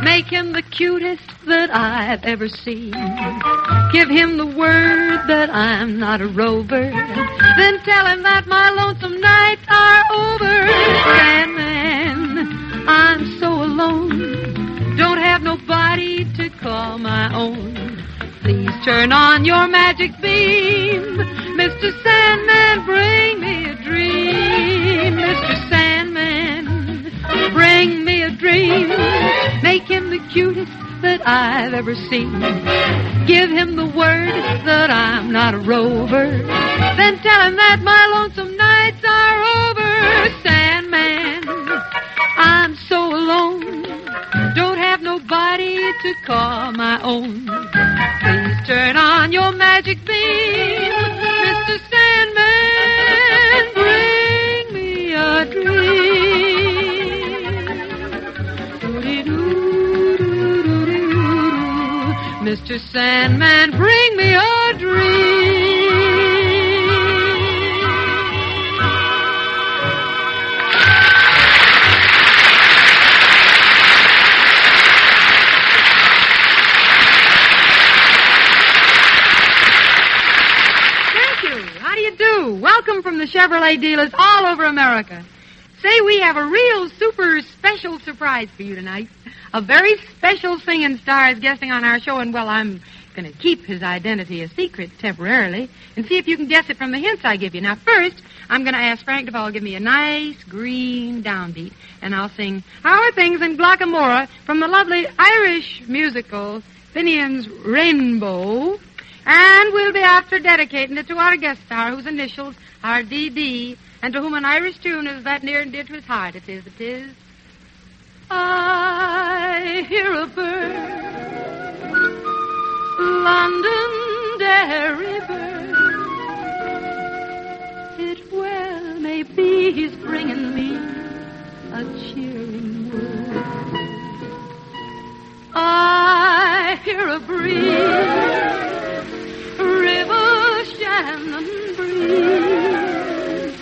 Make him the cutest that I've ever seen. Give him the word that I'm not a rover. Then tell him that my lonesome nights are over. Sandman, I'm so alone. Don't have nobody to call my own. Please turn on your magic beam. Mr. Sandman, bring me a dream. Mr. Sandman, bring me a dream. Make him the cutest that I've ever seen. Give him the word that I'm not a rover. Then tell him that my lonesome nights are over. Sandman, I'm so alone. Don't have nobody to call my own. Please turn on your magic beam. Mr. Sandman, bring me a dream. Mr. Sandman, bring me a dream. Thank you. How do you do? Welcome from the Chevrolet dealers all over America. Say, we have a real super special surprise for you tonight. A very special singing star is guesting on our show, and, well, I'm going to keep his identity a secret temporarily and see if you can guess it from the hints I give you. Now, first, I'm going to ask Frank DeVol to give me a nice green downbeat, and I'll sing How Are Things in Glockamora from the lovely Irish musical Finian's Rainbow, and we'll be after dedicating it to our guest star, whose initials are D.D., and to whom an Irish tune is that near and dear to his heart. It is. I I hear a bird, Londonderry bird. It well may be he's bringing me a cheering word. I hear a breeze, river Shannon breeze.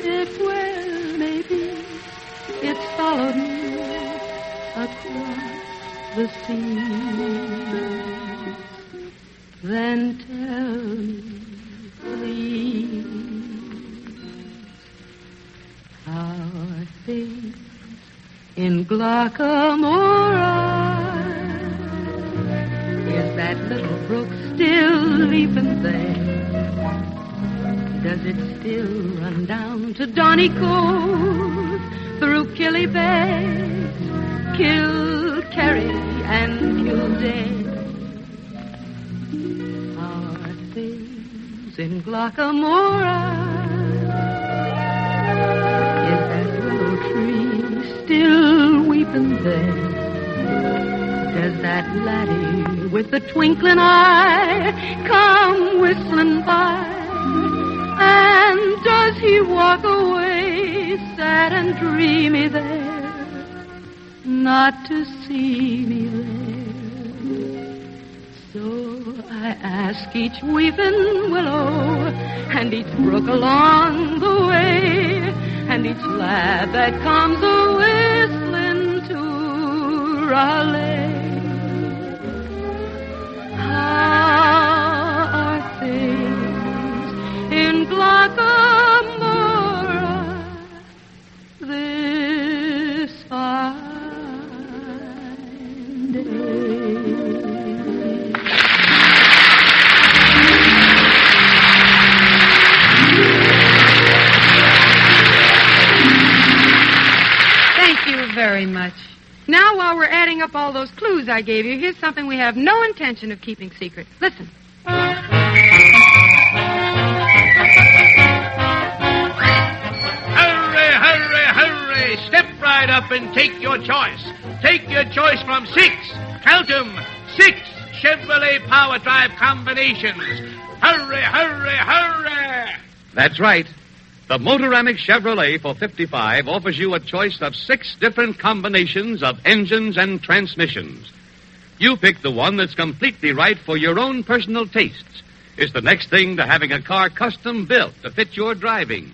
It well may be it's followed me across the sea. Then tell me, please, how are things in Glockamora? Is that little brook still leaping there? Does it still run down to Donny Cove, through Killybegs, Kilkerry, and Kildare? Are things in Glockamora? Is that willow tree still weeping there? Does that laddie with the twinkling eye come whistling by? And does he walk away sad and dreamy there, not to see me there? So I ask each weeping willow and each brook along the way and each lad that comes a-whistling to Raleigh. How are things in Glockamora this fine day? Thank you very much. Now, while we're adding up all those clues I gave you, here's something we have no intention of keeping secret. Listen. Hurry, hurry, hurry. Step right up and take your choice. Take your choice from 6. Count 'em. 6 Chevrolet power drive combinations. Hurry, hurry, hurry. That's right. The Motoramic Chevrolet for 55 offers you a choice of 6 different combinations of engines and transmissions. You pick the one that's completely right for your own personal tastes. It's the next thing to having a car custom built to fit your driving.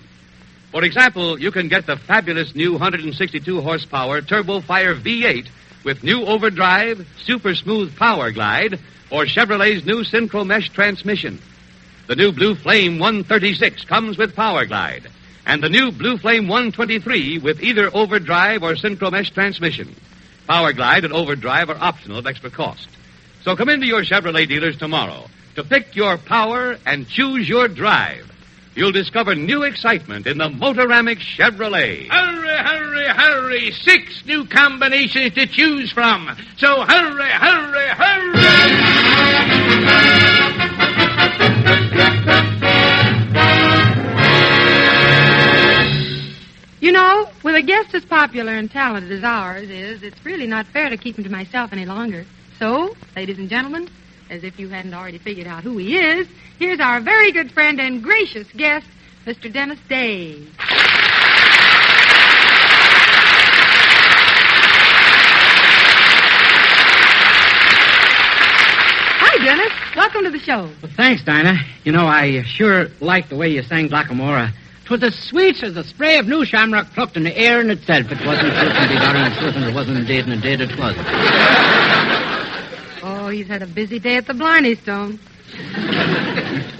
For example, you can get the fabulous new 162 horsepower Turbo Fire V8 with new overdrive, super smooth power glide, or Chevrolet's new Synchro Mesh transmission. The new Blue Flame 136 comes with power glide, and the new Blue Flame 123 with either overdrive or Synchro Mesh transmission. Power glide and overdrive are optional at extra cost. So come into your Chevrolet dealers tomorrow to pick your power and choose your drive. You'll discover new excitement in the Motoramic Chevrolet. Hurry, hurry, hurry. 6 new combinations to choose from. So hurry, hurry, hurry. You know, with a guest as popular and talented as ours is, it's really not fair to keep him to myself any longer. So, ladies and gentlemen, as if you hadn't already figured out who he is, here's our very good friend and gracious guest, Mr. Dennis Day. Hi, Dennis. Welcome to the show. Well, thanks, Dinah. You know, I sure like the way you sang Glockamora. 'Twas as sweet as the spray of new shamrock plucked in the air in itself. It wasn't truth and be darling truth, and it wasn't indeed, and indeed it wasn't. Oh, he's had a busy day at the Blarney Stone.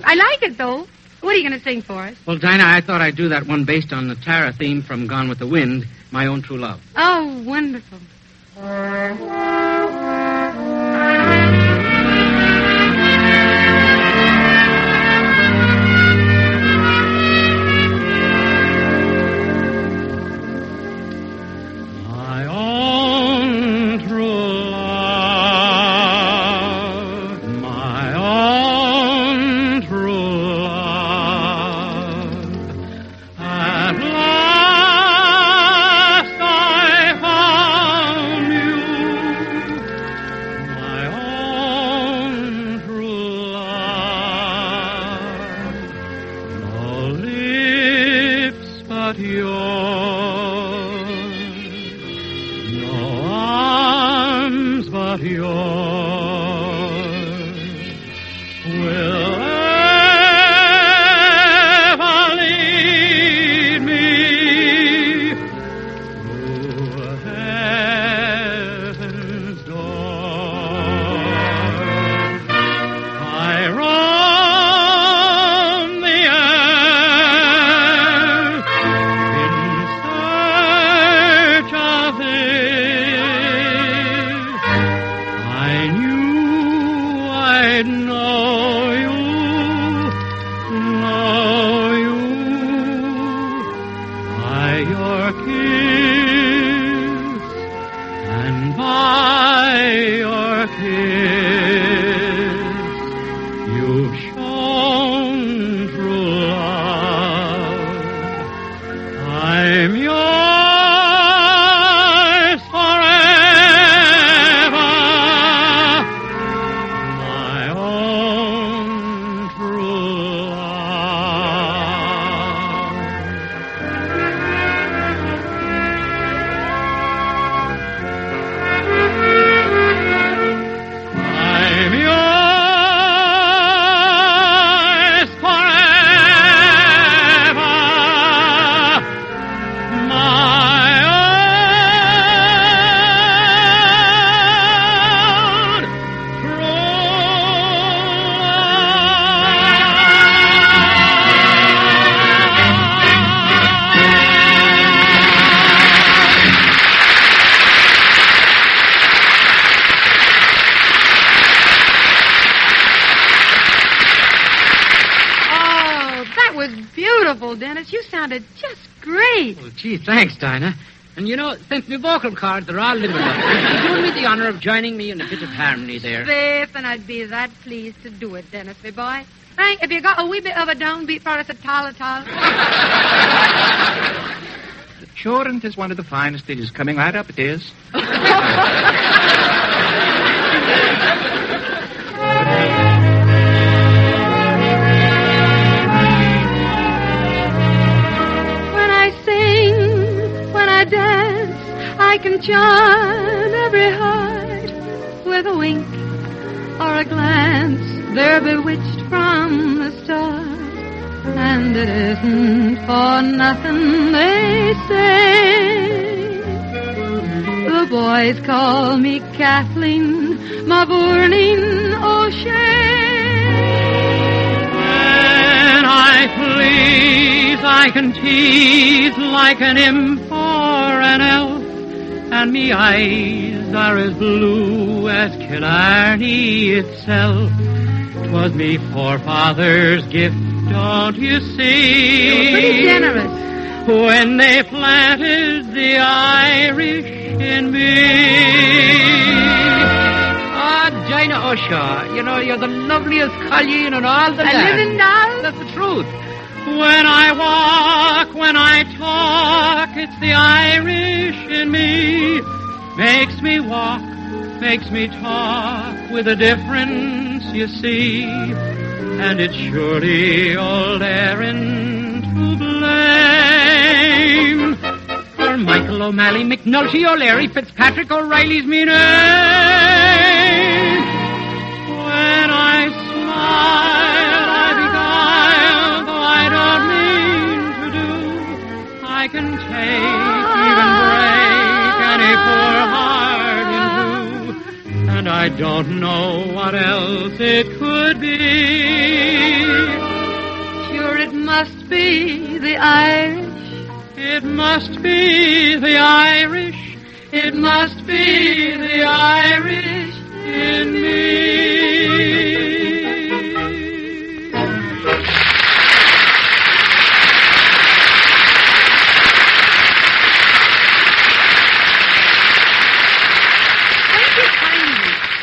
I like it, though. What are you going to sing for us? Well, Dinah, I thought I'd do that one based on the Tara theme from Gone with the Wind, My Own True Love. Oh, wonderful. At last I found you. your kiss, and by your kiss, you've shown true love. I'm yours forever, my own true love. I'm yours forever, my own Oh, that was beautiful, Dennis. You sounded just great. Well, gee, thanks, Dinah. And you know, since my vocal cords are all limited, you're doing me the honor of joining me in a bit of harmony there. Faith, and I'd be that pleased to do it, Dennis, my boy. Frank, have you got a wee bit of a downbeat for us at Tal? Sure, and 'tis one of the finest. It is coming right up, it is. When I sing, when I dance, I can charm every heart with a wink or a glance. They're bewitched from the start, and it isn't for nothing they say. The boys call me Kathleen, Mavourneen O'Shea. When I please, I can tease like an imp or an elf, and me eyes are as blue as Killarney itself. 'Twas me forefathers' gift, don't you see? You're pretty generous. When they planted the Irish in me. Ah, Dinah O'Shaw, you know, you're the loveliest colleen in all the land. living doll? That's the truth. When I walk, when I talk, it's the Irish in me. Makes me walk, makes me talk with a difference, you see. And it's surely old Erin to blame. For Michael O'Malley, McNulty, O'Leary, Fitzpatrick, O'Reilly's me name. When I smile, I beguile, though I don't mean to do. I can take, even break any poor heart in two. And I don't know what else it could be. Sure, it must be the Irish. It must be the Irish. It must be the Irish in me.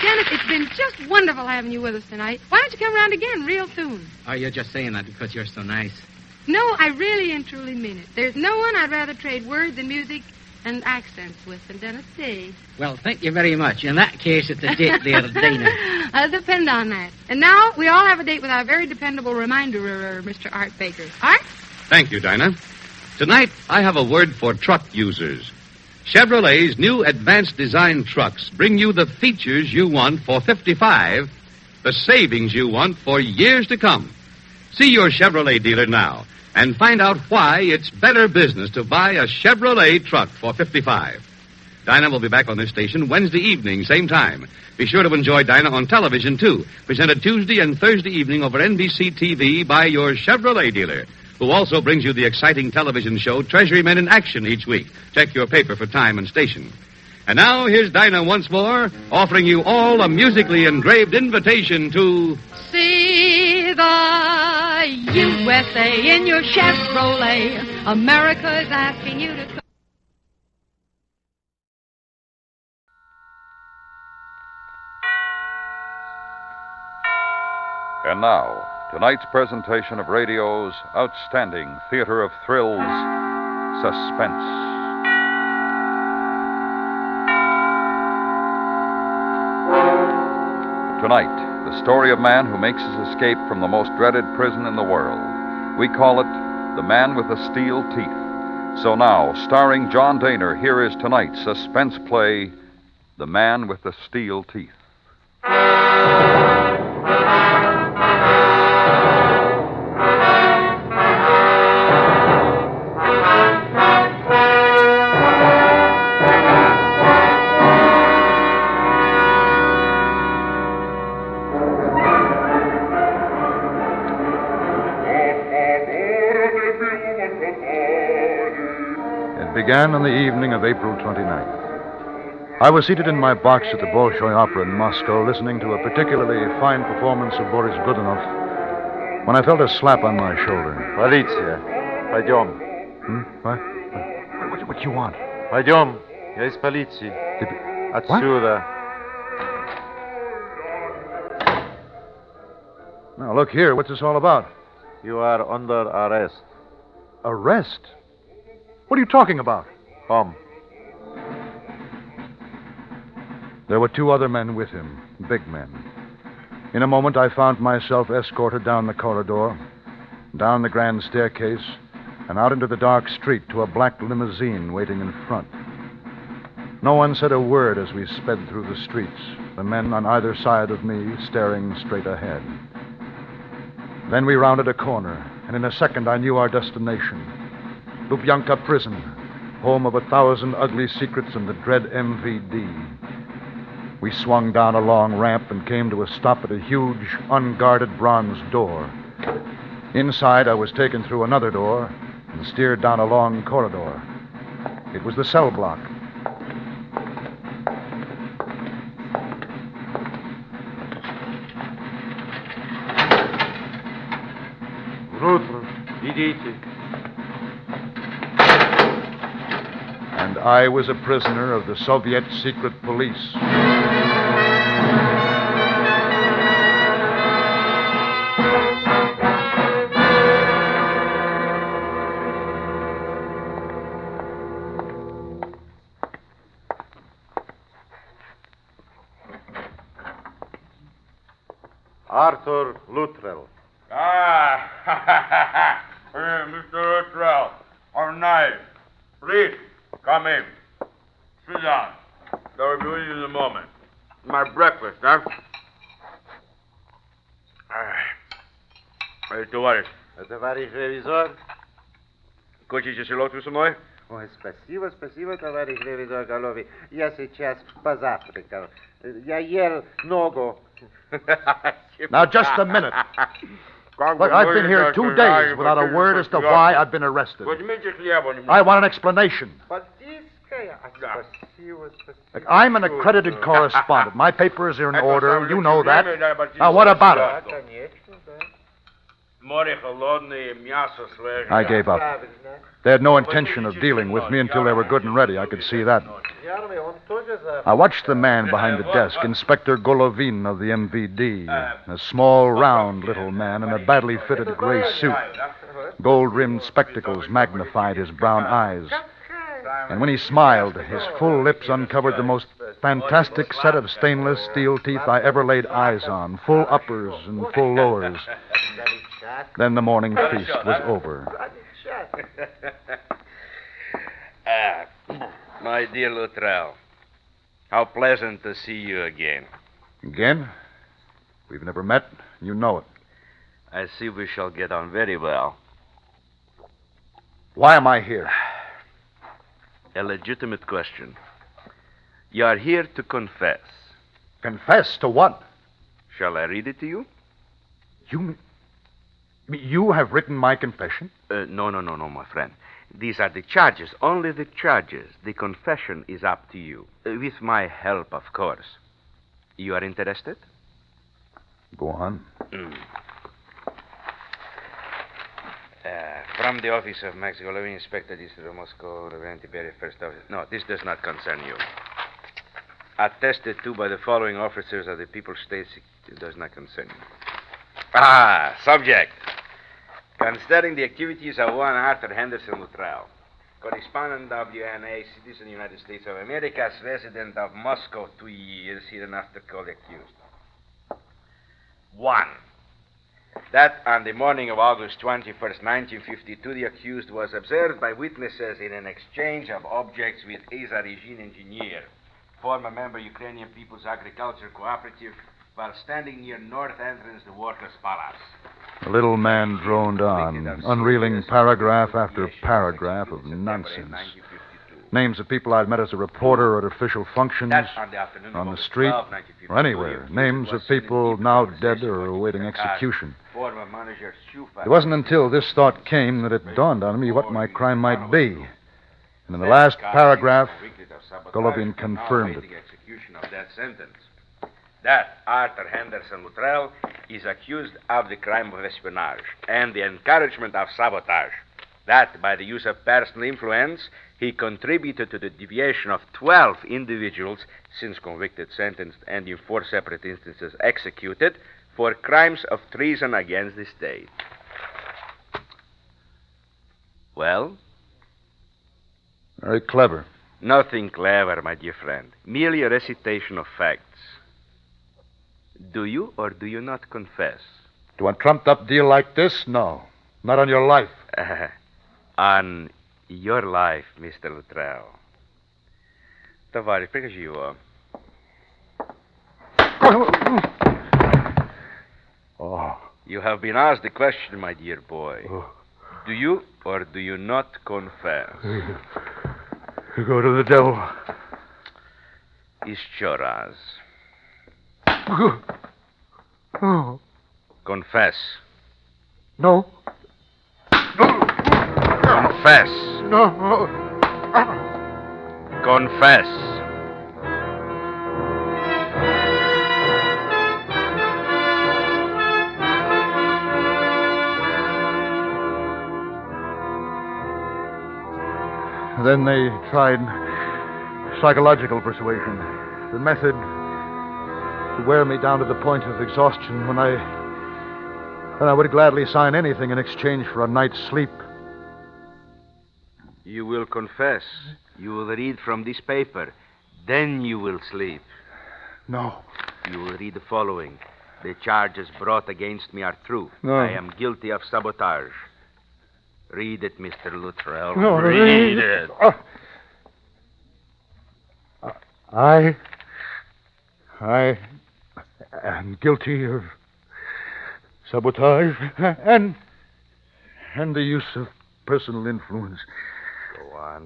Dennis, it's been just wonderful having you with us tonight. Why don't you come around again real soon? Oh, you're just saying that because you're so nice. No, I really and truly mean it. There's no one I'd rather trade words and music and accents with than Dennis Day. Well, thank you very much. In that case, it's a date there, Dana. I'll depend on that. And now we all have a date with our very dependable reminder, Mr. Art Baker. Art? Thank you, Dinah. Tonight, I have a word for truck users. Chevrolet's new advanced design trucks bring you the features you want for 55, the savings you want for years to come. See your Chevrolet dealer now and find out why it's better business to buy a Chevrolet truck for 55. Dinah will be back on this station Wednesday evening, same time. Be sure to enjoy Dinah on television, too. Presented Tuesday and Thursday evening over NBC TV by your Chevrolet dealer, who also brings you the exciting television show Treasury Men in Action each week. Check your paper for time and station. And now, here's Dinah once more, offering you all a musically engraved invitation to... See with a USA in your Chevrolet. America's asking you to come. And now, tonight's presentation of radio's outstanding theater of thrills, Suspense. Tonight, the story of man who makes his escape from the most dreaded prison in the world. We call it The Man with the Steel Teeth. So now, starring John Dinah, here is tonight's suspense play, The Man with the Steel Teeth. Began on the evening of April 29th. I was seated in my box at the Bolshoi Opera in Moscow, listening to a particularly fine performance of Boris Godunov, when I felt a slap on my shoulder. Полиция. Пойдем. What you want? Пойдем. Я из полиции. Отсюда. Now, look here. What's this all about? You are under arrest. Arrest? What are you talking about? Come. There were two other men with him, big men. In a moment, I found myself escorted down the corridor, down the grand staircase, and out into the dark street to a black limousine waiting in front. No one said a word as we sped through the streets, the men on either side of me staring straight ahead. Then we rounded a corner, and in a second I knew our destination. Lubyanka Prison, home of 1,000 ugly secrets and the dread MVD. We swung down a long ramp and came to a stop at a huge, unguarded bronze door. Inside, I was taken through another door and steered down a long corridor. It was the cell block. Внутрь. Идите. And I was a prisoner of the Soviet secret police. Arthur Luttrell. Mr. Luttrell. How nice. Please. Come in. Sit down. I'll be with you in a moment. My breakfast, huh? Товарищ. Товарищ ревизор. Хочете селедку со мной? Ой, спасибо, товарищ ревизор Голови. Я сейчас позавтракал. Я ел ногу. Now, just a minute. Look, I've been here 2 days without a word as to why I've been arrested. I want an explanation. Look, I'm an accredited correspondent. My papers are in order. You know that. Now, what about it? I gave up. They had no intention of dealing with me until they were good and ready. I could see that. I watched the man behind the desk, Inspector Golovin of the MVD, a small, round little man in a badly fitted gray suit. Gold-rimmed spectacles magnified his brown eyes. And when he smiled, his full lips uncovered the most fantastic set of stainless steel teeth I ever laid eyes on, full uppers and full lowers. Then the morning feast was over. My dear Luttrell, how pleasant to see you again. Again? We've never met. You know it. I see we shall get on very well. Why am I here? A legitimate question. You are here to confess. Confess to what? Shall I read it to you? You have written my confession? No, my friend. These are the charges, only the charges. The confession is up to you. With my help, of course. You are interested? Go on. From the office of Max Golovin, Inspector District of Moscow, Reverend Tiberius, First Officer. No, this does not concern you. Attested to by the following officers of the People's State. It does not concern you. Subject. Concerning the activities of one Arthur Henderson Luttrell, correspondent of UNA, citizen United States of America, resident of Moscow, 2 years, hereinafter called accused. 1. That on the morning of August 21st, 1952, the accused was observed by witnesses in an exchange of objects with Azarigin engineer, former member Ukrainian People's Agriculture Cooperative, while standing near north entrance to Workers' Palace. The little man droned on, unreeling paragraph after paragraph of nonsense. Names of people I'd met as a reporter or at official functions, on the street, or anywhere. Names of people now dead or awaiting execution. It wasn't until this thought came that it dawned on me what my crime might be. And in the last paragraph, Golovin confirmed it. That Arthur Henderson Luttrell is accused of the crime of espionage and the encouragement of sabotage. That by the use of personal influence, he contributed to the deviation of 12 individuals since convicted, sentenced, and in 4 separate instances executed for crimes of treason against the state. Well? Very clever. Nothing clever, my dear friend. Merely a recitation of facts. Do you or do you not confess? To a trumped-up deal like this? No. Not on your life. On your life, Mr. Luttrell. Товарищ, прикажи его. Oh. You have been asked the question, my dear boy. Oh. Do you or do you not confess? Go to the devil. Еще раз. Oh. Confess. No. Confess. No. Confess. Then they tried psychological persuasion. The method to wear me down to the point of exhaustion when I would gladly sign anything in exchange for a night's sleep. You will confess. You will read from this paper. Then you will sleep. No. You will read the following. The charges brought against me are true. No. I am guilty of sabotage. Read it, Mr. Luttrell. No, read it. I am guilty of sabotage and the use of personal influence.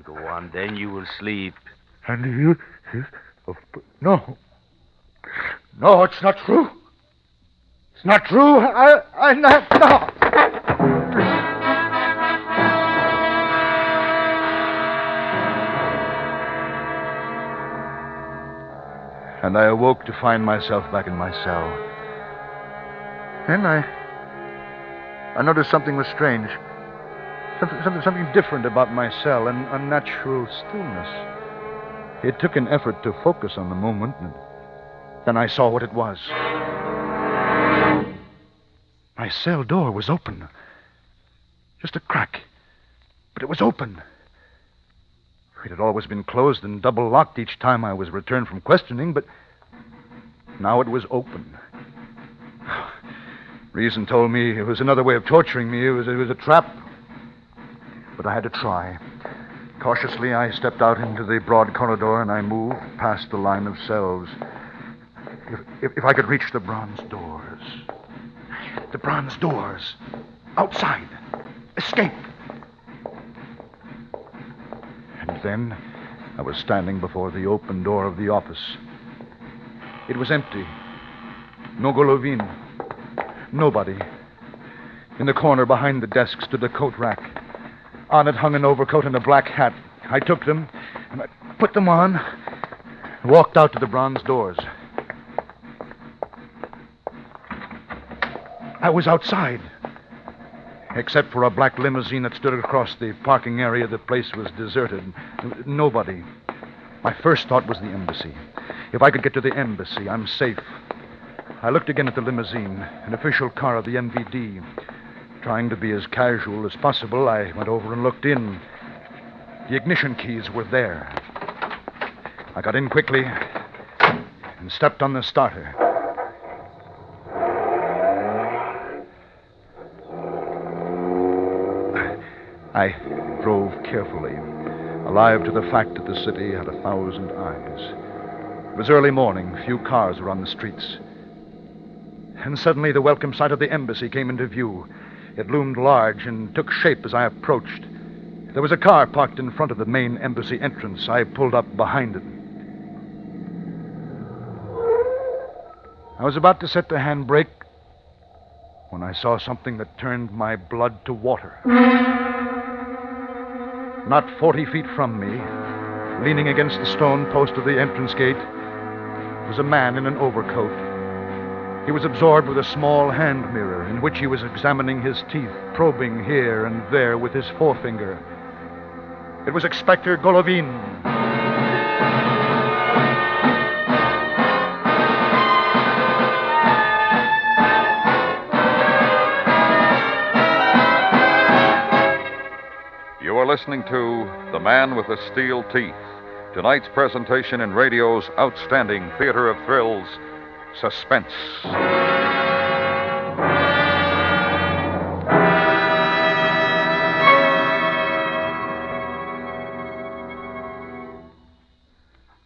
Go on. Then you will sleep. And the use of... No, it's not true. It's not true. No. And I awoke to find myself back in my cell. Then I noticed something was strange. Something different about my cell, an unnatural stillness. It took an effort to focus on the moment, and then I saw what it was. My cell door was open. Just a crack. But it was open. It had always been closed and double-locked each time I was returned from questioning, but now it was open. Reason told me it was another way of torturing me. It was a trap. But I had to try. Cautiously, I stepped out into the broad corridor, and I moved past the line of cells. If I could reach the bronze doors. The bronze doors. Outside. Escape. And then I was standing before the open door of the office. It was empty. No Golovin. Nobody. In the corner behind the desk stood a coat rack. On it hung an overcoat and a black hat. I took them, and I put them on, and walked out to the bronze doors. I was outside. Except for a black limousine that stood across the parking area, the place was deserted. Nobody. My first thought was the embassy. If I could get to the embassy, I'm safe. I looked again at the limousine, an official car of the MVD. Trying to be as casual as possible, I went over and looked in. The ignition keys were there. I got in quickly and stepped on the starter. I drove carefully, alive to the fact that the city had 1,000 eyes. It was early morning. Few cars were on the streets. And suddenly the welcome sight of the embassy came into view. It loomed large and took shape as I approached. There was a car parked in front of the main embassy entrance. I pulled up behind it. I was about to set the handbrake when I saw something that turned my blood to water. Not 40 feet from me, leaning against the stone post of the entrance gate, was a man in an overcoat. He was absorbed with a small hand mirror in which he was examining his teeth, probing here and there with his forefinger. It was Inspector Golovin. You are listening to The Man with the Steel Teeth, tonight's presentation in radio's outstanding theater of thrills, Suspense.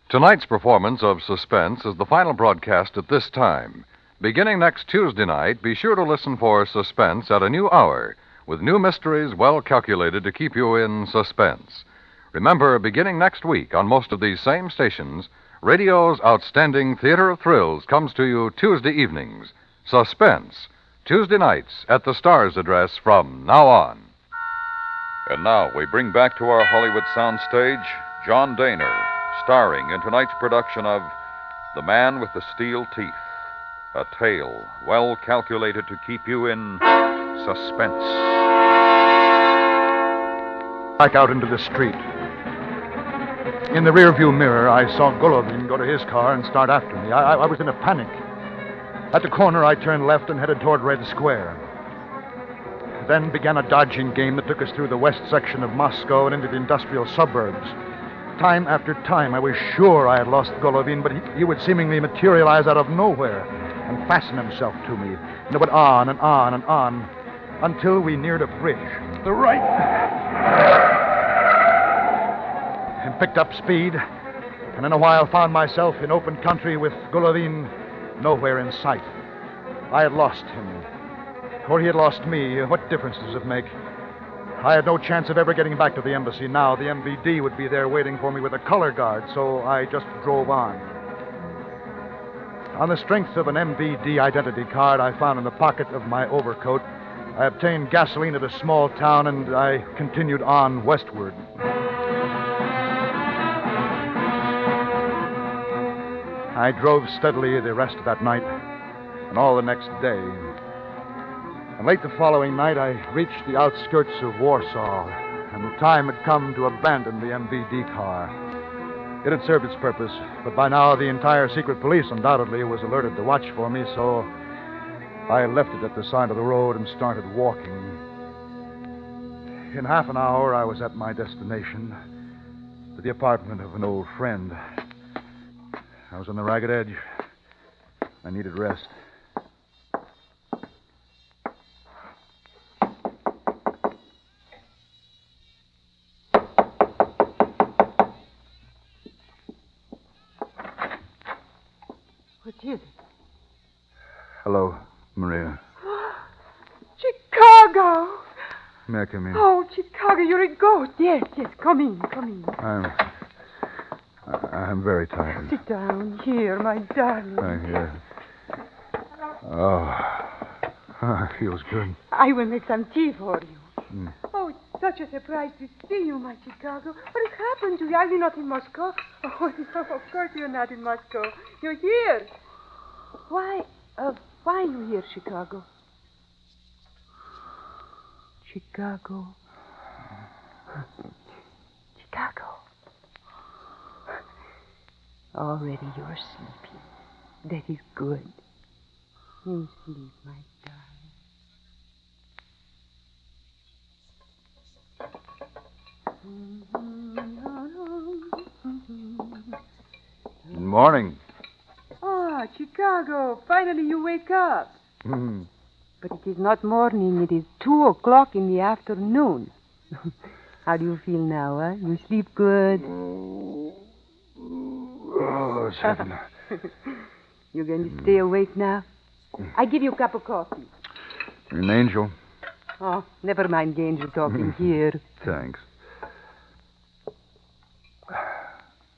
Tonight's performance of Suspense is the final broadcast at this time. Beginning next Tuesday night, be sure to listen for Suspense at a new hour, with new mysteries well calculated to keep you in suspense. Remember, beginning next week on most of these same stations, radio's outstanding theater of thrills comes to you Tuesday evenings. Suspense, Tuesday nights at the Star's address from now on. And now we bring back to our Hollywood soundstage John Dehner, starring in tonight's production of The Man with the Steel Teeth, a tale well calculated to keep you in suspense. Back out into the street. In the rearview mirror, I saw Golovin go to his car and start after me. I was in a panic. At the corner, I turned left and headed toward Red Square. Then began a dodging game that took us through the west section of Moscow and into the industrial suburbs. Time after time, I was sure I had lost Golovin, but he would seemingly materialize out of nowhere and fasten himself to me. And it went on and on and on until we neared a bridge. The right. And picked up speed, and in a while found myself in open country with Golovin nowhere in sight. I had lost him, or he had lost me. What difference does it make? I had no chance of ever getting back to the embassy now. The MVD would be there waiting for me with a color guard, so I just drove on. On the strength of an MVD identity card I found in the pocket of my overcoat, I obtained gasoline at a small town, and I continued on westward. I drove steadily the rest of that night and all the next day. And late the following night, I reached the outskirts of Warsaw, and the time had come to abandon the MVD car. It had served its purpose, but by now the entire secret police undoubtedly was alerted to watch for me, so I left it at the side of the road and started walking. In half an hour, I was at my destination, to the apartment of an old friend. I was on the ragged edge. I needed rest. What is it? Hello, Maria. Chicago! May I come in? Oh, Chicago, you're a ghost. Yes, come in. I'm very tired. Sit down here, my darling. Here. Oh, it feels good. I will make some tea for you. Mm. Oh, it's such a surprise to see you, my Chicago. What has happened to you? Are you not in Moscow? Oh, no, of course you're not in Moscow. You're here. Why are you here, Chicago? Chicago. Chicago. Already you're sleeping. That is good. You sleep, my darling. Good morning. Ah, Chicago. Finally you wake up. But it is not morning. It is 2:00 in the afternoon. How do you feel now, huh? You sleep good? Oh, it's heaven. You're going to stay awake now? I give you a cup of coffee. You're an angel. Oh, never mind the angel talking here. Thanks.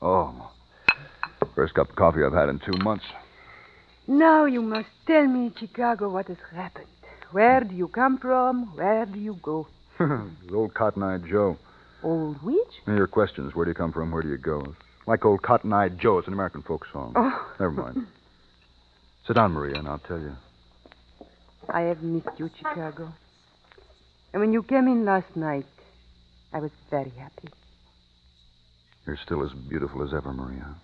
Oh, first cup of coffee I've had in 2 months. Now you must tell me, Chicago, what has happened. Where do you come from? Where do you go? Old Cotton-Eyed Joe. Old which? Your questions, where do you come from, where do you go? Like old Cotton-Eyed Joe. It's an American folk song. Oh. Never mind. Sit down, Maria, and I'll tell you. I have missed you, Chicago. And when you came in last night, I was very happy. You're still as beautiful as ever, Maria.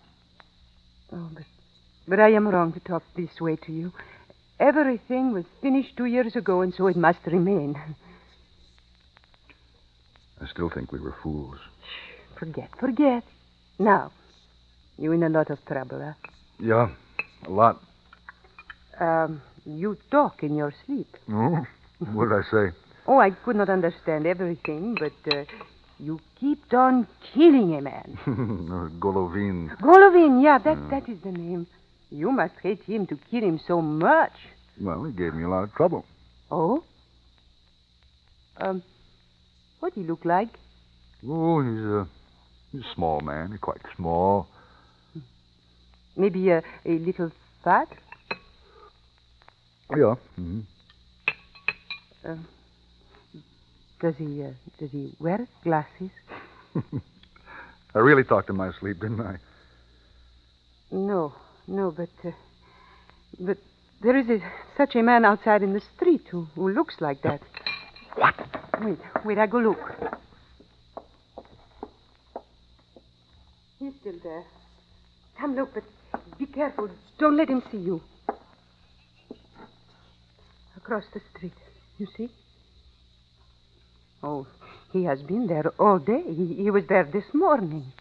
Oh, but I am wrong to talk this way to you. Everything was finished 2 years ago, and so it must remain. I still think we were fools. Forget. Now, you in a lot of trouble, huh? Yeah, a lot. You talk in your sleep. Oh? What did I say? Oh, I could not understand everything, but you kept on killing a man. Golovin. Golovin, yeah, that is the name. You must hate him to kill him so much. Well, he gave me a lot of trouble. Oh? What do he look like? Oh, he's a small man. He's quite small. Maybe a little fat? Yeah. Mm-hmm. Does he wear glasses? I really talked in my sleep, didn't I? No, but there is such a man outside in the street who looks like that. What? Wait, I go look. He's still there. Come look, but be careful. Don't let him see you. Across the street, you see? Oh, he has been there all day. He was there this morning.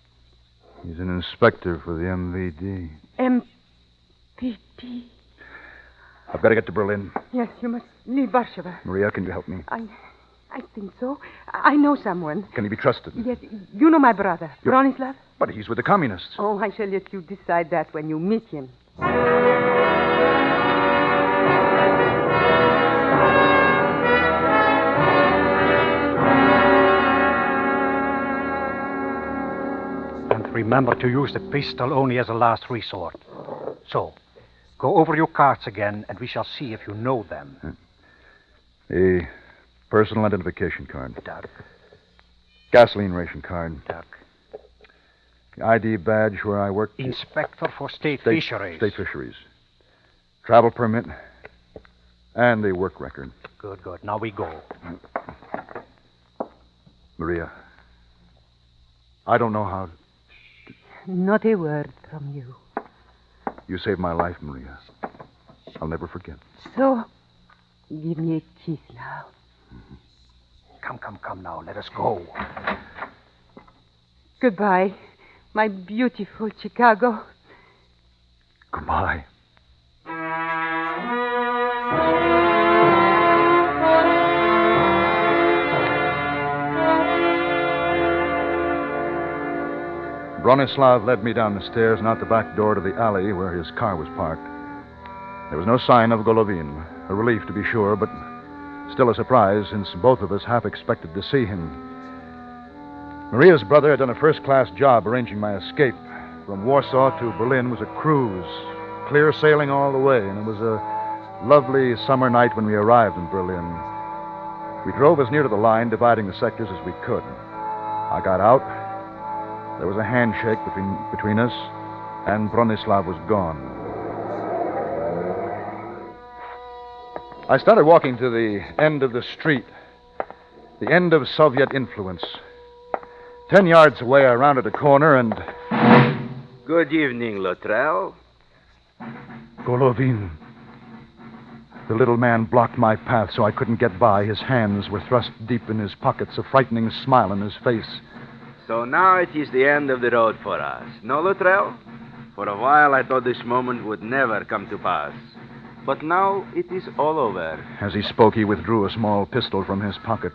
He's an inspector for the MVD. MVD? I've got to get to Berlin. Yes, you must leave Warsaw. Maria, can you help me? I think so. I know someone. Can he be trusted? Yes, you know my brother, Bronislav? But he's with the communists. Oh, I shall let you decide that when you meet him. And remember to use the pistol only as a last resort. So, go over your cards again, and we shall see if you know them. A personal identification card. Dark. Gasoline ration card. Dark. ID badge where I work. Inspector for State Fisheries. State Fisheries. Travel permit. And a work record. Good. Now we go. Maria, I don't know how... Not a word from you. You saved my life, Maria. I'll never forget. So, give me a kiss now. Mm-hmm. Come now. Let us go. Goodbye, my beautiful Chicago. Goodbye. Bronislav led me down the stairs and out the back door to the alley where his car was parked. There was no sign of Golovin. A relief, to be sure, but still a surprise, since both of us half expected to see him. Maria's brother had done a first-class job arranging my escape. From Warsaw to Berlin was a cruise, clear sailing all the way, and it was a lovely summer night when we arrived in Berlin. We drove as near to the line, dividing the sectors as we could. I got out. There was a handshake between us, and Bronislav was gone. I started walking to the end of the street. The end of Soviet influence. 10 yards away, I rounded a corner and... Good evening, Luttrell. Golovin. The little man blocked my path so I couldn't get by. His hands were thrust deep in his pockets, a frightening smile on his face. So now it is the end of the road for us. No, Luttrell? For a while I thought this moment would never come to pass. But now it is all over. As he spoke, he withdrew a small pistol from his pocket,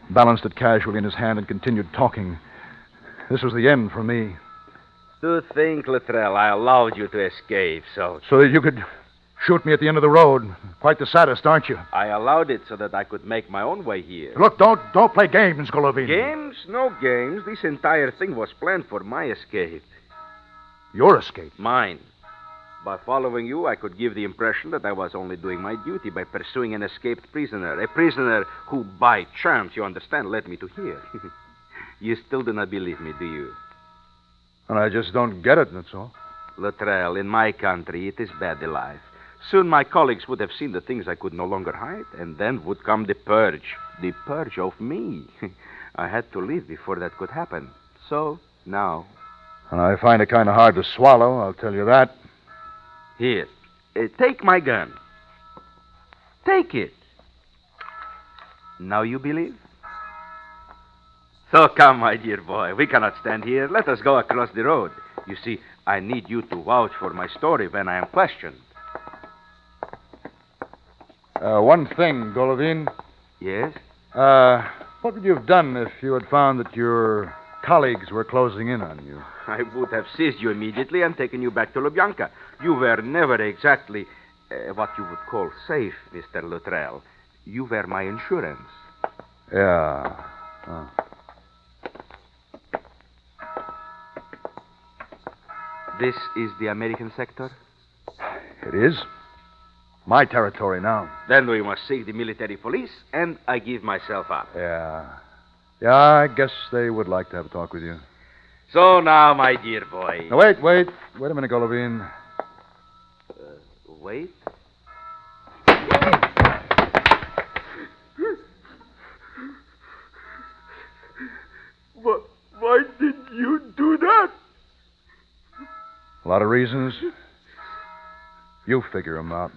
balanced it casually in his hand, and continued talking. This was the end for me. To think, Luttrell, I allowed you to escape, so that you could shoot me at the end of the road. Quite the sadist, aren't you? I allowed it so that I could make my own way here. Look, don't play games, Golovin. Games? No games. This entire thing was planned for my escape. Your escape? Mine. By following you, I could give the impression that I was only doing my duty by pursuing an escaped prisoner. A prisoner who, by chance, you understand, led me to here. You still do not believe me, do you? And I just don't get it, that's all. Luttrell, in my country, it is bad life. Soon my colleagues would have seen the things I could no longer hide, and then would come the purge. The purge of me. I had to leave before that could happen. So, now... And I find it kind of hard to swallow, I'll tell you that. Here, take my gun. Take it. Now you believe? So come, my dear boy. We cannot stand here. Let us go across the road. You see, I need you to vouch for my story when I am questioned. One thing, Golovin. Yes? What would you have done if you had found that your colleagues were closing in on you? I would have seized you immediately and taken you back to Lubyanka. You were never exactly what you would call safe, Mr. Luttrell. You were my insurance. Yeah. Oh. This is the American sector? It is. My territory now. Then we must seek the military police, and I give myself up. Yeah. Yeah, I guess they would like to have a talk with you. So now, my dear boy... Now, wait a minute, Golovin. Wait? Why did you do that? A lot of reasons. You figure them out.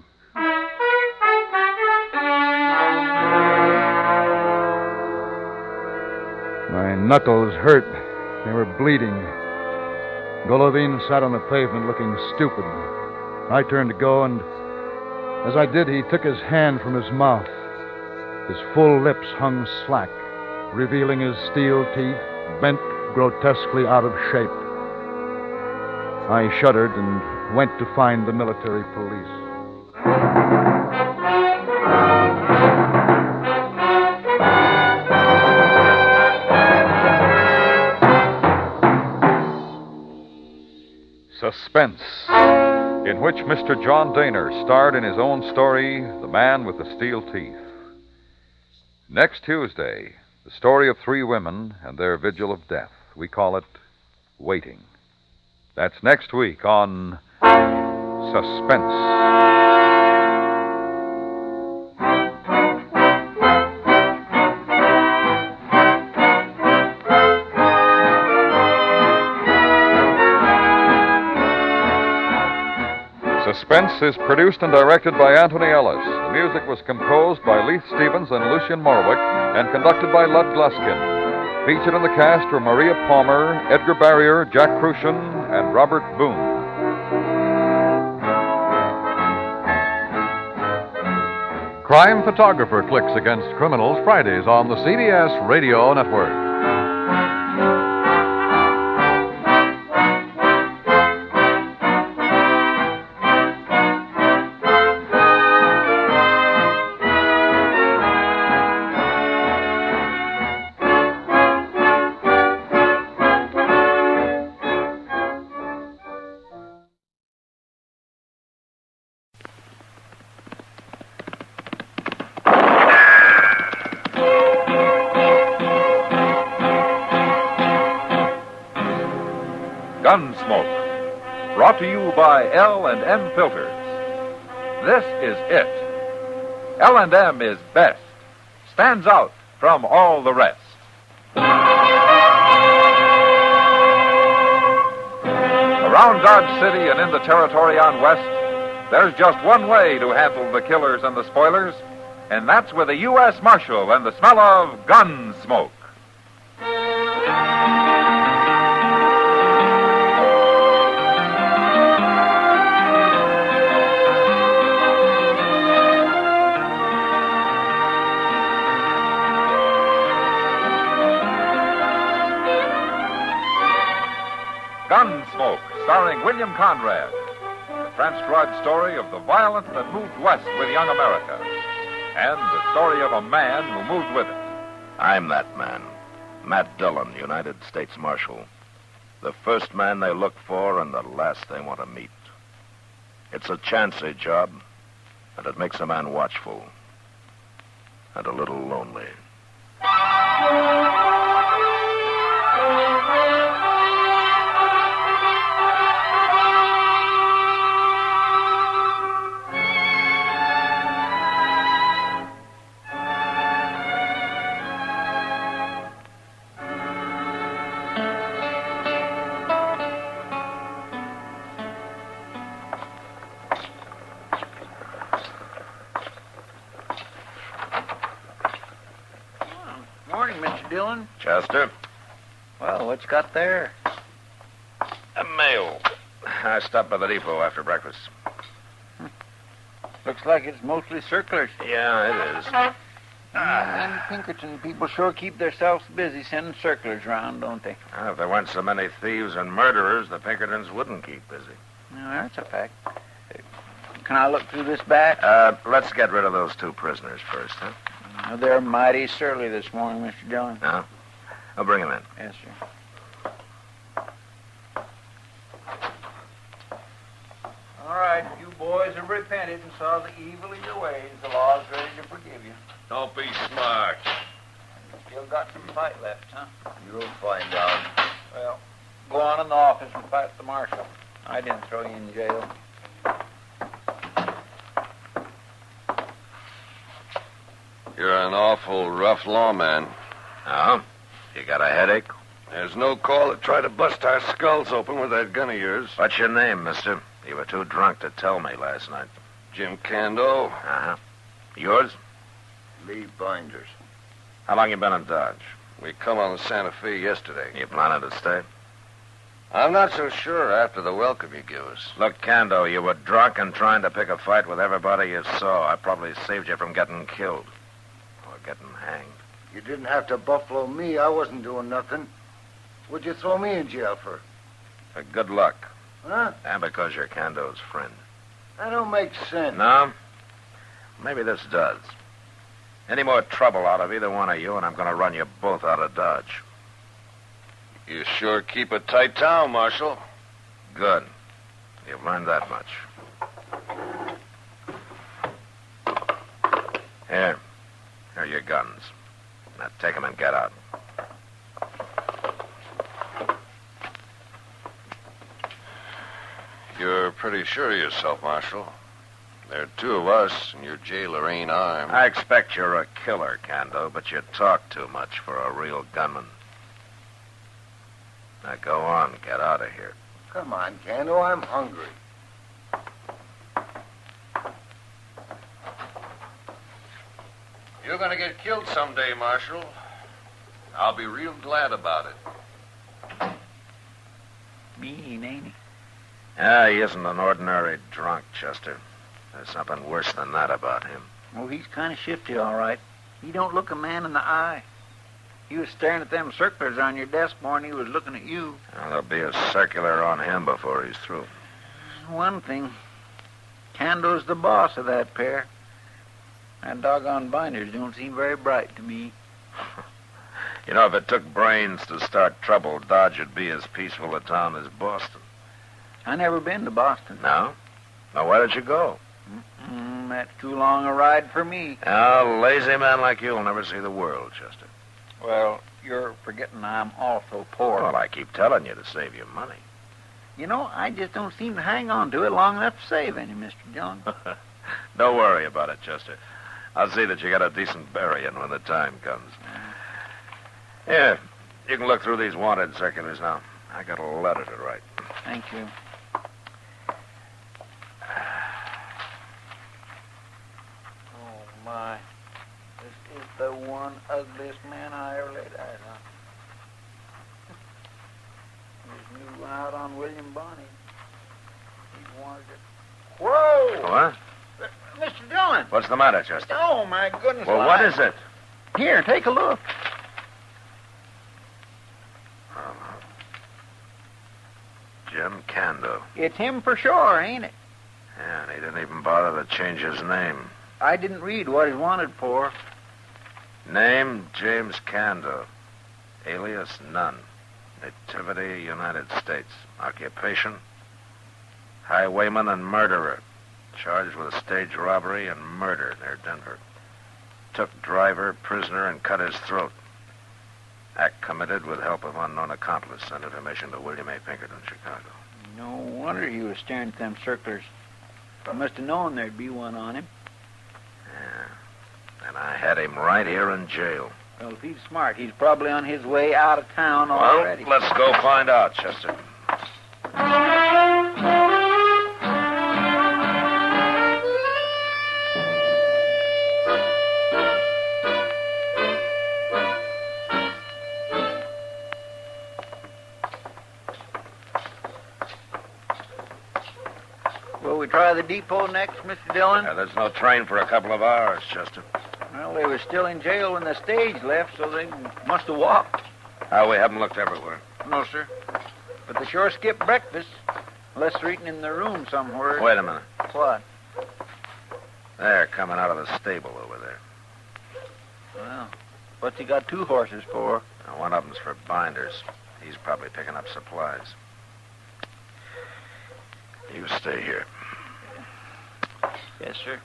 My knuckles hurt. They were bleeding. Golovin sat on the pavement looking stupid. I turned to go, and as I did, he took his hand from his mouth. His full lips hung slack, revealing his steel teeth, bent grotesquely out of shape. I shuddered and went to find the military police. Suspense, in which Mr. John Daner starred in his own story, The Man with the Steel Teeth. Next Tuesday, the story of 3 women and their vigil of death. We call it Waiting. That's next week on Suspense. Suspense is produced and directed by Anthony Ellis. The music was composed by Leith Stevens and Lucien Morwick and conducted by Lud Gluskin. Featured in the cast were Maria Palmer, Edgar Barrier, Jack Crucian, and Robert Boone. Crime Photographer clicks against criminals Fridays on the CBS Radio Network. Gunsmoke, brought to you by L&M Filters. This is it. L&M is best, stands out, from all the rest. Around Dodge City and in the territory on West, there's just one way to handle the killers and the spoilers, and that's with a U.S. Marshal and the smell of Gunsmoke. Gunsmoke, starring William Conrad. The transcribed story of the violence that moved west with young America. And the story of a man who moved with it. I'm that man. Matt Dillon, United States Marshal. The first man they look for and the last they want to meet. It's a chancy job, and it makes a man watchful. And a little lonely. Dillon? Chester? Well, what you got there? A mail. I stopped by the depot after breakfast. Looks like it's mostly circulars. Yeah, it is. Them Pinkerton people sure keep themselves busy sending circulars around, don't they? If there weren't so many thieves and murderers, the Pinkertons wouldn't keep busy. No, that's a fact. Can I look through this batch? Let's get rid of those two prisoners first, huh? They're mighty surly this morning, Mr. Dillon. No? I'll bring them in. Yes, sir. All right, you boys have repented and saw the evil of your ways. The law's ready to forgive you. Don't be smart. You still got some fight left, huh? You'll find out. Well, go on in the office and fight the marshal. I didn't throw you in jail. You're an awful rough lawman. Oh? You got a headache? There's no call to try to bust our skulls open with that gun of yours. What's your name, mister? You were too drunk to tell me last night. Jim Cando. Uh-huh. Yours? Lee Binders. How long you been in Dodge? We come on the Santa Fe yesterday. You planning to stay? I'm not so sure after the welcome you give us. Look, Cando, you were drunk and trying to pick a fight with everybody you saw. I probably saved you from getting killed. Or getting hanged. You didn't have to buffalo me. I wasn't doing nothing. What'd you throw me in jail for? Good luck. Huh? And because you're Cando's friend. That don't make sense. No? Maybe this does. Any more trouble out of either one of you, and I'm going to run you both out of Dodge. You sure keep a tight town, Marshal. Good. You've learned that much. Here. Here are your guns. Now take them and get out. You're pretty sure of yourself, Marshal. There are two of us, and your jailer ain't armed. I expect you're a killer, Cando, but you talk too much for a real gunman. Now go on, get out of here. Come on, Cando, I'm hungry. You're going to get killed someday, Marshal. I'll be real glad about it. Mean, ain't he? He isn't an ordinary drunk, Chester. There's something worse than that about him. Oh, he's kind of shifty, all right. He don't look a man in the eye. He was staring at them circulars on your desk more than he was looking at you. Well, there'll be a circular on him before he's through. One thing, Cando's the boss of that pair. That doggone Binders don't seem very bright to me. You know, if it took brains to start trouble, Dodge would be as peaceful a town as Boston. I never been to Boston. No? Now, where did you go? That's too long a ride for me. A lazy man like you will never see the world, Chester. Well, you're forgetting I'm also poor. Well, I keep telling you to save your money. You know, I just don't seem to hang on to it long enough to save any, Mr. John. Don't worry about it, Chester. I'll see that you get a decent burying when the time comes. Here, you can look through these wanted circulars now. I got a letter to write. Thank you. Oh, my. This is the one ugliest man I ever laid eyes on. This new one out on William Bonney. He wanted it. Whoa! What? Mr. Dillon. What's the matter, Chester? Oh, my goodness. Well, what is it? Here, take a look. Jim Cando. It's him for sure, ain't it? Yeah, and he didn't even bother to change his name. I didn't read what he's wanted for. Name, James Cando. Alias, none. Nativity, United States. Occupation, highwayman and murderer. Charged with a stage robbery and murder near Denver. Took driver, prisoner, and cut his throat. Act committed with help of unknown accomplice. Sent information to William A. Pinkerton, Chicago. No wonder he was staring at them circulars. I must have known there'd be one on him. Yeah. And I had him right here in jail. Well, if he's smart, he's probably on his way out of town already. Well, let's go find out, Chester. Will we try the depot next, Mr. Dillon? There's no train for a couple of hours, Chester. Well, they were still in jail when the stage left, so they must have walked. We haven't looked everywhere. No, sir. But they sure skipped breakfast, unless they're eating in their room somewhere. Wait a minute. What? They're coming out of the stable over there. Well, what's he got 2 horses for? Now, one of them's for Binders. He's probably picking up supplies. You stay here. Yes, sir.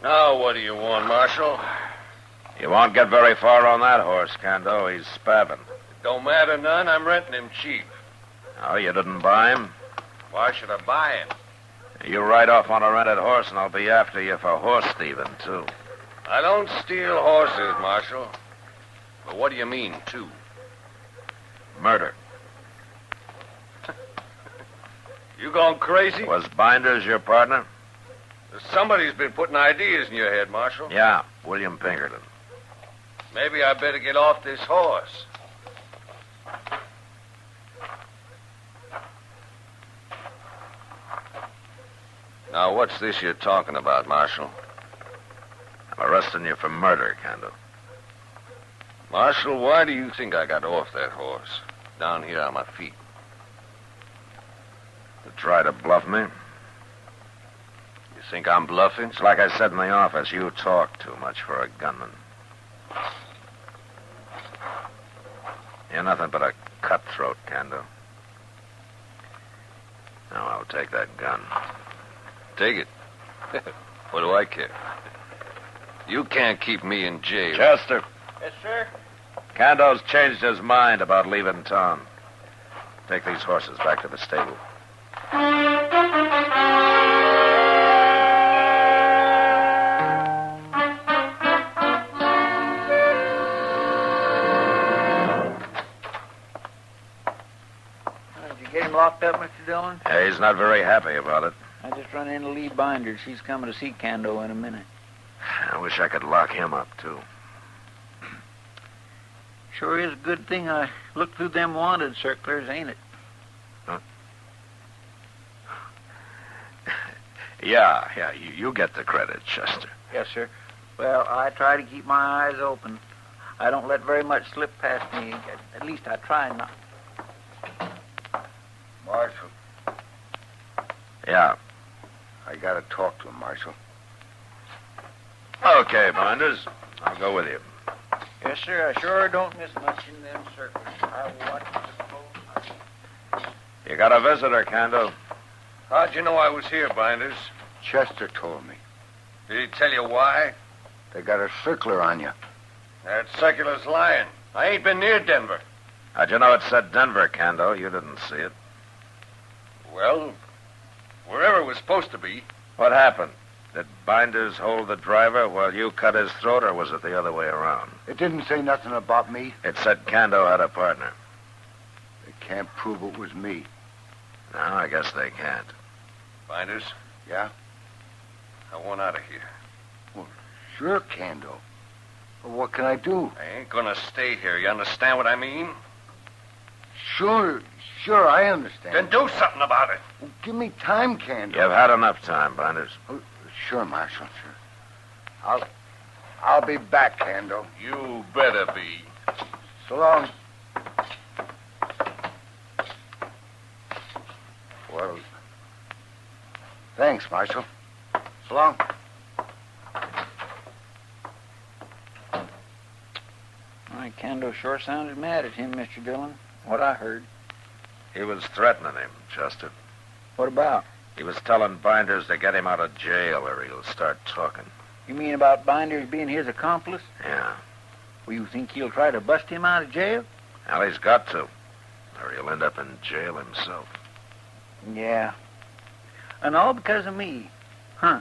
Now, what do you want, Marshal? You won't get very far on that horse, Cando. He's spavined. Don't matter none. I'm renting him cheap. Oh, you didn't buy him? Why should I buy him? You ride off on a rented horse, and I'll be after you for horse thieving, too. I don't steal horses, Marshal. But what do you mean, too? Murder. You gone crazy? Was Binders your partner? Somebody's been putting ideas in your head, Marshal. Yeah, William Pinkerton. Maybe I better get off this horse. Now, what's this you're talking about, Marshal? I'm arresting you for murder, Cando. Marshal, why do you think I got off that horse? Down here on my feet. To try to bluff me? You think I'm bluffing? It's like I said in the office, you talk too much for a gunman. You're nothing but a cutthroat, Cando. Now I'll take that gun. Take it. What do I care? You can't keep me in jail. Chester. Yes, sir. Cando's changed his mind about leaving town. Take these horses back to the stable. Did you get him locked up, Mr. Dillon? Yeah, he's not very happy about it. I just run into Lee Binder. She's coming to see Cando in a minute. I wish I could lock him up, too. Sure is a good thing I looked through them wanted circulars, ain't it? Huh? Yeah, you get the credit, Chester. Yes, sir. Well, I try to keep my eyes open. I don't let very much slip past me. At least I try not. Marshal. Yeah. I gotta talk to him, Marshal. Okay, Binders. I'll go with you. Yes, sir. I sure don't miss much in them circles. I watch the close. You got a visitor, Cando. How'd you know I was here, Binders? Chester told me. Did he tell you why? They got a circler on you. That circular's lying. I ain't been near Denver. How'd you know it said Denver, Kando? You didn't see it. Well, wherever it was supposed to be. What happened? Did Binders hold the driver while you cut his throat, or was it the other way around? It didn't say nothing about me. It said Kando had a partner. They can't prove it was me. No, I guess they can't. Binders? Yeah? I want out of here. Well, sure, Kando. But what can I do? I ain't gonna stay here. You understand what I mean? Sure, I understand. Then do something about it. Well, give me time, Kando. You've had enough time, Binders. Oh, sure, Marshal, sure. I'll be back, Kando. You better be. So long. Well, thanks, Marshal. So long. My Kando sure sounded mad at him, Mr. Dillon. What I heard. He was threatening him, Chester. What about? He was telling Binders to get him out of jail or he'll start talking. You mean about Binders being his accomplice? Yeah. Well, you think he'll try to bust him out of jail? Well, he's got to. Or he'll end up in jail himself. Yeah. And all because of me. Huh.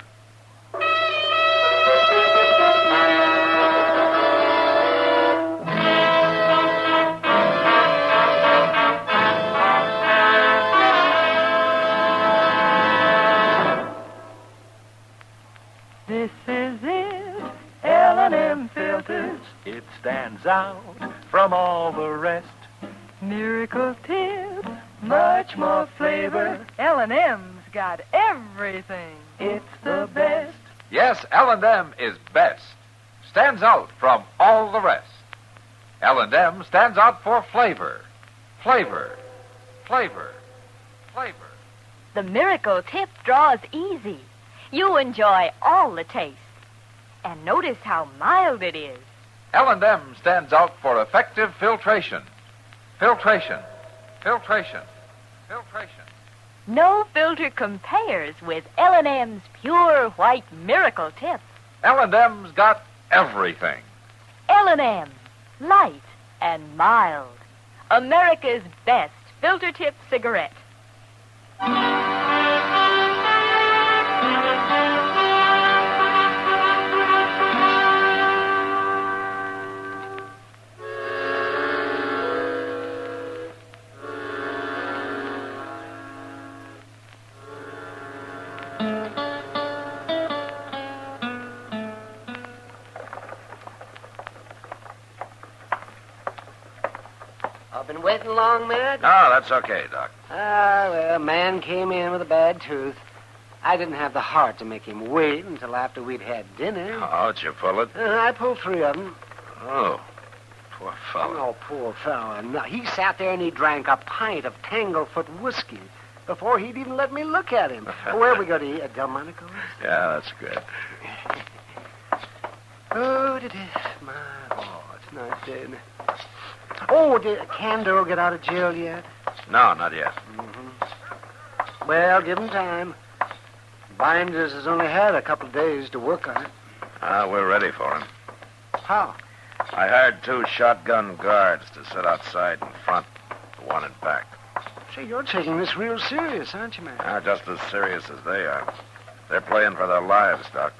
This is it, L&M filters. It stands out from all the rest. Miracle tip, much more flavor. L&M's got everything. It's the best. Yes, L&M is best. Stands out from all the rest. L&M stands out for flavor. Flavor. Flavor. Flavor. The Miracle Tip draws easy. You enjoy all the taste. And notice how mild it is. L&M stands out for effective filtration. Filtration. Filtration. Filtration. No filter compares with L&M's pure white Miracle Tip. L&M's got everything. L&M, light and mild. America's best filter tip cigarette. Been waiting long, Matt? No, that's okay, Doc. Well, a man came in with a bad tooth. I didn't have the heart to make him wait until after we'd had dinner. Oh, did you pull it? I pulled 3 of them. Oh, poor fellow. Oh, poor fella. No, he sat there and he drank a pint of Tanglefoot whiskey before he'd even let me look at him. Where are we going to eat? At Delmonico's? Yeah, that's good. Oh, it is. It's a nice day, isn't it? Oh, did Kando get out of jail yet? No, not yet. Mm-hmm. Well, give him time. Binders has only had a couple of days to work on it. We're ready for him. How? I hired 2 shotgun guards to sit outside in front, 1 in back. Say, you're taking this real serious, aren't you, man? Just as serious as they are. They're playing for their lives, Doc.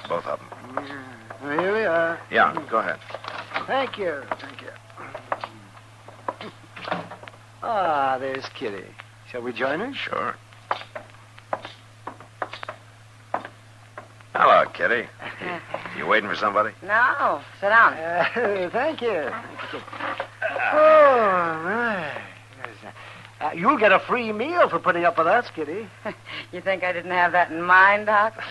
Both of them. Yeah. Well, here we are. Yeah, go ahead. Thank you. Thank you. Ah, there's Kitty. Shall we join her? Sure. Hello, Kitty. You waiting for somebody? No. Sit down. Thank you. Oh, right. You'll get a free meal for putting up with us, Kitty. You think I didn't have that in mind, Doc?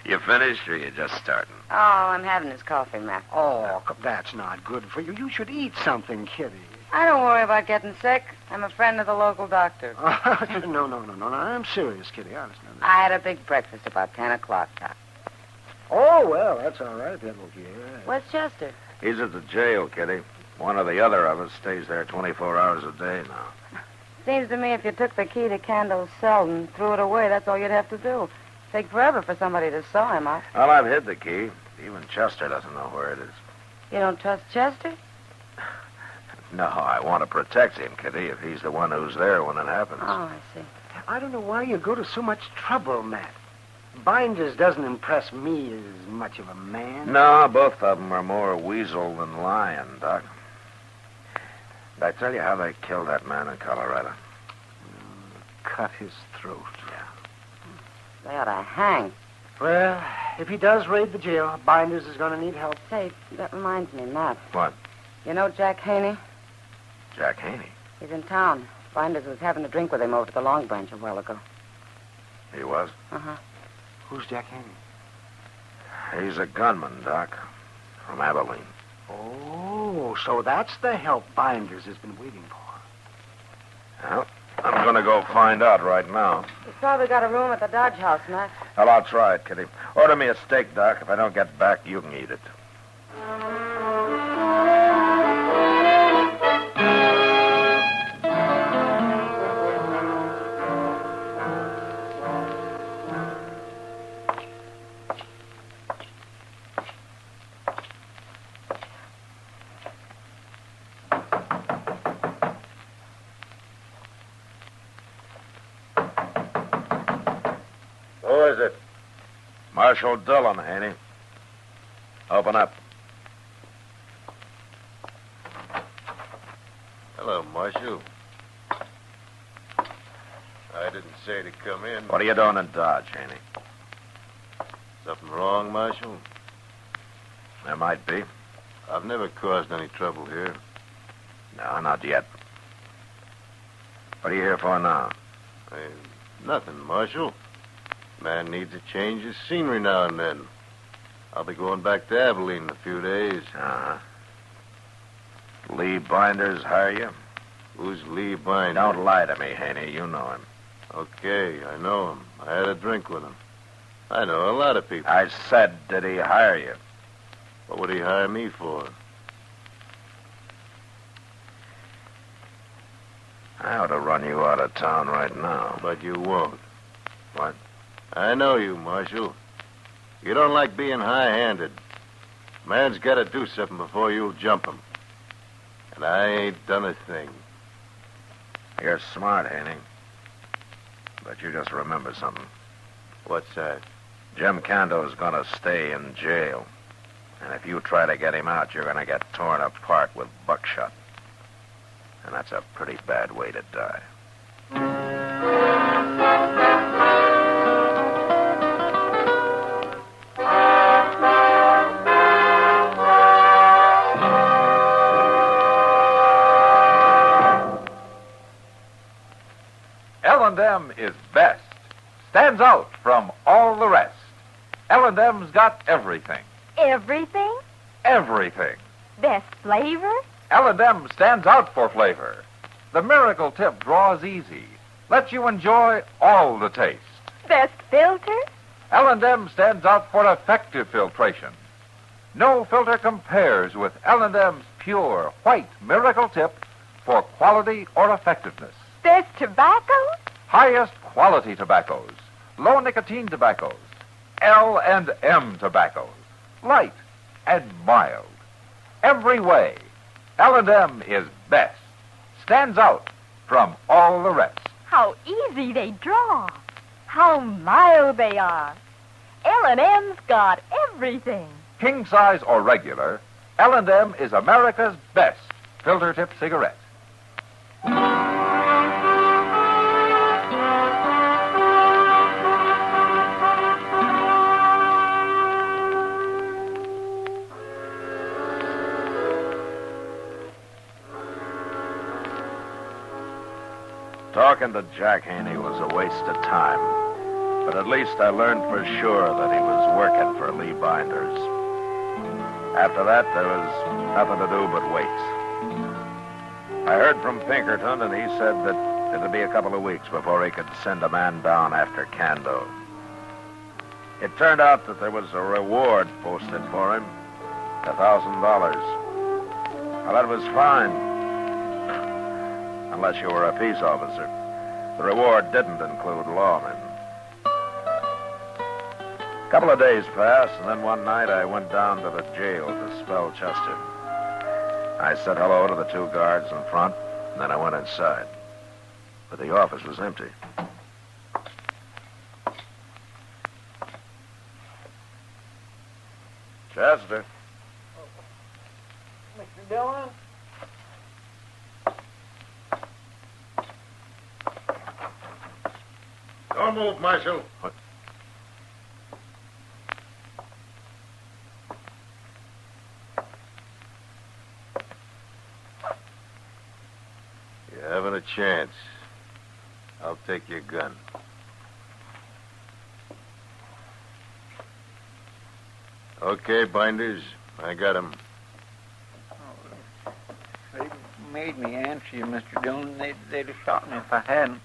You finished or you just starting? Oh, I'm having this coffee, Mac. Oh, that's not good for you. You should eat something, Kitty. I don't worry about getting sick. I'm a friend of the local doctor. No. I'm serious, Kitty. Honest. No. I had a big breakfast about 10 o'clock, Doc. Oh, well, that's all right, then. Yeah. Where's Chester? He's at the jail, Kitty. One or the other of us stays there 24 hours a day now. Seems to me if you took the key to Kando's cell and threw it away, that's all you'd have to do. Take forever for somebody to sew him up. Well, I've hid the key. Even Chester doesn't know where it is. You don't trust Chester? No, I want to protect him, Kitty, if he's the one who's there when it happens. Oh, I see. I don't know why you go to so much trouble, Matt. Binders doesn't impress me as much of a man. No, both of them are more weasel than lion, Doc. Did I tell you how they killed that man in Colorado? Cut his throat. They ought to hang. Well, if he does raid the jail, Binders is going to need help. Say, that reminds me, Matt. What? You know Jack Haney? Jack Haney? He's in town. Binders was having a drink with him over to the Long Branch a while ago. He was? Uh-huh. Who's Jack Haney? He's a gunman, Doc. From Abilene. Oh, so that's the help Binders has been waiting for. Well, I'm going to go find out right now. He's probably got a room at the Dodge House, Matt. Well, I'll try it, Kitty. Order me a steak, Doc. If I don't get back, you can eat it. Who is it? Marshal Dillon, Haney. Open up. Hello, Marshal. I didn't say to come in. What are you doing in Dodge, Haney? Something wrong, Marshal? There might be. I've never caused any trouble here. No, not yet. What are you here for now? Nothing, Marshal. Man needs a change of scenery now and then. I'll be going back to Abilene in a few days. Uh-huh. Lee Binders hire you? Who's Lee Binders? Don't lie to me, Haney. You know him. Okay, I know him. I had a drink with him. I know a lot of people. I said, did he hire you? What would he hire me for? I ought to run you out of town right now. But you won't. What? I know you, Marshal. You don't like being high-handed. Man's got to do something before you'll jump him. And I ain't done a thing. You're smart, Haney. But you just remember something. What's that? Jim Cando's going to stay in jail. And if you try to get him out, you're going to get torn apart with buckshot. And that's a pretty bad way to die. L&M is best. Stands out from all the rest. L&M's got everything. Everything? Everything. Best flavor? L&M stands out for flavor. The miracle tip draws easy. Lets you enjoy all the taste. Best filter? L&M stands out for effective filtration. No filter compares with L&M's pure, white miracle tip for quality or effectiveness. Best tobacco? Highest quality tobaccos. Low nicotine tobaccos. L&M tobaccos. Light and mild. Every way, L&M is best. Stands out from all the rest. How easy they draw. How mild they are. L&M's got everything. King size or regular, L&M is America's best filter tip cigarette. Talking to Jack Haney was a waste of time. But at least I learned for sure that he was working for Lee Binders. After that, there was nothing to do but wait. I heard from Pinkerton, and he said that it'd be a couple of weeks before he could send a man down after Cando. It turned out that there was a reward posted for him, $1,000. Well, that was fine. Unless you were a peace officer. The reward didn't include lawmen. couple of days passed, and then one night I went down to the jail to spell Chester. I said hello to the two guards in front, and then I went inside. But the office was empty. Chester. Mr. Dillon? Don't move, Marshal. What? You haven't a chance. I'll take your gun. Okay, Binders. I got him. They made me answer you, Mr. Dillon. They'd have shot me if I hadn't.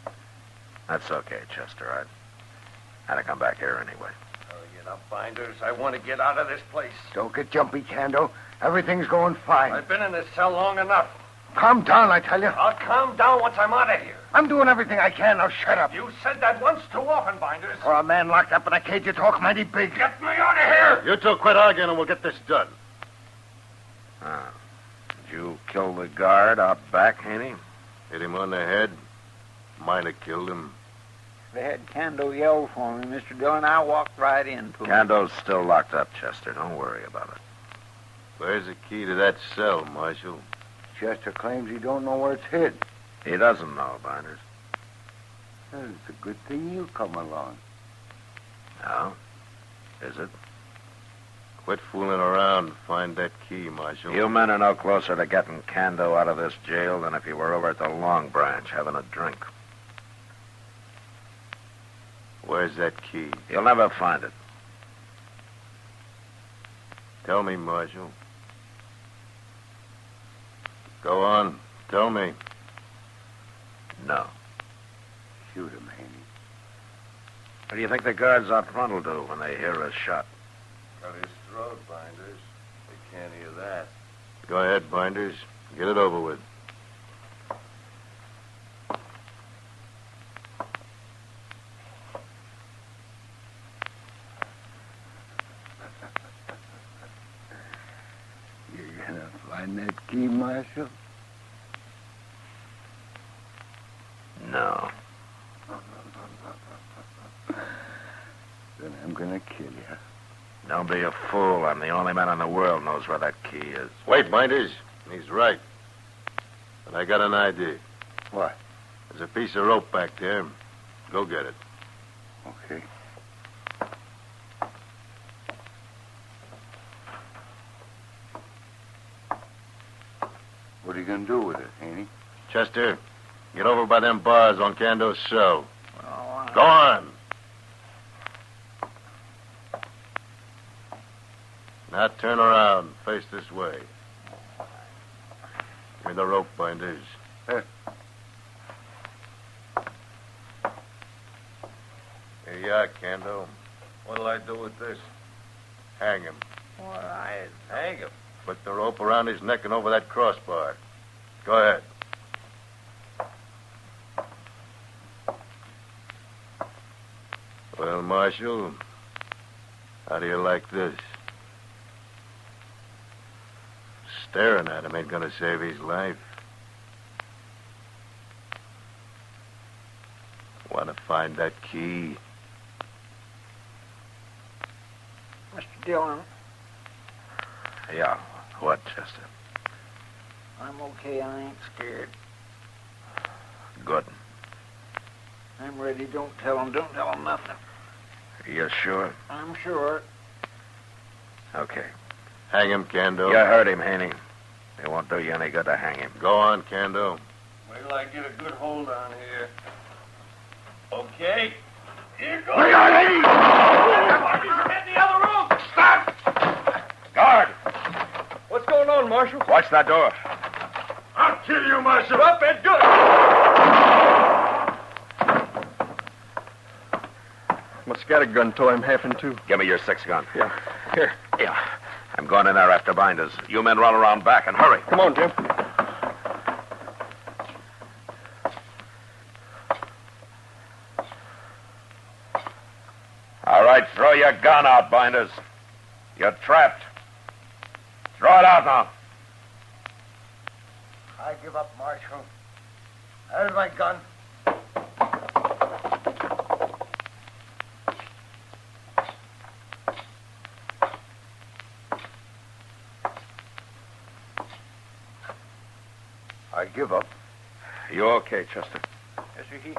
That's okay, Chester. I had to come back here anyway. Get up, Binders. I want to get out of this place. Don't get jumpy, Kando. Everything's going fine. I've been in this cell long enough. Calm down, I tell you. I'll calm down once I'm out of here. I'm doing everything I can. Now shut up. You said that once too often, Binders. For a man locked up in a cage, you talk mighty big. Get me out of here! You two quit arguing and we'll get this done. Ah. Did you kill the guard out back, Haney? Hit him on the head. Might have killed him. They had Kando yell for me, Mr. Dillon. I walked right into him. Kando's still locked up, Chester. Don't worry about it. Where's the key to that cell, Marshal? Chester claims he don't know where it's hid. He doesn't know, Binders. Well, it's a good thing you come along. No? Is it? Quit fooling around and find that key, Marshal. You men are no closer to getting Kando out of this jail than if you were over at the Long Branch having a drink. Where's that key? You'll never find it. Tell me, Marshal. Go on. Tell me. No. Shoot him, Haney. What do you think the guards out front will do when they hear a shot? Cut his throat, Binders. They can't hear that. Go ahead, Binders. Get it over with. You're gonna find that key, Marshal? No. Then I'm gonna kill you. Don't be a fool. I'm the only man in the world knows where that key is. Wait, Binders. He's right. But I got an idea. What? There's a piece of rope back there. Go get it. Okay. What are you gonna do with it, Haney? Chester, get over by them bars on Kando's cell. Go on. Now turn around. Face this way. Give me the rope, Binders. Here. Here you are, Kando. What'll I do with this? Hang him. Well, I... Hang him? Put the rope around his neck and over that crossbar. Go ahead. Well, Marshal, how do you like this? Staring at him ain't gonna save his life. Want to find that key? Mr. Dillon, Yeah. What, Chester? I'm okay. I ain't scared. Good. I'm ready. Don't tell them nothing. You sure? I'm sure. Okay. Hang him, Kando. You heard him, Haney. It won't do you any good to hang him. Go on, Kando. Wait till I get a good hold on here. Okay. Here goes. Look out, Haney! Get in the other room! Stop! Guard! What's going on, Marshal? Watch that door. I'll kill you, Marshal. Up and do it. My scattergun toy I'm half in two. Give me your 6-gun. Yeah. Here. Yeah. I'm going in there after Binders. You men run around back and hurry. Come on, Jim. All right. right, throw your gun out, Binders. You're trapped. Throw it out now. I give up, Marshal. There's my gun. I give up. You okay, Chester? Yes, sir.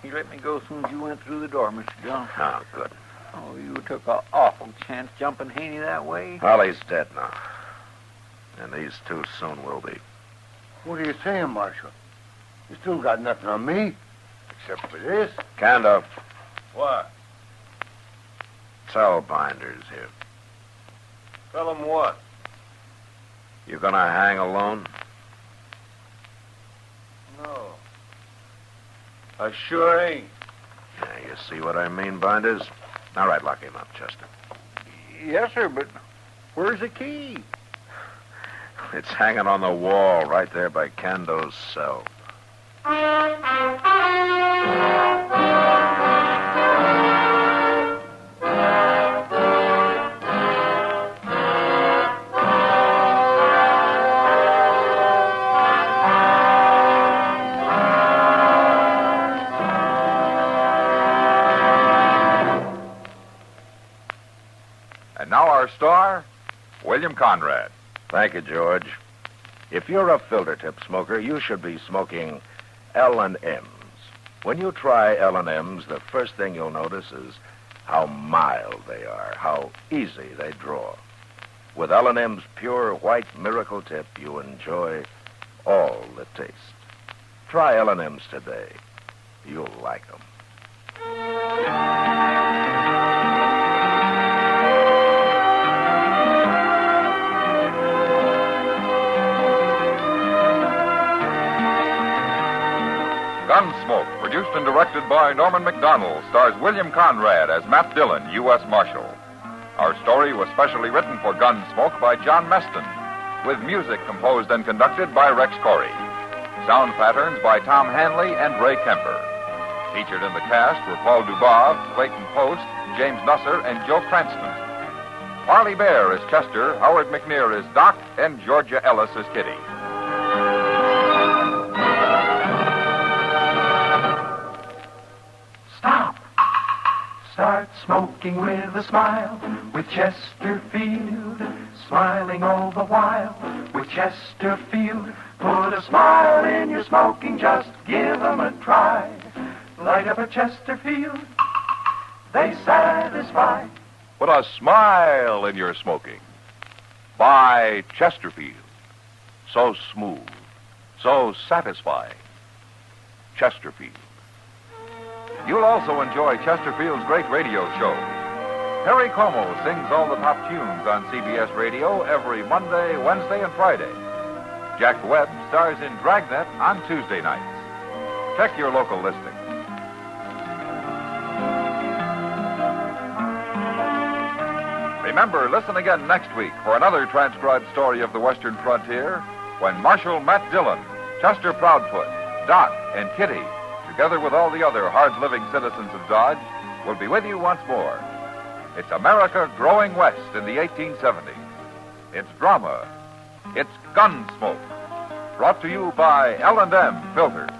He let me go as soon as you went through the door, Mr. John. Oh, good. Oh, you took an awful chance jumping Haney that way. Well, he's dead now. And these two soon will be. What are you saying, Marshal? You still got nothing on me, except for this. Cando, What? tell Binders here. Tell him what? You gonna hang alone? No. I sure ain't. Yeah, you see what I mean, Binders? All right, lock him up, Chester. Yes, sir, but where's the key? It's hanging on the wall right there by Cando's cell. And now our star, William Conrad. Thank you, George. If you're a filter tip smoker, you should be smoking L&M's. When you try L&M's, the first thing you'll notice is how mild they are, how easy they draw. With L&M's pure white miracle tip, you enjoy all the taste. Try L&M's today. You'll like them. Gunsmoke, produced and directed by Norman McDonald, stars William Conrad as Matt Dillon, U.S. Marshal. Our story was specially written for Gunsmoke by John Meston, with music composed and conducted by Rex Corey. Sound patterns by Tom Hanley and Ray Kemper. Featured in the cast were Paul Dubov, Clayton Post, James Nusser, and Joe Cranston. Parley Bear is Chester, Howard McNear is Doc, and Georgia Ellis is Kitty. Start smoking with a smile, with Chesterfield, smiling all the while, with Chesterfield. Put a smile in your smoking, just give 'em a try. Light up a Chesterfield, they satisfy. Put a smile in your smoking. Buy Chesterfield. So smooth, so satisfying. Chesterfield. You'll also enjoy Chesterfield's great radio show. Harry Como sings all the top tunes on CBS Radio every Monday, Wednesday, and Friday. Jack Webb stars in Dragnet on Tuesday nights. Check your local listing. Remember, listen again next week for another transcribed story of the Western frontier when Marshal Matt Dillon, Chester Proudfoot, Doc, and Kitty, together with all the other hard-living citizens of Dodge, will be with you once more. It's America growing west in the 1870s. It's drama. It's Gunsmoke. Brought to you by L&M Filters.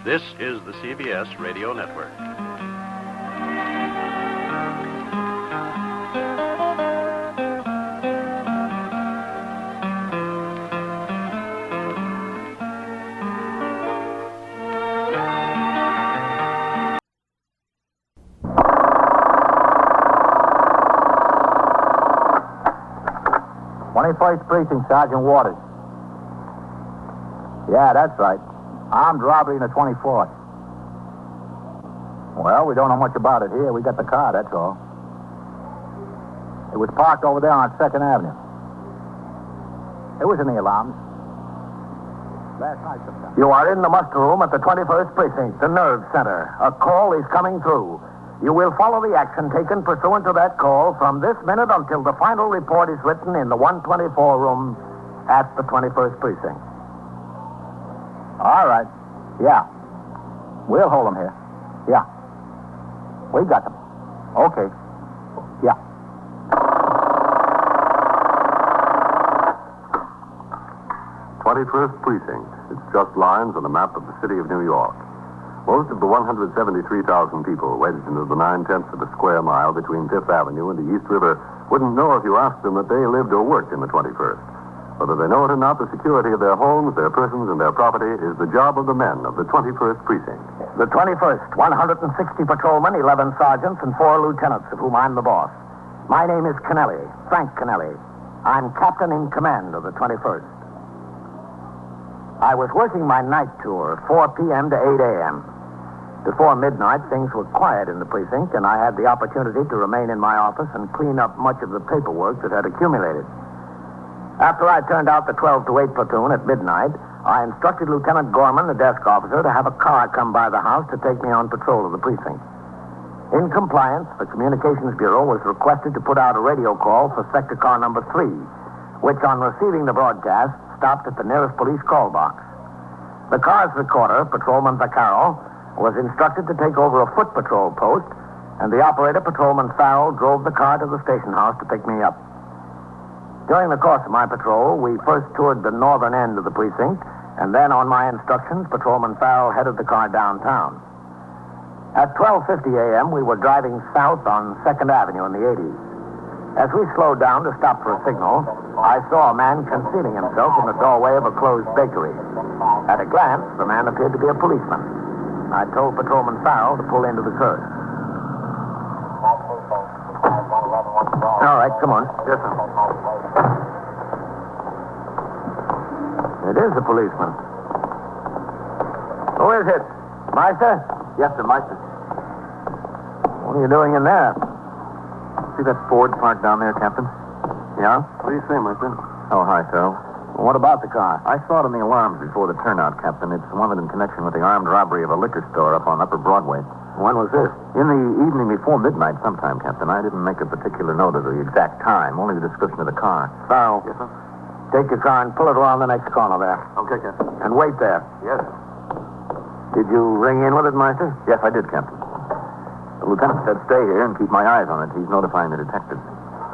This is the CBS Radio Network. First Precinct, Sergeant Waters. Yeah, that's right. Armed robbery in the 24th. Well, we don't know much about it here. We got the car, that's all. It was parked over there on 2nd Avenue. It was in the alarms. Last night sometime. You are in the muster room at the 21st Precinct, the nerve center. A call is coming through. You will follow the action taken pursuant to that call from this minute until the final report is written in the 124 room at the 21st Precinct. All right. Yeah. We'll hold them here. Yeah. We got them. Okay. Yeah. 21st Precinct. It's just lines on a map of the city of New York. Most of the 173,000 people wedged into the 9/10 of a square mile between Fifth Avenue and the East River wouldn't know if you asked them that they lived or worked in the 21st. Whether they know it or not, the security of their homes, their persons, and their property is the job of the men of the 21st Precinct. The 21st, 160 patrolmen, 11 sergeants, and 4 lieutenants, of whom I'm the boss. My name is Kennelly, Frank Kennelly. I'm captain in command of the 21st. I was working my night tour, 4 p.m. to 8 a.m. Before midnight, things were quiet in the precinct, and I had the opportunity to remain in my office and clean up much of the paperwork that had accumulated. After I turned out the 12 to 8 platoon at midnight, I instructed Lieutenant Gorman, the desk officer, to have a car come by the house to take me on patrol of the precinct. In compliance, the Communications Bureau was requested to put out a radio call for sector car number 3, which, on receiving the broadcast, stopped at the nearest police call box. The car's recorder, Patrolman Vaccaro, was instructed to take over a foot patrol post, and the operator, Patrolman Farrell, drove the car to the station house to pick me up. During the course of my patrol, we first toured the northern end of the precinct, and then, on my instructions, Patrolman Farrell headed the car downtown. At 12:50 a.m., we were driving south on 2nd Avenue in the 80s. As we slowed down to stop for a signal, I saw a man concealing himself in the doorway of a closed bakery. At a glance, the man appeared to be a policeman. I told Patrolman Farrell to pull into the curb. All right, come on. Yes, sir. It is a policeman. Who is it? Meister? Yes, sir, Meister. What are you doing in there? See that Ford parked down there, Captain? Yeah? What do you say, Meister? Oh, hi, Phil. Well, what about the car? I saw it on the alarms before the turnout, Captain. It's wanted in connection with the armed robbery of a liquor store up on Upper Broadway. When was this? In the evening before midnight sometime, Captain. I didn't make a particular note of the exact time, only the description of the car. Farrell. Yes, sir? Take your car and pull it around the next corner there. Okay, Captain. And wait there. Yes. Did you ring in with it, Meister? Yes, I did, Captain. The lieutenant said stay here and keep my eyes on it. He's notifying the detectives.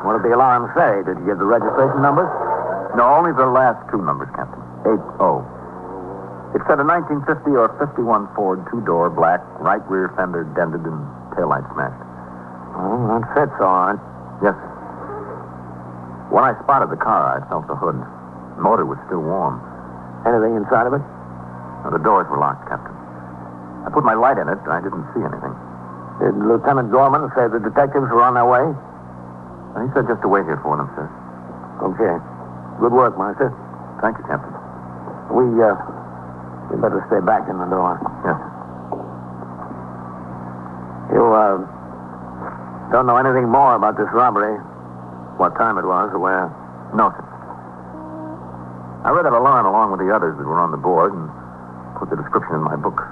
What did the alarm say? Did you give the registration numbers? No, only the last 2 numbers, Captain. 80. It said a 1950 or 51 Ford, 2-door, black, right rear fender dented and taillight smashed. Oh, that fits all right. Yes, sir. When I spotted the car, I felt the hood. The motor was still warm. Anything inside of it? No, the doors were locked, Captain. I put my light in it, and I didn't see anything. Did Lieutenant Gorman say the detectives were on their way? He said just to wait here for them, sir. Okay. Good work, Meister. Thank you, Captain. We better stay back in the door. Yes. You, don't know anything more about this robbery? What time it was or where? No, sir. I read that alarm along with the others that were on the board and put the description in my book.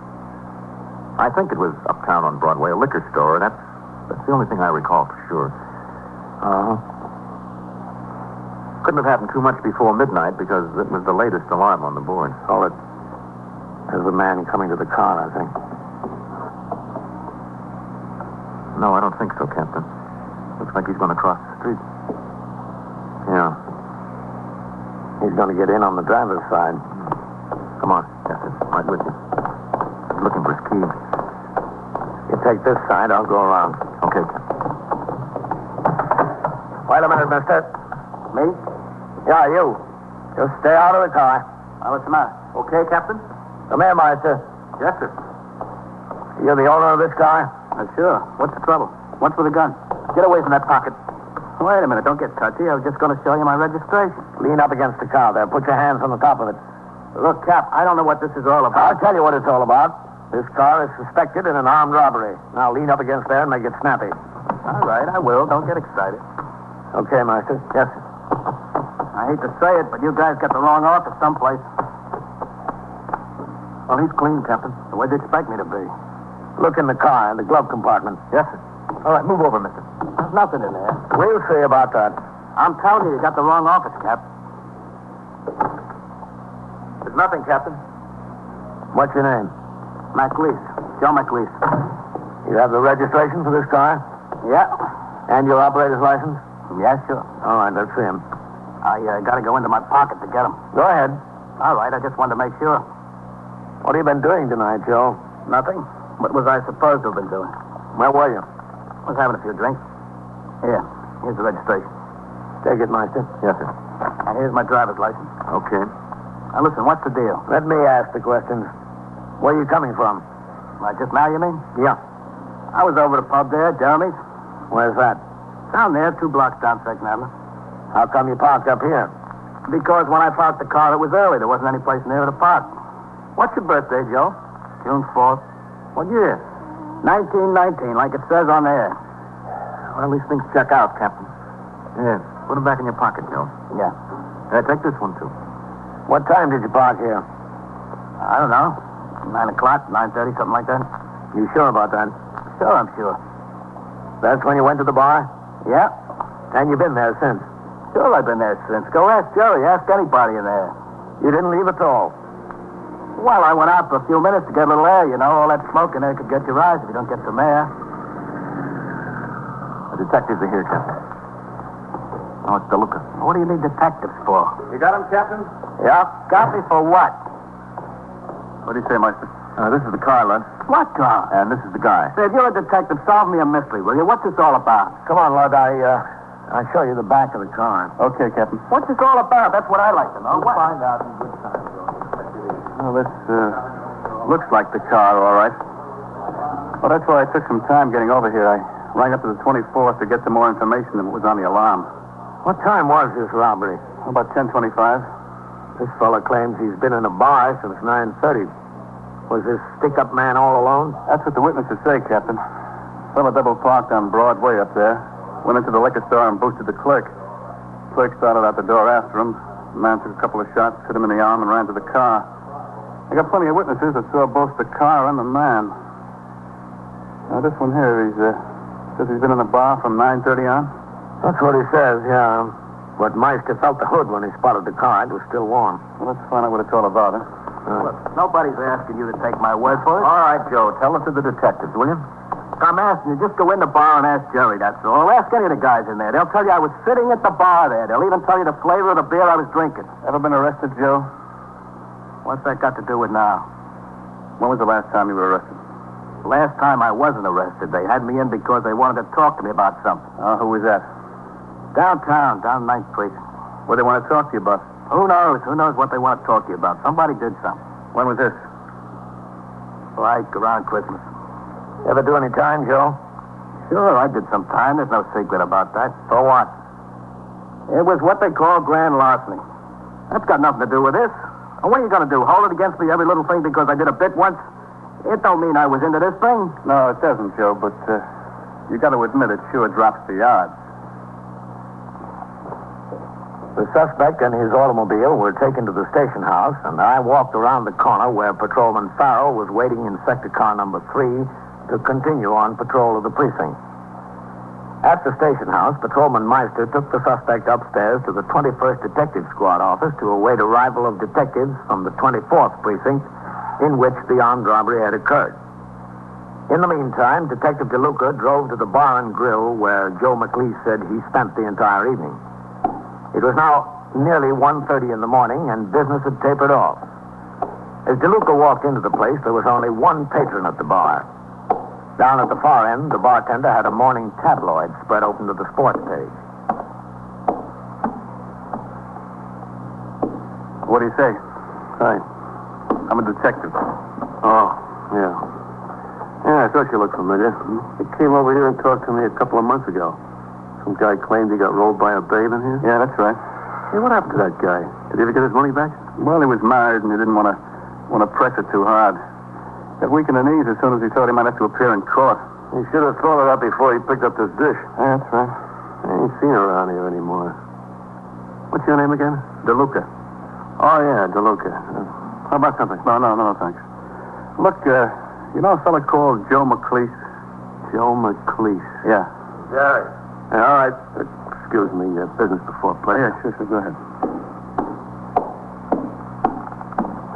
I think it was uptown on Broadway, a liquor store. That's the only thing I recall for sure. Couldn't have happened too much before midnight because it was the latest alarm on the board. Oh, there's a man coming to the car, I think. No, I don't think so, Captain. Looks like he's going to cross the street. Yeah. He's going to get in on the driver's side. Come on. Yes, it's right with you. He's looking for his keys. You take this side, I'll go around. Okay, Captain. Wait a minute, mister. Me? Yeah, you. Just stay out of the car. What's the matter? Okay, Captain? Come here, Meister. Yes, sir. You're the owner of this car? Sure. What's the trouble? What's with the gun? Get away from that pocket. Wait a minute. Don't get touchy. I was just going to show you my registration. Lean up against the car there. Put your hands on the top of it. Look, Cap, I don't know what this is all about. I'll tell you what it's all about. This car is suspected in an armed robbery. Now lean up against there and make it snappy. All right, I will. Don't get excited. Okay, Meister. Yes, sir. I hate to say it, but you guys got the wrong office someplace. Well, he's clean, Captain. The way they expect me to be. Look in the car, in the glove compartment. Yes, sir. All right, move over, mister. There's nothing in there. We'll see about that. I'm telling you, you got the wrong office, Cap. There's nothing, Captain. What's your name? McLeese. Joe McLeese. You have the registration for this car? Yeah. And your operator's license? Yeah, sure. All right, let's see him. I gotta go into my pocket to get them. Go ahead. All right, I just wanted to make sure. What have you been doing tonight, Joe? Nothing. What was I supposed to have been doing? Where were you? Was having a few drinks. Here, here's the registration. Take it, Meister. Yes, sir. And here's my driver's license. Okay. Now, listen, what's the deal? Let me ask the questions. Where are you coming from? Just now, you mean? Yeah. I was over the pub there, Jeremy's. Where's that? Down there, 2 blocks down 2nd Avenue. How come you parked up here? Because when I parked the car, it was early. There wasn't any place near to park. What's your birthday, Joe? June 4th. What year? 1919, like it says on there. Well, these things check out, Captain. Yeah. Put them back in your pocket, Joe. Yeah. Take this one, too. What time did you park here? I don't know. 9 o'clock, 9:30, something like that. You sure about that? Sure, I'm sure. That's when you went to the bar? Yeah. And you've been there since? Sure, I've been there since. Go ask Jerry. Ask anybody in there. You didn't leave at all? Well, I went out for a few minutes to get a little air, you know. All that smoke in there could get your eyes if you don't get some air. The detectives are here, Captain. Oh, it's DeLuca. What do you need detectives for? You got him, Captain? Yeah. Got me for what? What do you say, Meister? This is the car, Lud. What car? And this is the guy. Say, if you're a detective, solve me a mystery, will you? What's this all about? Come on, Lud. I'll show you the back of the car. Okay, Captain. What's this all about? That's what I'd like to know. We'll find out in good time, Joe. Well, this looks like the car, all right. Well, that's why I took some time getting over here. I rang up to the 24th to get some more information than what was on the alarm. What time was this robbery? About 10:25. This fella claims he's been in a bar since 9:30. Was this stick-up man all alone? That's what the witnesses say, Captain. Fella double parked on Broadway up there. Went into the liquor store and boosted the clerk. Clerk started out the door after him. The man took a couple of shots, hit him in the arm, and ran to the car. I got plenty of witnesses that saw both the car and the man. Now, this one here, says he's been in the bar from 9:30 on. That's what he says, yeah. But Meister felt the hood when he spotted the car. It was still warm. Well, let's find out what it's all about, huh? Look, nobody's asking you to take my word for it. All right, Joe. Tell it to the detectives, will you? I'm asking you, just go in the bar and ask Jerry, that's all. Ask any of the guys in there. They'll tell you I was sitting at the bar there. They'll even tell you the flavor of the beer I was drinking. Ever been arrested, Joe? What's that got to do with now? When was the last time you were arrested? Last time I wasn't arrested. They had me in because they wanted to talk to me about something. Oh, who was that? Downtown, down 9th Precinct. What they want to talk to you about? Who knows? Who knows what they want to talk to you about? Somebody did something. When was this? Like around Christmas. Ever do any time, Joe? Sure, I did some time. There's no secret about that. For what? It was what they call grand larceny. That's got nothing to do with this. And what are you going to do? Hold it against me every little thing because I did a bit once? It don't mean I was into this thing. No, it doesn't, Joe, but you got to admit it sure drops the odds. The suspect and his automobile were taken to the station house, and I walked around the corner where Patrolman Farrell was waiting in sector car number 3 to continue on patrol of the precinct. At the station house, Patrolman Meister took the suspect upstairs to the 21st Detective Squad office to await arrival of detectives from the 24th precinct in which the armed robbery had occurred. In the meantime, Detective DeLuca drove to the bar and grill where Joe McLeese said he spent the entire evening. It was now nearly 1:30 in the morning, and business had tapered off. As DeLuca walked into the place, there was only one patron at the bar. Down at the far end, the bartender had a morning tabloid spread open to the sports page. What do you say? Hi. I'm a detective. Oh, yeah. Yeah, I thought you looked familiar. You came over here and talked to me a couple of months ago. Some guy claimed he got rolled by a babe in here? Yeah, that's right. Hey, what happened to that guy? Did he ever get his money back? Well, he was married, and he didn't want to press it too hard. Got weak in the knees as soon as he thought he might have to appear in court. He should have thought of that before he picked up this dish. Yeah, that's right. I ain't seen her around here anymore. What's your name again? DeLuca. Oh, yeah, DeLuca. How about something? No, thanks. Look, you know a fella called Joe McLeese? Joe McLeese. Yeah. Jerry. Yeah, all right. Excuse me, business before pleasure. Yeah, sure, go ahead.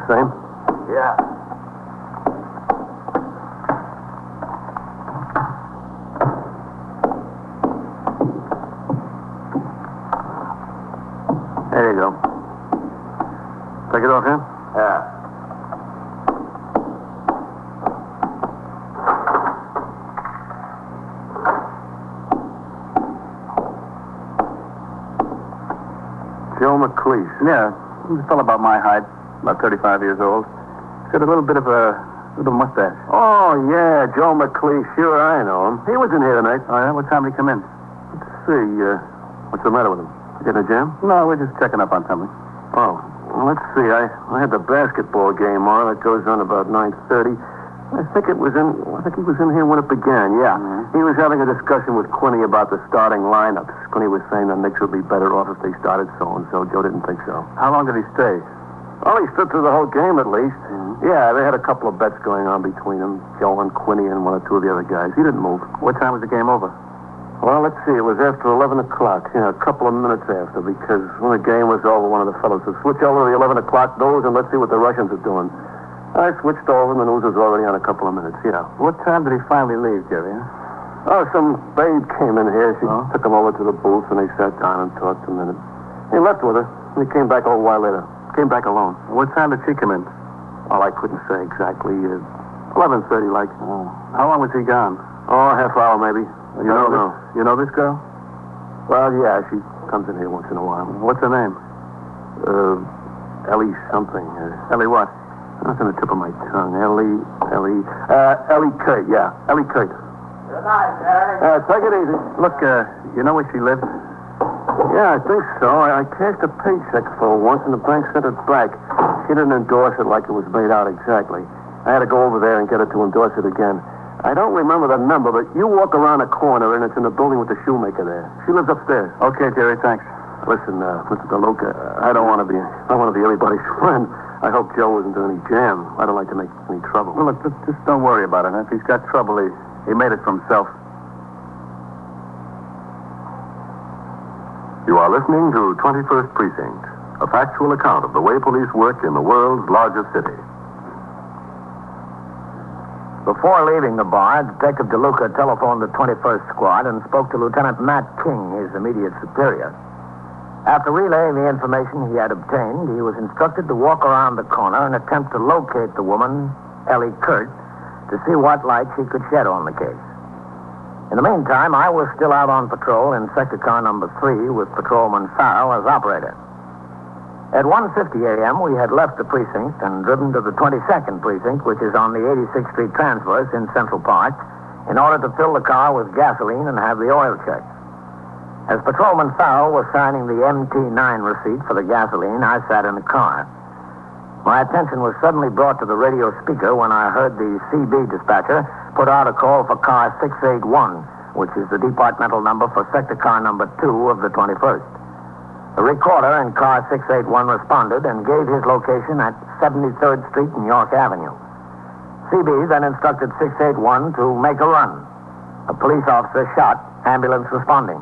Same? Yeah. get off here? Yeah. Joe McLeish. Yeah, he's a fellow about my height, about 35 years old. He's got a little bit of a little mustache. Oh, yeah, Joe McLeish. Sure, I know him. He was in here tonight. Oh, yeah? What time did he come in? Let's see. What's the matter with him? Getting a jam? No, we're just checking up on something. Oh, well, let's see. I had the basketball game on. It goes on about 9:30. I think he was in here when it began, yeah. Mm-hmm. He was having a discussion with Quinny about the starting lineups. Quinny was saying the Knicks would be better off if they started so-and-so. Joe didn't think so. How long did he stay? Well, he stood through the whole game at least. Mm-hmm. Yeah, they had a couple of bets going on between them, Joe and Quinny and one or two of the other guys. He didn't move. What time was the game over? Well, let's see. It was after 11 o'clock. Yeah, a couple of minutes after, because when the game was over, one of the fellows said, switch over to the 11 o'clock news and let's see what the Russians are doing. I switched over and the news was already on a couple of minutes, yeah. What time did he finally leave, Jerry? Oh, some babe came in here. She took him over to the booth and they sat down and talked a minute. He left with her. He came back a little while later. Came back alone. What time did she come in? Well, I couldn't say exactly. 11:30, like. Oh. How long was he gone? Oh, half hour maybe. You know this girl? Well, yeah, she comes in here once in a while. What's her name? Ellie something. Ellie what? That's on the tip of my tongue. Ellie Kurt, yeah. Ellie Kurt. Good night, Jerry. Take it easy. Look, you know where she lives? Yeah, I think so. I cashed a paycheck for her once and the bank sent it back. She didn't endorse it like it was made out exactly. I had to go over there and get her to endorse it again. I don't remember the number, but you walk around a corner and it's in the building with the shoemaker there. She lives upstairs. Okay, Jerry, thanks. Listen, Mr. DeLuca, I don't want to be anybody's friend. I hope Joe isn't in any jam. I don't like to make any trouble. Well, look, just don't worry about it. If he's got trouble, he made it for himself. You are listening to 21st Precinct, a factual account of the way police work in the world's largest city. Before leaving the bar, Detective DeLuca telephoned the 21st Squad and spoke to Lieutenant Matt King, his immediate superior. After relaying the information he had obtained, he was instructed to walk around the corner and attempt to locate the woman, Ellie Kurt, to see what light she could shed on the case. In the meantime, I was still out on patrol in sector car number 3 with Patrolman Farrell as operator. At 1:50 a.m., we had left the precinct and driven to the 22nd Precinct, which is on the 86th Street Transverse in Central Park, in order to fill the car with gasoline and have the oil checked. As Patrolman Farrell was signing the MT9 receipt for the gasoline, I sat in the car. My attention was suddenly brought to the radio speaker when I heard the CB dispatcher put out a call for car 681, which is the departmental number for sector car number 2 of the 21st. The recorder in car 681 responded and gave his location at 73rd Street and York Avenue. CB then instructed 681 to make a run. A police officer shot, ambulance responding.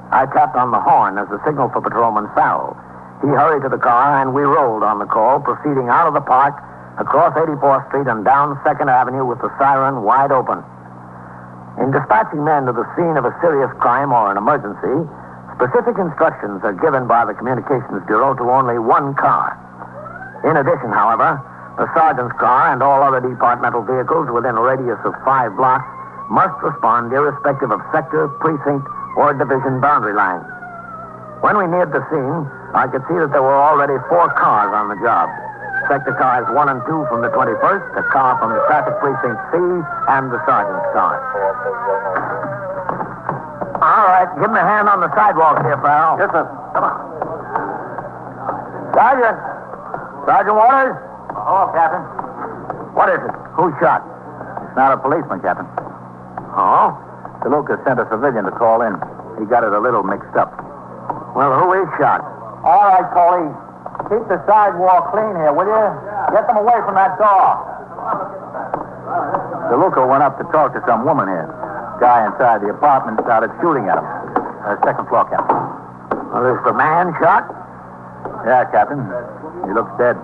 I tapped on the horn as a signal for Patrolman Farrell. He hurried to the car, and we rolled on the call, proceeding out of the park, across 84th Street, and down 2nd Avenue with the siren wide open. In dispatching men to the scene of a serious crime or an emergency, specific instructions are given by the Communications Bureau to only one car. In addition, however, the sergeant's car and all other departmental vehicles within a radius of 5 blocks must respond irrespective of sector, precinct, or division boundary lines. When we neared the scene, I could see that there were already 4 cars on the job. Sector cars 1 and 2 from the 21st, a car from the Traffic Precinct C, and the sergeant's car. All right, give him a hand on the sidewalk here, Farrell. Yes, sir. Come on. Sergeant. Sergeant Waters? Oh, Captain. What is it? Who's shot? It's not a policeman, Captain. Oh? DeLuca sent a civilian to call in. He got it a little mixed up. Well, who is shot? All right, police. Keep the sidewalk clean here, will you? Get them away from that door. DeLuca went up to talk to some woman here. Guy inside the apartment started shooting at him. Second floor, Captain. Well, is the man shot? Yeah, Captain. He looks dead.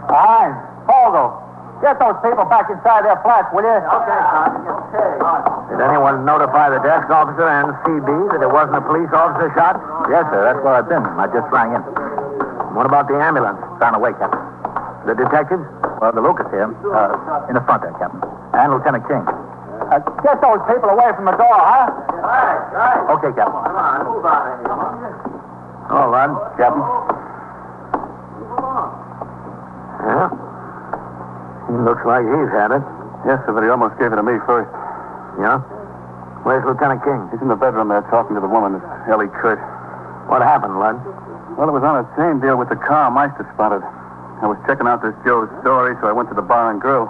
All right. Folgo, get those people back inside their flats, will you? Okay, Sergeant. Okay. Did anyone notify the desk officer and CB that it wasn't a police officer shot? Yes, sir. That's where I've been. I just rang in. What about the ambulance? Down the way, Captain. The detectives? Well, the Lucas here. In the front there, Captain. And Lieutenant King. Get those people away from the door, huh? Right. Okay, Captain. Come on, move out of here. All right, Captain. Yeah. He looks like he's had it. Yes, sir, but he almost gave it to me first. Yeah? Where's Lieutenant King? He's in the bedroom there talking to the woman, this Ellie Kurt. What happened, Lud? Well, it was on the same deal with the car Meister spotted. I was checking out this Joe's story, so I went to the bar and grill.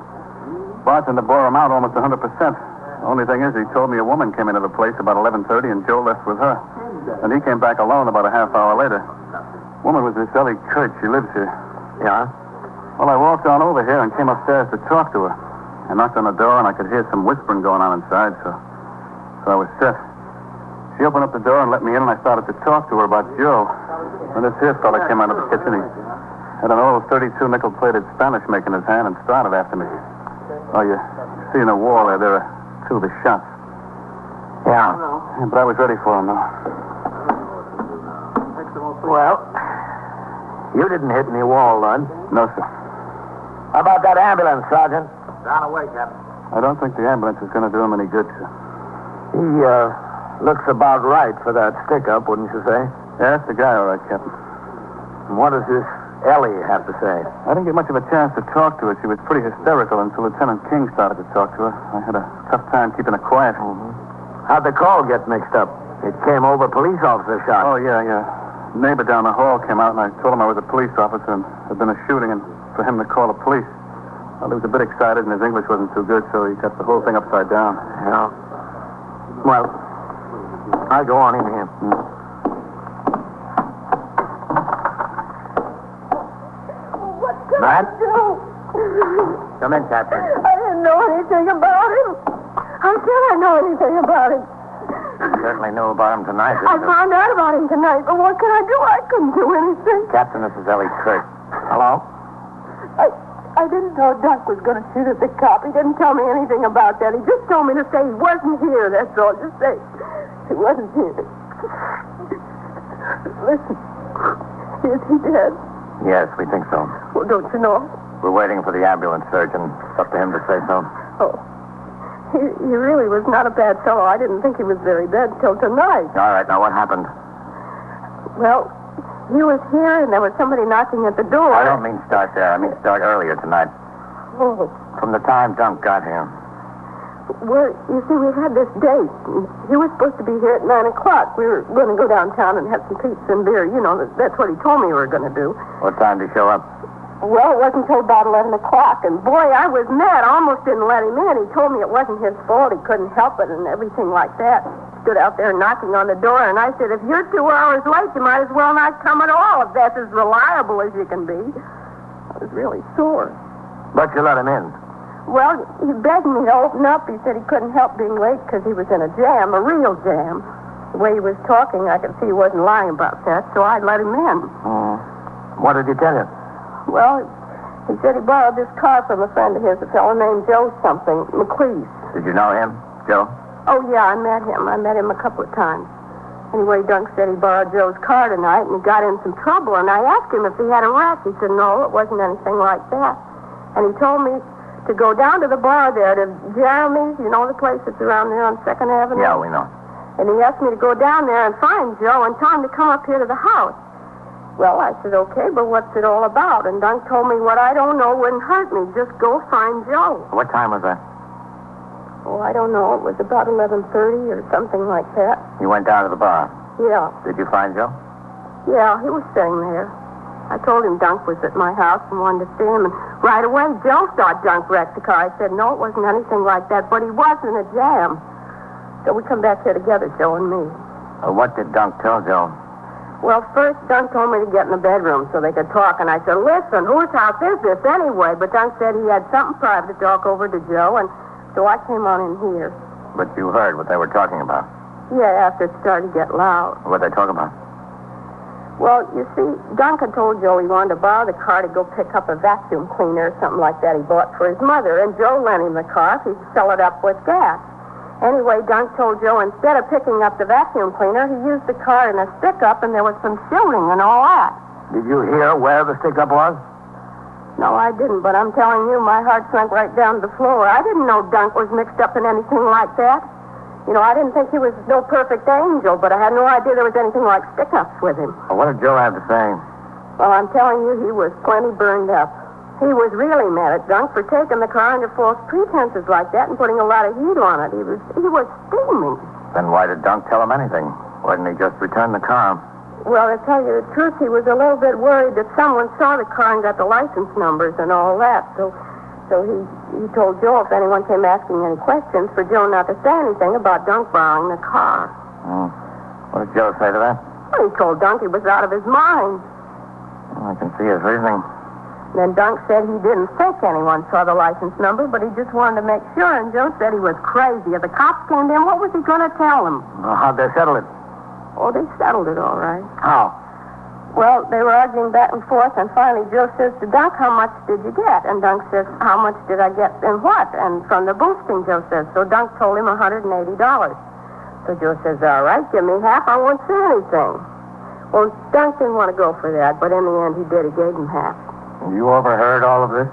Bartender bore him out almost 100%. The only thing is, he told me a woman came into the place about 11:30 and Joe left with her. And he came back alone about a half hour later. Woman was this Ellie Kurt. She lives here. Yeah? Well, I walked on over here and came upstairs to talk to her. I knocked on the door and I could hear some whispering going on inside, so I was set. She opened up the door and let me in, and I started to talk to her about Joe. When this here fella came out of the kitchen, he had an old 32 nickel-plated Spanish make in his hand and started after me. Oh, you see in the wall there are two of the shots. Yeah. But I was ready for him, though. Well, you didn't hit any wall, Lud. No, sir. How about that ambulance, Sergeant? Down the way, Captain. I don't think the ambulance is going to do him any good, sir. He, looks about right for that stick-up, wouldn't you say? Yeah, that's the guy, all right, Captain. And what does this Ellie have to say? I didn't get much of a chance to talk to her. She was pretty hysterical until Lieutenant King started to talk to her. I had a tough time keeping her quiet. Mm-hmm. How'd the call get mixed up? It came over police officer shot. Oh, yeah. Neighbor down the hall came out, and I told him I was a police officer and there'd been a shooting, and for him to call the police. Well, he was a bit excited, and his English wasn't too good, so he got the whole thing upside down. Yeah. Well, I'll go on in here. Matt? Come in, Captain. I didn't know anything about him. How can I know anything about him? You certainly knew about him tonight, I didn't you? found out about him tonight, but what can I do? I couldn't do anything. Captain, this is Ellie Kurt. Hello? I didn't know Duck was going to shoot at the cop. He didn't tell me anything about that. He just told me to say he wasn't here, that's all. Just say he wasn't here. Listen, is he dead? Yes, we think so. Well, don't you know? We're waiting for the ambulance surgeon. It's up to him to say so. Oh. He really was not a bad fellow. I didn't think he was very bad till tonight. All right, now what happened? Well, he was here and there was somebody knocking at the door. I don't mean start there. I mean start earlier tonight. Oh. From the time Dunk got here. Well, you see, we had this date. He was supposed to be here at 9 o'clock. We were going to go downtown and have some pizza and beer. You know, that's what he told me we were going to do. What time did he show up? Well, it wasn't until about 11 o'clock. And, boy, I was mad. I almost didn't let him in. He told me it wasn't his fault. He couldn't help it and everything like that. Stood out there knocking on the door, and I said, if you're 2 hours late, you might as well not come at all, if that's as reliable as you can be. I was really sore. But you let him in. Well, he begged me to open up. He said he couldn't help being late because he was in a jam, a real jam. The way he was talking, I could see he wasn't lying about that, so I let him in. What did he tell you? Well, he said he borrowed this car from a friend of his, a fellow named Joe something, McLeese. Did you know him, Joe? Oh, yeah, I met him. I met him a couple of times. Anyway, Dunk said he borrowed Joe's car tonight, and he got in some trouble, and I asked him if he had a wreck. He said, no, it wasn't anything like that. And he told me to go down to the bar there, to Jeremy's, you know the place that's around there on 2nd Avenue? Yeah, we know. And he asked me to go down there and find Joe and tell him to come up here to the house. Well, I said, okay, but what's it all about? And Dunk told me what I don't know wouldn't hurt me. Just go find Joe. What time was that? Oh, I don't know. It was about 11:30 or something like that. You went down to the bar. Yeah. Did you find Joe? Yeah, he was sitting there. I told him Dunk was at my house and wanted to see him, and right away Joe thought Dunk wrecked the car. I said, no, it wasn't anything like that, but he was in a jam. So we come back here together, Joe and me. What did Dunk tell Joe? Well, first, Dunk told me to get in the bedroom so they could talk, and I said, listen, whose house is this anyway? But Dunk said he had something private to talk over to Joe, and so I came on in here. But you heard what they were talking about? Yeah, after it started to get loud. What did they talk about? Well, you see, Dunk had told Joe he wanted to borrow the car to go pick up a vacuum cleaner or something like that he bought for his mother, and Joe lent him the car if he'd fill it up with gas. Anyway, Dunk told Joe instead of picking up the vacuum cleaner, he used the car in a stick-up, and there was some shooting and all that. Did you hear where the stick-up was? No, I didn't, but I'm telling you, my heart sunk right down to the floor. I didn't know Dunk was mixed up in anything like that. You know, I didn't think he was no perfect angel, but I had no idea there was anything like stick-ups with him. Well, what did Joe have to say? Well, I'm telling you, he was plenty burned up. He was really mad at Dunk for taking the car under false pretenses like that and putting a lot of heat on it. He was steaming. Then why did Dunk tell him anything? Why didn't he just return the car? Well, to tell you the truth, he was a little bit worried that someone saw the car and got the license numbers and all that. So he told Joe if anyone came asking any questions, for Joe not to say anything about Dunk borrowing the car. What did Joe say to that? Well, he told Dunk he was out of his mind. Well, I can see his reasoning. Then Dunk said he didn't think anyone saw the license number, but he just wanted to make sure, and Joe said he was crazy. If the cops came in, what was he going to tell them? Well, how'd they settle it? Oh, they settled it all right. How? Well, they were arguing back and forth, and finally Joe says to Dunk, how much did you get? And Dunk says, how much did I get and what? And from the boosting, Joe says. So Dunk told him $180. So Joe says, all right, give me half. I won't say anything. Well, Dunk didn't want to go for that, but in the end he did. He gave him half. You overheard all of this?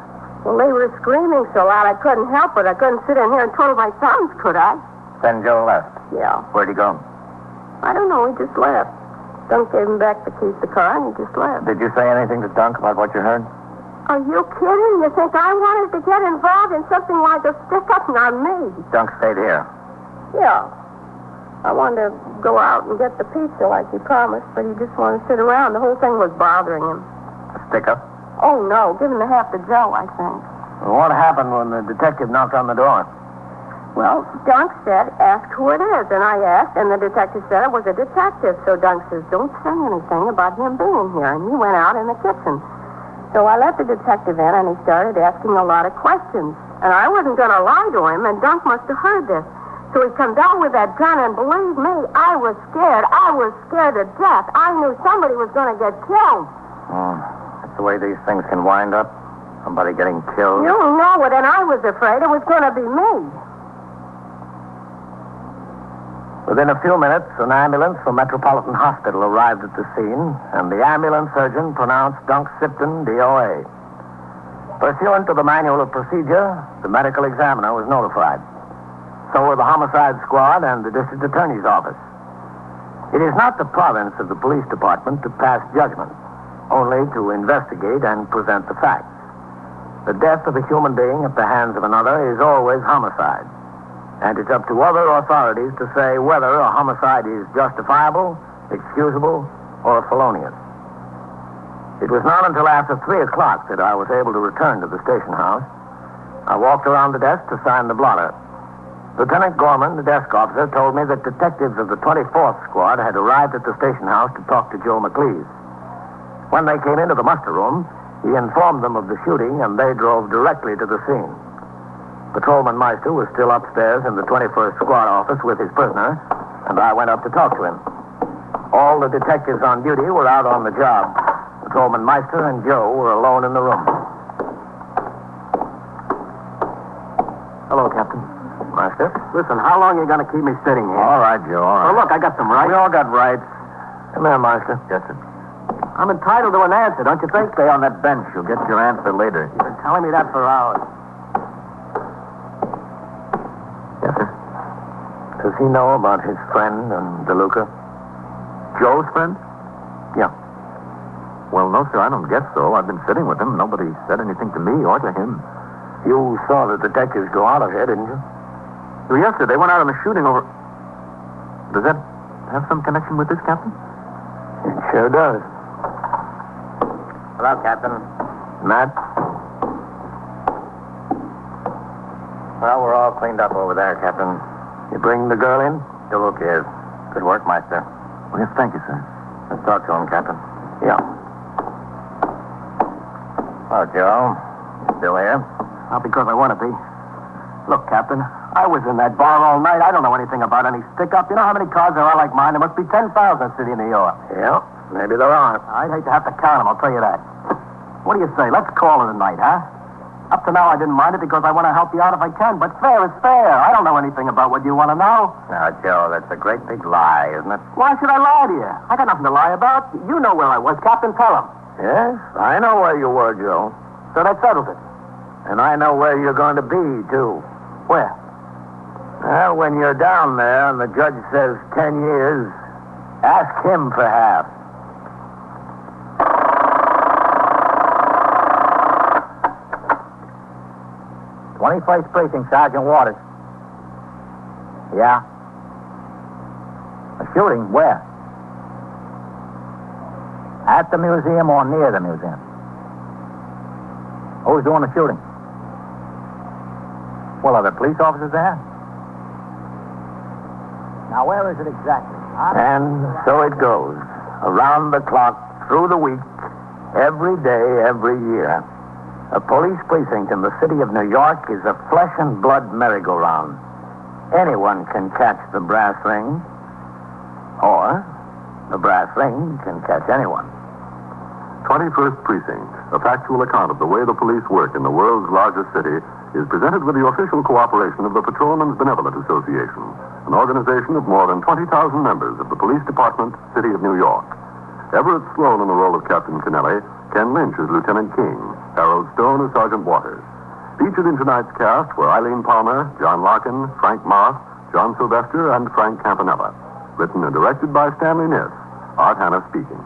Well, they were screaming so loud I couldn't help it. I couldn't sit in here and twiddle my thumbs, could I? Then Joe left? Yeah. Where'd he go? I don't know. He just left. Dunk gave him back the keys to the car, and he just left. Did you say anything to Dunk about what you heard? Are you kidding? You think I wanted to get involved in something like a stick-up? Not me. Dunk stayed here? Yeah. I wanted to go out and get the pizza like he promised, but he just wanted to sit around. The whole thing was bothering him. A stick-up? Oh, no. Giving the half to Joe, I think. Well, what happened when the detective knocked on the door? Well, Dunk said, ask who it is. And I asked, and the detective said it was a detective. So Dunk says, don't say anything about him being here. And he went out in the kitchen. So I let the detective in, and he started asking a lot of questions. And I wasn't going to lie to him, and Dunk must have heard this. So he comes out with that gun, and believe me, I was scared. I was scared to death. I knew somebody was going to get killed. That's the way these things can wind up. Somebody getting killed. You know it, and I was afraid it was going to be me. Within a few minutes, an ambulance from Metropolitan Hospital arrived at the scene, and the ambulance surgeon pronounced Dunk Sipton DOA. Pursuant to the manual of procedure, the medical examiner was notified. So were the homicide squad and the district attorney's office. It is not the province of the police department to pass judgment, only to investigate and present the facts. The death of a human being at the hands of another is always homicide. And it's up to other authorities to say whether a homicide is justifiable, excusable, or felonious. It was not until after 3 o'clock that I was able to return to the station house. I walked around the desk to sign the blotter. Lieutenant Gorman, the desk officer, told me that detectives of the 24th Squad had arrived at the station house to talk to Joe McLeese. When they came into the muster room, he informed them of the shooting, and they drove directly to the scene. Patrolman Meister was still upstairs in the 21st Squad office with his prisoner, and I went up to talk to him. All the detectives on duty were out on the job. Patrolman Meister and Joe were alone in the room. Hello, Captain. Meister? Listen, how long are you going to keep me sitting here? All right, Joe, all right. Well, look, I got some rights. We all got rights. Come here, Meister. Yes, sir. I'm entitled to an answer, don't you think? Stay on that bench. You'll get your answer later. You've been telling me that for hours. Yes, sir. Does he know about his friend and DeLuca? Joe's friend? Yeah. Well, no, sir, I don't guess so. I've been sitting with him. Nobody said anything to me or to him. You saw the detectives go out of here, didn't you? Well, yes, sir. They went out on a shooting over... Does that have some connection with this, Captain? It sure does. Hello, Captain. Matt? Well, we're all cleaned up over there, Captain. You bring the girl in? DeLuca is. Good work, Meister. Well, yes, thank you, sir. Let's talk to him, Captain. Yeah. Hello, Joe. You still here? Not because I want to be. Look, Captain, I was in that bar all night. I don't know anything about any stick-up. You know how many cars there are like mine? There must be 10,000 in the city of New York. Yeah, maybe there are. I'd hate to have to count them, I'll tell you that. What do you say? Let's call it a night, huh? Up to now, I didn't mind it because I want to help you out if I can, but fair is fair. I don't know anything about what you want to know. Now, Joe, that's a great big lie, isn't it? Why should I lie to you? I got nothing to lie about. You know where I was, Captain. Tell him. Yes, I know where you were, Joe. So that settles it. And I know where you're going to be, too. Where? Well, when you're down there and the judge says 10 years, ask him for half. '21st Precinct, Sergeant Waters. Yeah? A shooting? Where? At the museum or near the museum? Who's doing the shooting? Well, are the police officers there? Now, where is it exactly? Huh? And so it goes. Around the clock, through the week, every day, every year. A police precinct in the city of New York is a flesh and blood merry-go-round. Anyone can catch the brass ring, or the brass ring can catch anyone. 21st Precinct, a factual account of the way the police work in the world's largest city, is presented with the official cooperation of the Patrolmen's Benevolent Association, an organization of more than 20,000 members of the Police Department, City of New York. Everett Sloan in the role of Captain Kennelly, Ken Lynch as Lieutenant King, Harold Stone as Sergeant Waters. Featured in tonight's cast were Eileen Palmer, John Larkin, Frank Marth, John Sylvester, and Frank Campanella. Written and directed by Stanley Niss. Art Hanna speaking.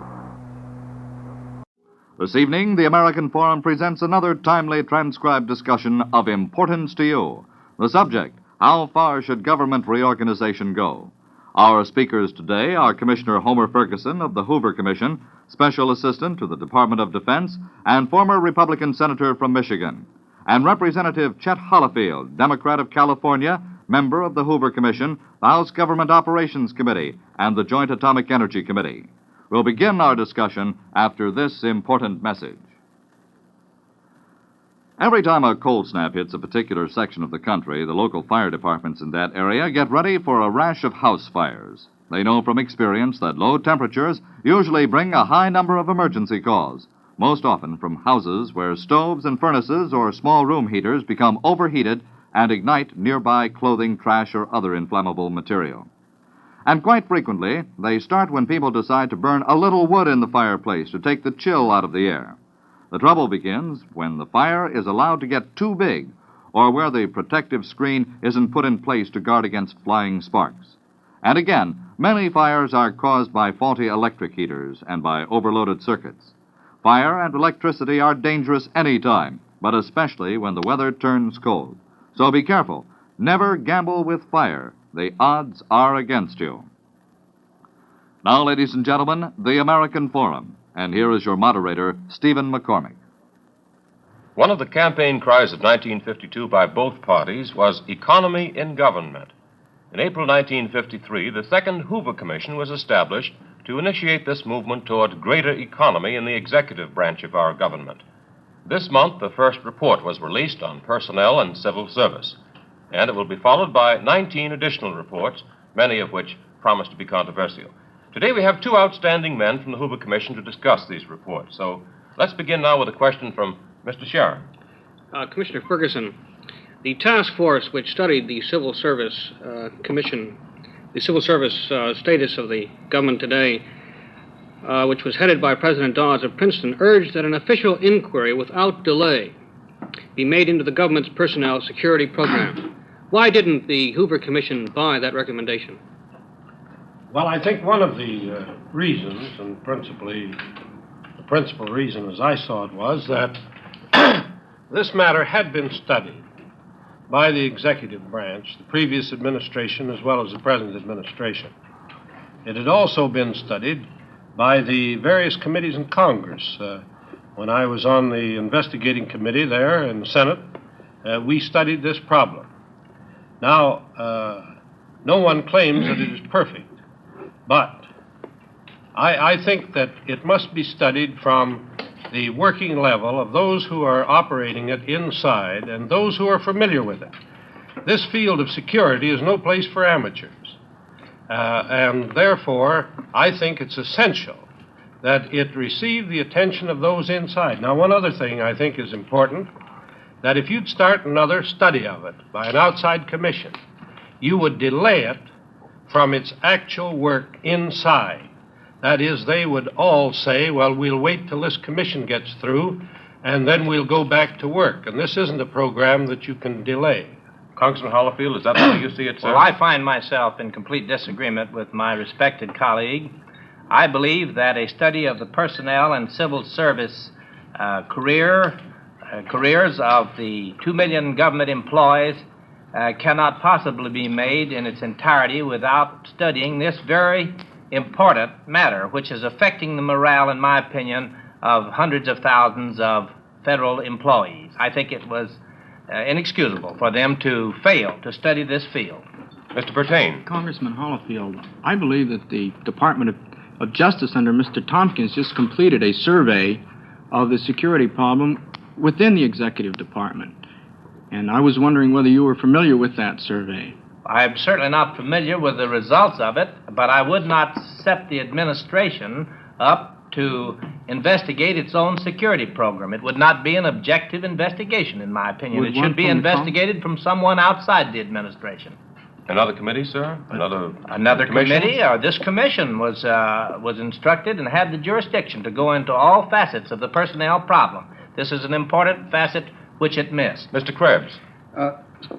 This evening, the American Forum presents another timely transcribed discussion of importance to you. The subject, how far should government reorganization go? Our speakers today are Commissioner Homer Ferguson of the Hoover Commission, Special Assistant to the Department of Defense, and former Republican Senator from Michigan, and Representative Chet Hollifield, Democrat of California, member of the Hoover Commission, the House Government Operations Committee, and the Joint Atomic Energy Committee. We'll begin our discussion after this important message. Every time a cold snap hits a particular section of the country, the local fire departments in that area get ready for a rash of house fires. They know from experience that low temperatures usually bring a high number of emergency calls, most often from houses where stoves and furnaces or small room heaters become overheated and ignite nearby clothing, trash, or other inflammable material. And quite frequently, they start when people decide to burn a little wood in the fireplace to take the chill out of the air. The trouble begins when the fire is allowed to get too big, or where the protective screen isn't put in place to guard against flying sparks. And again, many fires are caused by faulty electric heaters and by overloaded circuits. Fire and electricity are dangerous any time, but especially when the weather turns cold. So be careful. Never gamble with fire. The odds are against you. Now, ladies and gentlemen, the American Forum. And here is your moderator, Stephen McCormick. One of the campaign cries of 1952 by both parties was economy in government. In April 1953, the Second Hoover Commission was established to initiate this movement toward greater economy in the executive branch of our government. This month, the first report was released on personnel and civil service, and it will be followed by 19 additional reports, many of which promise to be controversial. Today we have two outstanding men from the Hoover Commission to discuss these reports. So let's begin now with a question from Mr. Sharon. Commissioner Ferguson, the task force which studied the Civil Service Commission, the Civil Service status of the government today, which was headed by President Dawes of Princeton, urged that an official inquiry without delay be made into the government's personnel security program. Why didn't the Hoover Commission buy that recommendation? Well, I think one of the reasons, and principally the principal reason as I saw it, was that this matter had been studied by the executive branch, the previous administration as well as the present administration. It had also been studied by the various committees in Congress. When I was on the investigating committee there in the Senate, we studied this problem. Now, no one claims that it is perfect. But I think that it must be studied from the working level of those who are operating it inside and those who are familiar with it. This field of security is no place for amateurs. And therefore, I think it's essential that it receive the attention of those inside. Now, one other thing I think is important, that if you'd start another study of it by an outside commission, you would delay it from its actual work inside. That is, they would all say, well, we'll wait till this commission gets through, and then we'll go back to work. And this isn't a program that you can delay. Congressman Hollifield, is that the way you see it, sir? Well, I find myself in complete disagreement with my respected colleague. I believe that a study of the personnel and civil service careers of the 2 million government employees cannot possibly be made in its entirety without studying this very important matter, which is affecting the morale, in my opinion, of hundreds of thousands of federal employees. I think it was inexcusable for them to fail to study this field. Mr. Pertain. Congressman Hollifield, I believe that the Department of Justice under Mr. Tompkins just completed a survey of the security problem within the executive department. And I was wondering whether you were familiar with that survey. I'm certainly not familiar with the results of it, but I would not set the administration up to investigate its own security program. It would not be an objective investigation, in my opinion. It should be investigated from someone outside the administration. Another committee, sir? Another committee, or this commission was instructed and had the jurisdiction to go into all facets of the personnel problem. This is an important facet which it missed. Mr. Krebs.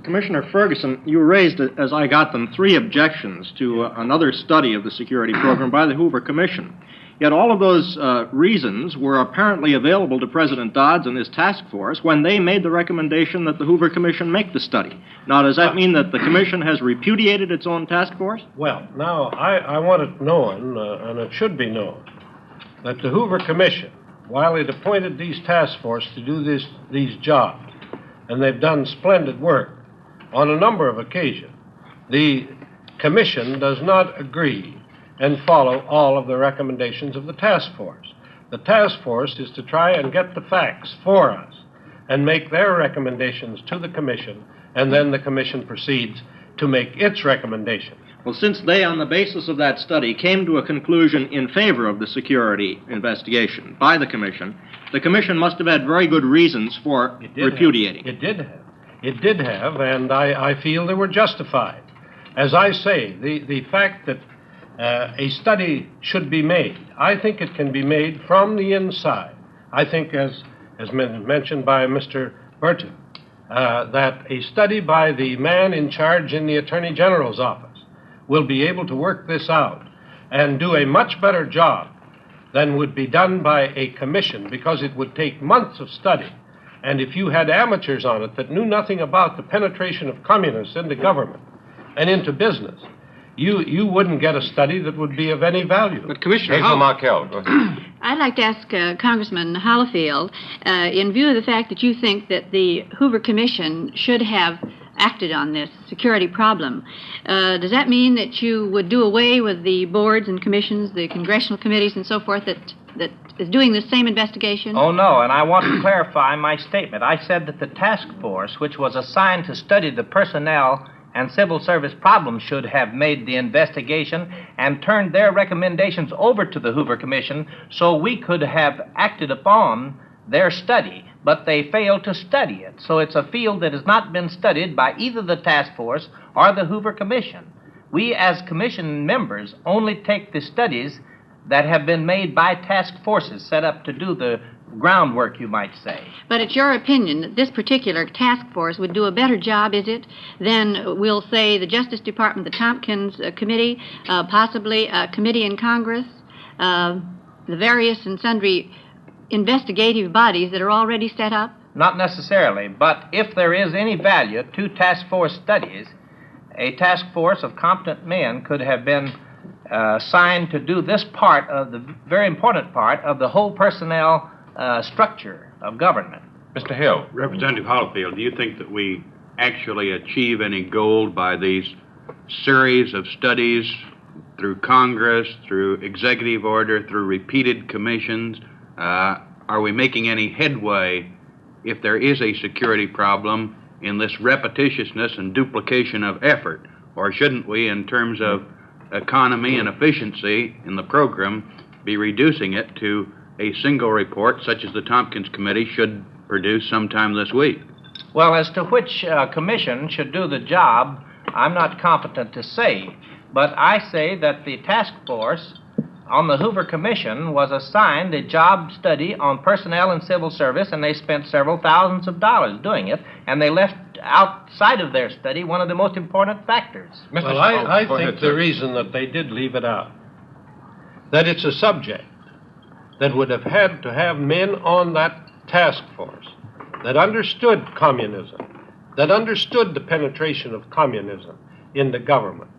Commissioner Ferguson, you raised, as I got them, 3 objections to another study of the security program by the Hoover Commission. Yet all of those reasons were apparently available to President Dodds and his task force when they made the recommendation that the Hoover Commission make the study. Now, does that mean that the Commission has repudiated its own task force? Well, now, I want it known, and it should be known, that the Hoover Commission, while it appointed these task force to do these jobs, and they've done splendid work on a number of occasions, the Commission does not agree and follow all of the recommendations of the task force. The task force is to try and get the facts for us and make their recommendations to the Commission, and then the Commission proceeds to make its recommendations. Well, since they, on the basis of that study, came to a conclusion in favor of the security investigation by the Commission must have had very good reasons for repudiating. It did have, and I feel they were justified. As I say, the fact that a study should be made, I think it can be made from the inside. I think, as mentioned by Mr. Burton, that a study by the man in charge in the Attorney General's office will be able to work this out and do a much better job than would be done by a commission, because it would take months of study. And if you had amateurs on it that knew nothing about the penetration of communists into government and into business, you wouldn't get a study that would be of any value. But Commissioner Markell, go ahead. I'd like to ask Congressman Hollifield, in view of the fact that you think that the Hoover Commission should have acted on this security problem, does that mean that you would do away with the boards and commissions, the congressional committees and so forth that is doing the same investigation? Oh, no, and I want to clarify my statement. I said that the task force, which was assigned to study the personnel and civil service problems, should have made the investigation and turned their recommendations over to the Hoover Commission so we could have acted upon their study. But they failed to study it. So it's a field that has not been studied by either the task force or the Hoover Commission. We, as commission members, only take the studies that have been made by task forces set up to do the groundwork, you might say. But it's your opinion that this particular task force would do a better job, is it, than, we'll say, the Justice Department, the Tompkins Committee, possibly a committee in Congress, the various and sundry investigative bodies that are already set up? Not necessarily, but if there is any value to task force studies, a task force of competent men could have been assigned to do this part of the very important part of the whole personnel structure of government. Mr. Hill. Representative Hollifield, do you think that we actually achieve any goal by these series of studies through Congress, through executive order, through repeated commissions? Are we making any headway if there is a security problem in this repetitiousness and duplication of effort? Or shouldn't we, in terms of economy and efficiency in the program, be reducing it to a single report such as the Tompkins Committee should produce sometime this week? Well, as to which commission should do the job, I'm not competent to say. But I say that the task force on the Hoover Commission was assigned a job study on personnel in civil service, and they spent several thousands of dollars doing it, and they left outside of their study one of the most important factors. Well, I think the reason that they did leave it out, that it's a subject that would have had to have men on that task force that understood communism, that understood the penetration of communism into government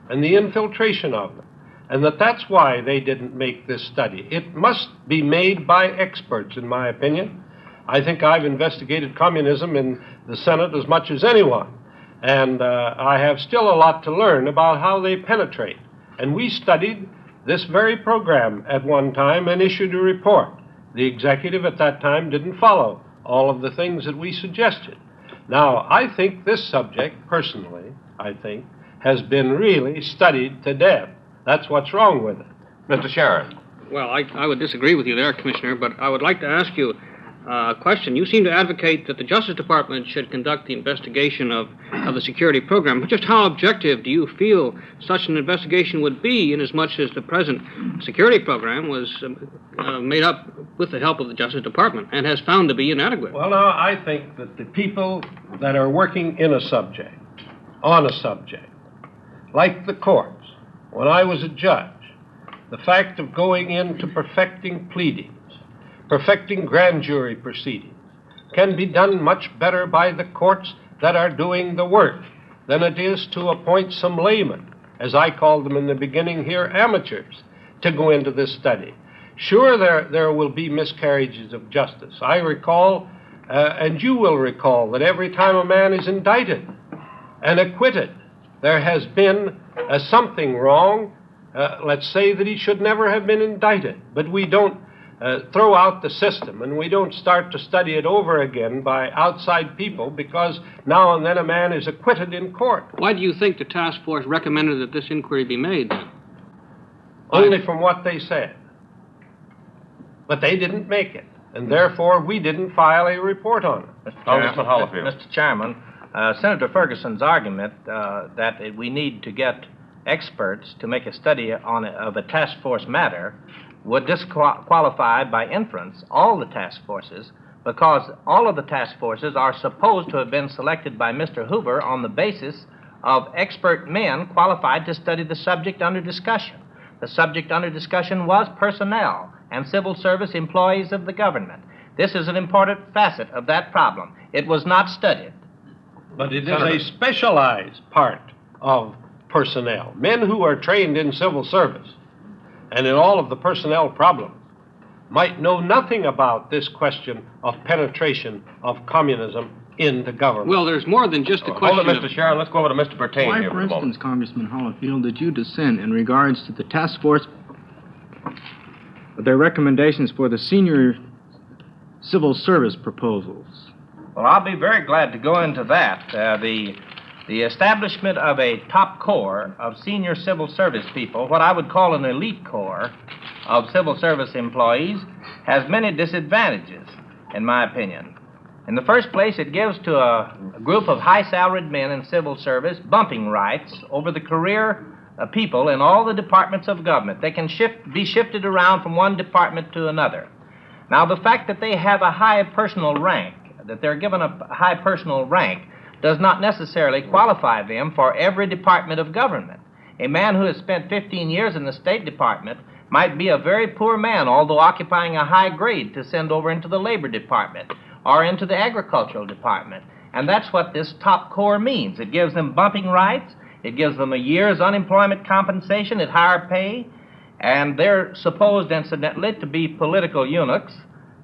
and the infiltration of them, and that's why they didn't make this study. It must be made by experts, in my opinion. I think I've investigated communism in the Senate as much as anyone, and I have still a lot to learn about how they penetrate. And we studied this very program at one time and issued a report. The executive at that time didn't follow all of the things that we suggested. Now, I think this subject, personally, has been really studied to death. That's what's wrong with it. Mr. Sharon. Well, I would disagree with you there, Commissioner, but I would like to ask you a question. You seem to advocate that the Justice Department should conduct the investigation of the security program. But just how objective do you feel such an investigation would be, inasmuch as the present security program was made up with the help of the Justice Department and has found to be inadequate? Well, now, I think that the people that are working in a subject, on a subject, like the courts, when I was a judge, the fact of going into perfecting pleadings, perfecting grand jury proceedings, can be done much better by the courts that are doing the work than it is to appoint some laymen, as I called them in the beginning here, amateurs, to go into this study. Sure, there will be miscarriages of justice. I recall, and you will recall, that every time a man is indicted and acquitted, there has been something wrong. Let's say that he should never have been indicted, but we don't throw out the system, and we don't start to study it over again by outside people because now and then a man is acquitted in court. Why do you think the task force recommended that this inquiry be made, then? Only from what they said. But they didn't make it, and therefore we didn't file a report on it. Mr. Chairman, Senator Ferguson's argument that we need to get experts to make a study of a task force matter would disqualify by inference all the task forces, because all of the task forces are supposed to have been selected by Mr. Hoover on the basis of expert men qualified to study the subject under discussion. The subject under discussion was personnel and civil service employees of the government. This is an important facet of that problem. It was not studied. But it is a specialized part of personnel. Men who are trained in civil service and in all of the personnel problems might know nothing about this question of penetration of communism in the government. Well, there's more than just a question Hold it, Mr. Sharon. Let's go over to Mr. Bertain Why, here for for a moment. instance, Congressman Hollifield, did you dissent in regards to the task force, their recommendations for the senior civil service proposals? Well, I'll be very glad to go into that. The establishment of a top corps of senior civil service people, what I would call an elite corps of civil service employees, has many disadvantages, in my opinion. In the first place, it gives to a group of high-salaried men in civil service bumping rights over the career people in all the departments of government. They can be shifted around from one department to another. Now, the fact that they have a high personal rank, that they're given a high personal rank, does not necessarily qualify them for every department of government. A man who has spent 15 years in the State Department might be a very poor man, although occupying a high grade to send over into the Labor Department or into the Agricultural Department. And that's what this top corps means. It gives them bumping rights. It gives them a year's unemployment compensation at higher pay. And they're supposed, incidentally, to be political eunuchs.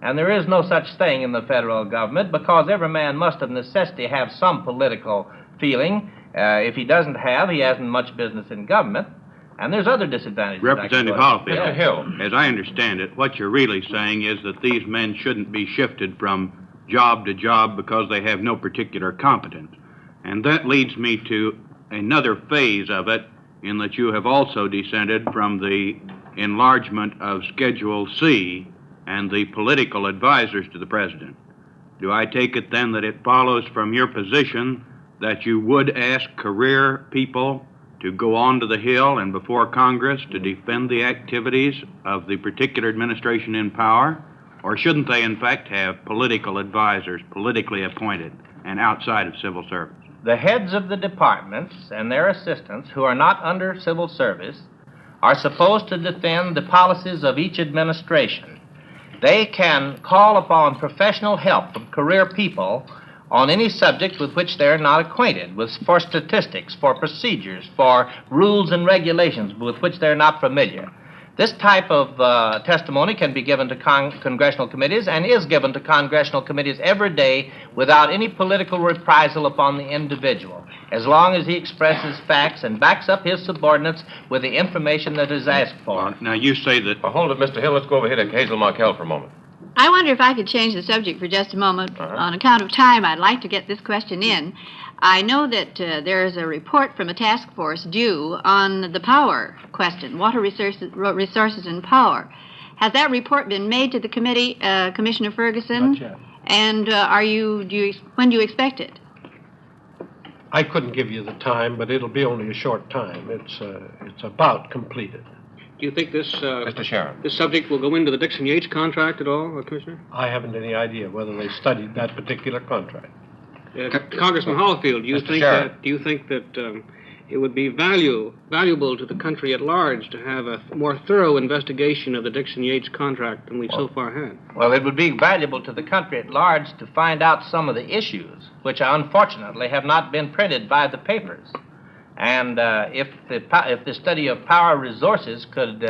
And there is no such thing in the federal government, because every man must of necessity have some political feeling. If he doesn't have, he hasn't much business in government. And there's other disadvantages. Representative Hollifield, Mr. Hill. As I understand it, what you're really saying is that these men shouldn't be shifted from job to job because they have no particular competence. And that leads me to another phase of it, in that you have also dissented from the enlargement of Schedule C and the political advisors to the president. Do I take it then that it follows from your position that you would ask career people to go on to the Hill and before Congress to defend the activities of the particular administration in power? Or shouldn't they, in fact, have political advisors, politically appointed and outside of civil service? The heads of the departments and their assistants who are not under civil service are supposed to defend the policies of each administration. They can call upon professional help from career people on any subject with which they're not acquainted, for statistics, for procedures, for rules and regulations with which they're not familiar. This type of testimony can be given to congressional committees and is given to congressional committees every day without any political reprisal upon the individual, as long as he expresses facts and backs up his subordinates with the information that is asked for. Now, you say that... Hold it, Mr. Hill. Let's go over here to Hazel Markell for a moment. I wonder if I could change the subject for just a moment. On account of time, I'd like to get this question in. I know that there is a report from a task force due on the power question, water resources and power. Has that report been made to the committee, Commissioner Ferguson? Not yet. And when do you expect it? I couldn't give you the time, but it'll be only a short time. It's about completed. Do you think this, Mr. Sharon, this subject will go into the Dixon Yates contract at all, Commissioner? I haven't any idea whether they studied that particular contract. Congressman Hollifield, do you Mr. think Sharon. that it would be valuable to the country at large to have a more thorough investigation of the Dixon Yates contract than we've so far had? Well, it would be valuable to the country at large to find out some of the issues, which unfortunately have not been printed by the papers. And if the study of power resources could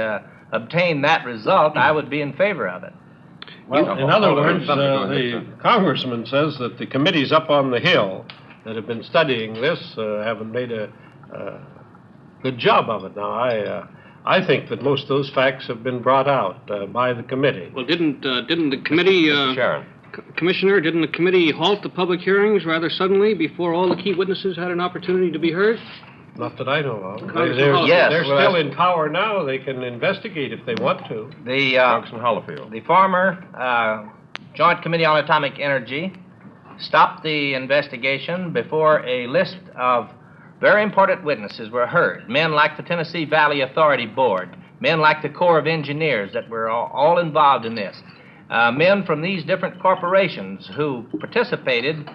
obtain that result, I would be in favor of it. Well, in other words, the congressman says that the committees up on the Hill that have been studying this haven't made a good job of it. Now, I think that most of those facts have been brought out by the committee. Well, didn't the committee, Sharon, Commissioner, didn't the committee halt the public hearings rather suddenly before all the key witnesses had an opportunity to be heard? Not that I know of. Yes, they're still in power now. They can investigate if they want to. The former Joint Committee on Atomic Energy stopped the investigation before a list of very important witnesses were heard. Men like the Tennessee Valley Authority Board, men like the Corps of Engineers that were all involved in this. Men from these different corporations who participated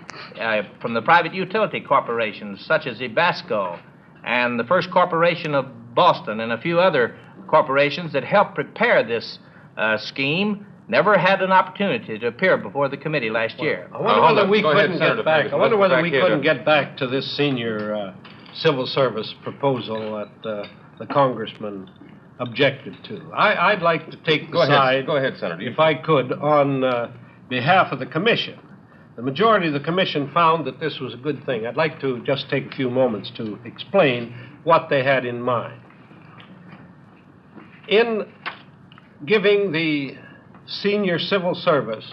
from the private utility corporations such as Ebasco and the First Corporation of Boston and a few other corporations that helped prepare this scheme never had an opportunity to appear before the committee last year. I wonder whether we couldn't get back to this senior civil service proposal that the congressman objected to. I'd like to take the side, Go ahead, Senator. if I could, on behalf of the commission. The majority of the commission found that this was a good thing. I'd like to just take a few moments to explain what they had in mind. In giving the senior civil service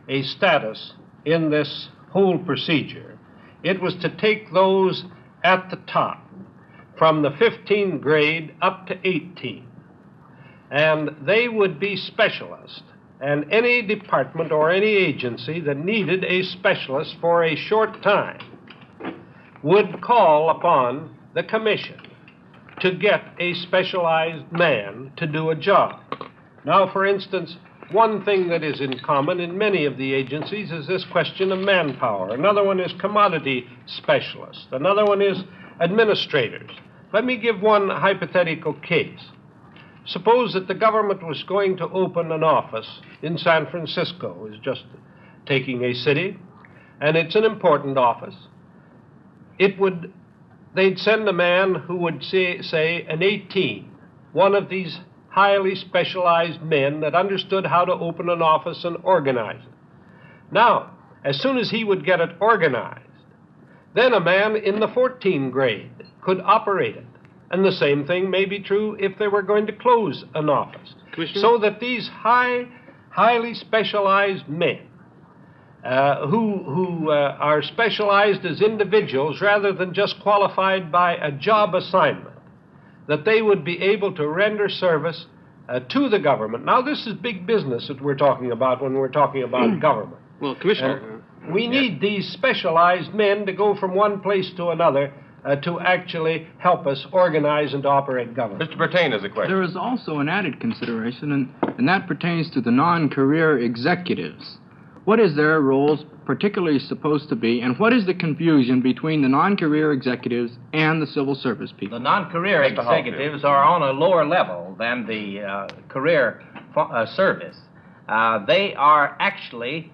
a status in this whole procedure, it was to take those at the top from the 15th grade up to 18. And they would be specialists. And any department or any agency that needed a specialist for a short time would call upon the commission to get a specialized man to do a job. Now, for instance, one thing that is in common in many of the agencies is this question of manpower. Another one is commodity specialists. Another one is administrators. Let me give one hypothetical case. Suppose that the government was going to open an office in San Francisco, is just taking a city, and it's an important office. They'd send a man who would say an 18, one of these highly specialized men that understood how to open an office and organize it. Now, as soon as he would get it organized, then a man in the 14th grade could operate it. And the same thing may be true if they were going to close an office. So that these highly specialized men who are specialized as individuals rather than just qualified by a job assignment, that they would be able to render service to the government. Now, this is big business that we're talking about when we're talking about government. Well, Commissioner... we need these specialized men to go from one place to another to actually help us organize and operate government. Mr. Bertain has a question. There is also an added consideration, and that pertains to the non-career executives. What is their roles particularly supposed to be, and what is the confusion between the non-career executives and the civil service people? The non-career executives are on a lower level than the career service. They are actually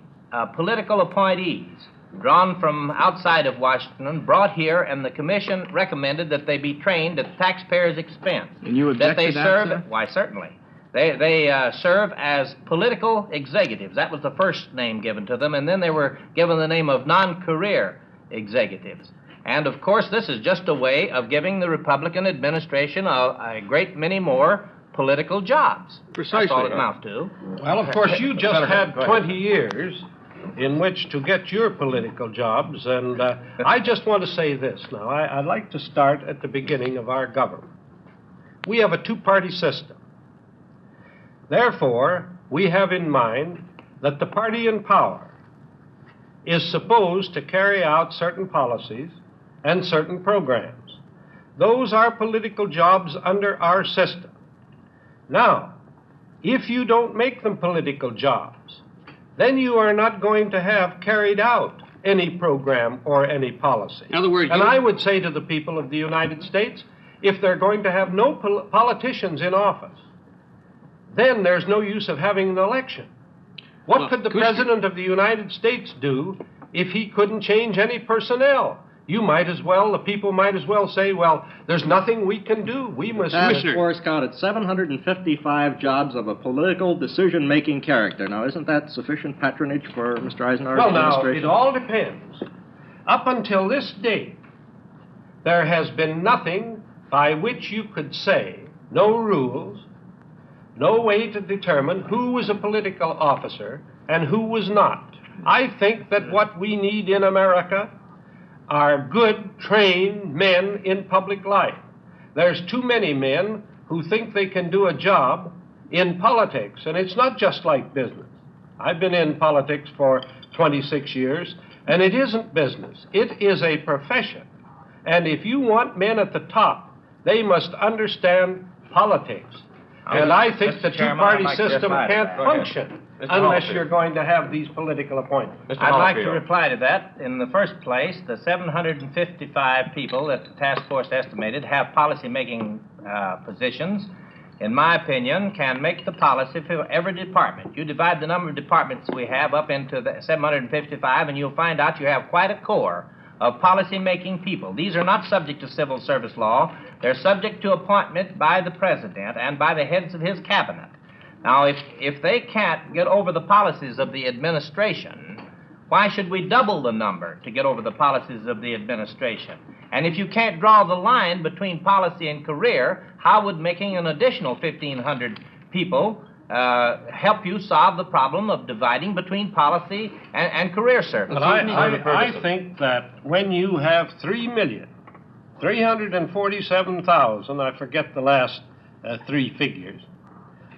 political appointees drawn from outside of Washington, brought here, and the commission recommended that they be trained at the taxpayers' expense. And you object that they to that, serve? sir? Why, certainly. They serve as political executives. That was the first name given to them, and then they were given the name of non-career executives. And, of course, this is just a way of giving the Republican administration a great many more political jobs. Precisely. That's all it amounts to. Well, of course, you just had 20 years in which to get your political jobs, and I just want to say this now. I'd like to start at the beginning of our government. We have a two-party system. Therefore, we have in mind that the party in power is supposed to carry out certain policies and certain programs. Those are political jobs under our system. Now, if you don't make them political jobs, then you are not going to have carried out any program or any policy. In other words, and I would say to the people of the United States, if they're going to have no politicians in office, then there's no use of having an election. What could the President of the United States do if he couldn't change any personnel? The people might as well say, well, there's nothing we can do. We must... Task Force counted 755 jobs of a political decision-making character. Now, isn't that sufficient patronage for Mr. Eisenhower's administration? Now, it all depends. Up until this date, there has been nothing by which you could say, no rules, no way to determine who was a political officer and who was not. I think that what we need in America are good, trained men in public life. There's too many men who think they can do a job in politics, and it's not just like business. I've been in politics for 26 years, and it isn't business. It is a profession. And if you want men at the top, they must understand politics. And I think the two-party system can't function unless you're going to have these political appointments. I'd like to reply to that. In the first place, the 755 people that the task force estimated have policy-making positions, in my opinion, can make the policy for every department. You divide the number of departments we have up into the 755, and you'll find out you have quite a core of policy-making people. These are not subject to civil service law. They're subject to appointment by the president and by the heads of his cabinet. Now, if they can't get over the policies of the administration, why should we double the number to get over the policies of the administration? And if you can't draw the line between policy and career, how would making an additional 1,500 people help you solve the problem of dividing between policy and career service? But I think that when you have 3,347,000, I forget the last three figures,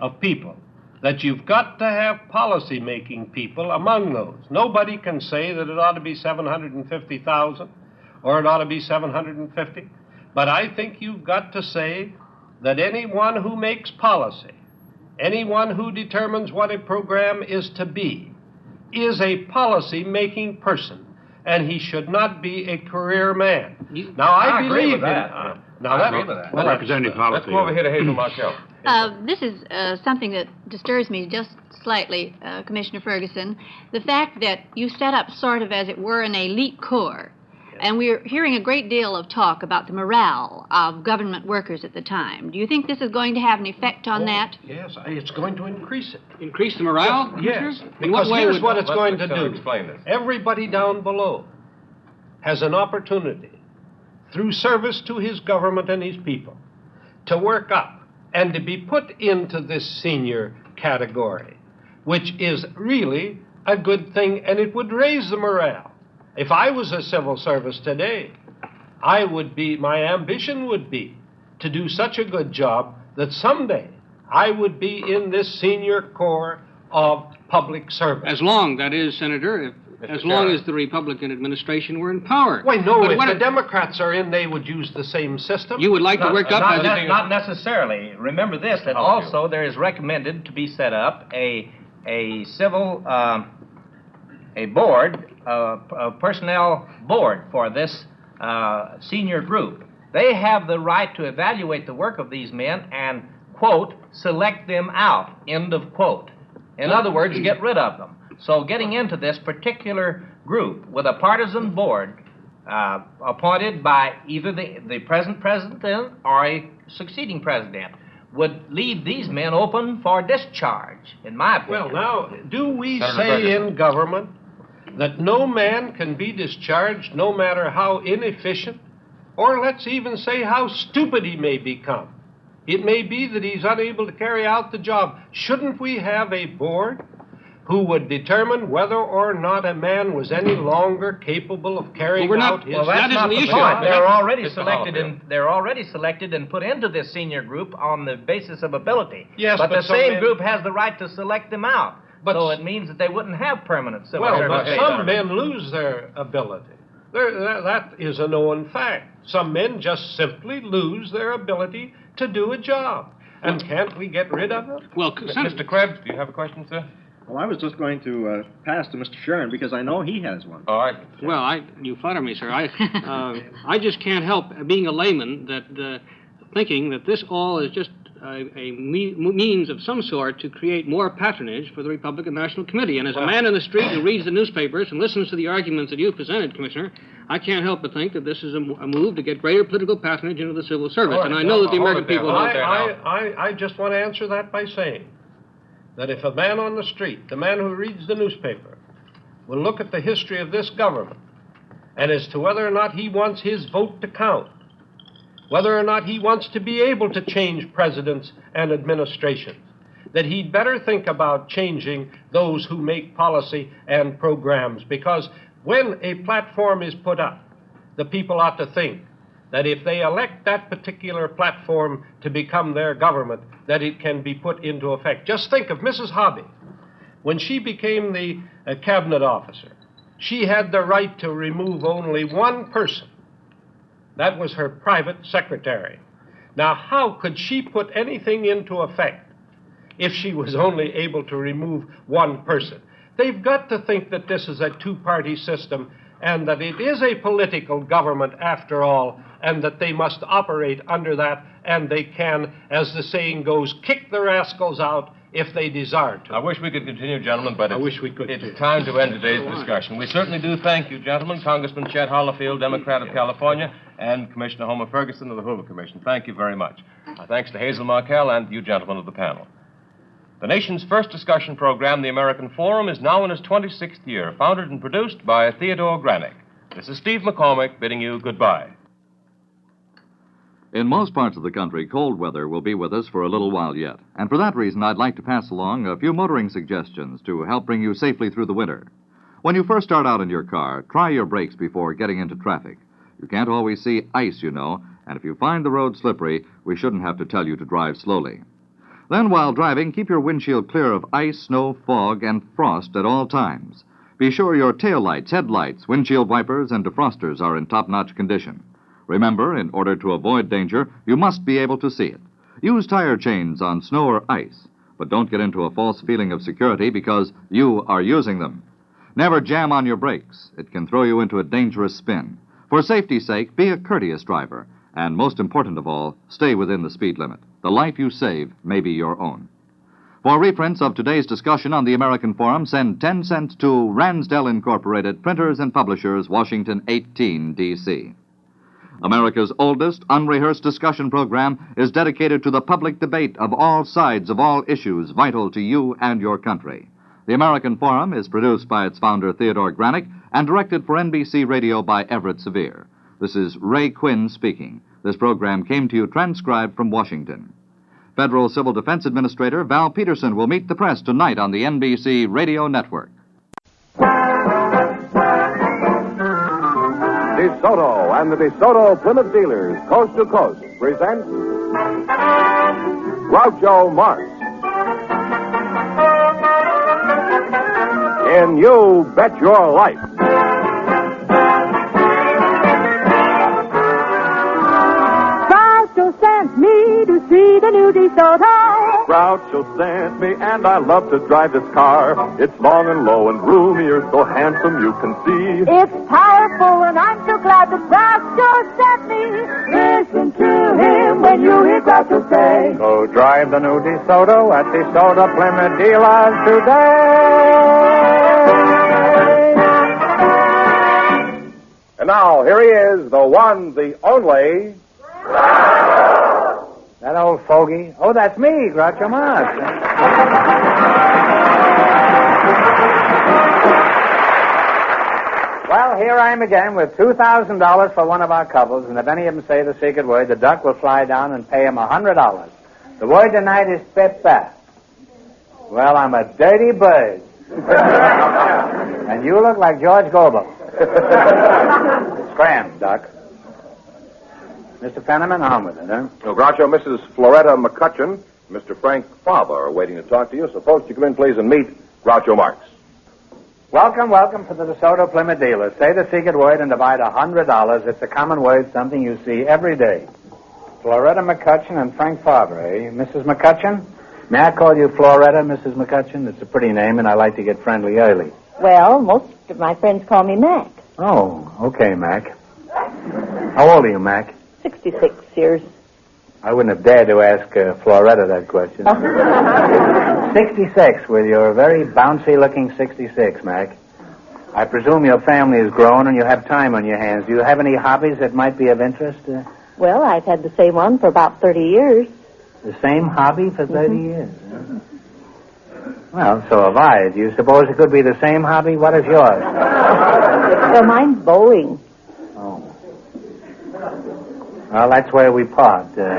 of people, that you've got to have policy-making people among those. Nobody can say that it ought to be 750,000 or it ought to be 750. But I think you've got to say that anyone who makes policy, anyone who determines what a program is to be, is a policy-making person, and he should not be a career man. Now, I agree believe with in that. Now, I agree with that. Well, Representative Policy. Let's go over here to Hazel Markell. This is something that disturbs me just slightly, Commissioner Ferguson. The fact that you set up sort of, as it were, an elite corps. And we're hearing a great deal of talk about the morale of government workers at the time. Do you think this is going to have an effect on that? Yes, it's going to increase it. Increase the morale? Yes. In what Because way here's would- what it's going to do. Explain this. Everybody down below has an opportunity, through service to his government and his people, to work up and to be put into this senior category, which is really a good thing, and it would raise the morale. If I was a civil service today, my ambition would be to do such a good job that someday I would be in this senior corps of public service. As long, that is, Senator, as long as the Republican administration were in power. Why, no, But if what the Democrats are in, they would use the same system. You would like to work up... Not necessarily. Remember this, that also there is recommended to be set up a civil, a board, a personnel board for this senior group. They have the right to evaluate the work of these men and, quote, select them out, end of quote. In other words, get rid of them. So getting into this particular group with a partisan board appointed by either the present president or a succeeding president would leave these men open for discharge, in my opinion. Well, now, do we say in government that no man can be discharged no matter how inefficient, or let's even say how stupid he may become? It may be that he's unable to carry out the job. Shouldn't we have a board who would determine whether or not a man was any longer capable of carrying out his job? Well, that's not the point. They're already selected and put into this senior group on the basis of ability. Yes, but the same men... group has the right to select them out. So it means that they wouldn't have permanent civil service. Well, but some men lose their ability. That is a known fact. Some men just simply lose their ability to do a job. And can't we get rid of them? Well, Mr. Krebs, do you have a question, sir? Well, I was just going to pass to Mr. Sharon because I know he has one. All right. Well, you flatter me, sir. I just can't help being a layman that thinking that this all is just a means of some sort to create more patronage for the Republican National Committee. And as a man in the street who reads the newspapers and listens to the arguments that you've presented, Commissioner, I can't help but think that this is a move to get greater political patronage into the civil service. Right, and I know that the American people know that. I just want to answer that by saying that if a man on the street, the man who reads the newspaper, will look at the history of this government and as to whether or not he wants his vote to count, whether or not he wants to be able to change presidents and administrations, that he'd better think about changing those who make policy and programs. Because when a platform is put up, the people ought to think that if they elect that particular platform to become their government, that it can be put into effect. Just think of Mrs. Hobby. When she became the cabinet officer, she had the right to remove only one person. That was her private secretary. Now, how could she put anything into effect if she was only able to remove one person? They've got to think that this is a two-party system and that it is a political government after all, and that they must operate under that, and they can, as the saying goes, kick the rascals out if they desire to. I wish we could continue, gentlemen, but I wish we could. It's time to end today's discussion. We certainly do thank you, gentlemen, Congressman Chet Hollifield, Democrat of California, and Commissioner Homer Ferguson of the Hoover Commission. Thank you very much. Thanks to Hazel Markell and you gentlemen of the panel. The nation's first discussion program, the American Forum, is now in its 26th year, founded and produced by Theodore Granick. This is Steve McCormick bidding you goodbye. In most parts of the country, cold weather will be with us for a little while yet. And for that reason, I'd like to pass along a few motoring suggestions to help bring you safely through the winter. When you first start out in your car, try your brakes before getting into traffic. You can't always see ice, you know, and if you find the road slippery, we shouldn't have to tell you to drive slowly. Then, while driving, keep your windshield clear of ice, snow, fog, and frost at all times. Be sure your taillights, headlights, windshield wipers, and defrosters are in top-notch condition. Remember, in order to avoid danger, you must be able to see it. Use tire chains on snow or ice, but don't get into a false feeling of security because you are using them. Never jam on your brakes. It can throw you into a dangerous spin. For safety's sake, be a courteous driver, and most important of all, stay within the speed limit. The life you save may be your own. For reprints of today's discussion on the American Forum, send 10 cents to Ransdell Incorporated, Printers and Publishers, Washington, 18, D.C. America's oldest, unrehearsed discussion program is dedicated to the public debate of all sides of all issues vital to you and your country. The American Forum is produced by its founder, Theodore Granick, and directed for NBC Radio by Everett Severe. This is Ray Quinn speaking. This program came to you transcribed from Washington. Federal Civil Defense Administrator Val Peterson will meet the press tonight on the NBC Radio Network. DeSoto and the DeSoto Plymouth dealers, coast to coast, present Groucho Marx in You Bet Your Life. Groucho sent me to see the new DeSoto. Groucho sent me, and I love to drive this car. It's long and low and roomier, so handsome you can see. It's powerful, and I'm so glad that Groucho sent me. Listen to him when you hear Groucho say, Go drive the new DeSoto at DeSoto Plymouth dealers today. And now, here he is, the one, the only... That old fogey. Oh, that's me, Groucho Marx. Well, here I am again with $2,000 for one of our couples, and if any of them say the secret word, the duck will fly down and pay him $100. The word tonight is Pepe. Well, I'm a dirty bird. And you look like George Goebel. Scram, Duck. Mr. Fenneman, on with it, huh? Oh, Groucho, Mrs. Floretta McCutcheon, Mr. Frank Father are waiting to talk to you. Suppose you come in, please, and meet Groucho Marx. Welcome to the DeSoto Plymouth dealers. Say the secret word and divide $100. It's a common word, something you see every day. Floretta McCutcheon and Frank Father, eh? Mrs. McCutcheon? May I call you Floretta, Mrs. McCutcheon? It's a pretty name, and I like to get friendly early. Well, most of my friends call me Mac. Oh, okay, Mac. How old are you, Mac? 66 years. I wouldn't have dared to ask Floretta that question. 66, well, you're a very bouncy-looking 66, Mac. I presume your family is grown and you have time on your hands. Do you have any hobbies that might be of interest? Well, I've had the same one for about 30 years. The same hobby for 30 years? Huh? Well, so have I. Do you suppose it could be the same hobby? What is yours? Well, mine's bowling. Oh. Well, that's where we part. Mine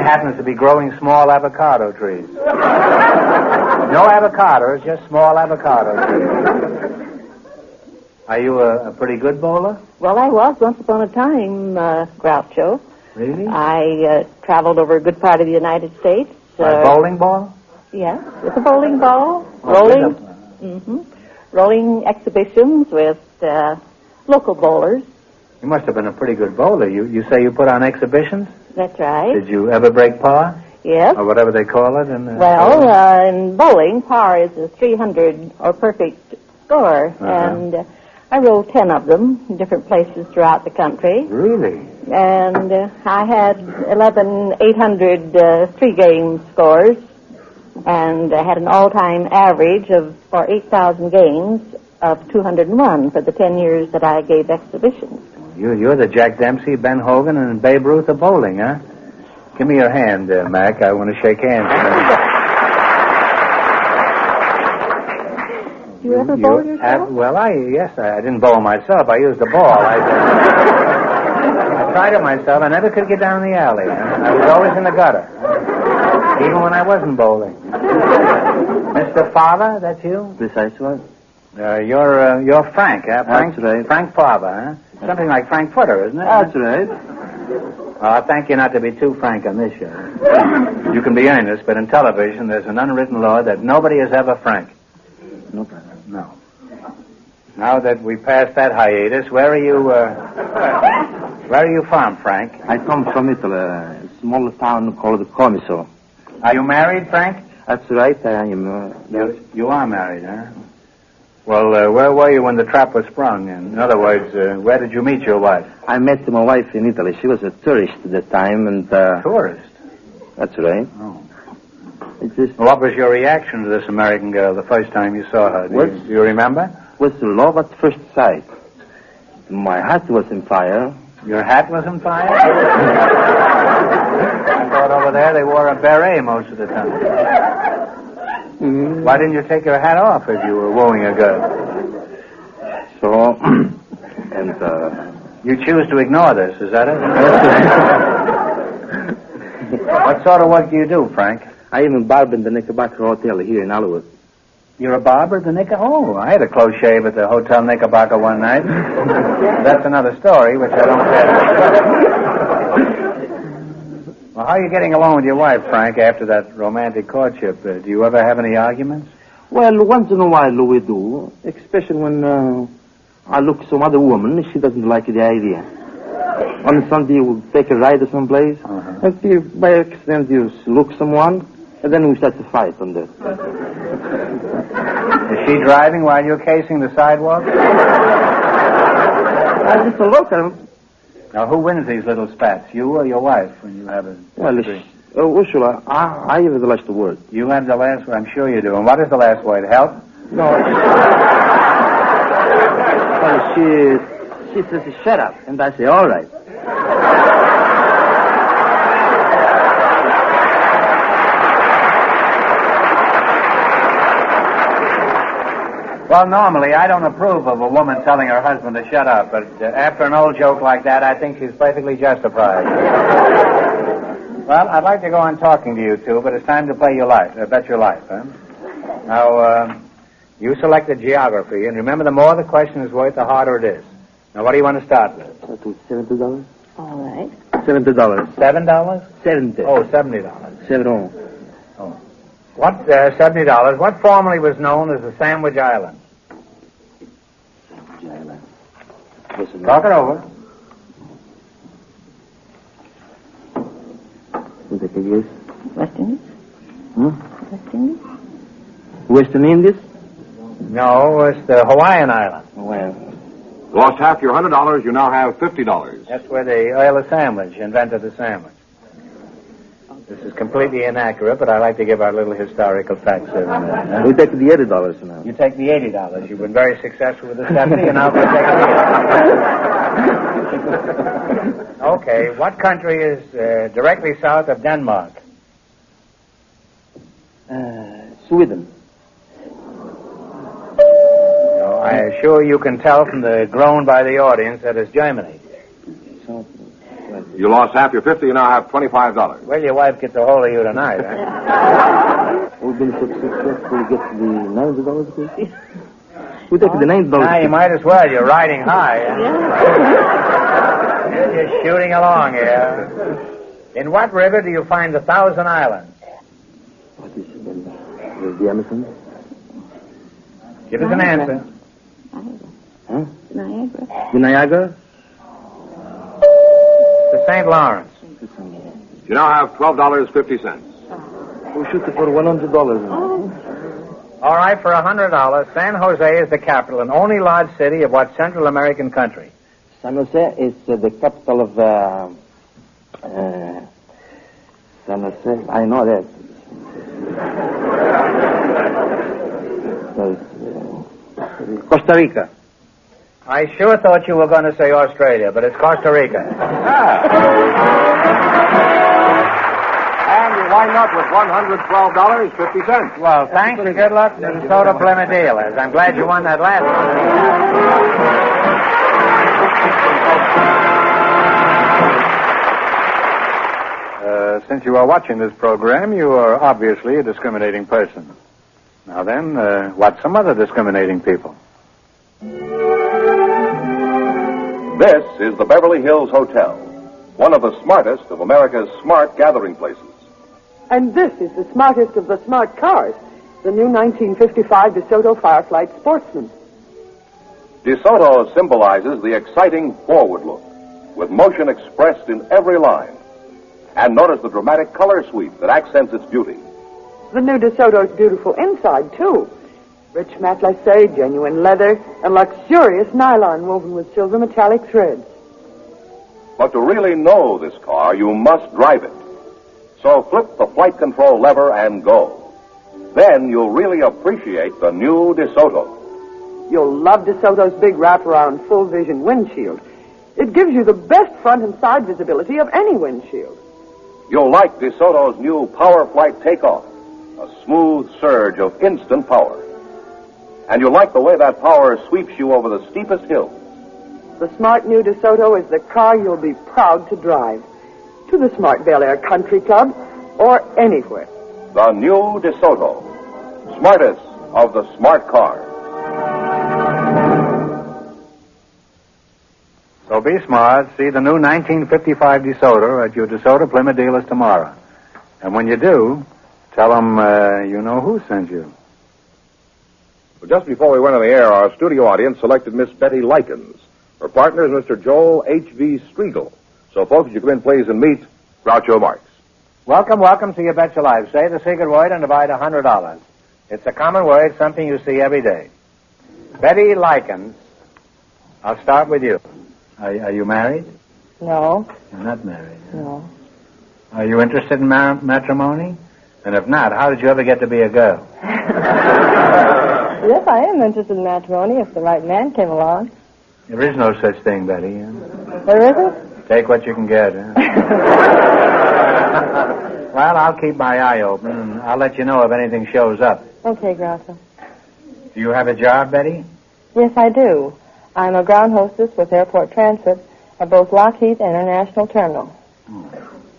happens to be growing small avocado trees. No avocados, just small avocado trees. Are you a pretty good bowler? Well, I was once upon a time, Groucho. Really? I traveled over a good part of the United States. A bowling ball? Yes, with a bowling ball. Oh, Rolling exhibitions with local bowlers. You must have been a pretty good bowler. You say you put on exhibitions? That's right. Did you ever break par? Yes. Or whatever they call it? In bowling, par is a 300 or perfect score. Uh-huh. And I rolled 10 of them in different places throughout the country. Really? And I had 11 800 three-game scores. And I had an all-time average for 8,000 games of 201 for the 10 years that I gave exhibitions. You're the Jack Dempsey, Ben Hogan, and Babe Ruth of bowling, huh? Give me your hand, Mac. I want to shake hands. You ever bowl yourself? Yes, I didn't bowl myself. I used the ball. I tried it myself. I never could get down the alley. Huh? I was always in the gutter, even when I wasn't bowling. Mr. Father, that's you? Precisely. You're Frank, huh? That's right. Frank Father, huh? Something like Frank Footer, isn't it? That's right. I'll thank you not to be too frank on this show. You can be earnest, but in television there's an unwritten law that nobody is ever frank. No problem. No. Now that we passed that hiatus, where are you from, Frank? I come from Italy, a small town called Cummings. Are you married, Frank? That's right, I am. You are married, huh? Well, where were you when the trap was sprung? In other words, where did you meet your wife? I met my wife in Italy. She was a tourist at the time, and... Tourist? That's right. Oh. What was your reaction to this American girl the first time you saw her? Do you remember? It was love at first sight. My hat was on fire. Your hat was on fire? I thought over there they wore a beret most of the time. Why didn't you take your hat off if you were wooing a girl? So, you choose to ignore this, is that it? What sort of work do you do, Frank? I am a barber in the Knickerbocker Hotel here in Hollywood. You're a barber at the Knickerbocker? Oh, I had a close shave at the Hotel Knickerbocker one night. That's another story, which I don't care. Well, how are you getting along with your wife, Frank, after that romantic courtship? Do you ever have any arguments? Well, once in a while we do, especially when I look some other woman, she doesn't like the idea. On Sunday, we'll take a ride or someplace, and see if by accident you look someone, and then we start to fight on that. Is she driving while you're casing the sidewalk? Just a look. Now, who wins these little spats, you or your wife, when you have a... Well, Ursula, I have the last word. You have the last word? I'm sure you do. And what is the last word? Help? No. Well, she says, shut up. And I say, all right. Well, normally, I don't approve of a woman telling her husband to shut up, but after an old joke like that, I think she's perfectly justified. Well, I'd like to go on talking to you two, but it's time to play your life, bet your life, huh? Now, you selected geography, and remember, the more the question is worth, the harder it is. Now, what do you want to start with? $70. All right. $70. $7? 70. Oh, $70. 70. Oh. What, $70, what formerly was known as the Sandwich Islands? Talk it over. Take a guess. West Indies? West Indies? Western Indies? No, it's the Hawaiian Islands. Well. Lost half your $100, you now have $50. That's where the Earl of Sandwich invented the sandwich. This is completely inaccurate, but I like to give our little historical facts here. We take the $80 now. You take the $80. You've been very successful with the 70, and now we'll take the $80. Okay, what country is directly south of Denmark? Sweden. No, I assure you can tell from the groan by the audience that it's Germany. You lost half your 50, you now have $25. Well, your wife gets a hold of you tonight, huh? We've been successful to get the $90, please. We take the $90. Now, you might as well. You're riding high. Huh? You're just shooting along here. In what river do you find the Thousand Islands? What is the Amazon? Give us an answer. Huh? Niagara. The Niagara? The St. Lawrence. You now have $12.50. We'll shoot it for $100. All right, for $100, San Jose is the capital and only large city of what Central American country? San Jose is the capital of San Jose. I know that. Costa Rica. I sure thought you were going to say Australia, but it's Costa Rica. And you wind up with $112.50. Well, thanks and good luck to the Soda Plymouth dealers. I'm glad you won that last one. Since you are watching this program, you are obviously a discriminating person. Now then, what's some other discriminating people? This is the Beverly Hills Hotel, one of the smartest of America's smart gathering places. And this is the smartest of the smart cars, the new 1955 DeSoto Firefly Sportsman. DeSoto symbolizes the exciting forward look, with motion expressed in every line. And notice the dramatic color sweep that accents its beauty. The new DeSoto's beautiful inside, too. Rich matelassé, genuine leather, and luxurious nylon woven with silver metallic threads. But to really know this car, you must drive it. So flip the flight control lever and go. Then you'll really appreciate the new DeSoto. You'll love DeSoto's big wraparound full vision windshield. It gives you the best front and side visibility of any windshield. You'll like DeSoto's new Power Flight Takeoff, a smooth surge of instant power. And you'll like the way that power sweeps you over the steepest hills. The smart new DeSoto is the car you'll be proud to drive. To the smart Bel Air Country Club or anywhere. The new DeSoto, smartest of the smart cars. So be smart. See the new 1955 DeSoto at your DeSoto Plymouth dealers tomorrow. And when you do, tell them you know who sent you. Well, just before we went on the air, our studio audience selected Miss Betty Likens. Her partner is Mr. Joel H.V. Striegel. So, folks, you come in, please, and meet Groucho Marx. Welcome to You Bet Your Life. Say the secret word and divide $100. It's a common word, something you see every day. Betty Likens, I'll start with you. Are you married? No. You're not married. No. Are you interested in matrimony? And if not, how did you ever get to be a girl? Yes, I am interested in matrimony if the right man came along. There is no such thing, Betty. There isn't? Take what you can get. Well, I'll keep my eye open, and I'll let you know if anything shows up. Okay, Groucho. Do you have a job, Betty? Yes, I do. I'm a ground hostess with Airport Transit at both Lockheed and International Terminal.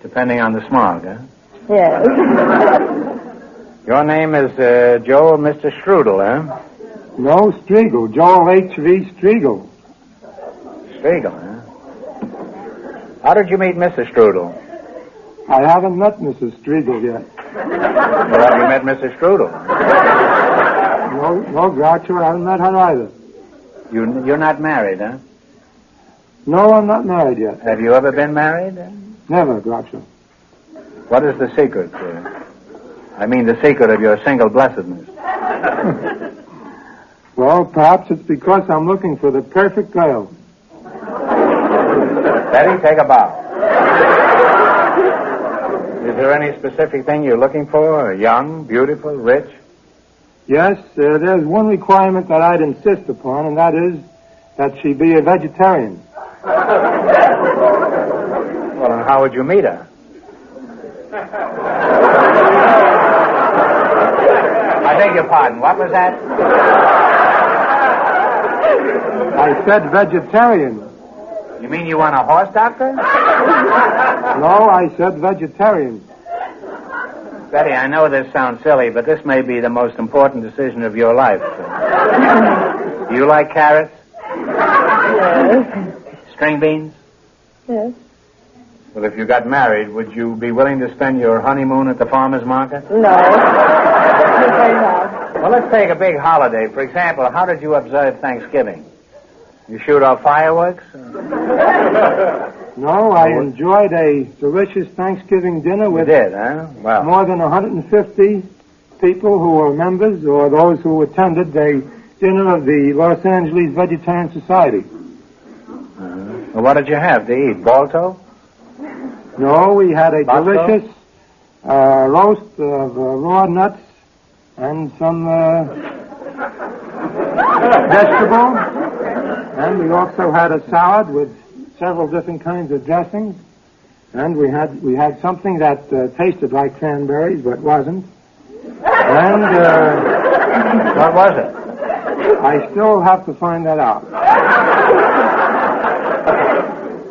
Depending on the smog, huh? Yes. Your name is Joel Mr. Strudel, huh? No, Striegel. Joel H.V. Striegel. Striegel, huh? How did you meet Mrs. Strudel? I haven't met Mrs. Striegel yet. Well, have you met Mrs. Strudel? No, Groucho, I haven't met her either. You're not married, huh? No, I'm not married yet. Have you ever been married? Never, Groucho. What is the secret? I mean the secret of your single blessedness. Well, perhaps it's because I'm looking for the perfect girl. Betty, take a bow. Is there any specific thing you're looking for? Young, beautiful, rich? Yes, there's one requirement that I'd insist upon, and that is that she be a vegetarian. Well, and how would you meet her? I beg your pardon. What was that? I said vegetarian. You mean you want a horse doctor? No, I said vegetarian. Betty, I know this sounds silly, but this may be the most important decision of your life. Do you like carrots? Yes. String beans? Yes. Well, if you got married, would you be willing to spend your honeymoon at the farmer's market? No. Well, let's take a big holiday. For example, how did you observe Thanksgiving? You shoot off fireworks? No, I enjoyed a delicious Thanksgiving dinner with You did, huh? Well, more than 150 people who were members or those who attended a dinner of the Los Angeles Vegetarian Society. well, what did you have to eat? Balto? No, we had a Bosco? delicious roast of raw nuts and some vegetables. And we also had a salad with several different kinds of dressings. And we had something that tasted like cranberries but wasn't. And what was it? I still have to find that out.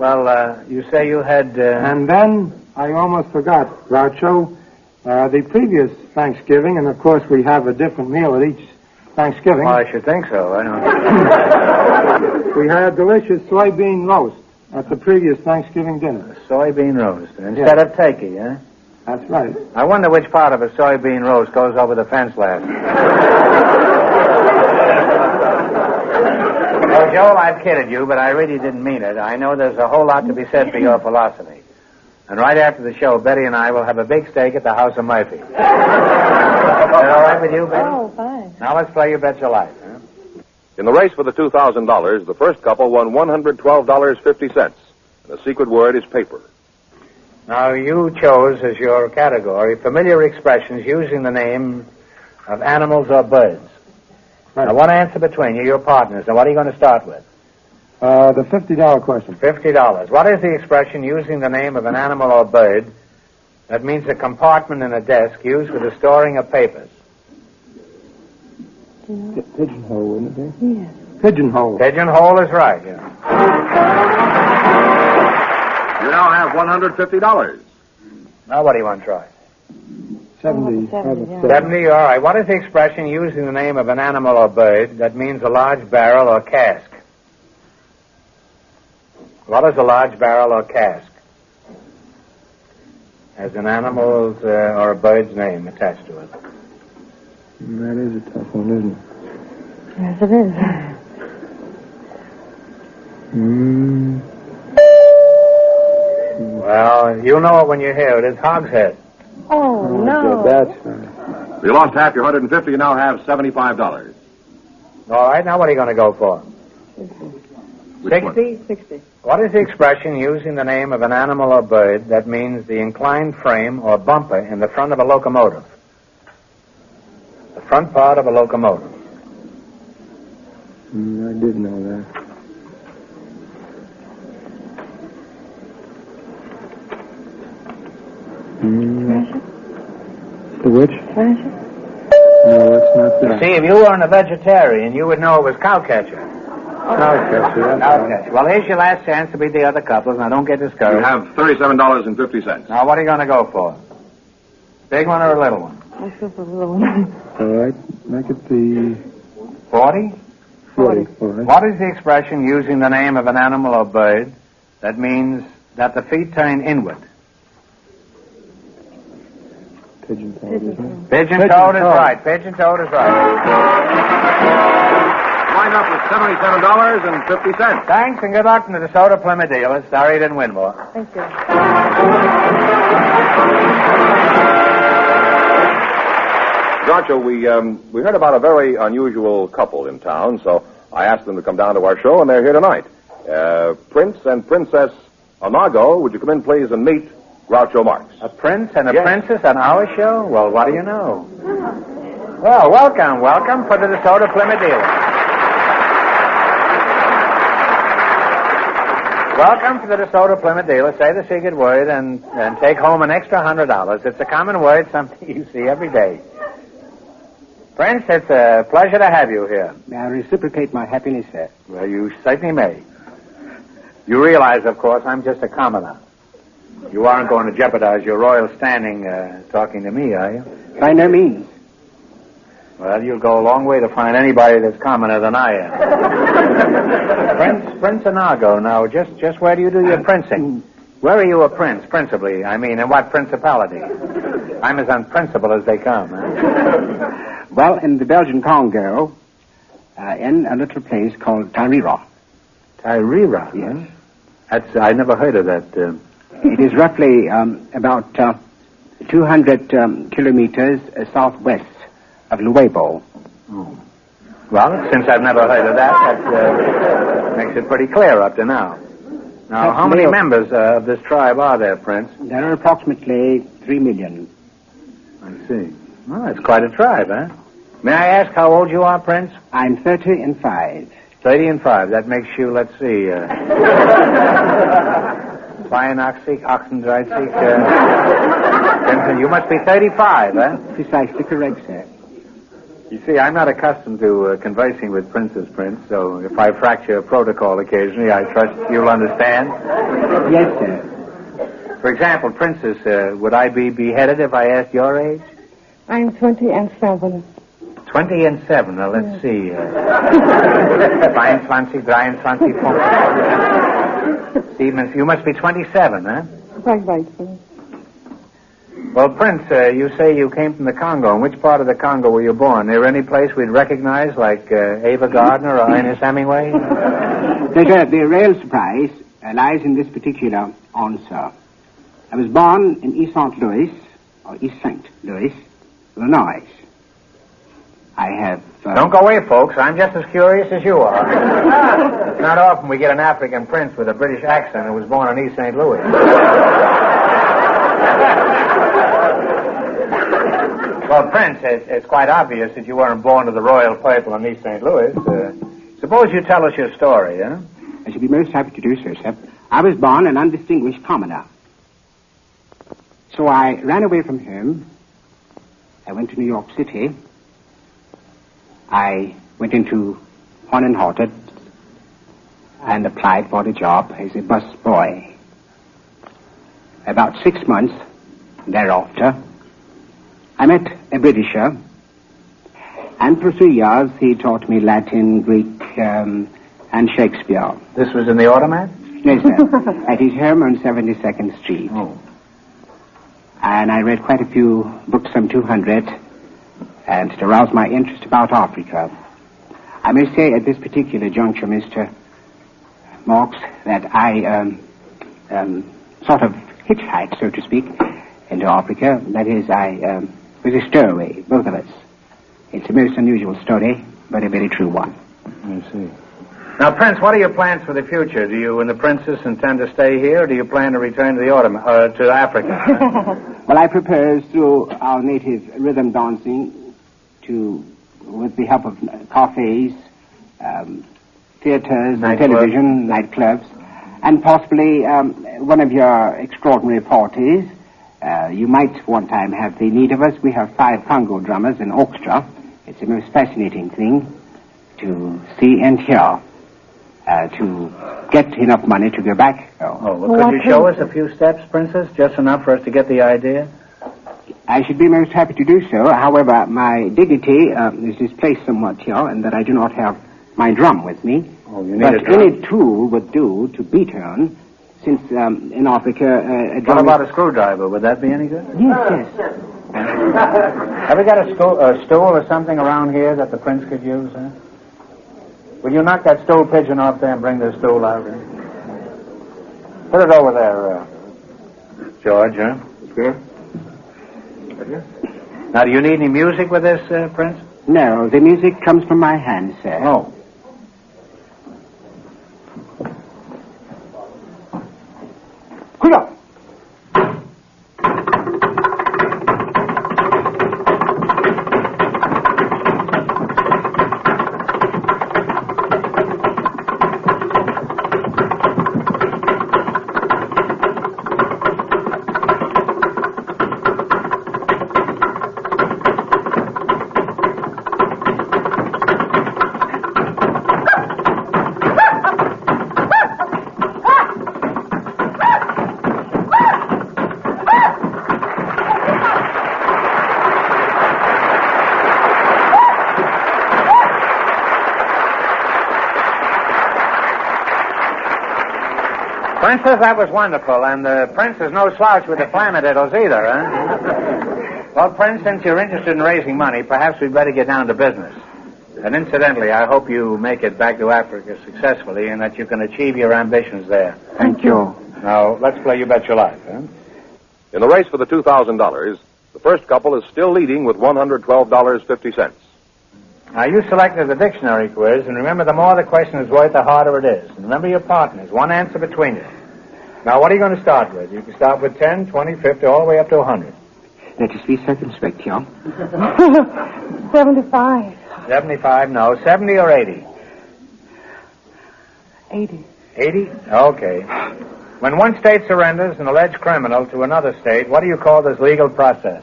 Well, you say you had... And then I almost forgot, Groucho, the previous Thanksgiving, and of course we have a different meal at each Thanksgiving. Well, I should think so. I don't... We had a delicious soybean roast at the previous Thanksgiving dinner. Soybean roast instead of turkey, huh? That's right. I wonder which part of a soybean roast goes over the fence last. Well, Joel, I've kidded you, but I really didn't mean it. I know there's a whole lot to be said for your philosophy. And right after the show, Betty and I will have a big steak at the House of Murphy. Is that all right with you, Betty? Oh, fine. Now let's play You Bet Your Life, huh? In the race for the $2,000, the first couple won $112.50. And the secret word is paper. Now, you chose as your category familiar expressions using the name of animals or birds. Right. Now, one answer between you, your partners. Now, what are you going to start with? The $50 question. $50. What is the expression using the name of an animal or bird that means a compartment in a desk used for the storing of papers? Pigeonhole, wouldn't it be? Yes. Pigeonhole. Pigeonhole is right, yeah. You now have $150. Now, what do you want to try? 70. 70, all right. What is the expression using the name of an animal or bird that means a large barrel or cask? What is a large barrel or cask? Has an animal's or a bird's name attached to it. That is a tough one, isn't it? Yes, it is. Well, you'll know it when you hear it. It's Hogshead. Oh, no. You lost half your $150. You now have $75. All right, now what are you going to go for? 60? 60. What is the expression using the name of an animal or bird that means the inclined frame or bumper in the front of a locomotive? The front part of a locomotive. I did know that. The which? No, that's not that. See, if you weren't a vegetarian, you would know it was cowcatcher. Cowcatcher. Cowcatcher. Well, here's your last chance to beat the other couples. Now, don't get discouraged. You have $37.50. Now, what are you going to go for? Big one or a little one? I feel for the little one. All right, make it the... 40? 40. All right. What is the expression using the name of an animal or bird that means that the feet turn inward? Pigeon-toed, isn't it? Pigeon-toed is right. Pigeon-toed is right. Line up with $77.50. Thanks, and good luck to the DeSoto Plymouth dealers. Sorry you didn't win more. Thank you. Groucho, we heard about a very unusual couple in town, so I asked them to come down to our show, and they're here tonight. Prince and Princess Anago, would you come in, please, and meet Groucho Marx? A prince and a princess on our show? Well, what do you know? Well, welcome for the DeSoto Plymouth dealers. Welcome to the DeSoto Plymouth dealer. Say the secret word and take home an extra $100. It's a common word, something you see every day. Prince, it's a pleasure to have you here. May I reciprocate my happiness, sir? Well, you certainly may. You realize, of course, I'm just a commoner. You aren't going to jeopardize your royal standing talking to me, are you? By no means. Well, you'll go a long way to find anybody that's commoner than I am. Prince Anago, now, just where do you do your princing? Where are you a prince, principally? I mean, in what principality? I'm as unprincipled as they come. Huh? Well, in the Belgian Congo, in a little place called Tairira. Tairira? Yes. I never heard of that. It is roughly about 200 kilometers southwest of Luebo. Oh. Well, since I've never heard of that makes it pretty clear up to now. Now, how many members of this tribe are there, Prince? There are approximately 3 million. I see. Well, that's quite a tribe, huh? May I ask how old you are, Prince? I'm 30 and 5. 30 and 5. That makes you, let's see, Oxendreit, you must be 35, huh? Precisely correct, sir. You see, I'm not accustomed to conversing with princes, Prince, so if I fracture a protocol occasionally, I trust you'll understand. Yes, sir. For example, Princess, would I be beheaded if I asked your age? I'm 20 and 7. 20 and 7. Now, let's see. 23, 23, 24. Stephen, you must be 27, huh? Right, sir. Well, Prince, you say you came from the Congo. In which part of the Congo were you born? Is there any place we'd recognize, like Ava Gardner or Ernest Hemingway? The real surprise lies in this particular answer. I was born in East St. Louis, or East St. Louis, Illinois. I have... Don't go away, folks. I'm just as curious as you are. It's not often we get an African prince with a British accent who was born in East St. Louis. Well, Prince, it's quite obvious that you weren't born to the royal purple in East St. Louis. Suppose you tell us your story, huh? I should be most happy to do so, sir. I was born an undistinguished commoner. So I ran away from home. I went to New York City. I went into Horn & Hardart and applied for the job as a bus boy. About 6 months thereafter, I met a Britisher, and for 3 years he taught me Latin, Greek, and Shakespeare. This was in the automat? Yes, sir. At his home on 72nd Street. Oh. And I read quite a few books, some 200, and to arouse my interest about Africa, I may say at this particular juncture, Mr. Marks, that I sort of hitchhiked, so to speak, into Africa. That is, I was a stowaway, both of us. It's a most unusual story, but a very true one. I see. Now, Prince, what are your plans for the future? Do you and the princess intend to stay here, or do you plan to return to to Africa? Well, I propose through our native rhythm dancing to, with the help of cafes, theaters, and television, nightclubs, and possibly one of your extraordinary parties. You might one time have the need of us. We have 5 Congo drummers and orchestra. It's a most fascinating thing to see and hear. To get enough money to go back. Well, could you show us a few steps, Princess? Just enough for us to get the idea? I should be most happy to do so. However, my dignity is displaced somewhat here, and that I do not have my drum with me. Oh, you need but a drum. any tool would do to beat on, since in Africa a drum. What about a screwdriver? Would that be any good? Yes. Have we got a stool or something around here that the prince could use? Huh? Will you knock that stool pigeon off there and bring the stool out? Put it over there, George, huh? Sure. Now, do you need any music with this, Prince? No, the music comes from my hand, sir. Oh. Quick up! Princess, that was wonderful, and the Prince is no slouch with the flamadiddles either, huh? Well, Prince, since you're interested in raising money, perhaps we'd better get down to business. And incidentally, I hope you make it back to Africa successfully and that you can achieve your ambitions there. Thank you. Now, let's play You Bet Your Life, huh? In the race for the $2,000, the first couple is still leading with $112.50. Now, you selected the dictionary quiz, and remember, the more the question is worth, the harder it is. And remember your partners, one answer between you. Now, what are you going to start with? You can start with 10, 20, 50, all the way up to 100. Let us be circumspect, John. 75. 75, no. 70 or 80? 80. 80? Okay. When one state surrenders an alleged criminal to another state, what do you call this legal process?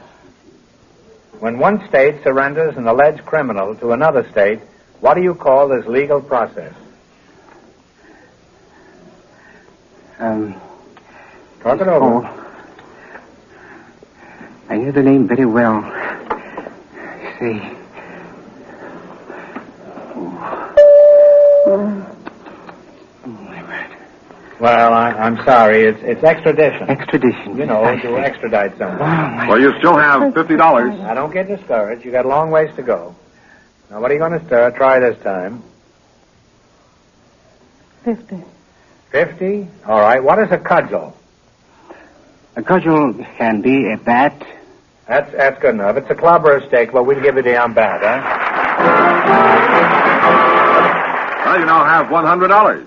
When one state surrenders an alleged criminal to another state, what do you call this legal process? Talk it over. I knew the name very well. See. Well, I'm sorry. It's extradition. Extradition. You know, to extradite someone. Well, you still have $50. Now, don't get discouraged. You got a long ways to go. Now, what are you going to try this time? 50. 50? All right. What is a cudgel? A cudgel can be a bat. That's good enough. It's a club or a stick, but we'll give you the bat, huh? Well, you now have $100.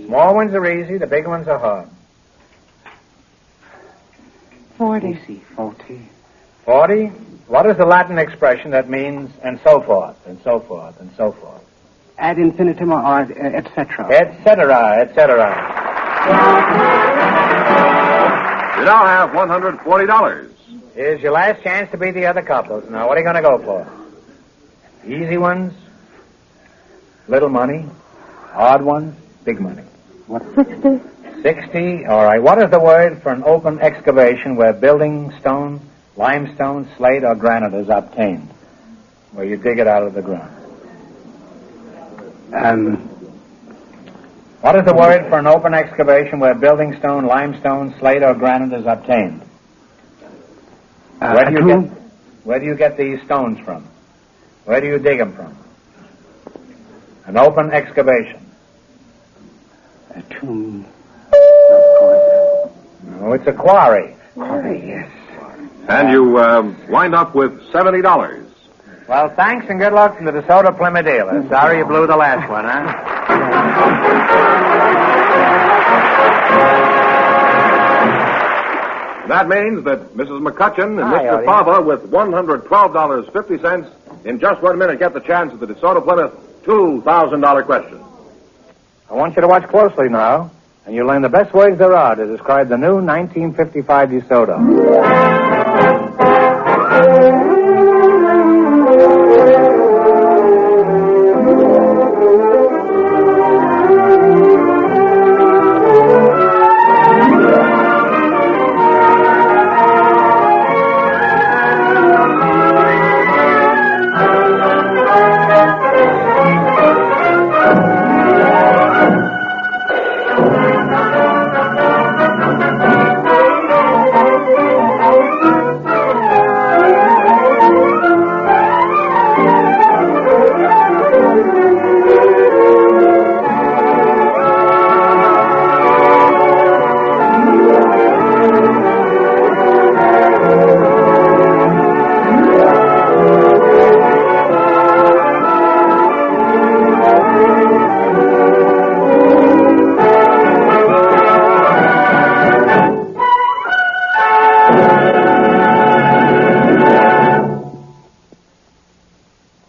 Small ones are easy, the big ones are hard. 40. 40. 40? What is the Latin expression that means and so forth, and so forth, and so forth? Ad infinitum or et cetera. Et cetera, et cetera. You now have $140. Here's your last chance to beat the other couples. Now, what are you going to go for? Easy ones? Little money? Hard ones? Big money? What? 60. 60? All right. What is the word for an open excavation where building stone, limestone, slate, or granite is obtained? Where you dig it out of the ground. What is the word for an open excavation where building stone, limestone, slate, or granite is obtained? Where do you get these stones from? Where do you dig them from? An open excavation. A tomb. No, it's a quarry. Quarry, yes. And you wind up with $70. Well, thanks and good luck from the DeSoto Plymouth dealer. Sorry you blew the last one, huh? That means that Mrs. McCutcheon and Hi, Mr. Odie. Fava with $112.50 in just 1 minute get the chance at the DeSoto Plymouth $2,000 question. I want you to watch closely now, and you'll learn the best words there are to describe the new 1955 DeSoto.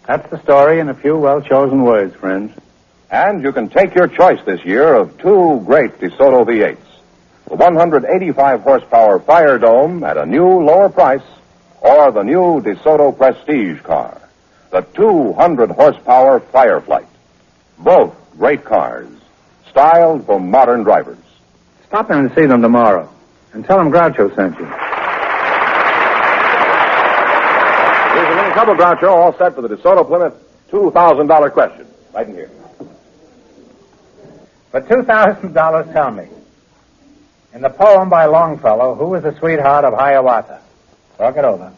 That's the story in a few well-chosen words, friends. And you can take your choice this year of two great DeSoto V8s. The 185 horsepower Fire Dome at a new lower price, or the new DeSoto Prestige car, the 200 horsepower Fireflight. Both great cars, styled for modern drivers. Stop in and see them tomorrow, and tell them Groucho sent you. Here's a little trouble, Groucho, all set for the DeSoto Plymouth $2,000 question. Right in here. For $2,000, tell me, in the poem by Longfellow, who was the sweetheart of Hiawatha? Talk it over.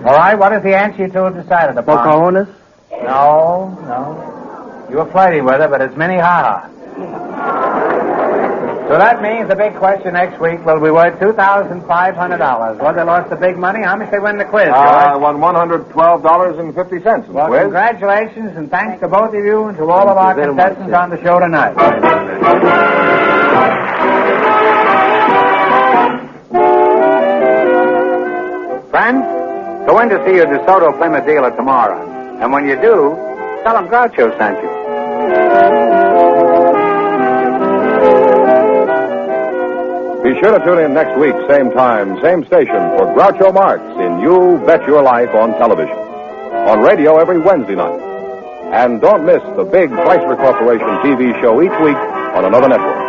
All right, what is the answer you two have decided upon? Pocahontas? No. You were flirting with her, but it's Minnehaha. So that means the big question next week will be worth $2,500. Well, they lost the big money. How much they win the quiz, George? I won $112.50 in the Well, quiz. congratulations, and thanks to both of you and to all of our contestants on the show tonight. Friends, go in to see your DeSoto Plymouth dealer tomorrow. And when you do, tell him Groucho sent you. Be sure to tune in next week, same time, same station, for Groucho Marx in You Bet Your Life on television. On radio every Wednesday night. And don't miss the big Chrysler Corporation TV show each week on another network.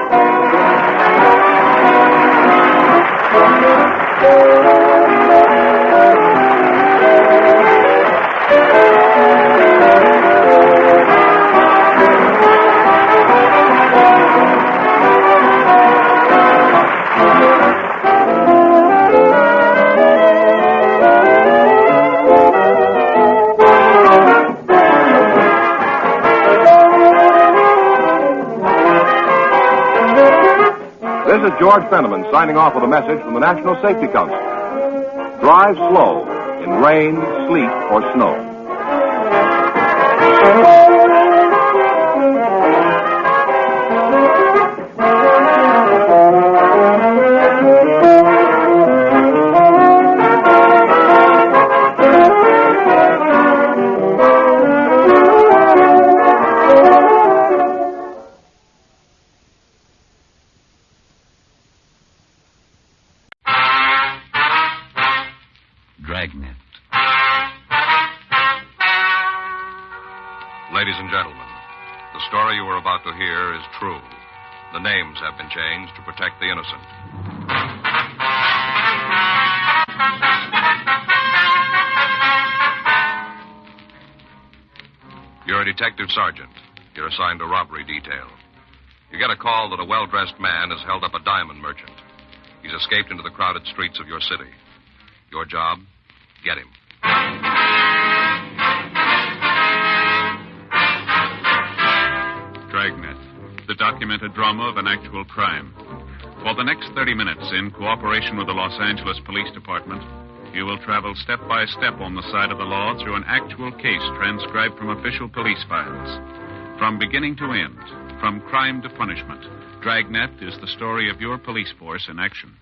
This is George Fenneman signing off with a message from the National Safety Council. Drive slow in rain, sleet, or snow. Dragnet. Ladies and gentlemen, the story you are about to hear is true. The names have been changed to protect the innocent. You're a detective sergeant. You're assigned a robbery detail. You get a call that a well-dressed man has held up a diamond merchant. He's escaped into the crowded streets of your city. Your job, get him. Dragnet, the documented drama of an actual crime. For the next 30 minutes, in cooperation with the Los Angeles Police Department, you will travel step by step on the side of the law through an actual case transcribed from official police files. From beginning to end, from crime to punishment, Dragnet is the story of your police force in action.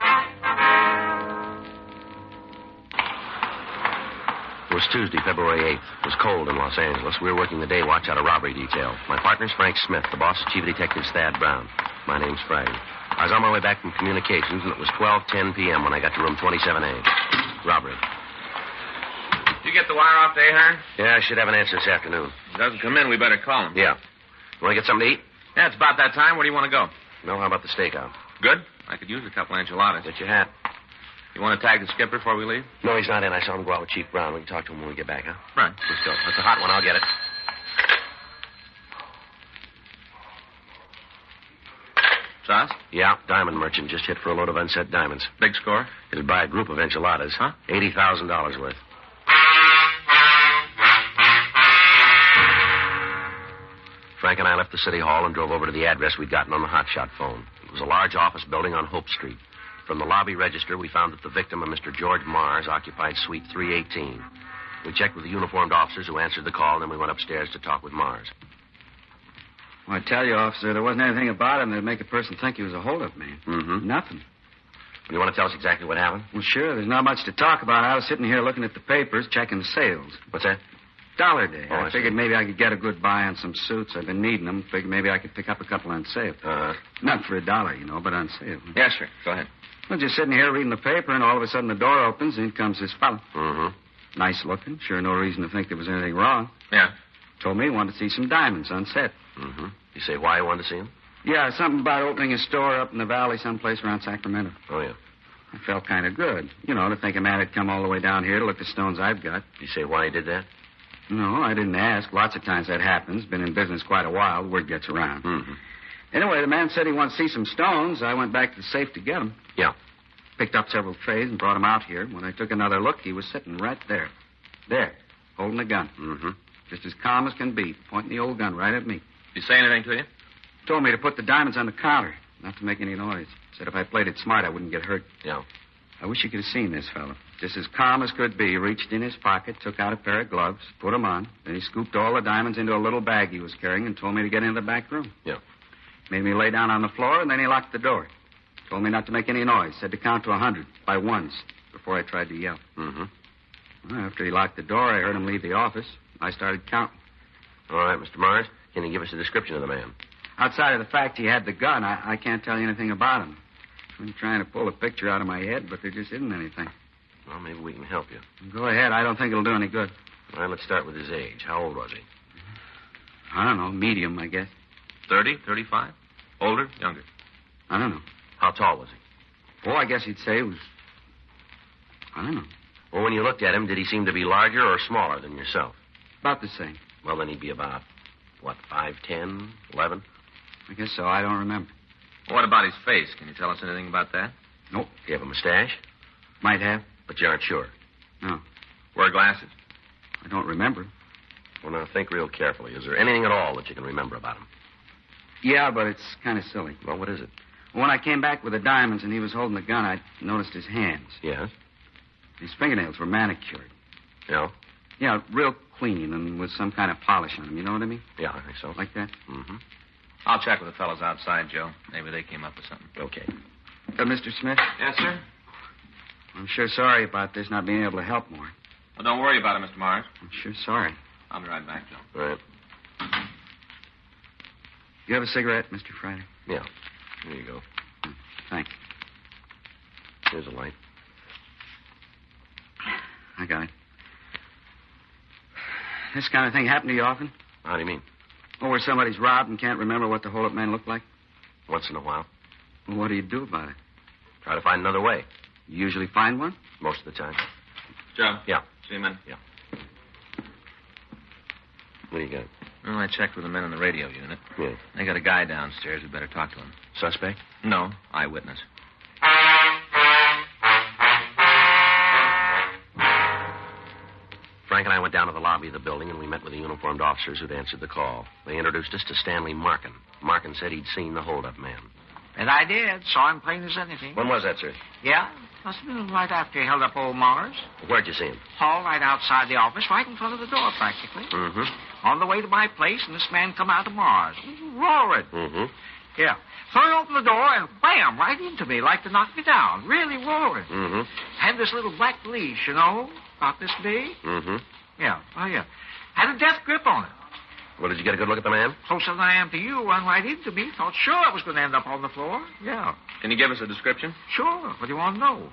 It was Tuesday, February 8th. It was cold in Los Angeles. We were working the day watch out of robbery detail. My partner's Frank Smith. The boss is Chief Detective Thad Brown. My name's Friday. I was on my way back from communications, and it was 12:10 p.m. when I got to room 27A. Robbery. Did you get the wire off to Ahern? Yeah, I should have an answer this afternoon. If he doesn't come in, we better call him. Yeah. You want to get something to eat? Yeah, it's about that time. Where do you want to go? No, how about the stakeout? Good. I could use a couple enchiladas. Get your hat. You want to tag the skipper before we leave? No, he's not in. I saw him go out with Chief Brown. We can talk to him when we get back, huh? Right. Let's go. That's a hot one. I'll get it. Sauce? Yeah, diamond merchant just hit for a load of unset diamonds. Big score? It'll buy a group of enchiladas. Huh? $80,000 worth. Frank and I left the city hall and drove over to the address we'd gotten on the hotshot phone. It was a large office building on Hope Street. From the lobby register, we found that the victim, a Mr. George Mars, occupied suite 318. We checked with the uniformed officers who answered the call, and then we went upstairs to talk with Mars. Well, I tell you, officer, there wasn't anything about him that'd make a person think he was a hold-up man. Mm-hmm. Nothing. You want to tell us exactly what happened? Well, sure. There's not much to talk about. I was sitting here looking at the papers, checking sales. What's that? Dollar Day. Oh, I I figured see. maybe I could get a good buy on some suits. I've been needing them. Figured maybe I could pick up a couple on sale. Not for $1, you know, but on sale. Yes, sir. Go ahead. Well, just sitting here reading the paper, and all of a sudden the door opens, and in comes this fellow. Mm-hmm. Nice looking. Sure no reason to think there was anything wrong. Yeah. Told me he wanted to see some diamonds on set. Mm-hmm. You say why you wanted to see him? Yeah, something about opening a store up in the valley someplace around Sacramento. Oh, yeah. I felt kind of good. You know, to think a man had come all the way down here to look at the stones I've got. You say why he did that? No, I didn't ask. Lots of times that happens. Been in business quite a while. Word gets around. Mm-hmm. Anyway, the man said he wanted to see some stones. I went back to the safe to get them. Yeah. Picked up several trays and brought them out here. When I took another look, he was sitting right there. There, holding a gun. Mm-hmm. Just as calm as can be, pointing the old gun right at me. Did he say anything to you? Told me to put the diamonds on the counter, not to make any noise. Said if I played it smart, I wouldn't get hurt. Yeah. I wish you could have seen this fellow. Just as calm as could be, reached in his pocket, took out a pair of gloves, put them on. Then he scooped all the diamonds into a little bag he was carrying and told me to get into the back room. Yeah. Made me lay down on the floor, and then he locked the door. Told me not to make any noise. Said to count to 100 by ones before I tried to yell. Mm-hmm. Well, after he locked the door, I heard him leave the office. I started counting. All right, Mr. Mars, can you give us a description of the man? Outside of the fact he had the gun, I can't tell you anything about him. I'm trying to pull a picture out of my head, but there just isn't anything. Well, maybe we can help you. Go ahead. I don't think it'll do any good. All right, let's start with his age. How old was he? I don't know. Medium, I guess. 30, 35? Older, younger? I don't know. How tall was he? Oh, I guess he'd say he was... I don't know. Well, when you looked at him, did he seem to be larger or smaller than yourself? About the same. Well, then he'd be about, 5'10", 11? I guess so. I don't remember. What about his face? Can you tell us anything about that? Nope. Do you have a mustache? Might have. But you aren't sure? No. Wear glasses? I don't remember. Well, now, think real carefully. Is there anything at all that you can remember about him? Yeah, but it's kind of silly. Well, what is it? When I came back with the diamonds and he was holding the gun, I noticed his hands. Yes? His fingernails were manicured. Yeah? Yeah, real clean and with some kind of polish on them. You know what I mean? Yeah, I think so. Like that? Mm-hmm. I'll check with the fellows outside, Joe. Maybe they came up with something. Okay. Mr. Smith? Yes, sir? I'm sure sorry about this not being able to help more. Well, don't worry about it, Mr. Mars. I'm sure sorry. I'll be right back, Joe. All right. You have a cigarette, Mr. Friday? Yeah. Here you go. Thanks. Here's a light. I got it. This kind of thing happen to you often? How do you mean? Oh, where somebody's robbed and can't remember what the hold-up man looked like? Once in a while. Well, what do you do about it? Try to find another way. You usually find one? Most of the time. Joe? Yeah. See you, man. Yeah. What do you got? Well, I checked with the men in the radio unit. Yeah. They got a guy downstairs. We better talk to him. Suspect? No, eyewitness. Frank and I went down to the lobby of the building, and we met with the uniformed officers who'd answered the call. They introduced us to Stanley Markin. Markin said he'd seen the hold-up man. And I did. Saw him plain as anything. When was that, sir? Yeah? Must have been right after he held up old Mars. Where'd you see him? Hall right outside the office, right in front of the door, practically. Mm-hmm. On the way to my place, and this man come out of Mars. Roaring. Mm-hmm. Yeah. Threw open the door and wham, right into me, like to knock me down. Really roaring. Mm-hmm. Had this little black leash, you know, about this big. Mm-hmm. Yeah. Oh, yeah. Had a death grip on it. Well, did you get a good look at the man? Closer than I am to you, run right into me. Thought sure I was going to end up on the floor. Yeah. Can you give us a description? Sure. What do you want to know?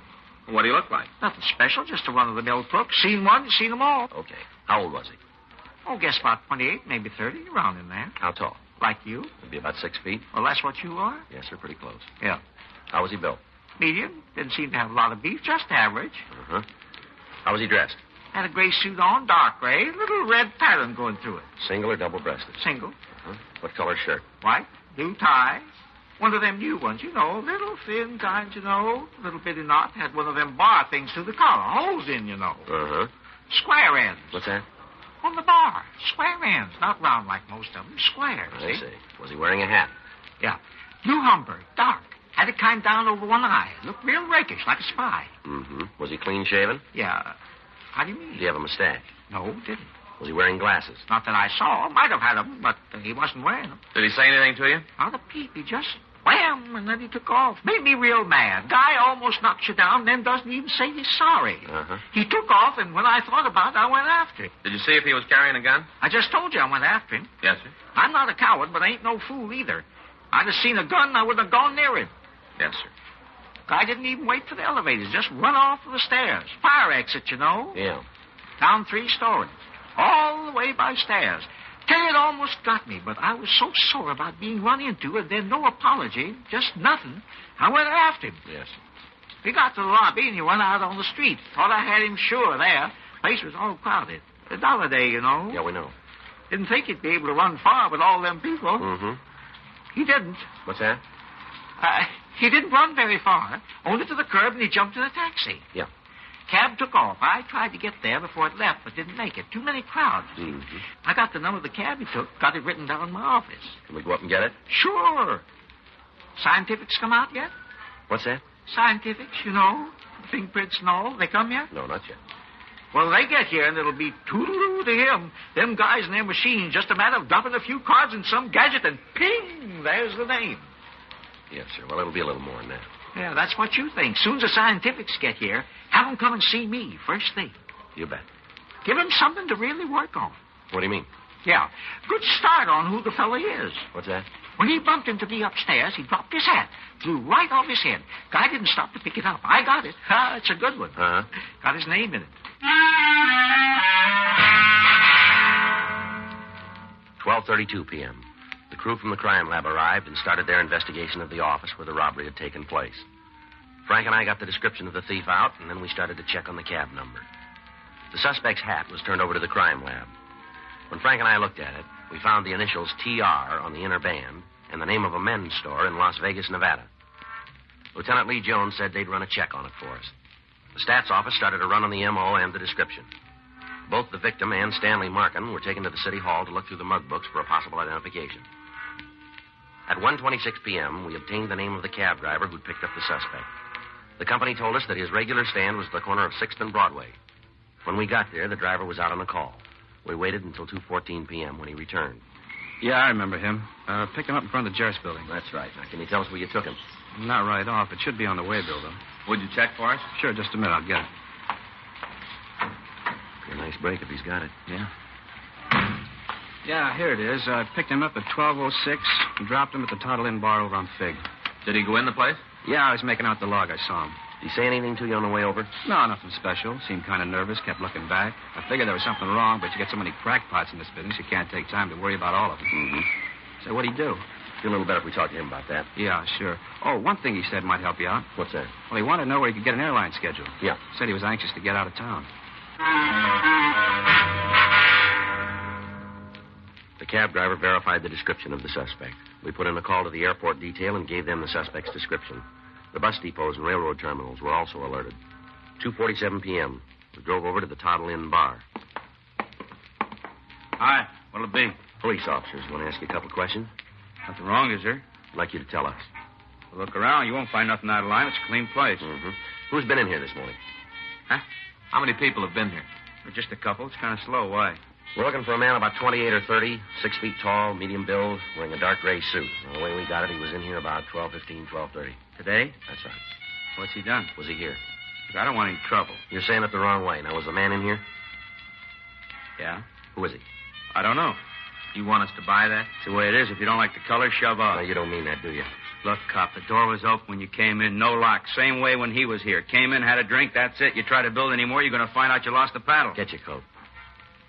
What do you look like? Nothing special, just a run-of-the-mill crook. Seen one, seen them all. Okay. How old was he? Oh, guess about 28, maybe 30, around in there. How tall? Like you. He'd be about 6 feet. Well, that's what you are? Yes, sir, pretty close. Yeah. How was he built? Medium. Didn't seem to have a lot of beef, just average. Uh-huh. How was he dressed? Had a gray suit on, dark gray, little red pattern going through it. Single or double-breasted? Single. Uh-huh. What color shirt? White, blue tie. One of them new ones, you know, little thin kind, you know, little bitty knot. Had one of them bar things through the collar, holes in, you know. Uh-huh. Square ends. What's that? On the bar. Square ends, not round like most of them. Square, I see. Was he wearing a hat? Yeah. Blue Humber, dark. Had it kind down over one eye. Looked real rakish, like a spy. Mm-hmm. Was he clean-shaven? Yeah. How do you mean? Did he have a mustache? No, didn't. Was he wearing glasses? Not that I saw. Might have had them, but he wasn't wearing them. Did he say anything to you? Not a peep. He just wham, and then he took off. Made me real mad. Guy almost knocks you down, then doesn't even say he's sorry. Uh-huh. He took off, and when I thought about it, I went after him. Did you see if he was carrying a gun? I just told you I went after him. Yes, sir. I'm not a coward, but I ain't no fool either. I'd have seen a gun, I wouldn't have gone near him. Yes, sir. Guy didn't even wait for the elevators. Just run off of the stairs. Fire exit, you know. Yeah. Down 3 stories. All the way by stairs. Tell you, it almost got me, but I was so sore about being run into, and then no apology, just nothing. I went after him. Yes. We got to the lobby, and he went out on the street. Thought I had him sure there. Place was all crowded. A dollar day, you know. Yeah, we know. Didn't think he'd be able to run far with all them people. Mm-hmm. He didn't. What's that? He didn't run very far. Only to the curb, and he jumped in a taxi. Yeah. Cab took off. I tried to get there before it left, but didn't make it. Too many crowds. Mm-hmm. I got the number of the cab he took, got it written down in my office. Can we go up and get it? Sure. Scientifics come out yet? What's that? Scientifics, you know, fingerprints and all. They come yet? No, not yet. Well, they get here, and it'll be toodaloo to him. Them guys and their machines, just a matter of dropping a few cards in some gadget, and ping, there's the name. Yes, sir. Well, it'll be a little more than that. Yeah, that's what you think. Soon as the scientifics get here, have them come and see me, first thing. You bet. Give them something to really work on. What do you mean? Yeah, good start on who the fella is. What's that? When he bumped into me upstairs, he dropped his hat, flew right off his head. Guy didn't stop to pick it up. I got it. It's a good one. Uh-huh. Got his name in it. 12:32 p.m. The crew from the crime lab arrived and started their investigation of the office where the robbery had taken place. Frank and I got the description of the thief out, and then we started to check on the cab number. The suspect's hat was turned over to the crime lab. When Frank and I looked at it, we found the initials TR on the inner band and the name of a men's store in Las Vegas, Nevada. Lieutenant Lee Jones said they'd run a check on it for us. The stats office started a run on the M.O. and the description. Both the victim and Stanley Markin were taken to the city hall to look through the mug books for a possible identification. At 1:26 p.m., we obtained the name of the cab driver who'd picked up the suspect. The company told us that his regular stand was at the corner of 6th and Broadway. When we got there, the driver was out on a call. We waited until 2:14 p.m. when he returned. Yeah, I remember him. Picked him up in front of the Jarris building. That's right. Now, can you tell us where you took him? Not right off. It should be on the way, Bill, though. Would you check for us? Sure, just a minute. I'll get it. Be a nice break if he's got it. Yeah. Yeah, here it is. I picked him up at 12:06 and dropped him at the Toddle Inn bar over on Fig. Did he go in the place? Yeah, I was making out the log. I saw him. Did he say anything to you on the way over? No, nothing special. Seemed kind of nervous, kept looking back. I figured there was something wrong, but you get so many crackpots in this business, you can't take time to worry about all of them. Mm-hmm. So what'd he do? Feel a little better if we talk to him about that. Yeah, sure. Oh, one thing he said might help you out. What's that? Well, he wanted to know where he could get an airline schedule. Yeah. Said he was anxious to get out of town. The cab driver verified the description of the suspect. We put in a call to the airport detail and gave them the suspect's description. The bus depots and railroad terminals were also alerted. 2:47 p.m. We drove over to the Toddle Inn bar. Hi. What'll it be? Police officers. Want to ask you a couple of questions? Nothing wrong, is there? I'd like you to tell us. Look around. You won't find nothing out of line. It's a clean place. Mm-hmm. Who's been in here this morning? Huh? How many people have been here? Just a couple. It's kind of slow. Why? We're looking for a man about 28 or 30, 6 feet tall, medium build, wearing a dark gray suit. The way we got it, he was in here about 12:15, 12:30. Today? That's right. What's he done? Was he here? I don't want any trouble. You're saying it the wrong way. Now, was the man in here? Yeah. Who is he? I don't know. You want us to buy that? It's the way it is. If you don't like the color, shove off. No, you don't mean that, do you? Look, cop, the door was open when you came in. No lock. Same way when he was here. Came in, had a drink, that's it. You try to build any more, you're going to find out you lost the paddle. Get your coat.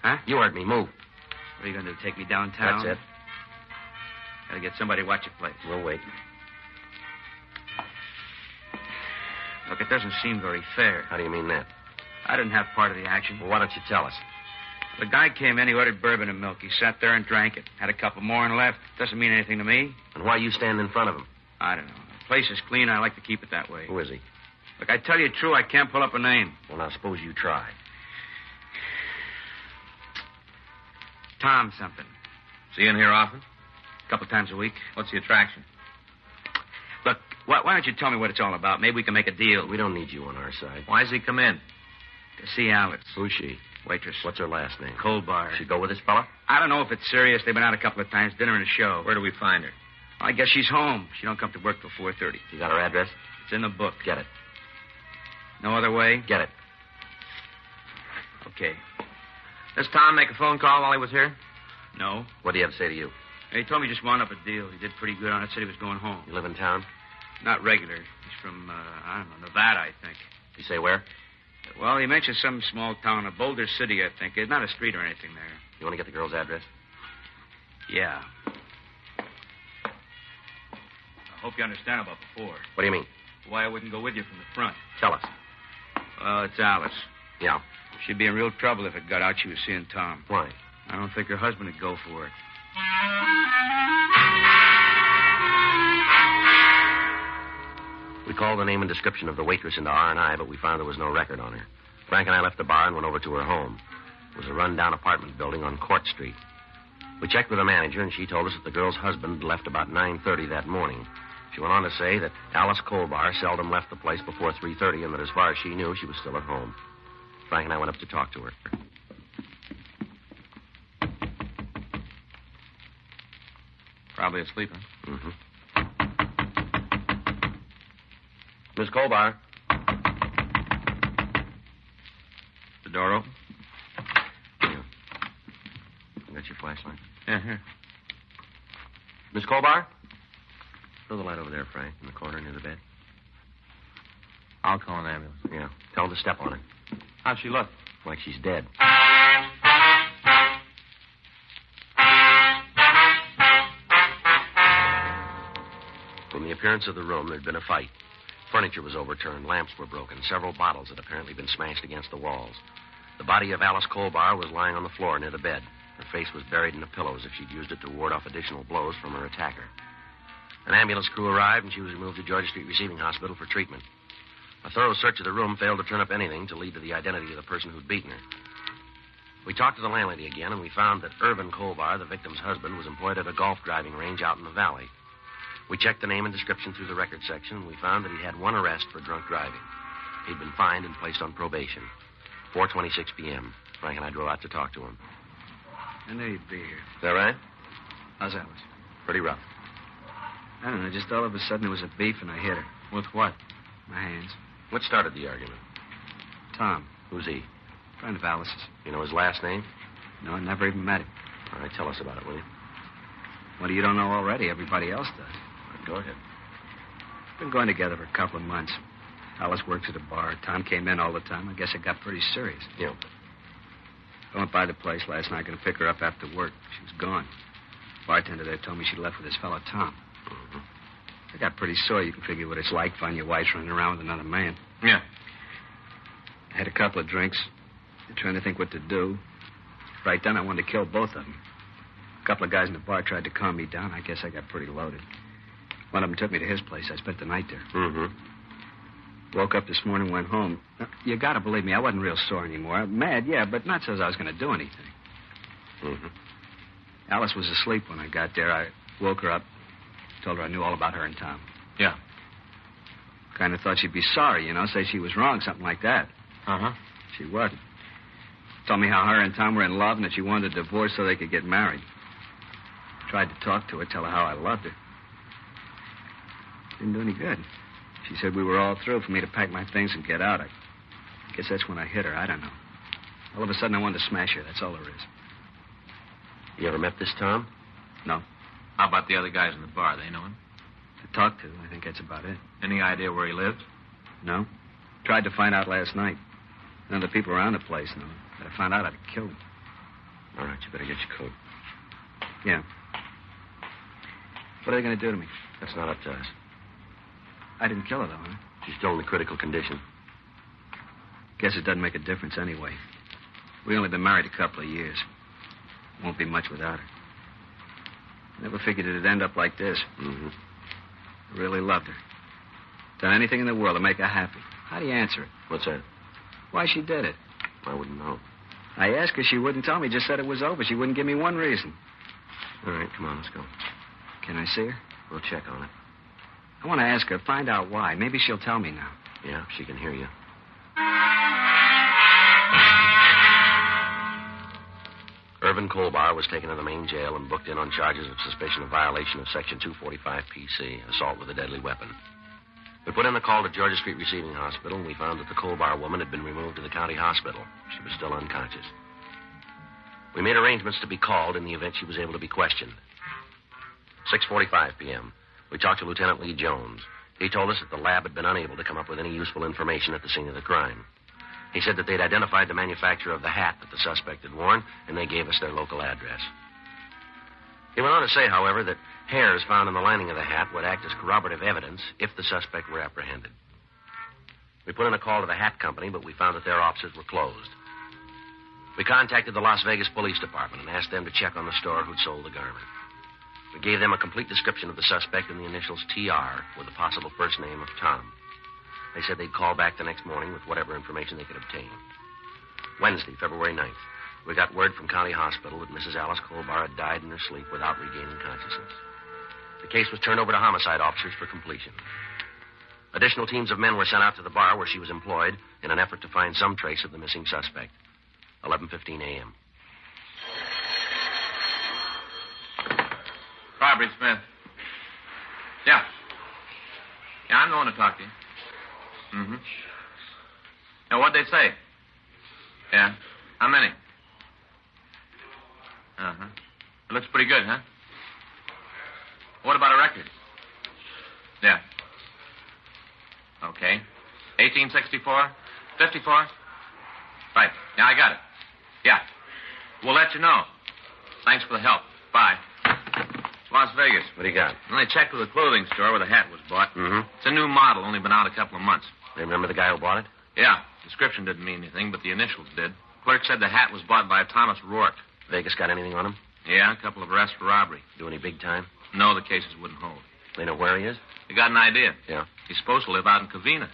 Huh? You heard me. Move. What are you going to do, take me downtown? That's it. Gotta get somebody to watch your place. We'll wait. Look, it doesn't seem very fair. How do you mean that? I didn't have part of the action. Well, why don't you tell us? The guy came in, he ordered bourbon and milk. He sat there and drank it. Had a couple more and left. Doesn't mean anything to me. And why you stand in front of him? I don't know. The place is clean. I like to keep it that way. Who is he? Look, I tell you true, I can't pull up a name. Well, now, suppose you try. Tom something. Is he in here often? A couple times a week. What's the attraction? Look, why don't you tell me what it's all about? Maybe we can make a deal. We don't need you on our side. Why does he come in? To see Alice. Who's she? Waitress. What's her last name? Colbar. She go with this fella? I don't know if it's serious. They've been out a couple of times, dinner and a show. Where do we find her? I guess she's home. She don't come to work till 4:30. You got her address? It's in the book. Get it. No other way? Get it. Okay. Does Tom make a phone call while he was here? No. What do you have to say to you? He told me he just wound up a deal. He did pretty good on it. Said he was going home. You live in town? Not regular. He's from, I don't know, Nevada, I think. You say where? Well, he mentioned some small town, a Boulder City, I think. It's not a street or anything there. You want to get the girl's address? Yeah. I hope you understand about before. What do you mean? Why I wouldn't go with you from the front. Tell us. Well, it's Alice. Yeah. She'd be in real trouble if it got out she was seeing Tom. Why? I don't think her husband would go for her. We called the name and description of the waitress into R&I, but we found there was no record on her. Frank and I left the bar and went over to her home. It was a run-down apartment building on Court Street. We checked with the manager, and she told us that the girl's husband left about 9:30 that morning. She went on to say that Alice Colbar seldom left the place before 3:30, and that as far as she knew, she was still at home. Frank and I went up to talk to her. Probably asleep, huh? Mm-hmm. Miss Colbar. The door open? Yeah. You got your flashlight? Yeah, here. Miss Colbar? Throw the light over there, Frank, in the corner near the bed. I'll call an ambulance. Yeah. Tell them to step on her. How'd she look? Like she's dead. From the appearance of the room, there'd been a fight. Furniture was overturned, lamps were broken, several bottles had apparently been smashed against the walls. The body of Alice Colbar was lying on the floor near the bed. Her face was buried in the pillows if she'd used it to ward off additional blows from her attacker. An ambulance crew arrived, and she was removed to Georgia Street Receiving Hospital for treatment. A thorough search of the room failed to turn up anything to lead to the identity of the person who'd beaten her. We talked to the landlady again, and we found that Irvin Colbar, the victim's husband, was employed at a golf driving range out in the valley. We checked the name and description through the record section, and we found that he had one arrest for drunk driving. He'd been fined and placed on probation. 4:26 p.m. Frank and I drove out to talk to him. I knew you'd be here. Is that right? How's Alice? Pretty rough. I don't know. Just all of a sudden there was a beef, and I hit her. With what? My hands. What started the argument? Tom. Who's he? Friend of Alice's. You know his last name? No, I never even met him. All right, tell us about it, will you? What you don't know already? Everybody else does. Go ahead. Been going together for a couple of months. Alice works at a bar. Tom came in all the time. I guess it got pretty serious. Yeah. I went by the place last night, going to pick her up after work. She was gone. Bartender there told me she left with his fellow Tom. Mm-hmm. I got pretty sore. You can figure what it's like finding your wife running around with another man. Yeah. I had a couple of drinks. Trying to think what to do. Right then, I wanted to kill both of them. couple of guys in the bar tried to calm me down. I guess I got pretty loaded. One of them took me to his place. I spent the night there. Mm-hmm. Woke up this morning, went home. You gotta believe me, I wasn't real sore anymore. Mad, yeah, but not so as I was going to do anything. Mm-hmm. Alice was asleep when I got there. I woke her up, told her I knew all about her and Tom. Yeah. Kind of thought she'd be sorry, say she was wrong, something like that. Uh-huh. She wasn't. Told me how her and Tom were in love and that she wanted a divorce so they could get married. Tried to talk to her, tell her how I loved her. Didn't do any good. She said we were all through, for me to pack my things and get out. I guess that's when I hit her. I don't know. All of a sudden, I wanted to smash her. That's all there is. You ever met this Tom? No. How about the other guys in the bar? They know him? To talk to, I think that's about it. Any idea where he lives? No. Tried to find out last night. None of the people around the place know. But I found out I'd have killed him. All right, you better get your coat. Yeah. What are they going to do to me? That's not up to us. I didn't kill her, though, huh? She's still in critical condition. Guess it doesn't make a difference anyway. We only been married a couple of years. Won't be much without her. Never figured it'd end up like this. Mm-hmm. Really loved her. Done anything in the world to make her happy. How do you answer it? What's that? Why she did it. I wouldn't know. I asked her. She wouldn't tell me. Just said it was over. She wouldn't give me one reason. All right, come on, let's go. Can I see her? We'll check on it. I want to ask her, find out why. Maybe she'll tell me now. Yeah, she can hear you. Irvin Colbar was taken to the main jail and booked in on charges of suspicion of violation of Section 245 PC, assault with a deadly weapon. We put in a call to Georgia Street Receiving Hospital, and we found that the Colbar woman had been removed to the county hospital. She was still unconscious. We made arrangements to be called in the event she was able to be questioned. 6:45 p.m. We talked to Lieutenant Lee Jones. He told us that the lab had been unable to come up with any useful information at the scene of the crime. He said that they'd identified the manufacturer of the hat that the suspect had worn, and they gave us their local address. He went on to say, however, that hairs found in the lining of the hat would act as corroborative evidence if the suspect were apprehended. We put in a call to the hat company, but we found that their offices were closed. We contacted the Las Vegas Police Department and asked them to check on the store who'd sold the garment. We gave them a complete description of the suspect and the initials TR with the possible first name of Tom. They said they'd call back the next morning with whatever information they could obtain. Wednesday, February 9th, we got word from County Hospital that Mrs. Alice Colbar had died in her sleep without regaining consciousness. The case was turned over to homicide officers for completion. Additional teams of men were sent out to the bar where she was employed in an effort to find some trace of the missing suspect. 11:15 a.m. Barbary Smith. Yeah. Yeah, I'm the one to talk to you. Mm-hmm. Now, what'd they say? Yeah. How many? Uh-huh. It looks pretty good, huh? What about a record? Yeah. Okay. 1864? 54? Right. Yeah, I got it. Yeah. We'll let you know. Thanks for the help. Bye. Las Vegas. What do you got? Well, I checked with the clothing store where the hat was bought. Mm-hmm. It's a new model, only been out a couple of months. You remember the guy who bought it? Yeah. Description didn't mean anything, but the initials did. Clerk said the hat was bought by a Thomas Rourke. Vegas got anything on him? Yeah, a couple of arrests for robbery. Do any big time? No, the cases wouldn't hold. They know where he is? They got an idea. Yeah. He's supposed to live out in Covina.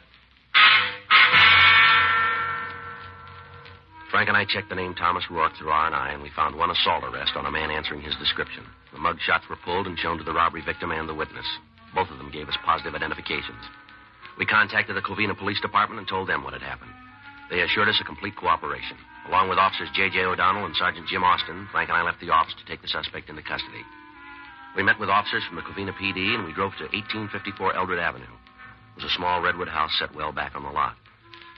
Frank and I checked the name Thomas Rourke through R&I, and we found one assault arrest on a man answering his description. The mug shots were pulled and shown to the robbery victim and the witness. Both of them gave us positive identifications. We contacted the Covina Police Department and told them what had happened. They assured us a complete cooperation. Along with Officers J.J. O'Donnell and Sergeant Jim Austin, Frank and I left the office to take the suspect into custody. We met with officers from the Covina PD, and we drove to 1854 Eldred Avenue. It was a small redwood house set well back on the lot.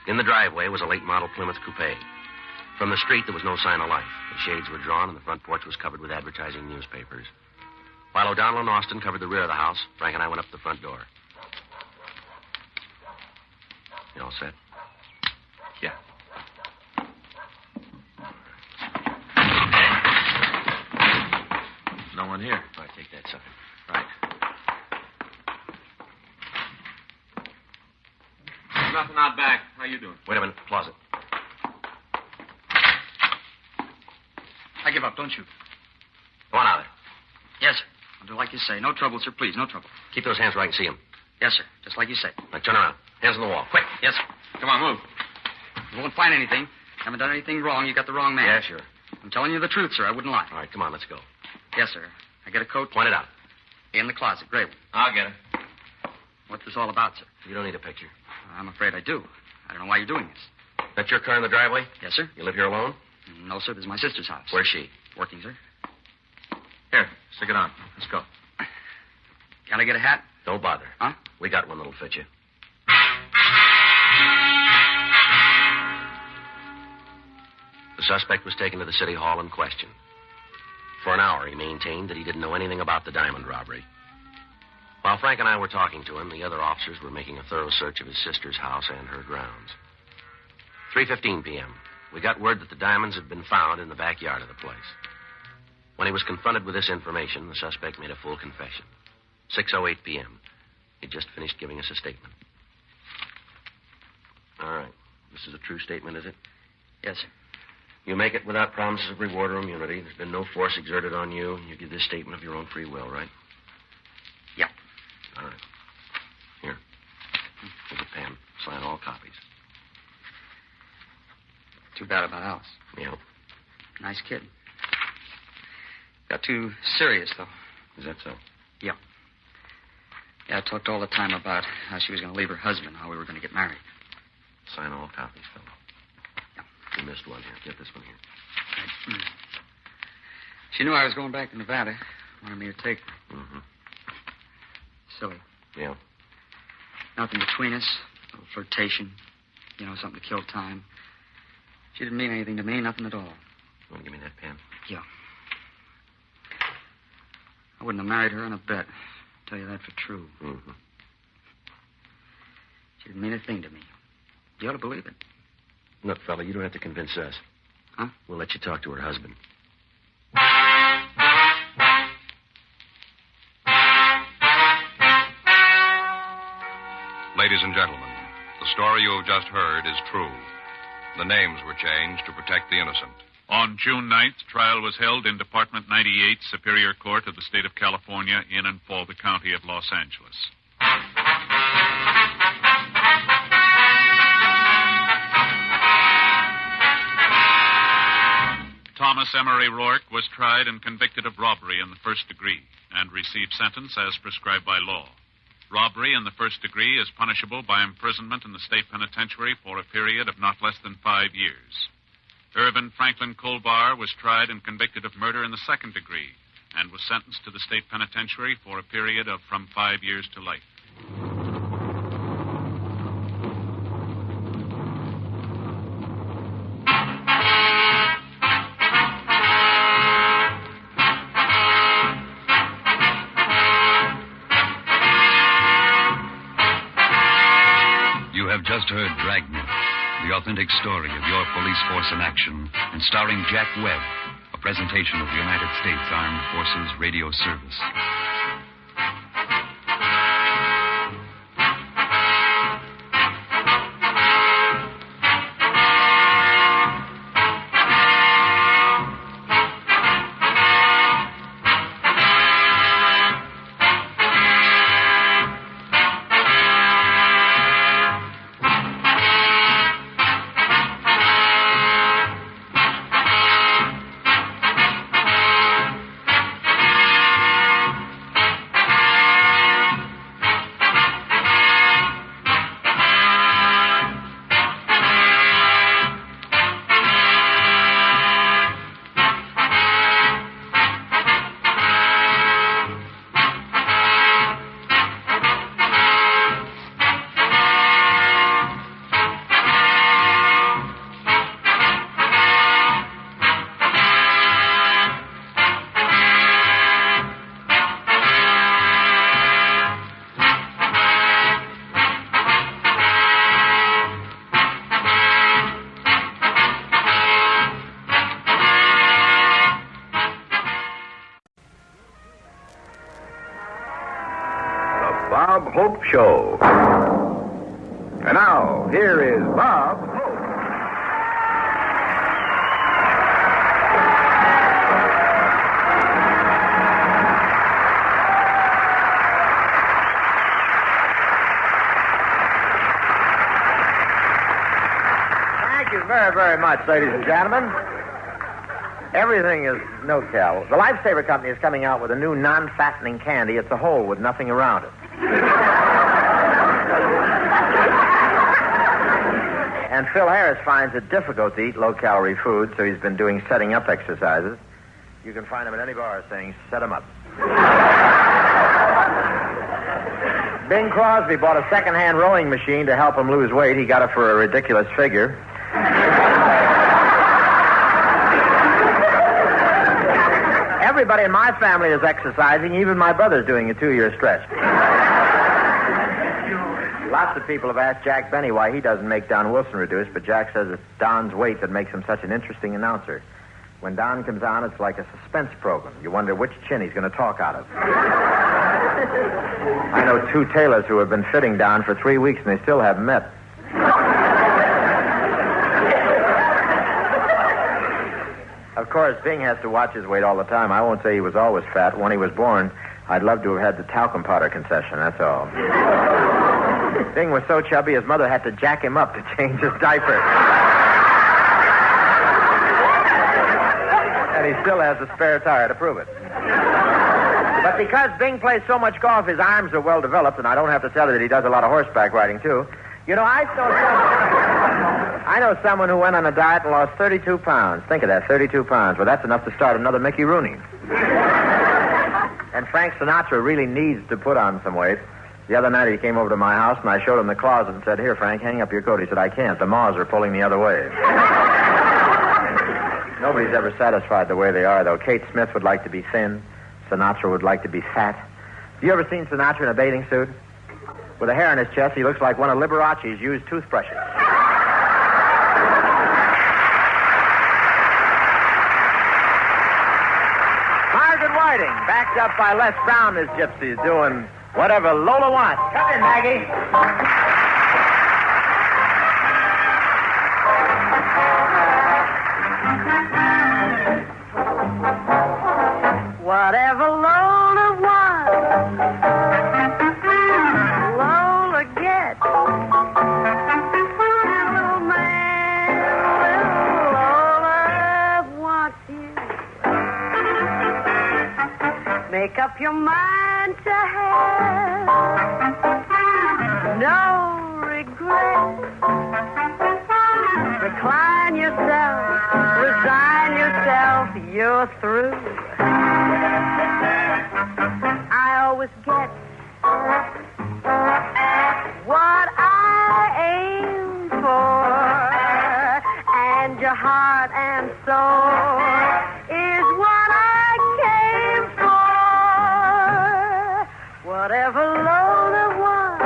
In the driveway was a late-model Plymouth coupe. From the street, there was no sign of life. The shades were drawn, and the front porch was covered with advertising newspapers. While O'Donnell and Austin covered the rear of the house, Frank and I went up the front door. You all set? Yeah. No one here. All right, take that sucker. Right. Nothing out back. How you doing? Wait a minute. Closet. I give up, don't you? Go on out there. Yes, sir. I'll do like you say. No trouble, sir. Please, no trouble. Keep those hands where I can see them. Yes, sir. Just like you say. Now, turn around. Hands on the wall. Quick. Yes, sir. Come on, move. You won't find anything. Haven't done anything wrong. You got the wrong man. Yeah, sure. I'm telling you the truth, sir. I wouldn't lie. All right, come on, let's go. Yes, sir. I get a coat. Point it out. In the closet. Great. I'll get it. What's this all about, sir? You don't need a picture. I'm afraid I do. I don't know why you're doing this. That's your car in the driveway? Yes, sir. You live here alone? No, sir. This is my sister's house. Where's she? Working, sir. Here, stick it on. Let's go. Can I get a hat? Don't bother. Huh? We got one that'll fit you. The suspect was taken to the city hall and questioned. For an hour, he maintained that he didn't know anything about the diamond robbery. While Frank and I were talking to him, the other officers were making a thorough search of his sister's house and her grounds. 3:15 p.m., we got word that the diamonds had been found in the backyard of the place. When he was confronted with this information, the suspect made a full confession. 6:08 p.m., he'd just finished giving us a statement. All right. This is a true statement, is it? Yes, sir. You make it without promises of reward or immunity. There's been no force exerted on you, and you give this statement of your own free will, right? Yeah. All right. Here. Here's a pen. Sign all copies. Too bad about Alice. Yeah. Nice kid. Got too serious, though. Is that so? Yeah. Yeah, I talked all the time about how she was going to leave her husband, how we were going to get married. Sign all copies, fellow. Yeah. You missed one here. Get this one here. Right. She knew I was going back to Nevada. Wanted me to take her. Mm-hmm. Silly. Yeah. Nothing between us. A little flirtation. You know, something to kill time. She didn't mean anything to me, nothing at all. You want to give me that pen? Yeah. I wouldn't have married her on a bet. I'll tell you that for true. Mm-hmm. She didn't mean a thing to me. You ought to believe it. Look, fella, you don't have to convince us. Huh? We'll let you talk to her husband. Ladies and gentlemen, the story you have just heard is true. The names were changed to protect the innocent. On June 9th, trial was held in Department 98, Superior Court of the State of California, in and for the County of Los Angeles. Thomas Emery Rourke was tried and convicted of robbery in the first degree and received sentence as prescribed by law. Robbery in the first degree is punishable by imprisonment in the state penitentiary for a period of not less than 5 years. Irvin Franklin Colbar was tried and convicted of murder in the second degree and was sentenced to the state penitentiary for a period of from 5 years to life. You have just heard Dragnet, the authentic story of your police force in action, and starring Jack Webb, a presentation of the United States Armed Forces Radio Service. Bob Hope Show. And now, here is Bob Hope. very, very much, ladies and gentlemen. Everything is no-cal. The Lifesaver Company is coming out with a new non-fattening candy. It's a hole with nothing around it. And Phil Harris finds it difficult to eat low-calorie food, so he's been doing setting-up exercises. You can find him at any bar saying, set him up. Bing Crosby bought a second-hand rowing machine to help him lose weight. He got it for a ridiculous figure. Everybody in my family is exercising. Even my brother's doing a 2-year stretch. Lots of people have asked Jack Benny why he doesn't make Don Wilson reduce, but Jack says it's Don's weight that makes him such an interesting announcer. When Don comes on, it's like a suspense program. You wonder which chin he's going to talk out of. I know 2 tailors who have been fitting Don for 3 weeks, and they still haven't met. Of course, Bing has to watch his weight all the time. I won't say he was always fat. When he was born, I'd love to have had the talcum powder concession, that's all. Bing was so chubby, his mother had to jack him up to change his diaper. And he still has a spare tire to prove it. But because Bing plays so much golf, his arms are well developed, and I don't have to tell you that he does a lot of horseback riding, too. You know, I know someone who went on a diet and lost 32 pounds. Think of that, 32 pounds. Well, that's enough to start another Mickey Rooney. And Frank Sinatra really needs to put on some weight. The other night he came over to my house, and I showed him the closet and said, here, Frank, hang up your coat. He said, I can't. The moths are pulling the other way. Nobody's ever satisfied the way they are, though. Kate Smith would like to be thin. Sinatra would like to be fat. Have you ever seen Sinatra in a bathing suit? With a hair on his chest, he looks like one of Liberace's used toothbrushes. Margaret Whiting, backed up by Les Brown as gypsies, doing whatever Lola wants. Come in, Maggie. Whatever Lola wants, Lola gets. Little man, little Lola wants you. Make up your mind to have no regret. Recline yourself, resign yourself, you're through. I always get what I aim for, and your heart and soul is what I came for. Whatever Lola wants,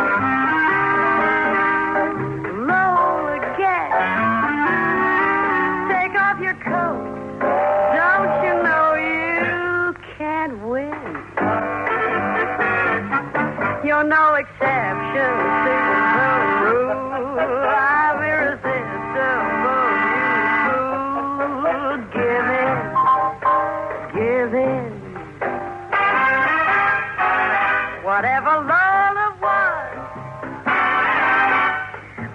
Lola gets. Take off your coat. Don't you know you can't win? You're no exception to the rule. I'm irresistible, you fool. Give in, give in. Whatever Lola wants,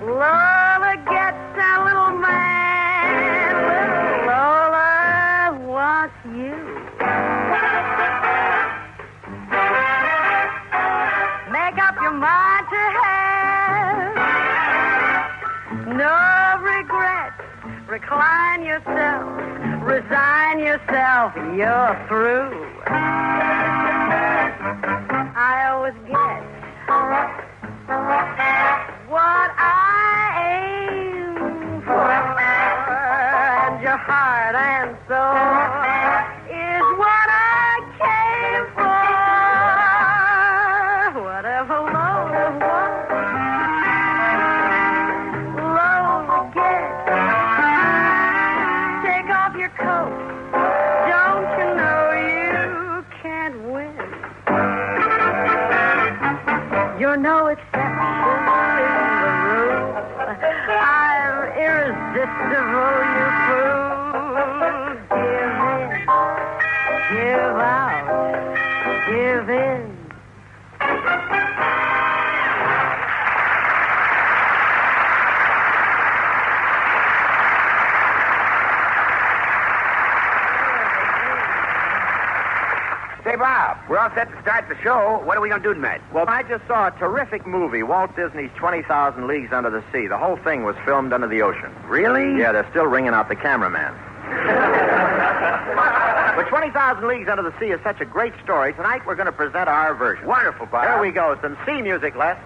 Lola gets a little man. Little Lola wants you. Make up your mind to have no regret. Recline yourself, resign yourself, you're through. I always get what I aim for, and your heart and soul is what I came for. Whatever Lola wants, Lola gets. Take off your coat. Don't you know you can't win? You're no exception to the rule. I'm irresistible, you fool. Give in, give out, give in. Yeah, we're all set to start the show. What are we going to do tonight? Well, I just saw a terrific movie, Walt Disney's 20,000 Leagues Under the Sea. The whole thing was filmed under the ocean. Really? Yeah, they're still ringing out the cameraman. But 20,000 Leagues Under the Sea is such a great story. Tonight we're going to present our version. Wonderful, Bob. There we go. Some sea music, Les.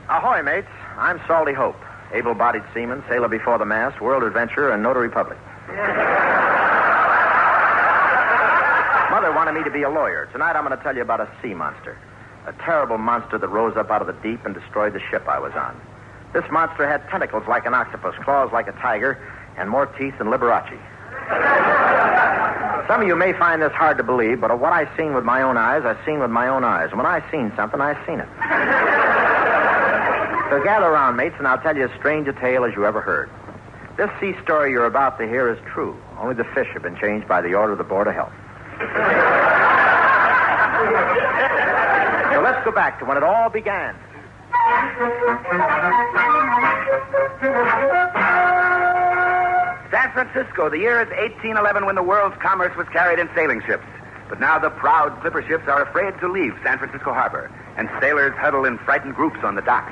Ahoy, mates. I'm Salty Hope, able-bodied seaman, sailor before the mast, world adventurer, and notary public. Mother wanted me to be a lawyer. Tonight I'm going to tell you about a sea monster. A terrible monster that rose up out of the deep and destroyed the ship I was on. This monster had tentacles like an octopus, claws like a tiger, and more teeth than Liberace. Some of you may find this hard to believe, but what I seen with my own eyes, I seen with my own eyes. And when I seen something, I seen it. So gather around, mates, and I'll tell you as strange a tale as you ever heard. This sea story you're about to hear is true. Only the fish have been changed by the order of the Board of Health. So let's go back to when it all began. San Francisco, the year is 1811 when the world's commerce was carried in sailing ships. But now the proud clipper ships are afraid to leave San Francisco harbor, and sailors huddle in frightened groups on the docks.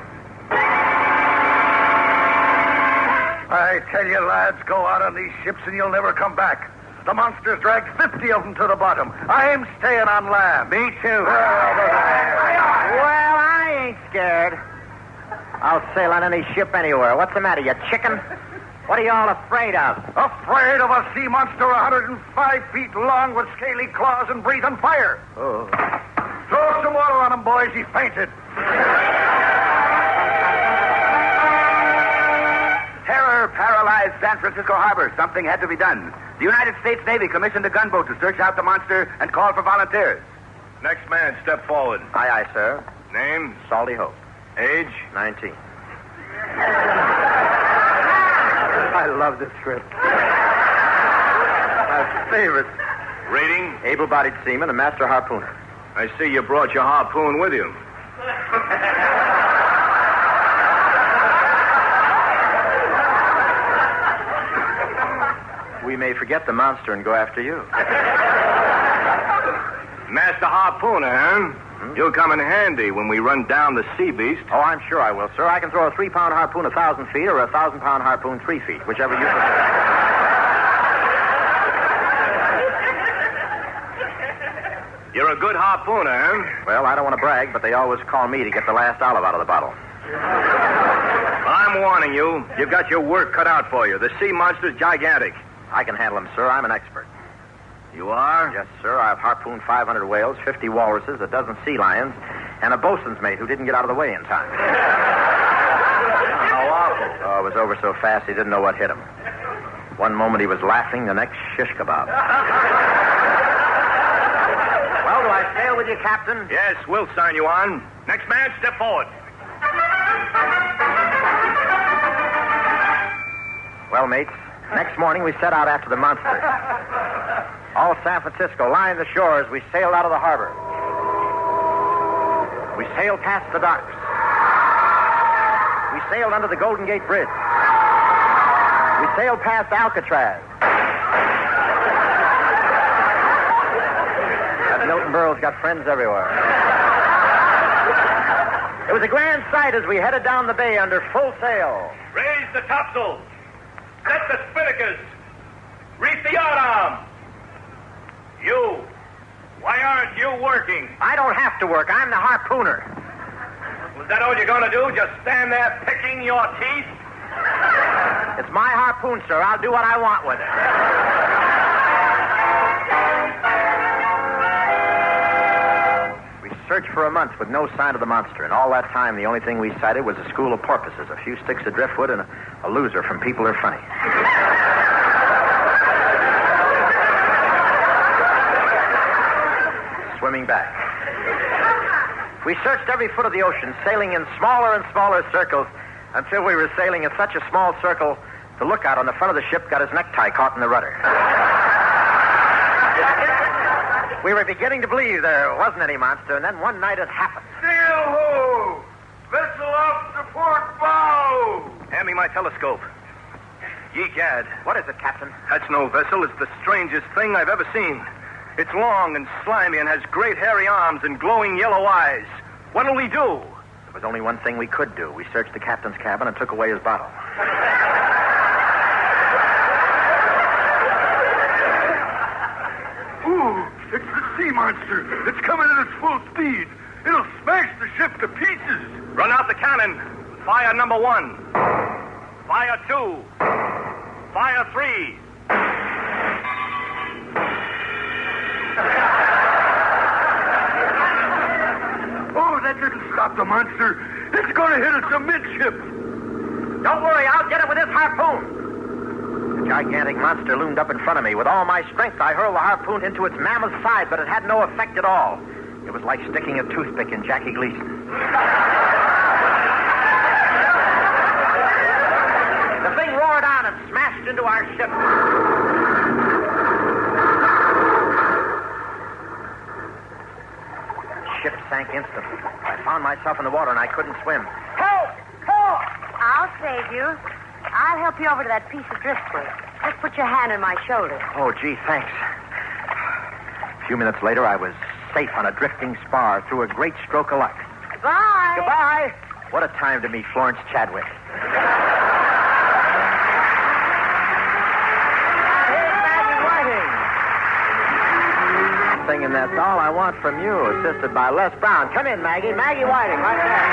I tell you, lads, go out on these ships and you'll never come back. The monsters dragged 50 of them to the bottom. I'm staying on land. Me too. Well, I ain't scared. I'll sail on any ship anywhere. What's the matter, you chicken? What are you all afraid of? Afraid of a sea monster 105 feet long with scaly claws and breathing fire. Oh. Throw some water on him, boys. He's fainted. Terror paralyzed San Francisco harbor. Something had to be done. The United States Navy commissioned a gunboat to search out the monster and call for volunteers. Next man, step forward. Aye, aye, sir. Name? Salty Hope. Age? 19. I love this trip. My favorite. Rating? Able-bodied seaman, a master harpooner. I see you brought your harpoon with you. We may forget the monster and go after you. Master harpooner, huh? You'll come in handy when we run down the sea beast. Oh, I'm sure I will, sir. I can throw a 3-pound harpoon 1,000 feet or a 1,000-pound harpoon 3 feet, whichever you prefer. You're a good harpooner, huh? Well, I don't want to brag, but they always call me to get the last olive out of the bottle. I'm warning you. You've got your work cut out for you. The sea monster's gigantic. I can handle him, sir. I'm an expert. You are? Yes, sir. I've harpooned 500 whales, 50 walruses, a dozen sea lions, and a bosun's mate who didn't get out of the way in time. How awful. Oh, it was over so fast he didn't know what hit him. One moment he was laughing, the next shish kebab. Well, do I sail with you, Captain? Yes, we'll sign you on. Next man, step forward. Well, mates, next morning we set out after the monster. All San Francisco lined the shores. We sailed out of the harbor. We sailed past the docks. We sailed under the Golden Gate Bridge. We sailed past Alcatraz. That Milton Berle's got friends everywhere. It was a grand sight as we headed down the bay under full sail. Raise the topsails. Set the spinnakers. Reef the yardarm. You. Why aren't you working? I don't have to work. I'm the harpooner. Was that all you're going to do? Just stand there picking your teeth? It's my harpoon, sir. I'll do what I want with it. We searched for a month with no sign of the monster, and all that time the only thing we sighted was a school of porpoises, a few sticks of driftwood, and a loser from People Are Funny. Swimming back. We searched every foot of the ocean, sailing in smaller and smaller circles until we were sailing in such a small circle the lookout on the front of the ship got his necktie caught in the rudder. We were beginning to believe there wasn't any monster, and then one night it happened. Sail ho! Vessel off to port bow! Hand me my telescope. Ye gad. What is it, Captain? That's no vessel. It's the strangest thing I've ever seen. It's long and slimy and has great hairy arms and glowing yellow eyes. What'll we do? There was only one thing we could do. We searched the captain's cabin and took away his bottle. Ooh, it's the sea monster. It's coming at its full speed. It'll smash the ship to pieces. Run out the cannon. Fire number 1. Fire 2. Fire 3. Oh, that didn't stop the monster. It's going to hit us amidship. Don't worry, I'll get it with this harpoon. The gigantic monster loomed up in front of me. With all my strength, I hurled the harpoon into its mammoth side, but it had no effect at all. It was like sticking a toothpick in Jackie Gleason. The thing roared on and smashed into our ship. The ship sank instantly. I found myself in the water and I couldn't swim. Help! Help! I'll save you. I'll help you over to that piece of driftwood. Just put your hand on my shoulder. Oh, gee, thanks. A few minutes later, I was safe on a drifting spar through a great stroke of luck. Goodbye. Goodbye. What a time to meet Florence Chadwick. Singing That's All I Want From You, assisted by Les Brown. Come in, Maggie. Maggie Whiting, right there.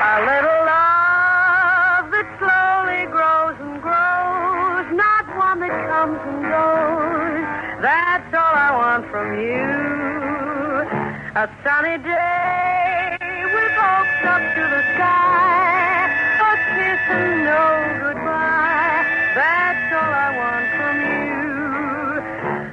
A little love that slowly grows and grows, not one that comes and goes. That's all I want from you. A sunny day with hopes up to the sky, a kiss and no goodbye. That's all I want from you.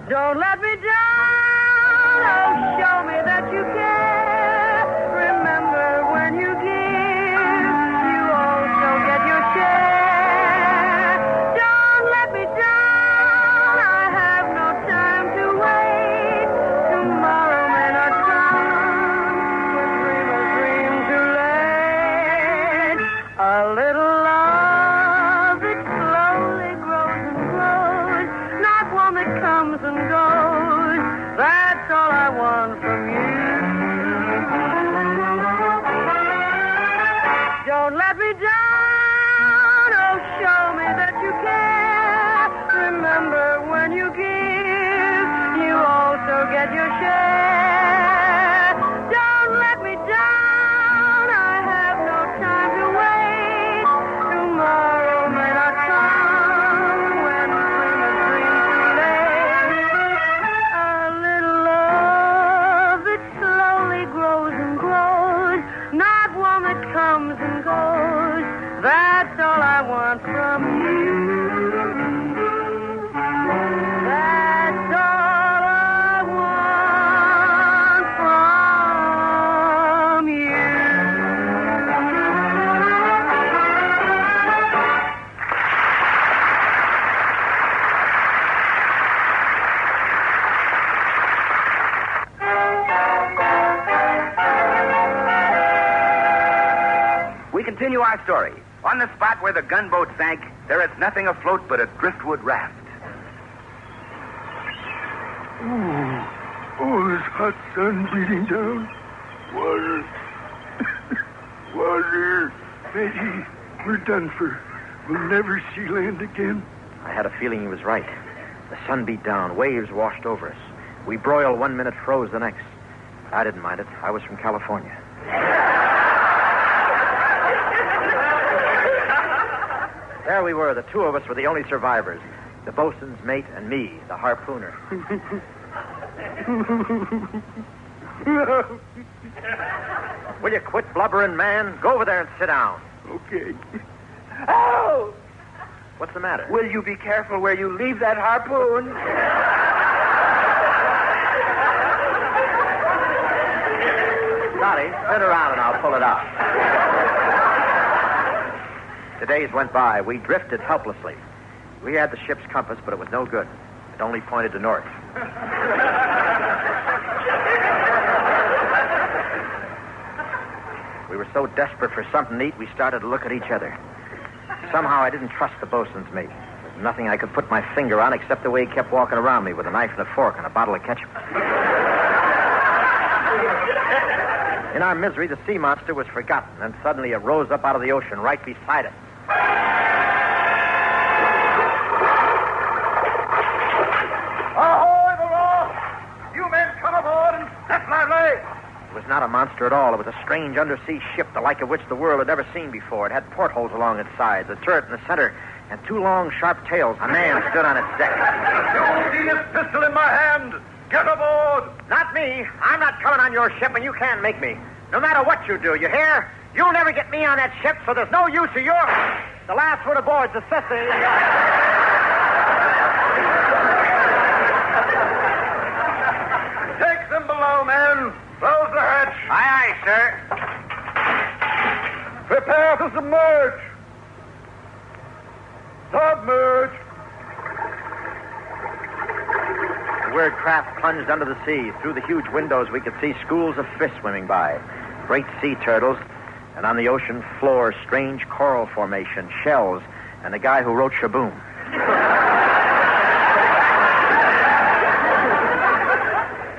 Don't let me down. Oh, show me that you care. Remember, when you give, you also get your share. Don't let me down. I have no time to wait. Tomorrow may not come. But dream too late. A little love that slowly grows and grows, not one that comes and goes. That's all I want from you. Don't let me down. Oh, show me that you care. Remember, when you give, you also get your share. Don't let me down. I have no time to wait. Tomorrow may not come when dream too late. A little love that slowly grows and grows, not one that comes and goes. That's all I want from you. That's all I want from you. We continue our story. On the spot where the gunboat sank, there is nothing afloat but a driftwood raft. Oh, this hot sun beating down. Water. Water. Maggie, we're done for. We'll never see land again. I had a feeling he was right. The sun beat down. Waves washed over us. We broiled 1 minute, froze the next. I didn't mind it. I was from California. There we were. The two of us were the only survivors. The bosun's mate and me, the harpooner. Will you quit blubbering, man? Go over there and sit down. Okay. Oh! What's the matter? Will you be careful where you leave that harpoon? Scotty, sit around and I'll pull it out. The days went by. We drifted helplessly. We had the ship's compass, but it was no good. It only pointed to north. We were so desperate for something to eat, we started to look at each other. somehow I didn't trust the bosun's mate. There's nothing I could put my finger on except the way he kept walking around me with a knife and a fork and a bottle of ketchup. In our misery, the sea monster was forgotten, and suddenly it rose up out of the ocean right beside us. Ahoy, the law! You men come aboard and step lively! It was not a monster at all. It was a strange undersea ship, the like of which the world had never seen before. It had portholes along its sides, a turret in the center, and two long, sharp tails. A man stood on its deck. You see this pistol in my hand? Get aboard! Not me. I'm not coming on your ship, and you can't make me. No matter what you do, you hear? You'll never get me on that ship, so there's no use of your... The last word aboard's a sissy. Take them below, men. Close the hatch. Aye, aye, sir. Prepare to submerge. Submerge. The weird craft plunged under the sea. Through the huge windows, we could see schools of fish swimming by. Great sea turtles, and on the ocean floor, strange coral formation, shells, and the guy who wrote Shaboom.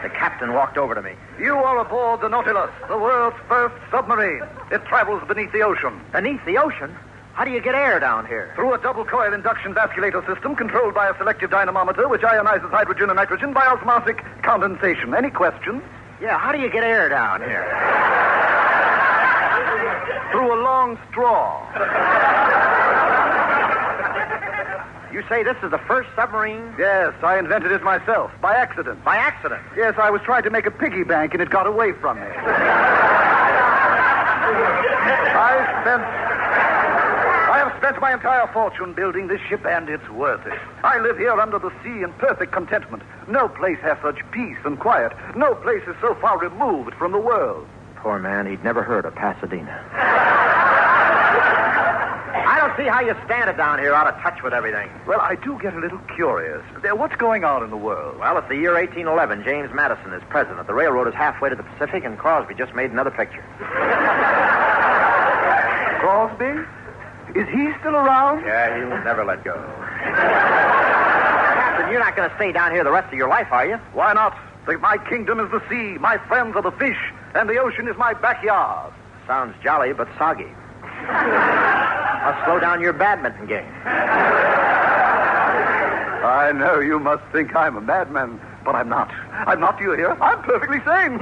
The captain walked over to me. You are aboard the Nautilus, the world's first submarine. It travels beneath the ocean. Beneath the ocean? How do you get air down here? Through a double-coil induction vasculator system controlled by a selective dynamometer which ionizes hydrogen and nitrogen by osmotic condensation. Any questions? Yeah, how do you get air down here? Through a long straw. You say this is the first submarine? Yes, I invented it myself, by accident. By accident? Yes, I was trying to make a piggy bank and it got away from me. I have spent my entire fortune building this ship, and it's worth it. I live here under the sea in perfect contentment. No place has such peace and quiet. No place is so far removed from the world. Poor man, he'd never heard of Pasadena. I don't see how you stand it down here, out of touch with everything. Well, I do get a little curious. What's going on in the world? Well, it's the year 1811. James Madison is president. The railroad is halfway to the Pacific, and Crosby just made another picture. Crosby? Is he still around? Yeah, he'll never let go. Captain, you're not going to stay down here the rest of your life, are you? Why not? My kingdom is the sea, my friends are the fish, and the ocean is my backyard. Sounds jolly, but soggy. I'll slow down your badminton game. I know you must think I'm a madman, but I'm not. I'm not, do you hear? I'm perfectly sane.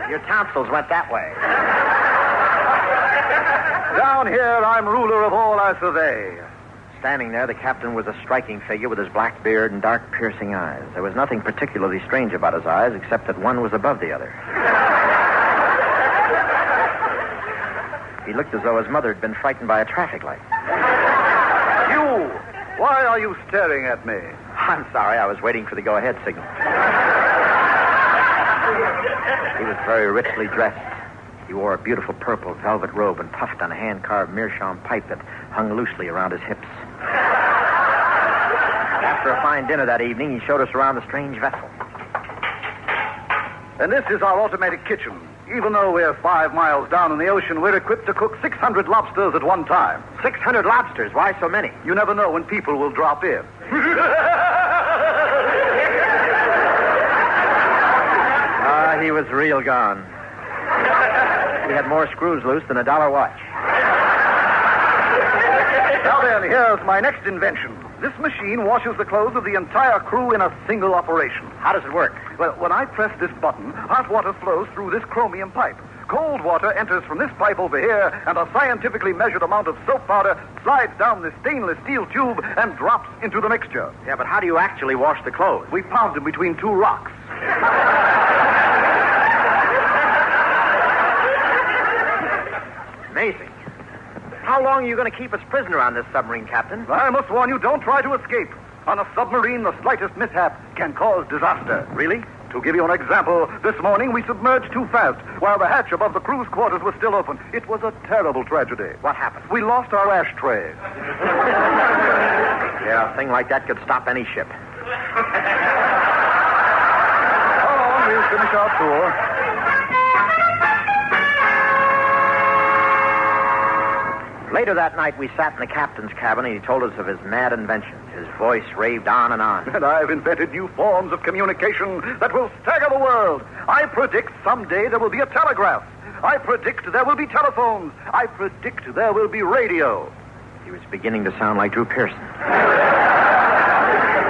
Your tonsils went that way. Down here, I'm ruler of all I survey. Standing there, the captain was a striking figure with his black beard and dark, piercing eyes. There was nothing particularly strange about his eyes, except that one was above the other. He looked as though his mother had been frightened by a traffic light. You! Why are you staring at me? I'm sorry, I was waiting for the go-ahead signal. He was very richly dressed. He wore a beautiful purple velvet robe and puffed on a hand-carved meerschaum pipe that hung loosely around his hips. After a fine dinner that evening, he showed us around the strange vessel. And this is our automatic kitchen. Even though we're 5 miles down in the ocean, we're equipped to cook 600 lobsters at one time. 600 lobsters? Why so many? You never know when people will drop in. He was real gone. He had more screws loose than a dollar watch. Now then, here's my next invention. This machine washes the clothes of the entire crew in a single operation. How does it work? Well, when I press this button, hot water flows through this chromium pipe. Cold water enters from this pipe over here, and a scientifically measured amount of soap powder slides down this stainless steel tube and drops into the mixture. Yeah, but how do you actually wash the clothes? We pound them between 2 rocks. Amazing. How long are you going to keep us prisoner on this submarine, Captain? I must warn you, don't try to escape. On a submarine, the slightest mishap can cause disaster. Really? To give you an example, this morning we submerged too fast while the hatch above the crew's quarters was still open. It was a terrible tragedy. What happened? We lost our ashtray. Yeah, a thing like that could stop any ship. Hold on, we'll finish our tour. Later that night, we sat in the captain's cabin, and he told us of his mad inventions. His voice raved on and on. And I've invented new forms of communication that will stagger the world. I predict someday there will be a telegraph. I predict there will be telephones. I predict there will be radio. He was beginning to sound like Drew Pearson.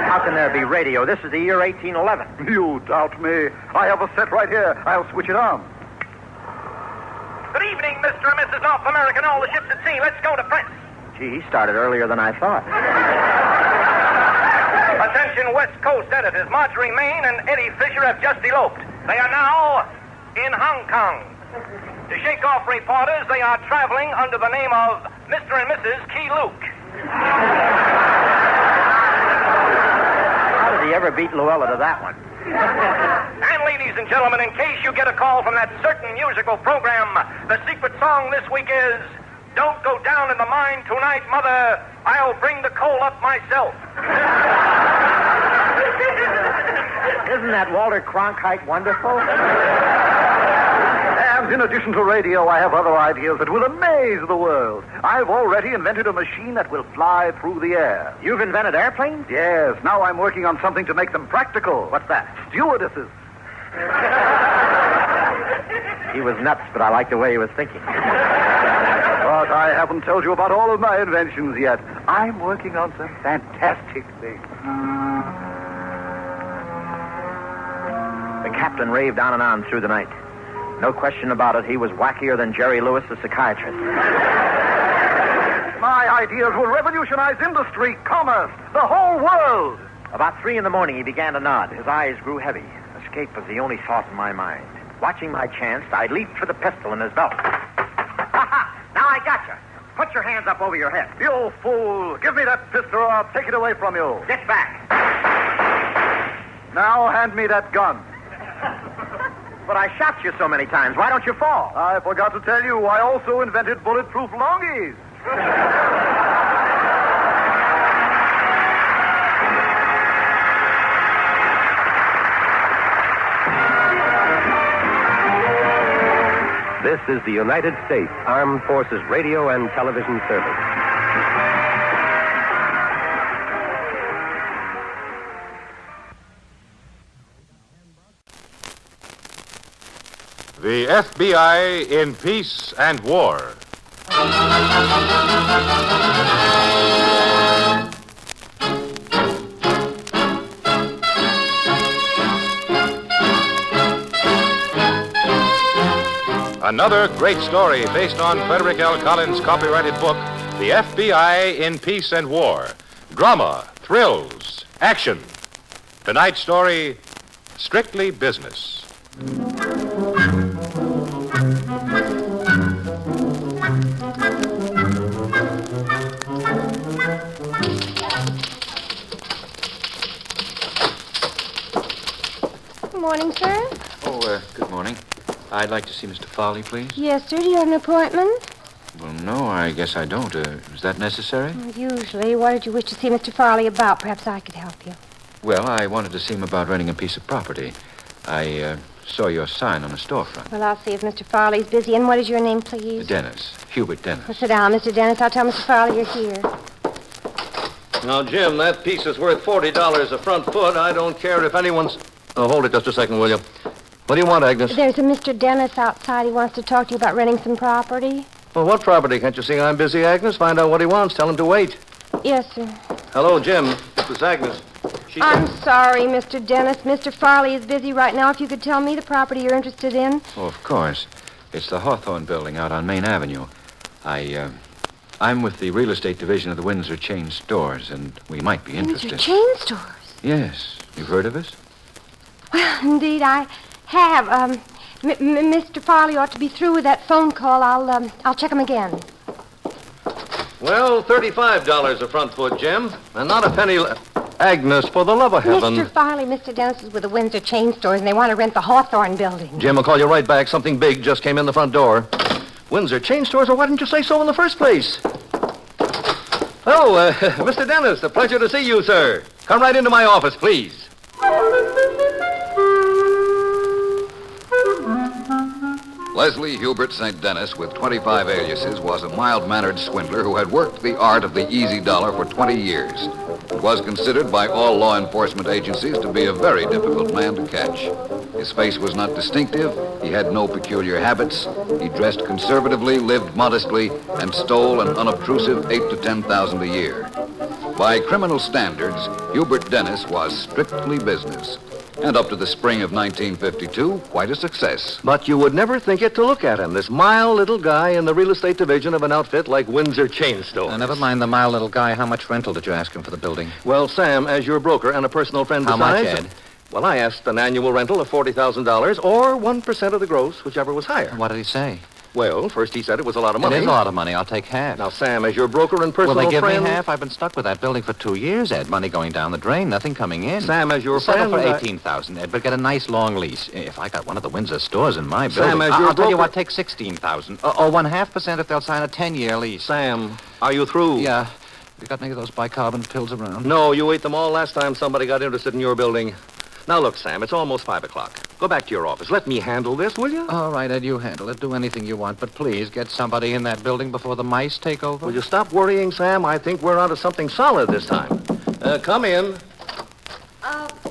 How can there be radio? This is the year 1811. You doubt me. I have a set right here. I'll switch it on. Good evening, Mr. and Mrs. North America and all the ships at sea. Let's go to Prince. Gee, he started earlier than I thought. Attention, West Coast editors. Marjorie Main and Eddie Fisher have just eloped. They are now in Hong Kong. To shake off reporters, they are traveling under the name of Mr. and Mrs. Key Luke. How did he ever beat Luella to that one? And ladies and gentlemen, in case you get a call from that certain musical program, the secret song this week is Don't Go Down in the Mine Tonight, Mother. I'll bring the coal up myself. Isn't that Walter Cronkite wonderful? And in addition to radio, I have other ideas that will amaze the world. I've already invented a machine that will fly through the air. You've invented airplanes? Yes. Now I'm working on something to make them practical. What's that? Stewardesses. He was nuts, but I like the way he was thinking. But I haven't told you about all of my inventions yet. I'm working on some fantastic things. The captain raved on and on through the night. No question about it, he was wackier than Jerry Lewis, the psychiatrist. My ideas will revolutionize industry, commerce, the whole world. About 3 a.m, he began to nod. His eyes grew heavy. Escape was the only thought in my mind. Watching my chance, I leaped for the pistol in his belt. Ha-ha! Now I got you. Put your hands up over your head. You fool! Give me that pistol or I'll take it away from you. Get back. Now hand me that gun. But I shot you so many times. Why don't you fall? I forgot to tell you, I also invented bulletproof longies. This is the United States Armed Forces Radio and Television Service. The FBI in Peace and War. Another great story based on Frederick L. Collins' copyrighted book, The FBI in Peace and War. Drama, thrills, action. Tonight's story, Strictly Business. Good morning, sir. Oh, good morning. I'd like to see Mr. Farley, please. Yes, sir. Do you have an appointment? Well, no, I guess I don't. Is that necessary? Usually. What did you wish to see Mr. Farley about? Perhaps I could help you. Well, I wanted to see him about renting a piece of property. I saw your sign on the storefront. Well, I'll see if Mr. Farley's busy. And what is your name, please? Dennis. Hubert Dennis. Well, sit down, Mr. Dennis. I'll tell Mr. Farley you're here. Now, Jim, that piece is worth $40 a front foot. I don't care if anyone's... Oh, hold it just a second, will you? What do you want, Agnes? There's a Mr. Dennis outside. He wants to talk to you about renting some property. Well, what property? Can't you see I'm busy, Agnes? Find out what he wants. Tell him to wait. Yes, sir. Hello, Jim. This is Agnes. I'm sorry, Mr. Dennis. Mr. Farley is busy right now. If you could tell me the property you're interested in. Oh, of course. It's the Hawthorne building out on Main Avenue. I'm with the real estate division of the Windsor Chain Stores, and we might be interested. Windsor Chain Stores? Yes. You've heard of us? Well, indeed, I have. Mr. Farley ought to be through with that phone call. I'll check him again. Well, $35 a front foot, Jim. And not a penny Agnes, for the love of heaven. Mr. Farley, Mr. Dennis is with the Windsor Chain Stores, and they want to rent the Hawthorne building. Jim, I'll call you right back. Something big just came in the front door. Windsor Chain Stores, or why didn't you say so in the first place? Oh, Mr. Dennis, a pleasure to see you, sir. Come right into my office, please. Leslie Hubert St. Dennis, with 25 aliases, was a mild-mannered swindler who had worked the art of the easy dollar for 20 years. It was considered by all law enforcement agencies to be a very difficult man to catch. His face was not distinctive. He had no peculiar habits. He dressed conservatively, lived modestly, and stole an unobtrusive $8,000 to $10,000 a year. By criminal standards, Hubert Dennis was strictly business. And up to the spring of 1952, quite a success. But you would never think it to look at him, this mild little guy in the real estate division of an outfit like Windsor Chain Stores. Now, never mind the mild little guy. How much rental did you ask him for the building? Well, Sam, as your broker and a personal friend How much, besides... Ed? Well, I asked an annual rental of $40,000 or 1% of the gross, whichever was higher. What did he say? Well, first he said it was a lot of money. It is a lot of money. I'll take half. Now, Sam, as your broker and personal friend... Will they give friend... me half? I've been stuck with that building for 2 years, Ed. Money going down the drain, nothing coming in. Sam, as your Settle friend... for $18,000, Ed, but get a nice long lease. If I got one of the Windsor stores in my building... Sam, as your I'll tell you broker- what, take $16,000. Or 1.5% if they'll sign a 10-year lease. Sam, are you through? Yeah. You got any of those bicarbonate pills around? No, you ate them all last time somebody got interested in your building. Now, look, Sam, it's almost 5 o'clock. Go back to your office. Let me handle this, will you? All right, Ed, you handle it. Do anything you want, but please get somebody in that building before the mice take over. Will you stop worrying, Sam? I think we're onto something solid this time. Come in.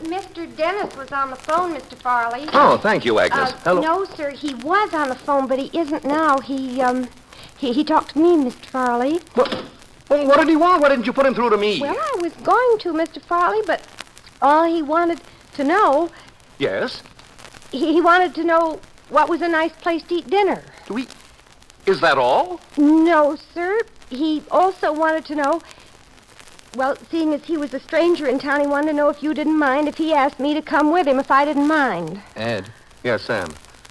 Mr. Dennis was on the phone, Mr. Farley. Oh, thank you, Agnes. Hello. No, sir, he was on the phone, but he isn't now. He talked to me, Mr. Farley. Well, what did he want? Why didn't you put him through to me? Well, I was going to, Mr. Farley, but all he wanted to know... Yes? He wanted to know what was a nice place to eat dinner. Is that all? No, sir. He also wanted to know... Well, seeing as he was a stranger in town, he wanted to know if you didn't mind if he asked me to come with him if I didn't mind. Ed. Yes, Sam.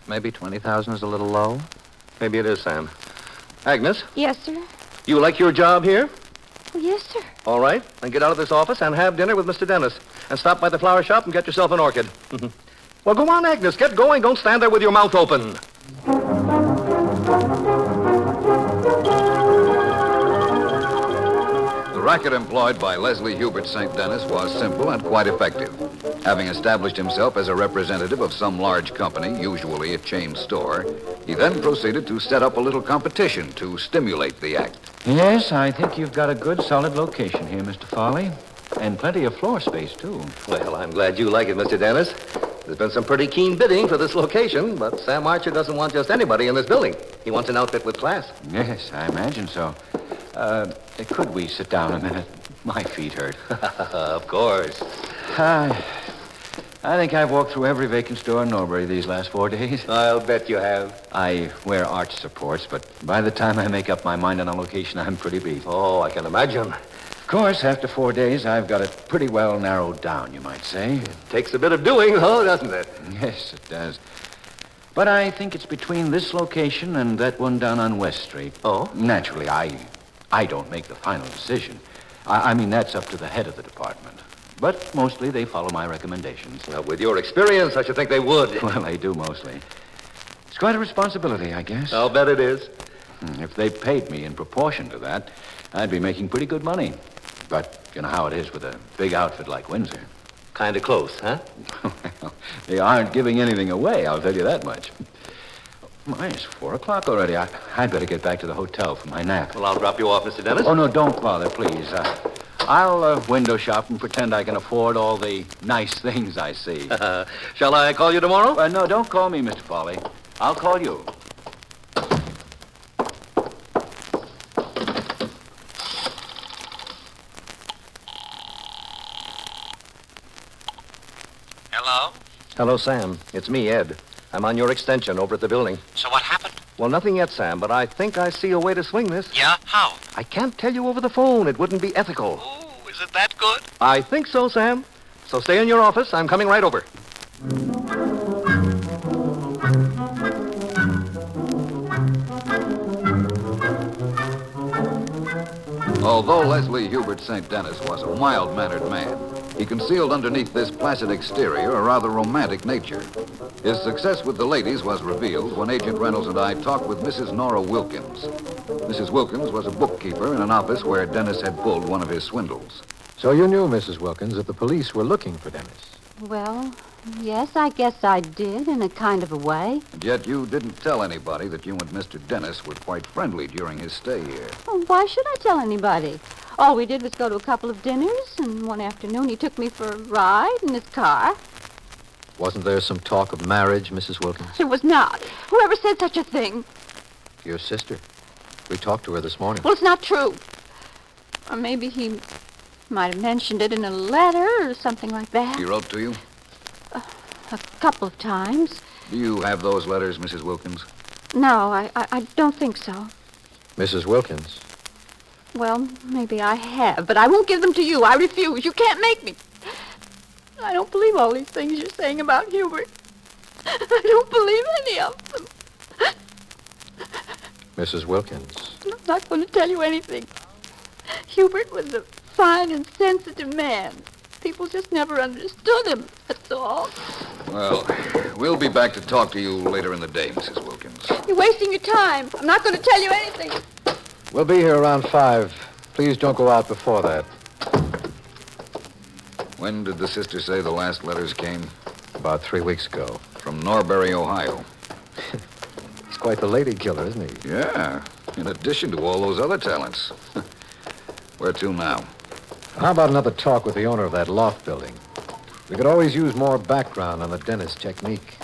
Maybe 20,000 is a little low? Maybe it is, Sam. Agnes? Yes, sir. You like your job here? Yes, sir. All right. Then get out of this office and have dinner with Mr. Dennis. And stop by the flower shop and get yourself an orchid. Well, go on, Agnes. Get going. Don't stand there with your mouth open. The racket employed by Leslie Hubert St. Dennis was simple and quite effective. Having established himself as a representative of some large company, usually a chain store, he then proceeded to set up a little competition to stimulate the act. Yes, I think you've got a good, solid location here, Mr. Farley. And plenty of floor space, too. Well, I'm glad you like it, Mr. Dennis. There's been some pretty keen bidding for this location, but Sam Archer doesn't want just anybody in this building. He wants an outfit with class. Yes, I imagine so. Could we sit down a minute? My feet hurt. Of course. I think I've walked through every vacant store in Norbury these last 4 days. I'll bet you have. I wear arch supports, but by the time I make up my mind on a location, I'm pretty beat. Oh, I can imagine. Of course, after 4 days, I've got it pretty well narrowed down, you might say. Takes a bit of doing, though, doesn't it? Yes, it does. But I think it's between this location and that one down on West Street. Oh? Naturally, I don't make the final decision. I mean, that's up to the head of the department. But mostly they follow my recommendations. Well, with your experience, I should think they would. Well, they do mostly. It's quite a responsibility, I guess. I'll bet it is. If they paid me in proportion to that, I'd be making pretty good money. But you know how it is with a big outfit like Windsor. Kind of close, huh? Well, they aren't giving anything away, I'll tell you that much. My, it's 4 o'clock already. I'd better get back to the hotel for my nap. Well, I'll drop you off, Mr. Dennis. Oh, no, don't bother, please. I'll window shop and pretend I can afford all the nice things I see. Shall I call you tomorrow? No, don't call me, Mr. Farley. I'll call you. Hello? Hello, Sam. It's me, Ed. I'm on your extension over at the building. So what happened? Well, nothing yet, Sam, but I think I see a way to swing this. Yeah? How? I can't tell you over the phone. It wouldn't be ethical. Ooh, is it that good? I think so, Sam. So stay in your office. I'm coming right over. Although Leslie Hubert St. Dennis was a mild-mannered man, he concealed underneath this placid exterior a rather romantic nature. His success with the ladies was revealed when Agent Reynolds and I talked with Mrs. Nora Wilkins. Mrs. Wilkins was a bookkeeper in an office where Dennis had pulled one of his swindles. So you knew, Mrs. Wilkins, that the police were looking for Dennis? Well, yes, I guess I did, in a kind of a way. And yet you didn't tell anybody that you and Mr. Dennis were quite friendly during his stay here. Well, why should I tell anybody? All we did was go to a couple of dinners, and one afternoon he took me for a ride in his car. Wasn't there some talk of marriage, Mrs. Wilkins? There was not. Whoever said such a thing? Your sister. We talked to her this morning. Well, it's not true. Or maybe he might have mentioned it in a letter or something like that. He wrote to you? A couple of times. Do you have those letters, Mrs. Wilkins? No, I don't think so. Mrs. Wilkins. Well, maybe I have, but I won't give them to you. I refuse. You can't make me. I don't believe all these things you're saying about Hubert. I don't believe any of them. Mrs. Wilkins. I'm not going to tell you anything. Hubert was a fine and sensitive man. People just never understood him, that's all. Well, we'll be back to talk to you later in the day, Mrs. Wilkins. You're wasting your time. I'm not going to tell you anything. We'll be here around 5. Please don't go out before that. When did the sister say the last letters came? About 3 weeks ago. From Norbury, Ohio. He's quite the lady killer, isn't he? Yeah, in addition to all those other talents. Where to now? How about another talk with the owner of that loft building? We could always use more background on the dentist's technique.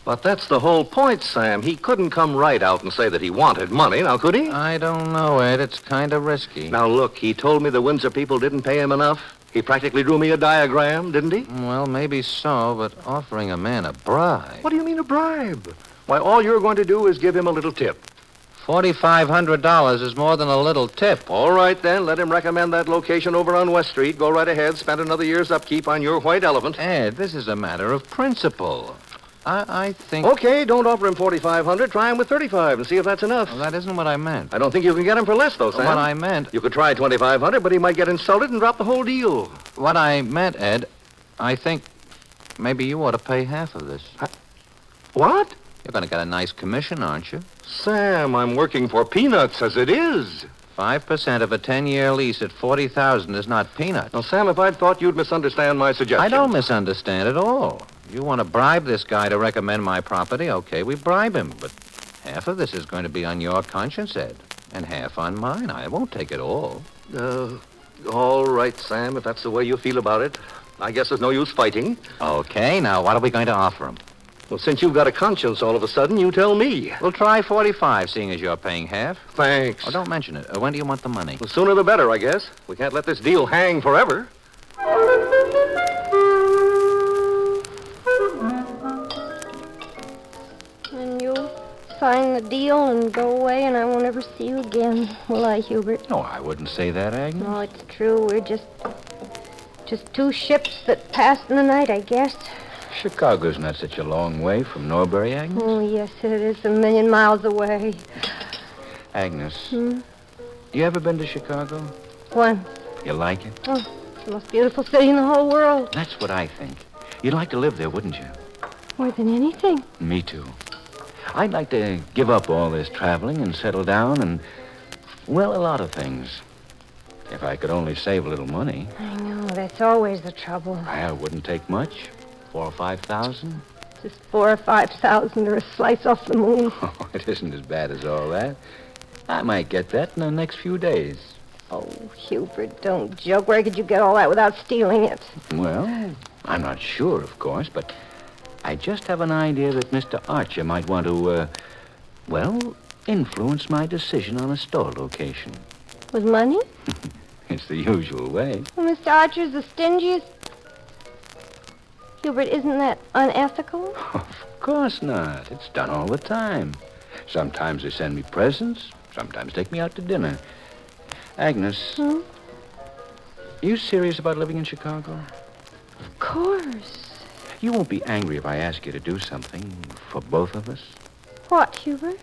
But that's the whole point, Sam. He couldn't come right out and say that he wanted money, now could he? I don't know, Ed. It's kind of risky. Now, look, he told me the Windsor people didn't pay him enough. He practically drew me a diagram, didn't he? Well, maybe so, but offering a man a bribe... What do you mean a bribe? Why, all you're going to do is give him a little tip. $4,500 is more than a little tip. All right, then. Let him recommend that location over on West Street. Go right ahead. Spend another year's upkeep on your white elephant. Ed, this is a matter of principle. I think... Okay, don't offer him $4,500. Try him with $35 and see if that's enough. Well, that isn't what I meant. I don't think you can get him for less, though, Sam. What I meant... You could try $2,500, but he might get insulted and drop the whole deal. What I meant, Ed, I think maybe you ought to pay half of this. What? You're going to get a nice commission, aren't you? Sam, I'm working for peanuts as it is. 5% of a 10-year lease at $40,000 is not peanuts. Now, Sam, if I'd thought you'd misunderstand my suggestion. I don't misunderstand at all. You want to bribe this guy to recommend my property? Okay, we bribe him. But half of this is going to be on your conscience, Ed, and half on mine. I won't take it all. All right, Sam, if that's the way you feel about it. I guess there's no use fighting. Okay, now what are we going to offer him? Well, since you've got a conscience all of a sudden, you tell me. We'll try 45, seeing as you're paying half. Thanks. Oh, don't mention it. When do you want the money? The sooner the better, I guess. We can't let this deal hang forever. And you'll sign the deal and go away, and I won't ever see you again, will I, Hubert? No, I wouldn't say that, Agnes. No, it's true. We're just two ships that passed in the night, I guess. Chicago's not such a long way from Norbury, Agnes. Oh, yes, it is 1,000,000 miles away. Agnes, you ever been to Chicago? One. You like it? Oh, it's the most beautiful city in the whole world. That's what I think. You'd like to live there, wouldn't you? More than anything. Me too. I'd like to give up all this traveling and settle down and, well, a lot of things. If I could only save a little money. I know, that's always the trouble. It wouldn't take much. 4,000 or 5,000. Just 4,000 or 5,000 or a slice off the moon. Oh, it isn't as bad as all that. I might get that in the next few days. Oh, Hubert, don't joke. Where could you get all that without stealing it? Well, I'm not sure, of course, but I just have an idea that Mr. Archer might want to, influence my decision on a store location. With money? It's the usual way. Well, Mr. Archer's the stingiest. Hubert, isn't that unethical? Of course not. It's done all the time. Sometimes they send me presents. Sometimes take me out to dinner. Agnes, you serious about living in Chicago? Of course. You won't be angry if I ask you to do something for both of us? What, Hubert?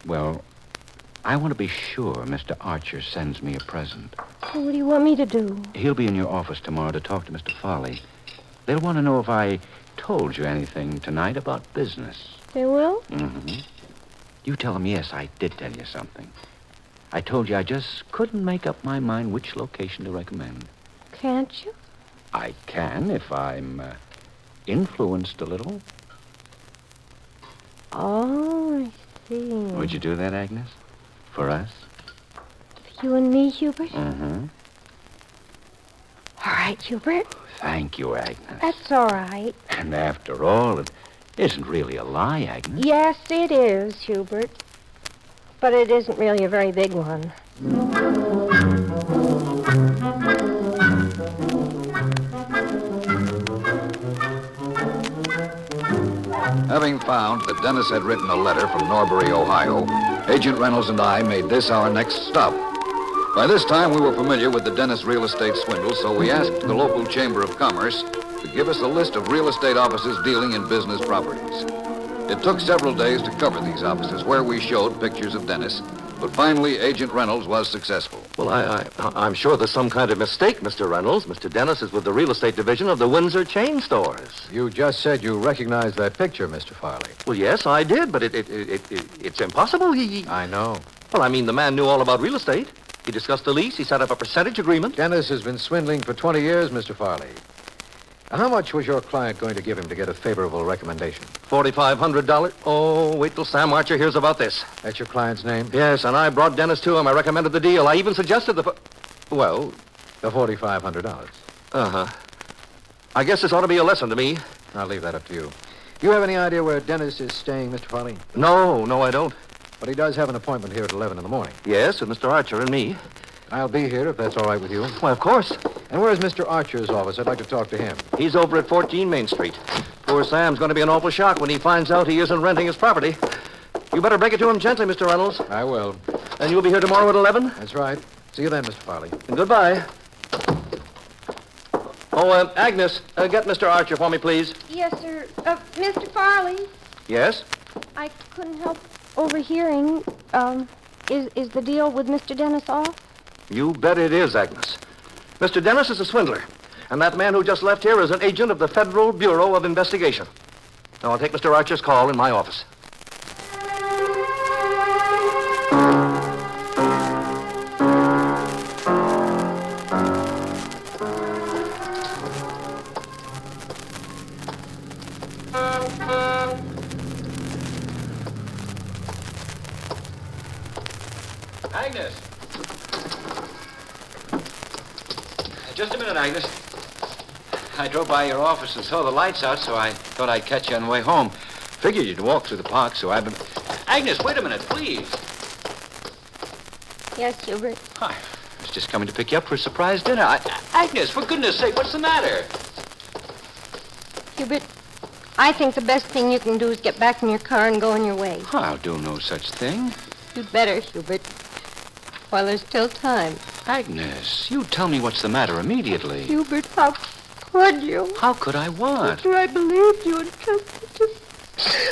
Well, I want to be sure Mr. Archer sends me a present. Well, what do you want me to do? He'll be in your office tomorrow to talk to Mr. Foley. They'll want to know if I told you anything tonight about business. They will? Mm-hmm. You tell them, yes, I did tell you something. I told you I just couldn't make up my mind which location to recommend. Can't you? I can if I'm influenced a little. Oh, I see. Would you do that, Agnes? For us? You and me, Hubert? Mm-hmm. All right, Hubert. Thank you, Agnes. That's all right. And after all, it isn't really a lie, Agnes. Yes, it is, Hubert. But it isn't really a very big one. Having found that Dennis had written a letter from Norbury, Ohio, Agent Reynolds and I made this our next stop. By this time, we were familiar with the Dennis real estate swindle, so we asked the local Chamber of Commerce to give us a list of real estate offices dealing in business properties. It took several days to cover these offices, where we showed pictures of Dennis, but finally, Agent Reynolds was successful. Well, I'm sure there's some kind of mistake, Mr. Reynolds. Mr. Dennis is with the real estate division of the Windsor chain stores. You just said you recognized that picture, Mr. Farley. Well, yes, I did, but it's impossible. I know. Well, I mean, the man knew all about real estate. He discussed the lease. He set up a percentage agreement. Dennis has been swindling for 20 years, Mr. Farley. How much was your client going to give him to get a favorable recommendation? $4,500. Oh, wait till Sam Archer hears about this. That's your client's name? Yes, and I brought Dennis to him. I recommended the deal. I even suggested the $4,500. Uh-huh. I guess this ought to be a lesson to me. I'll leave that up to you. Do you have any idea where Dennis is staying, Mr. Farley? No, I don't. But he does have an appointment here at 11 in the morning. Yes, with Mr. Archer and me. I'll be here if that's all right with you. Why, of course. And where's Mr. Archer's office? I'd like to talk to him. He's over at 14 Main Street. Poor Sam's going to be an awful shock when he finds out he isn't renting his property. You better break it to him gently, Mr. Reynolds. I will. And you'll be here tomorrow at 11? That's right. See you then, Mr. Farley. And goodbye. Oh, Agnes, get Mr. Archer for me, please. Yes, sir. Mr. Farley? Yes? I couldn't help overhearing. Is the deal with Mr. Dennis off? You bet it is, Agnes. Mr. Dennis is a swindler, and that man who just left here is an agent of the Federal Bureau of Investigation. Now, I'll take Mr. Archer's call in my office. Agnes! Just a minute, Agnes. I drove by your office and saw the lights out, so I thought I'd catch you on the way home. Figured you'd walk through the park, so I've been... Agnes, wait a minute, please. Yes, Hubert. I was just coming to pick you up for a surprise dinner. Agnes, for goodness sake, what's the matter? Hubert, I think the best thing you can do is get back in your car and go on your way. I'll do no such thing. You'd better, Hubert, while there's still time. Agnes, you tell me what's the matter immediately. Hubert, how could you? How could I what? After I believed you and trusted you.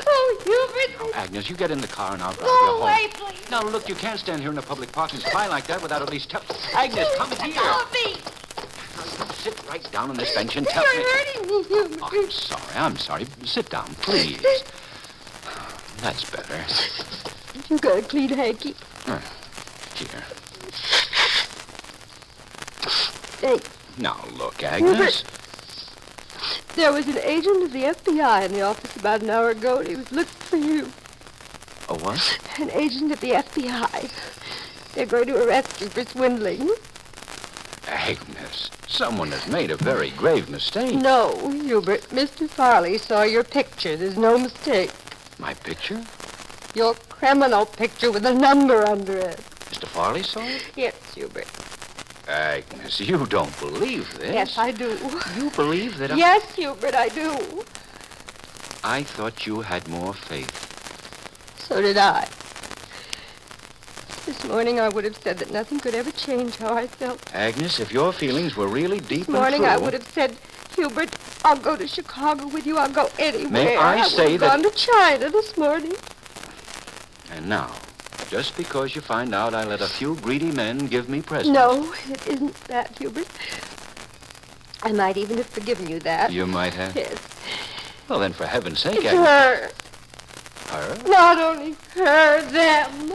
Oh, Hubert. Oh, Agnes, you get in the car and I'll drive Go you home. away, please. Now, look, you can't stand here in a public park and spy like that without at least telling... Agnes, come here. Help me. Now, sit right down on this bench and tell You're me... hurting me, Hubert. Oh, I'm sorry. Sit down, please. That's better. You got a clean hanky. Here. Hey. Now, look, Agnes. Hubert, there was an agent of the FBI in the office about an hour ago, and he was looking for you. A what? An agent of the FBI. They're going to arrest you for swindling. Agnes, someone has made a very grave mistake. No, Hubert. Mr. Farley saw your picture. There's no mistake. My picture? Your criminal picture with a number under it. Mr. Farley saw it? Yes, Hubert. Agnes, you don't believe this. Yes, I do. You believe that Yes, Hubert, I do. I thought you had more faith. So did I. This morning I would have said that nothing could ever change how I felt. Agnes, if your feelings were really deep This morning and true... I would have said, Hubert, I'll go to Chicago with you. I'll go anywhere. May I say would that... have gone to China this morning. And now, just because you find out I let a few greedy men give me presents... No, it isn't that, Hubert. I might even have forgiven you that. You might have? Yes. Well, then, for heaven's sake, It's Agnes... her. Her? Not only her, them.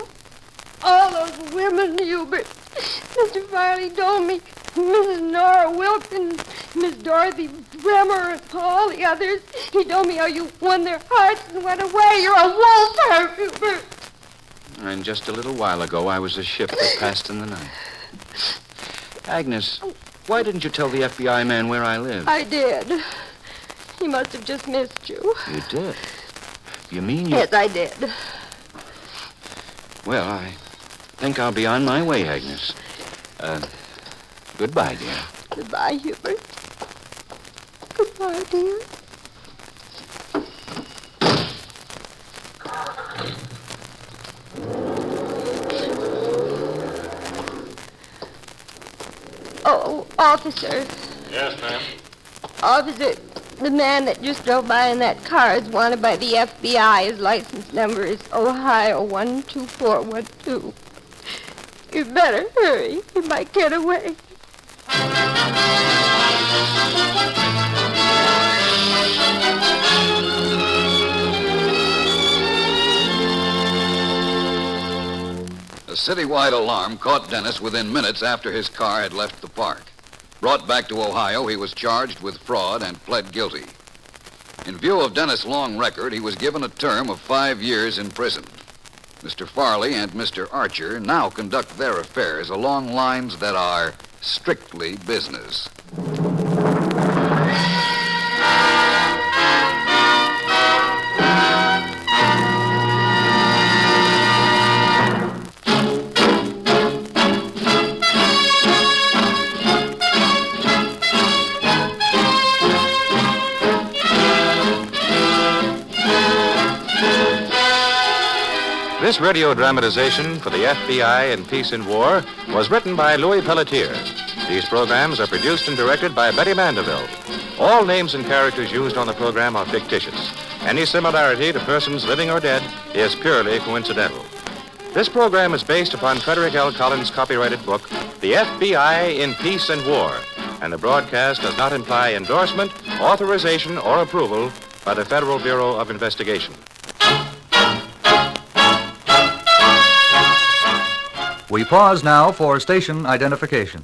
All those women, Hubert. Mr. Farley told me Mrs. Nora Wilkins, Miss Dorothy Bremer, and all the others. He told me how you won their hearts and went away. You're a wolf, Hubert. And just a little while ago, I was a ship that passed in the night. Agnes, why didn't you tell the FBI man where I live? I did. He must have just missed you. You did? You mean you... Yes, I did. Well, I think I'll be on my way, Agnes. Goodbye, dear. Goodbye, Hubert. Goodbye, dear. Oh, officer. Yes, ma'am. Officer, the man that just drove by in that car is wanted by the FBI. His license number is Ohio 12412. You better hurry. He might get away. A citywide alarm caught Dennis within minutes after his car had left the park. Brought back to Ohio, he was charged with fraud and pled guilty. In view of Dennis' long record, he was given a term of 5 years in prison. Mr. Farley and Mr. Archer now conduct their affairs along lines that are strictly business. This radio dramatization for the FBI in Peace and War was written by Louis Pelletier. These programs are produced and directed by Betty Mandeville. All names and characters used on the program are fictitious. Any similarity to persons living or dead is purely coincidental. This program is based upon Frederick L. Collins' copyrighted book, The FBI in Peace and War, and the broadcast does not imply endorsement, authorization, or approval by the Federal Bureau of Investigation. We pause now for station identification.